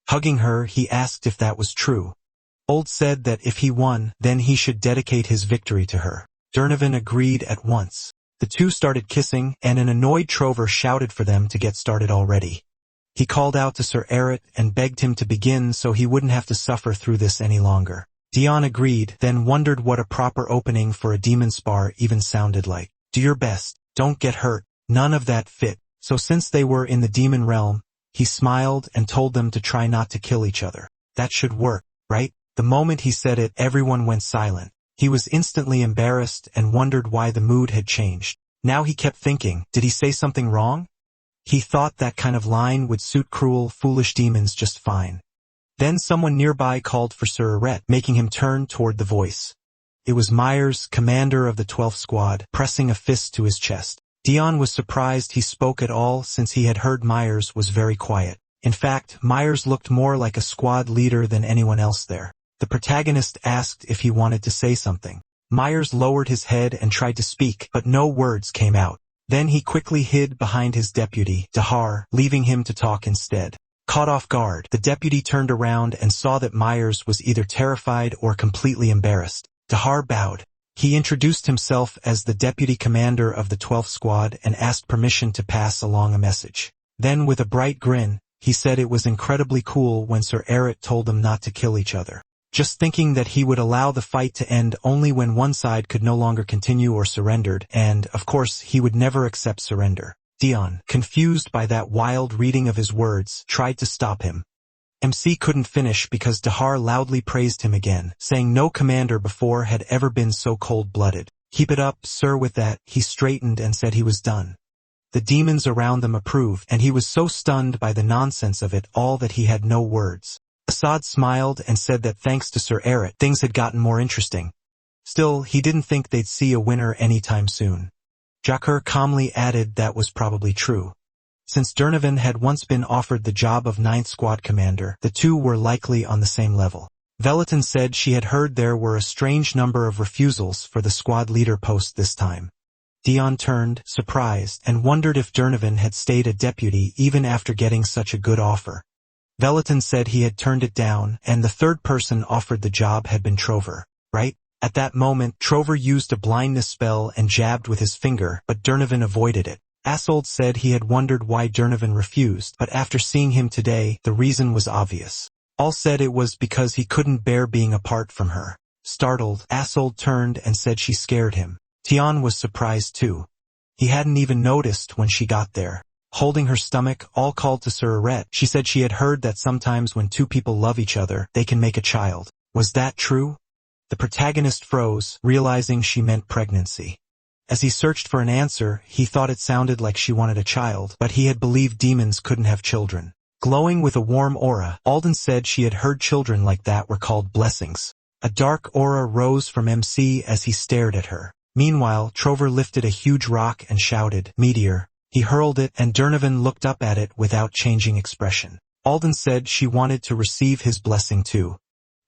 Hugging her, he asked if that was true. Old said that if he won, then he should dedicate his victory to her. Durnovan agreed at once. The two started kissing, and an annoyed Trover shouted for them to get started already. He called out to Sir Eret and begged him to begin so he wouldn't have to suffer through this any longer. Dion agreed, then wondered what a proper opening for a demon spar even sounded like. Do your best, don't get hurt. None of that fit. So since they were in the demon realm, he smiled and told them to try not to kill each other. That should work, right? The moment he said it, everyone went silent. He was instantly embarrassed and wondered why the mood had changed. Now he kept thinking, did he say something wrong? He thought that kind of line would suit cruel, foolish demons just fine. Then someone nearby called for Sir Eret, making him turn toward the voice. It was Myers, commander of the 12th squad, pressing a fist to his chest. Dion was surprised he spoke at all since he had heard Myers was very quiet. In fact, Myers looked more like a squad leader than anyone else there. The protagonist asked if he wanted to say something. Myers lowered his head and tried to speak, but no words came out. Then he quickly hid behind his deputy, Dahar, leaving him to talk instead. Caught off guard, the deputy turned around and saw that Myers was either terrified or completely embarrassed. Dahar bowed. He introduced himself as the deputy commander of the 12th squad and asked permission to pass along a message. Then with a bright grin, he said it was incredibly cool when Sir Eret told them not to kill each other. Just thinking that he would allow the fight to end only when one side could no longer continue or surrendered, and, of course, he would never accept surrender. Dion, confused by that wild reading of his words, tried to stop him. MC couldn't finish because Dahar loudly praised him again, saying no commander before had ever been so cold-blooded. Keep it up, sir. With that, he straightened and said he was done. The demons around them approved, and he was so stunned by the nonsense of it all that he had no words. Assad smiled and said that thanks to Sir Eret, things had gotten more interesting. Still, he didn't think they'd see a winner anytime soon. Jakar calmly added that was probably true. Since Durnovan had once been offered the job of 9th Squad Commander, the two were likely on the same level. Veliton said she had heard there were a strange number of refusals for the squad leader post this time. Dion turned, surprised, and wondered if Durnovan had stayed a deputy even after getting such a good offer. Veliton said he had turned it down, and the third person offered the job had been Trover, right? At that moment, Trover used a blindness spell and jabbed with his finger, but Durnovan avoided it. Asold said he had wondered why Durnovan refused, but after seeing him today, the reason was obvious. All said it was because he couldn't bear being apart from her. Startled, Asold turned and said she scared him. Tian was surprised too. He hadn't even noticed when she got there. Holding her stomach, all called to Sir Eret, she said she had heard that sometimes when two people love each other, they can make a child. Was that true? The protagonist froze, realizing she meant pregnancy. As he searched for an answer, he thought it sounded like she wanted a child, but he had believed demons couldn't have children. Glowing with a warm aura, Alden said she had heard children like that were called blessings. A dark aura rose from MC as he stared at her. Meanwhile, Trover lifted a huge rock and shouted, "Meteor." He hurled it, and Durnovan looked up at it without changing expression. Alden said she wanted to receive his blessing too.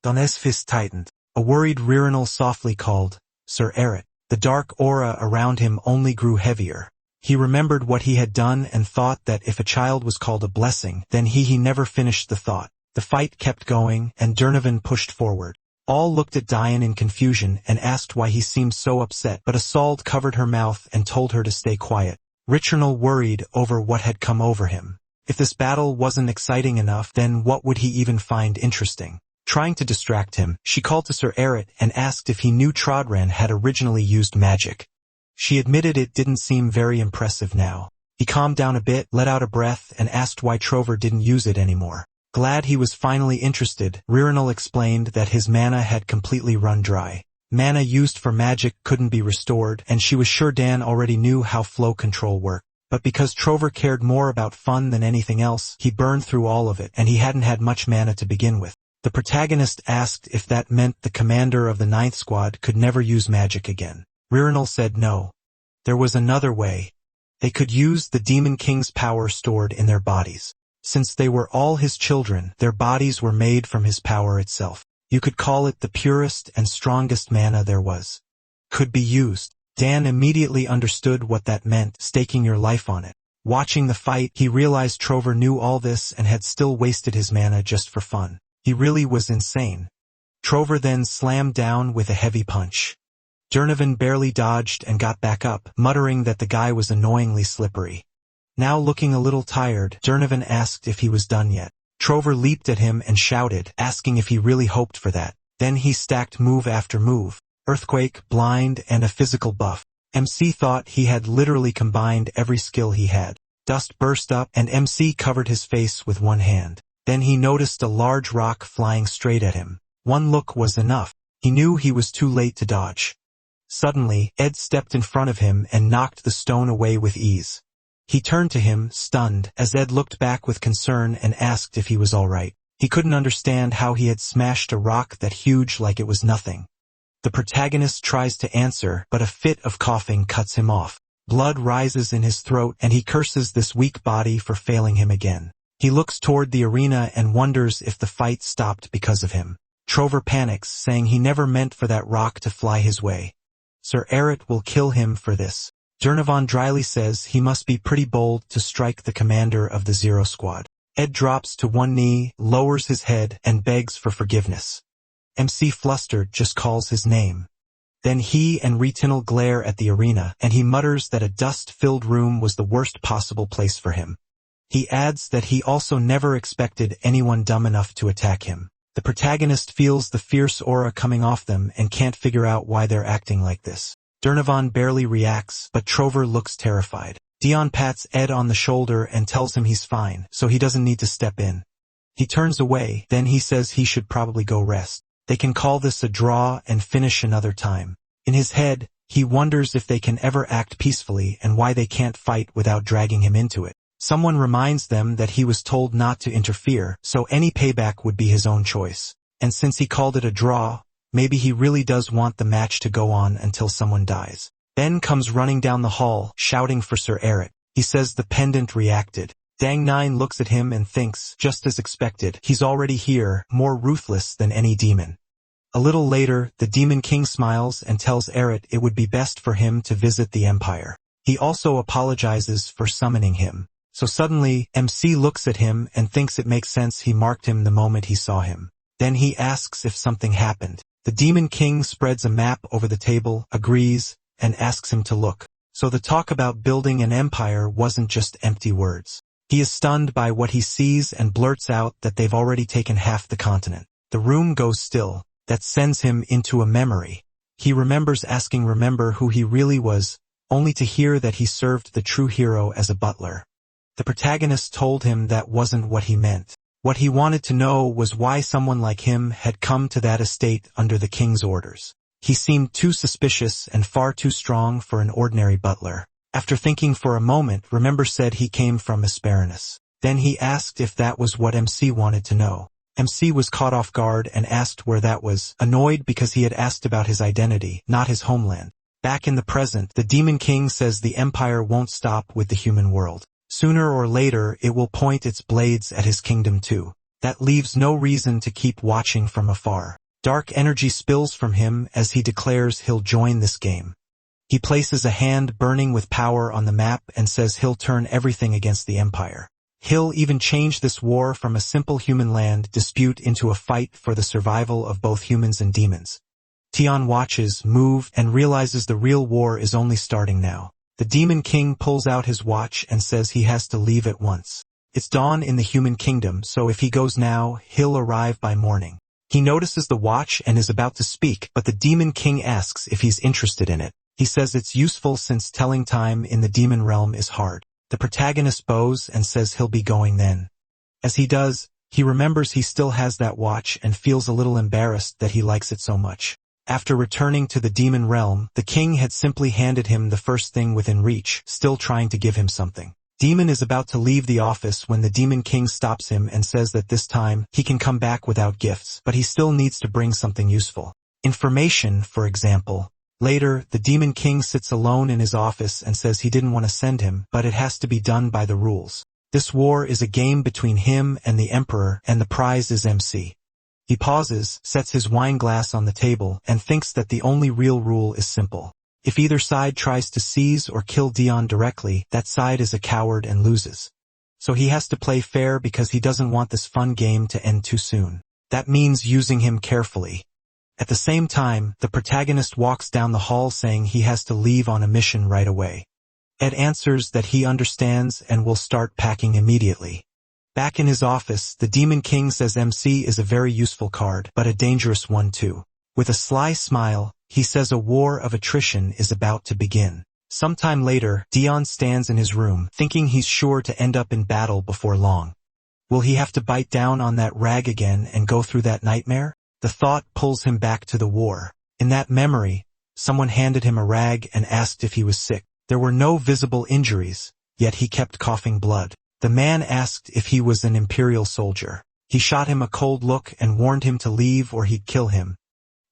Don's fist tightened. A worried Ririnal softly called, "Sir Eret." The dark aura around him only grew heavier. He remembered what he had done and thought that if a child was called a blessing, then he never finished the thought. The fight kept going, and Durnovan pushed forward. All looked at Diane in confusion and asked why he seemed so upset, but Assault covered her mouth and told her to stay quiet. Richernal worried over what had come over him. If this battle wasn't exciting enough, then what would he even find interesting? Trying to distract him, she called to Sir Eret and asked if he knew Trodran had originally used magic. She admitted it didn't seem very impressive now. He calmed down a bit, let out a breath, and asked why Trover didn't use it anymore. Glad he was finally interested, Ririnal explained that his mana had completely run dry. Mana used for magic couldn't be restored, and she was sure Dan already knew how flow control worked. But because Trover cared more about fun than anything else, he burned through all of it, and he hadn't had much mana to begin with. The protagonist asked if that meant the commander of the 9th Squad could never use magic again. Ririnal said no. There was another way. They could use the Demon King's power stored in their bodies. Since they were all his children, their bodies were made from his power itself. You could call it the purest and strongest mana there was. Could be used. Dan immediately understood what that meant, staking your life on it. Watching the fight, he realized Trover knew all this and had still wasted his mana just for fun. He really was insane. Trover then slammed down with a heavy punch. Durnovan barely dodged and got back up, muttering that the guy was annoyingly slippery. Now looking a little tired, Durnovan asked if he was done yet. Trover leaped at him and shouted, asking if he really hoped for that. Then he stacked move after move, earthquake, blind, and a physical buff. MC thought he had literally combined every skill he had. Dust burst up, and MC covered his face with one hand. Then he noticed a large rock flying straight at him. One look was enough. He knew he was too late to dodge. Suddenly, Ed stepped in front of him and knocked the stone away with ease. He turned to him, stunned, as Ed looked back with concern and asked if he was all right. He couldn't understand how he had smashed a rock that huge like it was nothing. The protagonist tries to answer, but a fit of coughing cuts him off. Blood rises in his throat, and he curses this weak body for failing him again. He looks toward the arena and wonders if the fight stopped because of him. Trover panics, saying he never meant for that rock to fly his way. Sir Eret will kill him for this. Durnovan dryly says he must be pretty bold to strike the commander of the Zero Squad. Ed drops to one knee, lowers his head, and begs for forgiveness. MC, flustered, just calls his name. Then he and Retinal glare at the arena, and he mutters that a dust-filled room was the worst possible place for him. He adds that he also never expected anyone dumb enough to attack him. The protagonist feels the fierce aura coming off them and can't figure out why they're acting like this. Durnovan barely reacts, but Trover looks terrified. Dion pats Ed on the shoulder and tells him he's fine, so he doesn't need to step in. He turns away, then he says he should probably go rest. They can call this a draw and finish another time. In his head, he wonders if they can ever act peacefully and why they can't fight without dragging him into it. Someone reminds them that he was told not to interfere, so any payback would be his own choice. And since he called it a draw, maybe he really does want the match to go on until someone dies. Ben comes running down the hall, shouting for Sir Eret. He says the pendant reacted. Dang Nine looks at him and thinks, just as expected, he's already here, more ruthless than any demon. A little later, the Demon King smiles and tells Eret it would be best for him to visit the Empire. He also apologizes for summoning him. So suddenly, MC looks at him and thinks it makes sense he marked him the moment he saw him. Then he asks if something happened. The Demon King spreads a map over the table, agrees, and asks him to look. So the talk about building an empire wasn't just empty words. He is stunned by what he sees and blurts out that they've already taken half the continent. The room goes still. That sends him into a memory. He remembers asking Remember who he really was, only to hear that he served the true hero as a butler. The protagonist told him that wasn't what he meant. What he wanted to know was why someone like him had come to that estate under the king's orders. He seemed too suspicious and far too strong for an ordinary butler. After thinking for a moment, Remember said he came from Hesperus. Then he asked if that was what MC wanted to know. MC was caught off guard and asked where that was, annoyed because he had asked about his identity, not his homeland. Back in the present, the Demon King says the Empire won't stop with the human world. Sooner or later, it will point its blades at his kingdom too. That leaves no reason to keep watching from afar. Dark energy spills from him as he declares he'll join this game. He places a hand burning with power on the map and says he'll turn everything against the Empire. He'll even change this war from a simple human land dispute into a fight for the survival of both humans and demons. Tion watches, moved, and realizes the real war is only starting now. The Demon King pulls out his watch and says he has to leave at once. It's dawn in the human kingdom, so if he goes now, he'll arrive by morning. He notices the watch and is about to speak, but the Demon King asks if he's interested in it. He says it's useful since telling time in the demon realm is hard. The protagonist bows and says he'll be going then. As he does, he remembers he still has that watch and feels a little embarrassed that he likes it so much. After returning to the demon realm, the king had simply handed him the first thing within reach, still trying to give him something. Demon is about to leave the office when the Demon King stops him and says that this time, he can come back without gifts, but he still needs to bring something useful. Information, for example. Later, the Demon King sits alone in his office and says he didn't want to send him, but it has to be done by the rules. This war is a game between him and the Emperor, and the prize is MC. He pauses, sets his wine glass on the table, and thinks that the only real rule is simple. If either side tries to seize or kill Dion directly, that side is a coward and loses. So he has to play fair because he doesn't want this fun game to end too soon. That means using him carefully. At the same time, the protagonist walks down the hall saying he has to leave on a mission right away. Ed answers that he understands and will start packing immediately. Back in his office, the Demon King says MC is a very useful card, but a dangerous one too. With a sly smile, he says a war of attrition is about to begin. Sometime later, Dion stands in his room, thinking he's sure to end up in battle before long. Will he have to bite down on that rag again and go through that nightmare? The thought pulls him back to the war. In that memory, someone handed him a rag and asked if he was sick. There were no visible injuries, yet he kept coughing blood. The man asked if he was an imperial soldier. He shot him a cold look and warned him to leave or he'd kill him.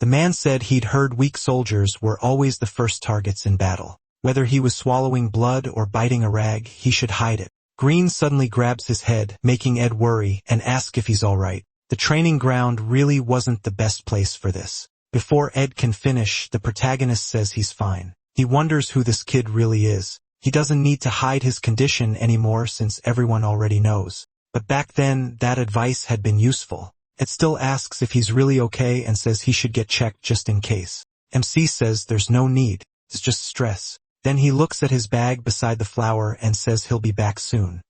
The man said he'd heard weak soldiers were always the first targets in battle. Whether he was swallowing blood or biting a rag, he should hide it. Green suddenly grabs his head, making Ed worry, and ask if he's alright. The training ground really wasn't the best place for this. Before Ed can finish, the protagonist says he's fine. He wonders who this kid really is. He doesn't need to hide his condition anymore since everyone already knows. But back then, that advice had been useful. Ed still asks if he's really okay and says he should get checked just in case. MC says there's no need, it's just stress. Then he looks at his bag beside the flower and says he'll be back soon.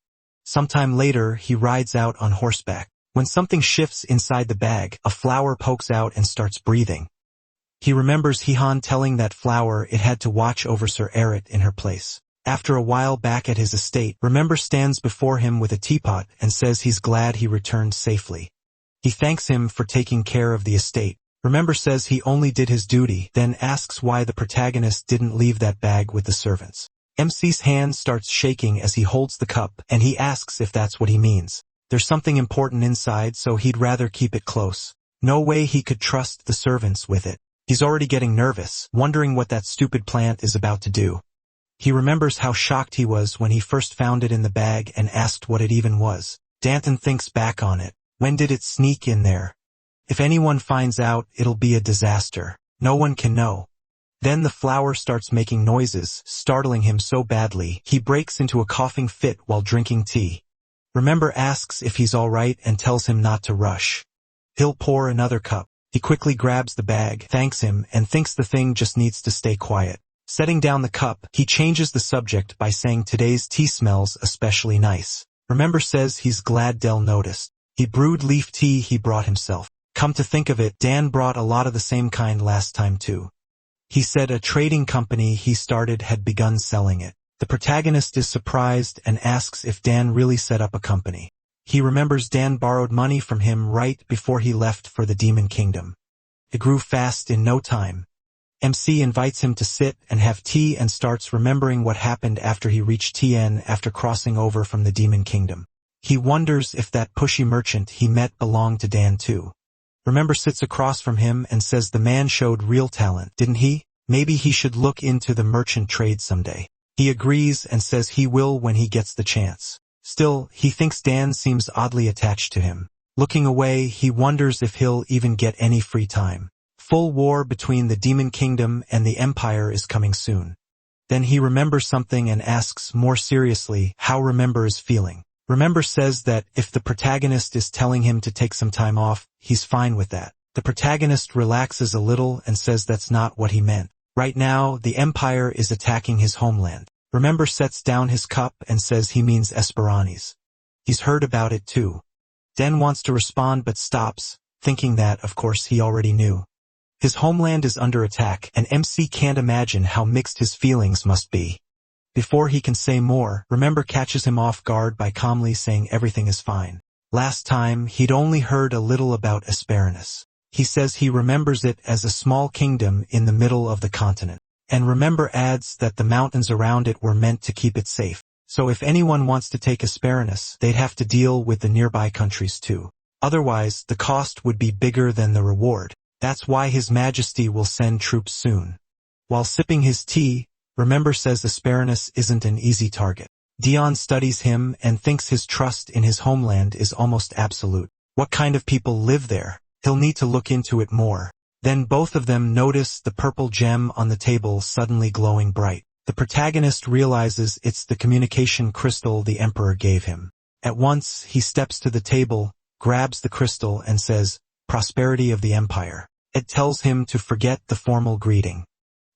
Sometime later, he rides out on horseback. When something shifts inside the bag, a flower pokes out and starts breathing. He remembers Hihan telling that flower it had to watch over Sir Eret in her place. After a while back at his estate, Remember stands before him with a teapot and says he's glad he returned safely. He thanks him for taking care of the estate. Remember says he only did his duty, then asks why the protagonist didn't leave that bag with the servants. MC's hand starts shaking as he holds the cup, and he asks if that's what he means. There's something important inside, so he'd rather keep it close. No way he could trust the servants with it. He's already getting nervous, wondering what that stupid plant is about to do. He remembers how shocked he was when he first found it in the bag and asked what it even was. Danton thinks back on it. When did it sneak in there? If anyone finds out, it'll be a disaster. No one can know. Then the flower starts making noises, startling him so badly, he breaks into a coughing fit while drinking tea. Remember asks if he's alright and tells him not to rush. He'll pour another cup. He quickly grabs the bag, thanks him, and thinks the thing just needs to stay quiet. Setting down the cup, he changes the subject by saying today's tea smells especially nice. Remember says he's glad Del noticed. He brewed leaf tea he brought himself. Come to think of it, Dan brought a lot of the same kind last time too. He said a trading company he started had begun selling it. The protagonist is surprised and asks if Dan really set up a company. He remembers Dan borrowed money from him right before he left for the Demon Kingdom. It grew fast in no time. MC invites him to sit and have tea and starts remembering what happened after he reached Tien after crossing over from the Demon Kingdom. He wonders if that pushy merchant he met belonged to Dan too. Remember sits across from him and says the man showed real talent, didn't he? Maybe he should look into the merchant trade someday. He agrees and says he will when he gets the chance. Still, he thinks Dan seems oddly attached to him. Looking away, he wonders if he'll even get any free time. Full war between the Demon Kingdom and the Empire is coming soon. Then he remembers something and asks more seriously how Remember is feeling. Remember says that if the protagonist is telling him to take some time off, he's fine with that. The protagonist relaxes a little and says that's not what he meant. Right now, the Empire is attacking his homeland. Remember sets down his cup and says he means Esperanis. He's heard about it too. Den wants to respond but stops, thinking that, of course, he already knew. His homeland is under attack, and MC can't imagine how mixed his feelings must be. Before he can say more, Remember catches him off guard by calmly saying everything is fine. Last time, he'd only heard a little about Esperanis. He says he remembers it as a small kingdom in the middle of the continent. And Remember adds that the mountains around it were meant to keep it safe. So if anyone wants to take Esperanis, they'd have to deal with the nearby countries too. Otherwise, the cost would be bigger than the reward. That's why His Majesty will send troops soon. While sipping his tea, Remember says Esperanis isn't an easy target. Dion studies him and thinks his trust in his homeland is almost absolute. What kind of people live there? He'll need to look into it more. Then both of them notice the purple gem on the table suddenly glowing bright. The protagonist realizes it's the communication crystal the Emperor gave him. At once, he steps to the table, grabs the crystal and says, "Prosperity of the Empire." It tells him to forget the formal greeting.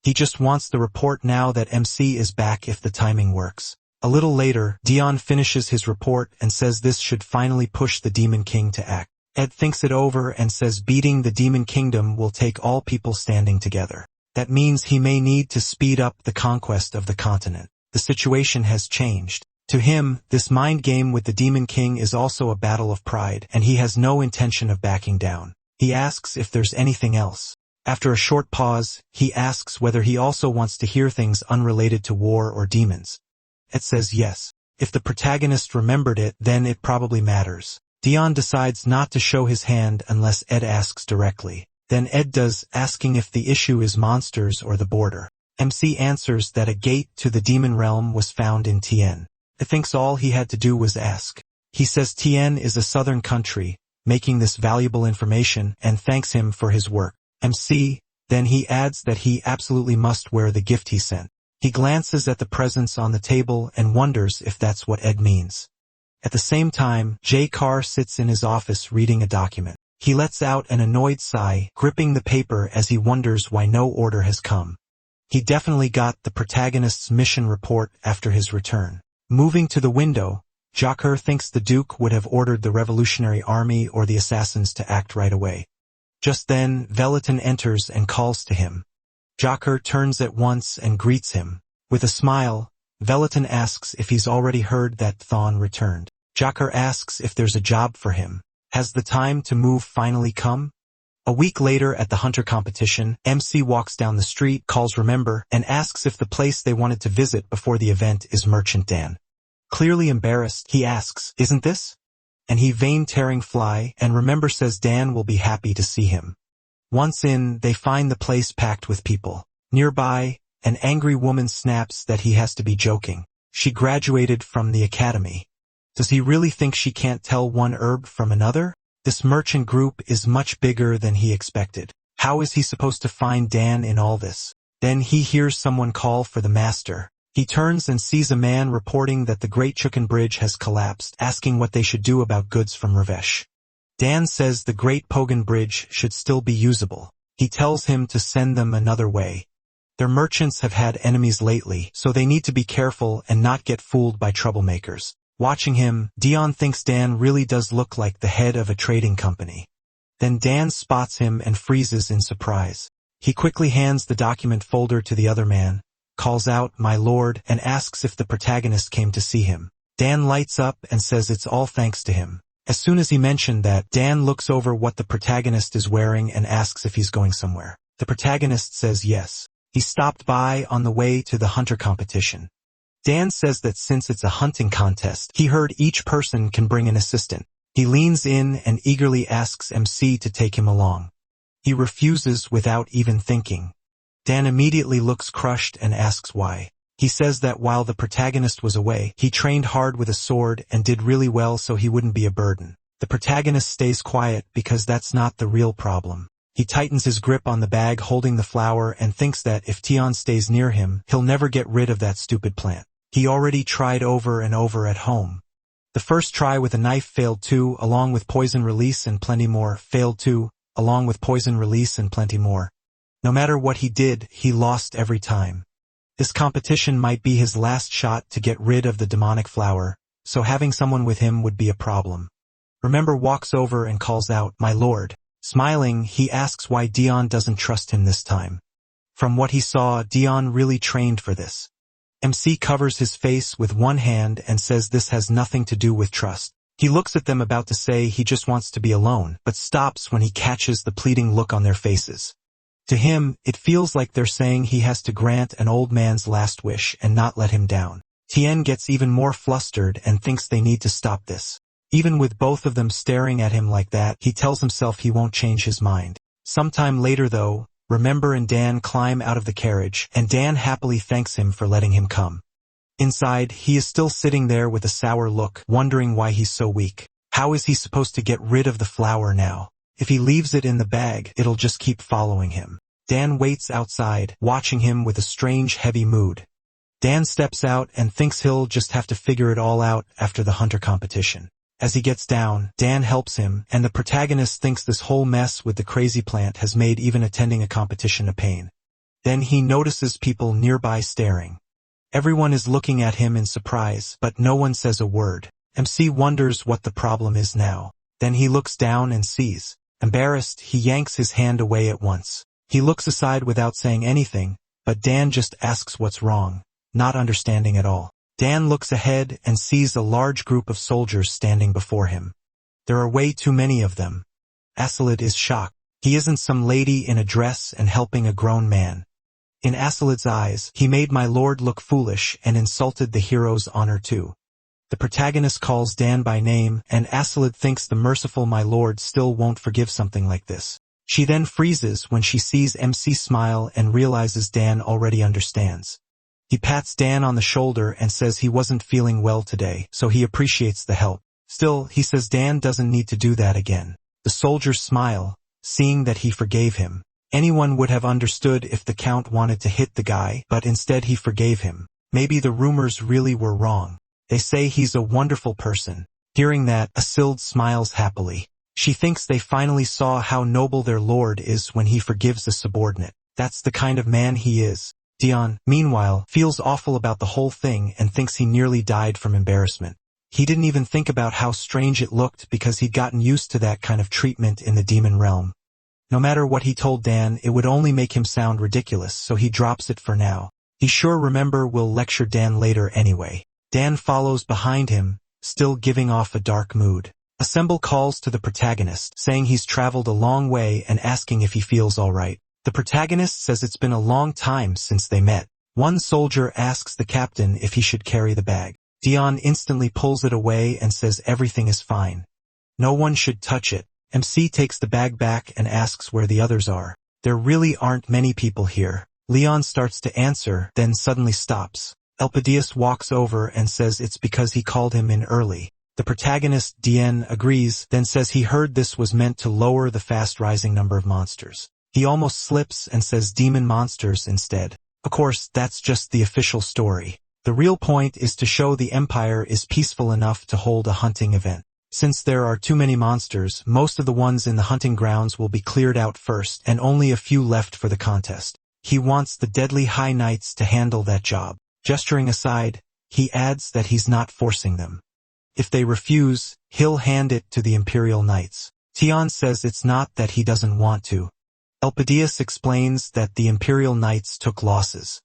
He just wants the report now that MC is back if the timing works. A little later, Dion finishes his report and says this should finally push the Demon King to act. Ed thinks it over and says beating the Demon Kingdom will take all people standing together. That means he may need to speed up the conquest of the continent. The situation has changed. To him, this mind game with the Demon King is also a battle of pride, and he has no intention of backing down. He asks if there's anything else. After a short pause, he asks whether he also wants to hear things unrelated to war or demons. Ed says yes. If the protagonist remembered it, then it probably matters. Dion decides not to show his hand unless Ed asks directly. Then Ed does, asking if the issue is monsters or the border. MC answers that a gate to the demon realm was found in Tien. Ed thinks all he had to do was ask. He says Tien is a southern country, making this valuable information, and thanks him for his work. MC, then he adds that he absolutely must wear the gift he sent. He glances at the presents on the table and wonders if that's what Ed means. At the same time, J. Carr sits in his office reading a document. He lets out an annoyed sigh, gripping the paper as he wonders why no order has come. He definitely got the protagonist's mission report after his return. Moving to the window, Jacques thinks the Duke would have ordered the Revolutionary Army or the assassins to act right away. Just then, Veliton enters and calls to him. Jacques turns at once and greets him. With a smile, Veliton asks if he's already heard that Thawne returned. Jacques asks if there's a job for him. Has the time to move finally come? A week later at the hunter competition, MC walks down the street, calls Remember, and asks if the place they wanted to visit before the event is Merchant Dan. Clearly embarrassed, he asks, "Isn't this?" And he vein-tearing fly, and Remember says Dan will be happy to see him. Once in, they find the place packed with people. Nearby, an angry woman snaps that he has to be joking. She graduated from the academy. Does he really think she can't tell one herb from another? This merchant group is much bigger than he expected. How is he supposed to find Dan in all this? Then he hears someone call for the master. He turns and sees a man reporting that the Great Chukan Bridge has collapsed, asking what they should do about goods from Ravesh. Dan says the Great Pogan Bridge should still be usable. He tells him to send them another way. Their merchants have had enemies lately, so they need to be careful and not get fooled by troublemakers. Watching him, Dion thinks Dan really does look like the head of a trading company. Then Dan spots him and freezes in surprise. He quickly hands the document folder to the other man, calls out, "My lord," and asks if the protagonist came to see him. Dan lights up and says it's all thanks to him. As soon as he mentioned that, Dan looks over what the protagonist is wearing and asks if he's going somewhere. The protagonist says yes. He stopped by on the way to the hunter competition. Dan says that since it's a hunting contest, he heard each person can bring an assistant. He leans in and eagerly asks MC to take him along. He refuses without even thinking. Dan immediately looks crushed and asks why. He says that while the protagonist was away, he trained hard with a sword and did really well so he wouldn't be a burden. The protagonist stays quiet because that's not the real problem. He tightens his grip on the bag holding the flower and thinks that if Tion stays near him, he'll never get rid of that stupid plant. He already tried over and over at home. The first try with a knife failed too, along with poison release and plenty more, failed too, along with poison release and plenty more. No matter what he did, he lost every time. This competition might be his last shot to get rid of the demonic flower, so having someone with him would be a problem. Remember walks over and calls out, "My lord." Smiling, he asks why Dion doesn't trust him this time. From what he saw, Dion really trained for this. MC covers his face with one hand and says this has nothing to do with trust. He looks at them about to say he just wants to be alone, but stops when he catches the pleading look on their faces. To him, it feels like they're saying he has to grant an old man's last wish and not let him down. Tien gets even more flustered and thinks they need to stop this. Even with both of them staring at him like that, he tells himself he won't change his mind. Sometime later though, Remember and Dan climb out of the carriage, and Dan happily thanks him for letting him come. Inside, he is still sitting there with a sour look, wondering why he's so weak. How is he supposed to get rid of the flower now? If he leaves it in the bag, it'll just keep following him. Dan waits outside, watching him with a strange, heavy mood. Dan steps out and thinks he'll just have to figure it all out after the hunter competition. As he gets down, Dan helps him, and the protagonist thinks this whole mess with the crazy plant has made even attending a competition a pain. Then he notices people nearby staring. Everyone is looking at him in surprise, but no one says a word. MC wonders what the problem is now. Then he looks down and sees. Embarrassed, he yanks his hand away at once. He looks aside without saying anything, but Dan just asks what's wrong, not understanding at all. Dan looks ahead and sees a large group of soldiers standing before him. There are way too many of them. Asalid is shocked. He isn't some lady in a dress and helping a grown man. In Asalid's eyes, he made my lord look foolish and insulted the hero's honor too. The protagonist calls Dan by name, and Asalid thinks the merciful my lord still won't forgive something like this. She then freezes when she sees MC smile and realizes Dan already understands. He pats Dan on the shoulder and says he wasn't feeling well today, so he appreciates the help. Still, he says Dan doesn't need to do that again. The soldiers smile, seeing that he forgave him. Anyone would have understood if the Count wanted to hit the guy, but instead he forgave him. Maybe the rumors really were wrong. They say he's a wonderful person. Hearing that, Asilde smiles happily. She thinks they finally saw how noble their lord is when he forgives a subordinate. That's the kind of man he is. Dion, meanwhile, feels awful about the whole thing and thinks he nearly died from embarrassment. He didn't even think about how strange it looked because he'd gotten used to that kind of treatment in the demon realm. No matter what he told Dan, it would only make him sound ridiculous, so he drops it for now. He sure remember will lecture Dan later anyway. Dan follows behind him, still giving off a dark mood. Assemble calls to the protagonist, saying he's traveled a long way and asking if he feels alright. The protagonist says it's been a long time since they met. One soldier asks the captain if he should carry the bag. Dion instantly pulls it away and says everything is fine. No one should touch it. MC takes the bag back and asks where the others are. There really aren't many people here. Leon starts to answer, then suddenly stops. Elpidias walks over and says it's because he called him in early. The protagonist, Dien, agrees, then says he heard this was meant to lower the fast-rising number of monsters. He almost slips and says demon monsters instead. Of course, that's just the official story. The real point is to show the Empire is peaceful enough to hold a hunting event. Since there are too many monsters, most of the ones in the hunting grounds will be cleared out first and only a few left for the contest. He wants the deadly High Knights to handle that job. Gesturing aside, he adds that he's not forcing them. If they refuse, he'll hand it to the Imperial Knights. Tion says it's not that he doesn't want to. Elpidias explains that the Imperial Knights took losses.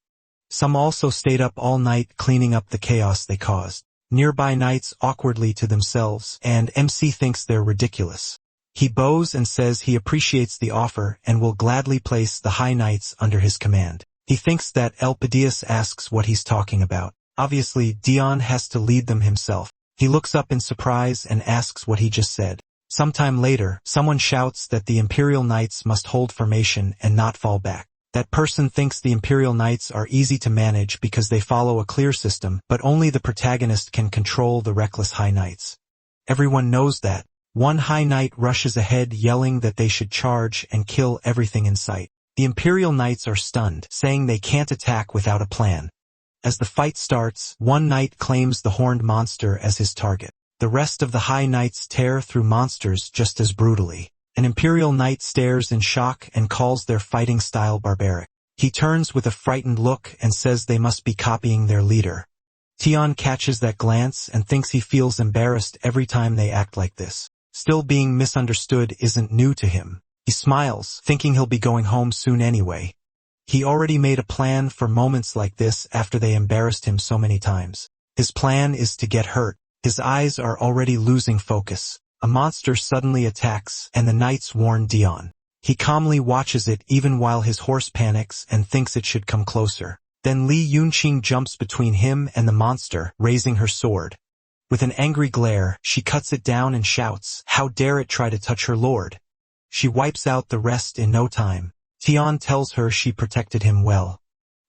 Some also stayed up all night cleaning up the chaos they caused. Nearby knights awkwardly to themselves, and MC thinks they're ridiculous. He bows and says he appreciates the offer and will gladly place the High Knights under his command. He thinks that Elpidias asks what he's talking about. Obviously, Dion has to lead them himself. He looks up in surprise and asks what he just said. Sometime later, someone shouts that the Imperial Knights must hold formation and not fall back. That person thinks the Imperial Knights are easy to manage because they follow a clear system, but only the protagonist can control the reckless High Knights. Everyone knows that. One High Knight rushes ahead yelling that they should charge and kill everything in sight. The Imperial Knights are stunned, saying they can't attack without a plan. As the fight starts, one knight claims the horned monster as his target. The rest of the High Knights tear through monsters just as brutally. An Imperial Knight stares in shock and calls their fighting style barbaric. He turns with a frightened look and says they must be copying their leader. Tion catches that glance and thinks he feels embarrassed every time they act like this. Still, being misunderstood isn't new to him. He smiles, thinking he'll be going home soon anyway. He already made a plan for moments like this after they embarrassed him so many times. His plan is to get hurt. His eyes are already losing focus. A monster suddenly attacks, and the knights warn Dion. He calmly watches it even while his horse panics and thinks it should come closer. Then Li Yunqing jumps between him and the monster, raising her sword. With an angry glare, she cuts it down and shouts, "How dare it try to touch her lord!" She wipes out the rest in no time. Tion tells her she protected him well.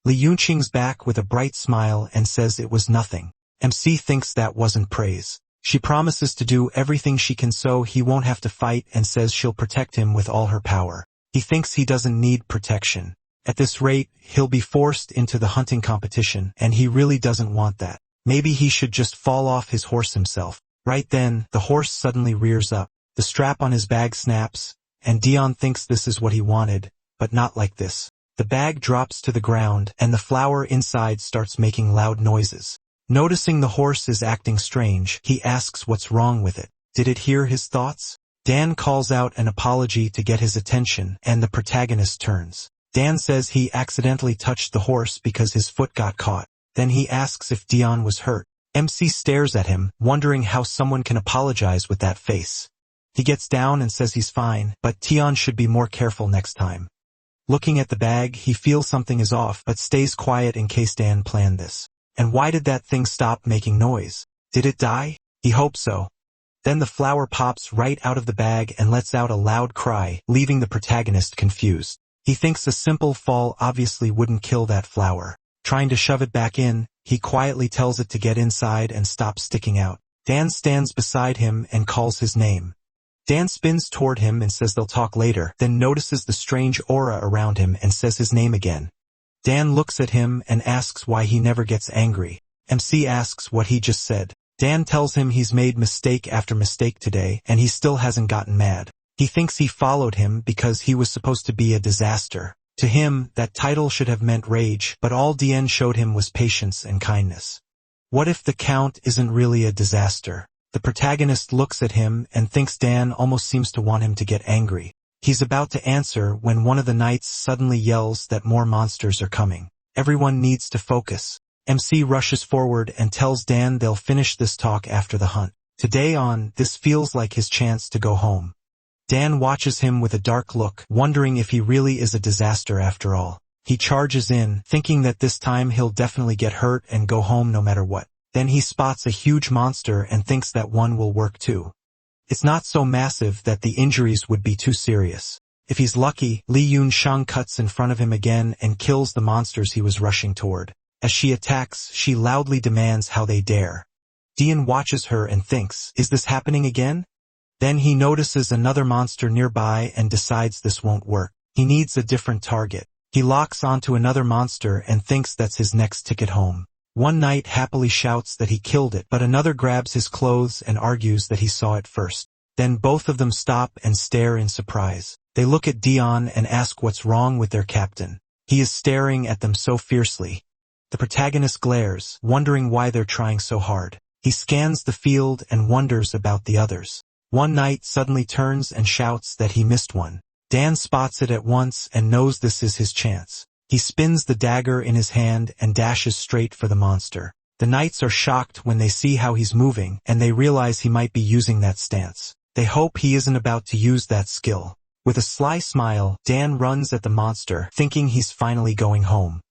Li Yunqing's back with a bright smile and says it was nothing. MC thinks that wasn't praise. She promises to do everything she can so he won't have to fight and says she'll protect him with all her power. He thinks he doesn't need protection. At this rate, he'll be forced into the hunting competition, and he really doesn't want that. Maybe he should just fall off his horse himself. Right then, the horse suddenly rears up. The strap on his bag snaps, and Dion thinks this is what he wanted, but not like this. The bag drops to the ground, and the flower inside starts making loud noises. Noticing the horse is acting strange, he asks what's wrong with it. Did it hear his thoughts? Dan calls out an apology to get his attention, and the protagonist turns. Dan says he accidentally touched the horse because his foot got caught. Then he asks if Dion was hurt. MC stares at him, wondering how someone can apologize with that face. He gets down and says he's fine, but Dion should be more careful next time. Looking at the bag, he feels something is off, but stays quiet in case Dan planned this. And why did that thing stop making noise? Did it die? He hopes so. Then the flower pops right out of the bag and lets out a loud cry, leaving the protagonist confused. He thinks a simple fall obviously wouldn't kill that flower. Trying to shove it back in, he quietly tells it to get inside and stop sticking out. Dan stands beside him and calls his name. Dan spins toward him and says they'll talk later, then notices the strange aura around him and says his name again. Dan looks at him and asks why he never gets angry. MC asks what he just said. Dan tells him he's made mistake after mistake today and he still hasn't gotten mad. He thinks he followed him because he was supposed to be a disaster. To him, that title should have meant rage, but all DN showed him was patience and kindness. What if the Count isn't really a disaster? The protagonist looks at him and thinks Dan almost seems to want him to get angry. He's about to answer when one of the knights suddenly yells that more monsters are coming. Everyone needs to focus. MC rushes forward and tells Dan they'll finish this talk after the hunt. Today on, this feels like his chance to go home. Dan watches him with a dark look, wondering if he really is a disaster after all. He charges in, thinking that this time he'll definitely get hurt and go home no matter what. Then he spots a huge monster and thinks that one will work too. It's not so massive that the injuries would be too serious. If he's lucky, Li Yun-shang cuts in front of him again and kills the monsters he was rushing toward. As she attacks, she loudly demands how they dare. Dion watches her and thinks, is this happening again? Then he notices another monster nearby and decides this won't work. He needs a different target. He locks onto another monster and thinks that's his next ticket home. One knight happily shouts that he killed it, but another grabs his clothes and argues that he saw it first. Then both of them stop and stare in surprise. They look at Dion and ask what's wrong with their captain. He is staring at them so fiercely. The protagonist glares, wondering why they're trying so hard. He scans the field and wonders about the others. One knight suddenly turns and shouts that he missed one. Dan spots it at once and knows this is his chance. He spins the dagger in his hand and dashes straight for the monster. The knights are shocked when they see how he's moving, and they realize he might be using that stance. They hope he isn't about to use that skill. With a sly smile, Dan runs at the monster, thinking he's finally going home.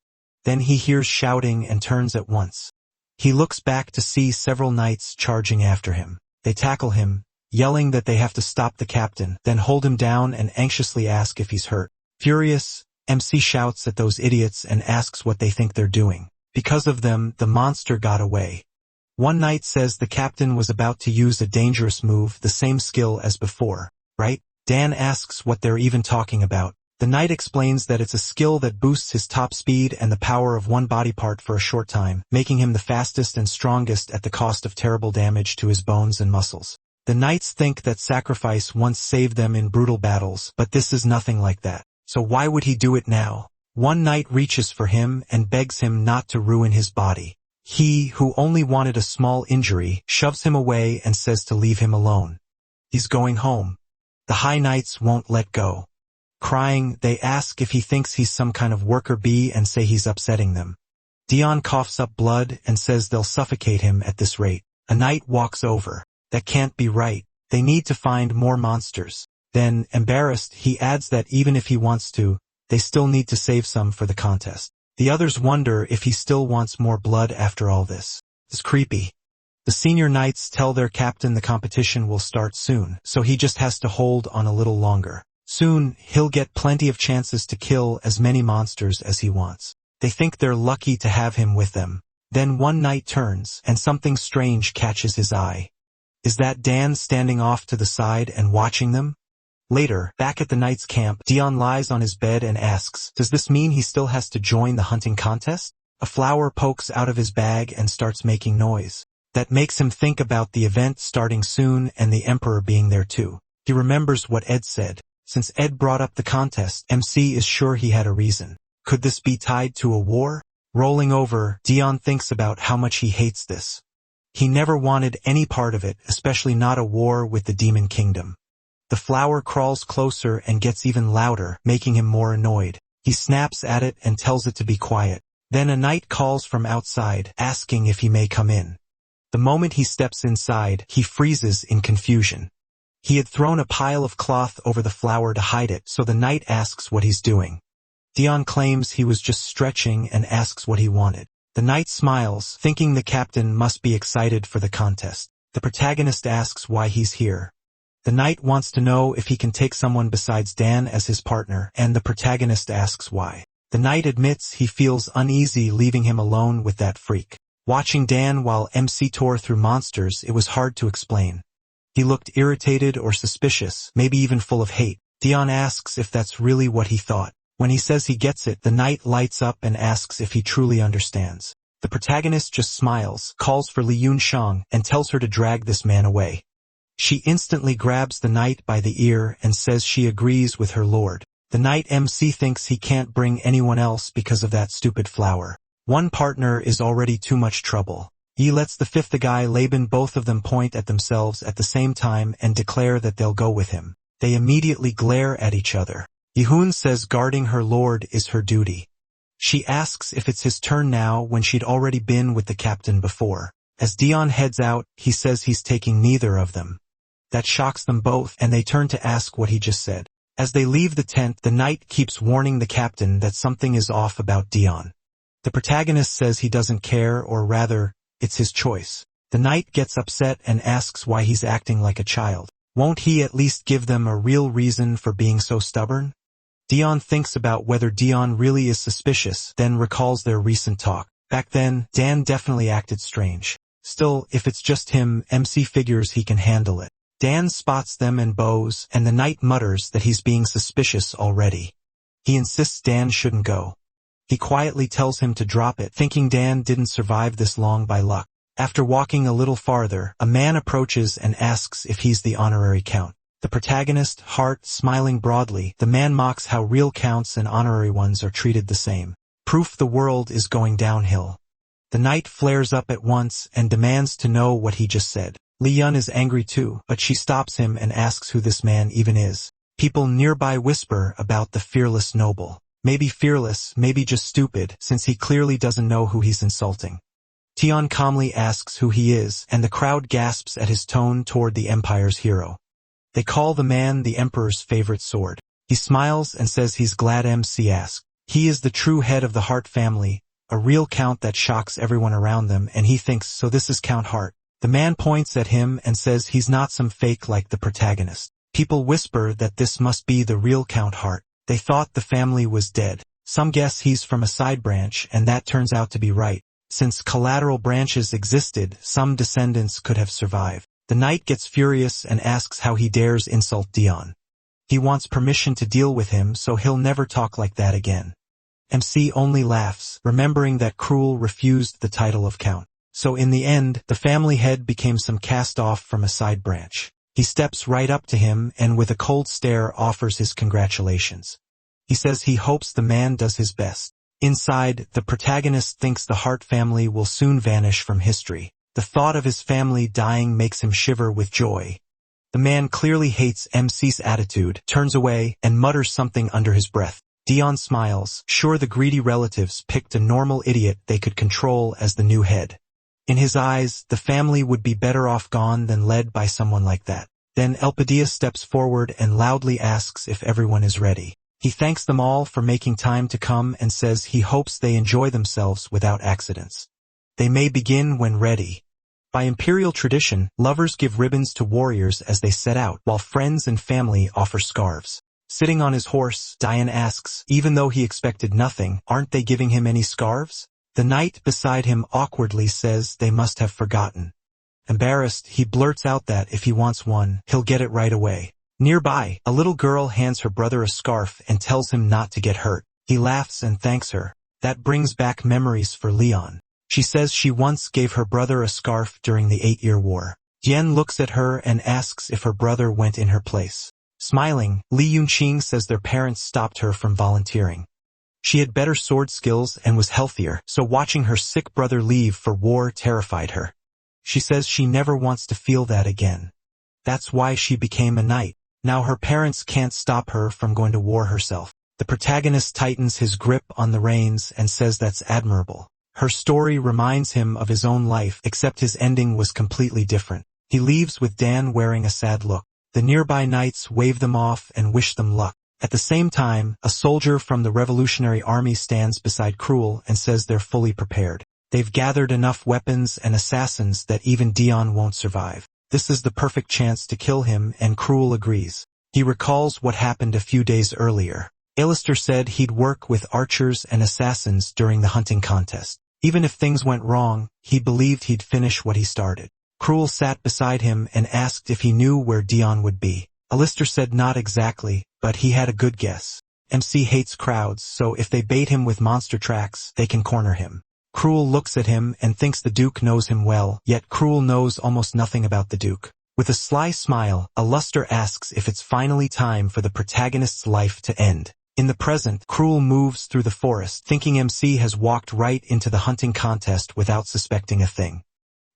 Then he hears shouting and turns at once. He looks back to see several knights charging after him. They tackle him, yelling that they have to stop the captain, then hold him down and anxiously ask if he's hurt. Furious, MC shouts at those idiots and asks what they think they're doing. Because of them, the monster got away. One knight says the captain was about to use a dangerous move, the same skill as before, right? Dan asks what they're even talking about. The knight explains that it's a skill that boosts his top speed and the power of one body part for a short time, making him the fastest and strongest at the cost of terrible damage to his bones and muscles. The knights think that sacrifice once saved them in brutal battles, but this is nothing like that. So why would he do it now? One knight reaches for him and begs him not to ruin his body. He, who only wanted a small injury, shoves him away and says to leave him alone. He's going home. The high knights won't let go. Crying, they ask if he thinks he's some kind of worker bee and say he's upsetting them. Dion coughs up blood and says they'll suffocate him at this rate. A knight walks over. That can't be right. They need to find more monsters. Then, embarrassed, he adds that even if he wants to, they still need to save some for the contest. The others wonder if he still wants more blood after all this. It's creepy. The senior knights tell their captain the competition will start soon, so he just has to hold on a little longer. Soon, he'll get plenty of chances to kill as many monsters as he wants. They think they're lucky to have him with them. Then one knight turns, and something strange catches his eye. Is that Dan standing off to the side and watching them? Later, back at the knight's camp, Dion lies on his bed and asks, does this mean he still has to join the hunting contest? A flower pokes out of his bag and starts making noise. That makes him think about the event starting soon and the emperor being there too. He remembers what Ed said. Since Ed brought up the contest, MC is sure he had a reason. Could this be tied to a war? Rolling over, Dion thinks about how much he hates this. He never wanted any part of it, especially not a war with the demon kingdom. The flower crawls closer and gets even louder, making him more annoyed. He snaps at it and tells it to be quiet. Then a knight calls from outside, asking if he may come in. The moment he steps inside, he freezes in confusion. He had thrown a pile of cloth over the flower to hide it, so the knight asks what he's doing. Dion claims he was just stretching and asks what he wanted. The knight smiles, thinking the captain must be excited for the contest. The protagonist asks why he's here. The knight wants to know if he can take someone besides Dan as his partner, and the protagonist asks why. The knight admits he feels uneasy leaving him alone with that freak. Watching Dan while MC tore through monsters, it was hard to explain. He looked irritated or suspicious, maybe even full of hate. Dion asks if that's really what he thought. When he says he gets it, the knight lights up and asks if he truly understands. The protagonist just smiles, calls for Li Yunshang, and tells her to drag this man away. She instantly grabs the knight by the ear and says she agrees with her lord. The knight MC thinks he can't bring anyone else because of that stupid flower. One partner is already too much trouble. He lets the fifth guy Laban both of them point at themselves at the same time and declare that they'll go with him. They immediately glare at each other. Yihun says guarding her lord is her duty. She asks if it's his turn now when she'd already been with the captain before. As Dion heads out, he says he's taking neither of them. That shocks them both, and they turn to ask what he just said. As they leave the tent, the knight keeps warning the captain that something is off about Dion. The protagonist says he doesn't care, or rather, it's his choice. The knight gets upset and asks why he's acting like a child. Won't he at least give them a real reason for being so stubborn? Dion thinks about whether Dion really is suspicious, then recalls their recent talk. Back then, Dan definitely acted strange. Still, if it's just him, MC figures he can handle it. Dan spots them and bows, and the knight mutters that he's being suspicious already. He insists Dan shouldn't go. He quietly tells him to drop it, thinking Dan didn't survive this long by luck. After walking a little farther, a man approaches and asks if he's the honorary count. The protagonist, heart smiling broadly, the man mocks how real counts and honorary ones are treated the same. Proof the world is going downhill. The knight flares up at once and demands to know what he just said. Li Yun is angry too, but she stops him and asks who this man even is. People nearby whisper about the fearless noble. Maybe fearless, maybe just stupid, since he clearly doesn't know who he's insulting. Tion calmly asks who he is, and the crowd gasps at his tone toward the Empire's hero. They call the man the Emperor's favorite sword. He smiles and says he's glad MC asked. He is the true head of the Hart family, a real count that shocks everyone around them, and he thinks so this is Count Hart. The man points at him and says he's not some fake like the protagonist. People whisper that this must be the real Count Hart. They thought the family was dead. Some guess he's from a side branch, and that turns out to be right. Since collateral branches existed, some descendants could have survived. The knight gets furious and asks how he dares insult Dion. He wants permission to deal with him, so he'll never talk like that again. MC only laughs, remembering that Cruel refused the title of Count. So in the end, the family head became some cast-off from a side branch. He steps right up to him and with a cold stare offers his congratulations. He says he hopes the man does his best. Inside, the protagonist thinks the Hart family will soon vanish from history. The thought of his family dying makes him shiver with joy. The man clearly hates MC's attitude, turns away, and mutters something under his breath. Dion smiles, sure the greedy relatives picked a normal idiot they could control as the new head. In his eyes, the family would be better off gone than led by someone like that. Then Elpidia steps forward and loudly asks if everyone is ready. He thanks them all for making time to come and says he hopes they enjoy themselves without accidents. They may begin when ready. By imperial tradition, lovers give ribbons to warriors as they set out, while friends and family offer scarves. Sitting on his horse, Dion asks, even though he expected nothing, aren't they giving him any scarves? The knight beside him awkwardly says they must have forgotten. Embarrassed, he blurts out that if he wants one, he'll get it right away. Nearby, a little girl hands her brother a scarf and tells him not to get hurt. He laughs and thanks her. That brings back memories for Leon. She says she once gave her brother a scarf during the 8-Year War. Yen looks at her and asks if her brother went in her place. Smiling, Li Yunqing says their parents stopped her from volunteering. She had better sword skills and was healthier, so watching her sick brother leave for war terrified her. She says she never wants to feel that again. That's why she became a knight. Now her parents can't stop her from going to war herself. The protagonist tightens his grip on the reins and says that's admirable. Her story reminds him of his own life, except his ending was completely different. He leaves with Dan wearing a sad look. The nearby knights wave them off and wish them luck. At the same time, a soldier from the Revolutionary Army stands beside Cruel and says they're fully prepared. They've gathered enough weapons and assassins that even Dion won't survive. This is the perfect chance to kill him, and Cruel agrees. He recalls what happened a few days earlier. Alistair said he'd work with archers and assassins during the hunting contest. Even if things went wrong, he believed he'd finish what he started. Cruel sat beside him and asked if he knew where Dion would be. Alistair said not exactly, but he had a good guess. MC hates crowds, so if they bait him with monster tracks, they can corner him. Cruel looks at him and thinks the Duke knows him well, yet Cruel knows almost nothing about the Duke. With a sly smile, Alistair asks if it's finally time for the protagonist's life to end. In the present, Cruel moves through the forest, thinking MC has walked right into the hunting contest without suspecting a thing.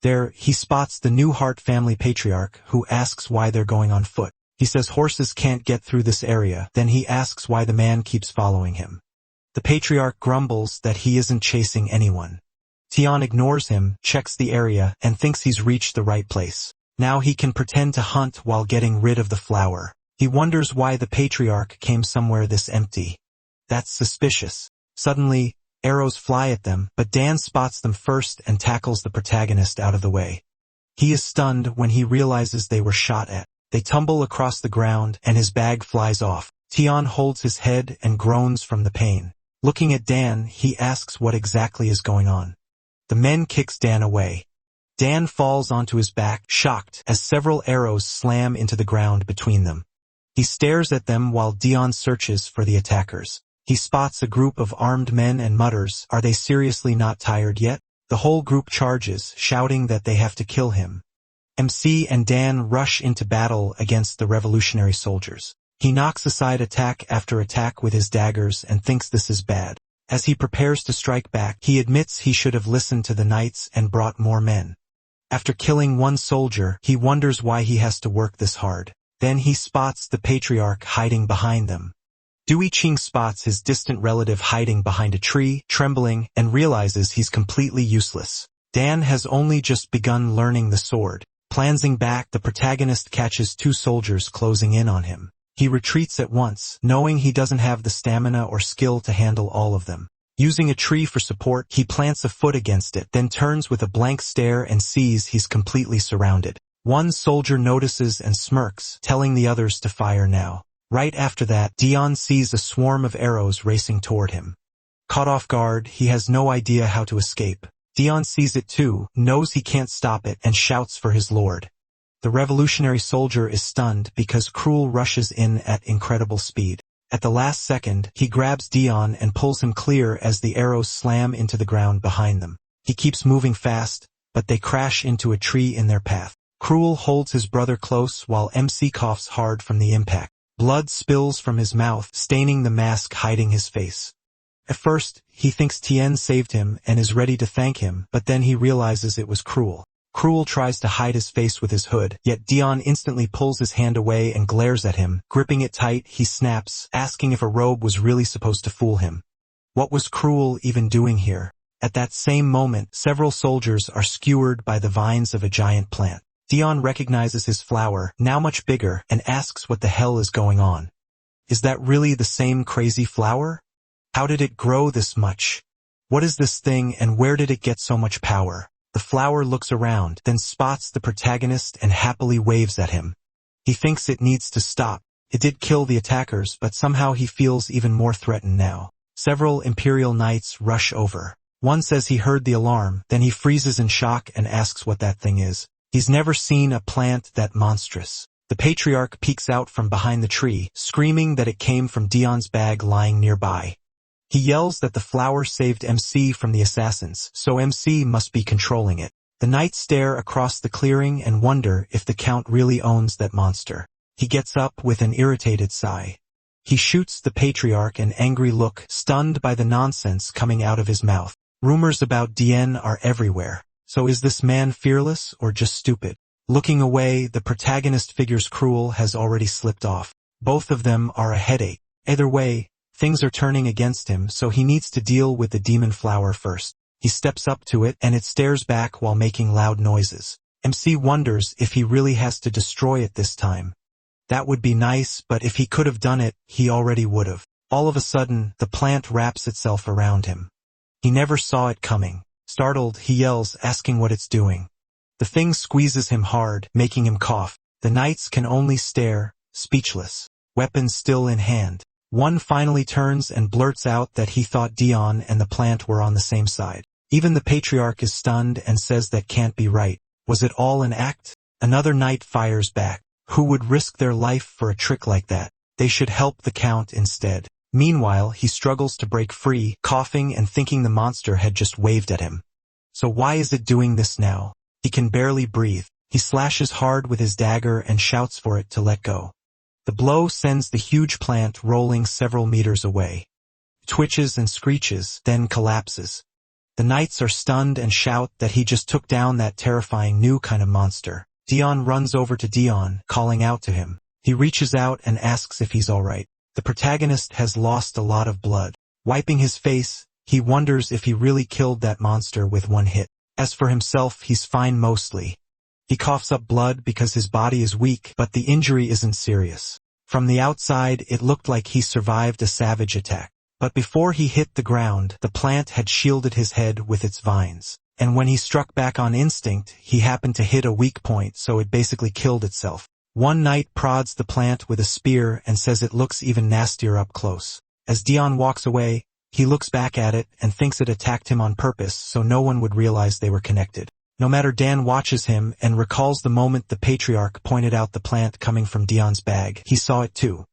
There, he spots the Newhart family patriarch, who asks why they're going on foot. He says horses can't get through this area, then he asks why the man keeps following him. The patriarch grumbles that he isn't chasing anyone. Tion ignores him, checks the area, and thinks he's reached the right place. Now he can pretend to hunt while getting rid of the flower. He wonders why the patriarch came somewhere this empty. That's suspicious. Suddenly, arrows fly at them, but Dan spots them first and tackles the protagonist out of the way. He is stunned when he realizes they were shot at. They tumble across the ground, and his bag flies off. Tion holds his head and groans from the pain. Looking at Dan, he asks what exactly is going on. The men kicks Dan away. Dan falls onto his back, shocked, as several arrows slam into the ground between them. He stares at them while Dion searches for the attackers. He spots a group of armed men and mutters, "Are they seriously not tired yet?" The whole group charges, shouting that they have to kill him. MC and Dan rush into battle against the revolutionary soldiers. He knocks aside attack after attack with his daggers and thinks this is bad. As he prepares to strike back, he admits he should have listened to the knights and brought more men. After killing one soldier, he wonders why he has to work this hard. Then he spots the patriarch hiding behind them. Dui Ching spots his distant relative hiding behind a tree, trembling, and realizes he's completely useless. Dan has only just begun learning the sword. Glancing back, the protagonist catches two soldiers closing in on him. He retreats at once, knowing he doesn't have the stamina or skill to handle all of them. Using a tree for support, he plants a foot against it, then turns with a blank stare and sees he's completely surrounded. One soldier notices and smirks, telling the others to fire now. Right after that, Dion sees a swarm of arrows racing toward him. Caught off guard, he has no idea how to escape. Dion sees it too, knows he can't stop it, and shouts for his lord. The revolutionary soldier is stunned because Cruel rushes in at incredible speed. At the last second, he grabs Dion and pulls him clear as the arrows slam into the ground behind them. He keeps moving fast, but they crash into a tree in their path. Cruel holds his brother close while MC coughs hard from the impact. Blood spills from his mouth, staining the mask hiding his face. At first, he thinks Tien saved him and is ready to thank him, but then he realizes it was Cruel. Cruel tries to hide his face with his hood, yet Dion instantly pulls his hand away and glares at him. Gripping it tight, he snaps, asking if a robe was really supposed to fool him. What was Cruel even doing here? At that same moment, several soldiers are skewered by the vines of a giant plant. Dion recognizes his flower, now much bigger, and asks what the hell is going on. Is that really the same crazy flower? How did it grow this much? What is this thing and where did it get so much power? The flower looks around, then spots the protagonist and happily waves at him. He thinks it needs to stop. It did kill the attackers, but somehow he feels even more threatened now. Several Imperial Knights rush over. One says he heard the alarm, then he freezes in shock and asks what that thing is. He's never seen a plant that monstrous. The patriarch peeks out from behind the tree, screaming that it came from Dion's bag lying nearby. He yells that the flower saved MC from the assassins, so MC must be controlling it. The knights stare across the clearing and wonder if the Count really owns that monster. He gets up with an irritated sigh. He shoots the patriarch an angry look, stunned by the nonsense coming out of his mouth. Rumors about Dien are everywhere. So is this man fearless or just stupid? Looking away, the protagonist figure's cruel has already slipped off. Both of them are a headache. Either way, things are turning against him, so he needs to deal with the demon flower first. He steps up to it and it stares back while making loud noises. MC wonders if he really has to destroy it this time. That would be nice, but if he could have done it, he already would have. All of a sudden, the plant wraps itself around him. He never saw it coming. Startled, he yells, asking what it's doing. The thing squeezes him hard, making him cough. The knights can only stare, speechless, weapons still in hand. One finally turns and blurts out that he thought Dion and the plant were on the same side. Even the patriarch is stunned and says that can't be right. Was it all an act? Another knight fires back. Who would risk their life for a trick like that? They should help the count instead. Meanwhile, he struggles to break free, coughing and thinking the monster had just waved at him. So why is it doing this now? He can barely breathe. He slashes hard with his dagger and shouts for it to let go. The blow sends the huge plant rolling several meters away. It twitches and screeches, then collapses. The knights are stunned and shout that he just took down that terrifying new kind of monster. Dion runs over to Dion, calling out to him. He reaches out and asks if he's alright. The protagonist has lost a lot of blood. Wiping his face, he wonders if he really killed that monster with one hit. As for himself, he's fine mostly. He coughs up blood because his body is weak, but the injury isn't serious. From the outside, it looked like he survived a savage attack. But before he hit the ground, the plant had shielded his head with its vines. And when he struck back on instinct, he happened to hit a weak point, so it basically killed itself. One knight prods the plant with a spear and says it looks even nastier up close. As Dion walks away, he looks back at it and thinks it attacked him on purpose so no one would realize they were connected. No matter, Dan watches him and recalls the moment the patriarch pointed out the plant coming from Dion's bag. He saw it too.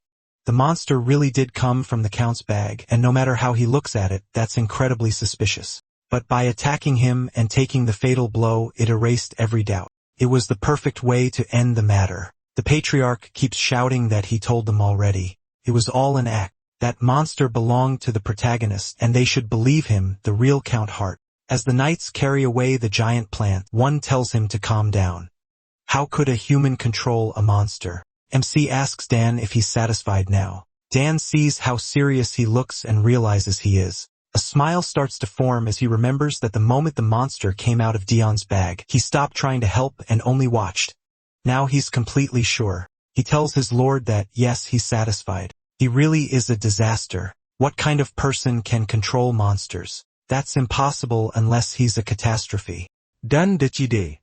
The monster really did come from the count's bag, and no matter how he looks at it, that's incredibly suspicious. But by attacking him and taking the fatal blow, it erased every doubt. It was the perfect way to end the matter. The patriarch keeps shouting that he told them already. It was all an act. That monster belonged to the protagonist, and they should believe him, the real Count Hart. As the knights carry away the giant plant, one tells him to calm down. How could a human control a monster? MC asks Dan if he's satisfied now. Dan sees how serious he looks and realizes he is. A smile starts to form as he remembers that the moment the monster came out of Dion's bag, he stopped trying to help and only watched. Now he's completely sure. He tells his lord that, yes, he's satisfied. He really is a disaster. What kind of person can control monsters? That's impossible unless he's a catastrophe. Done Dichide.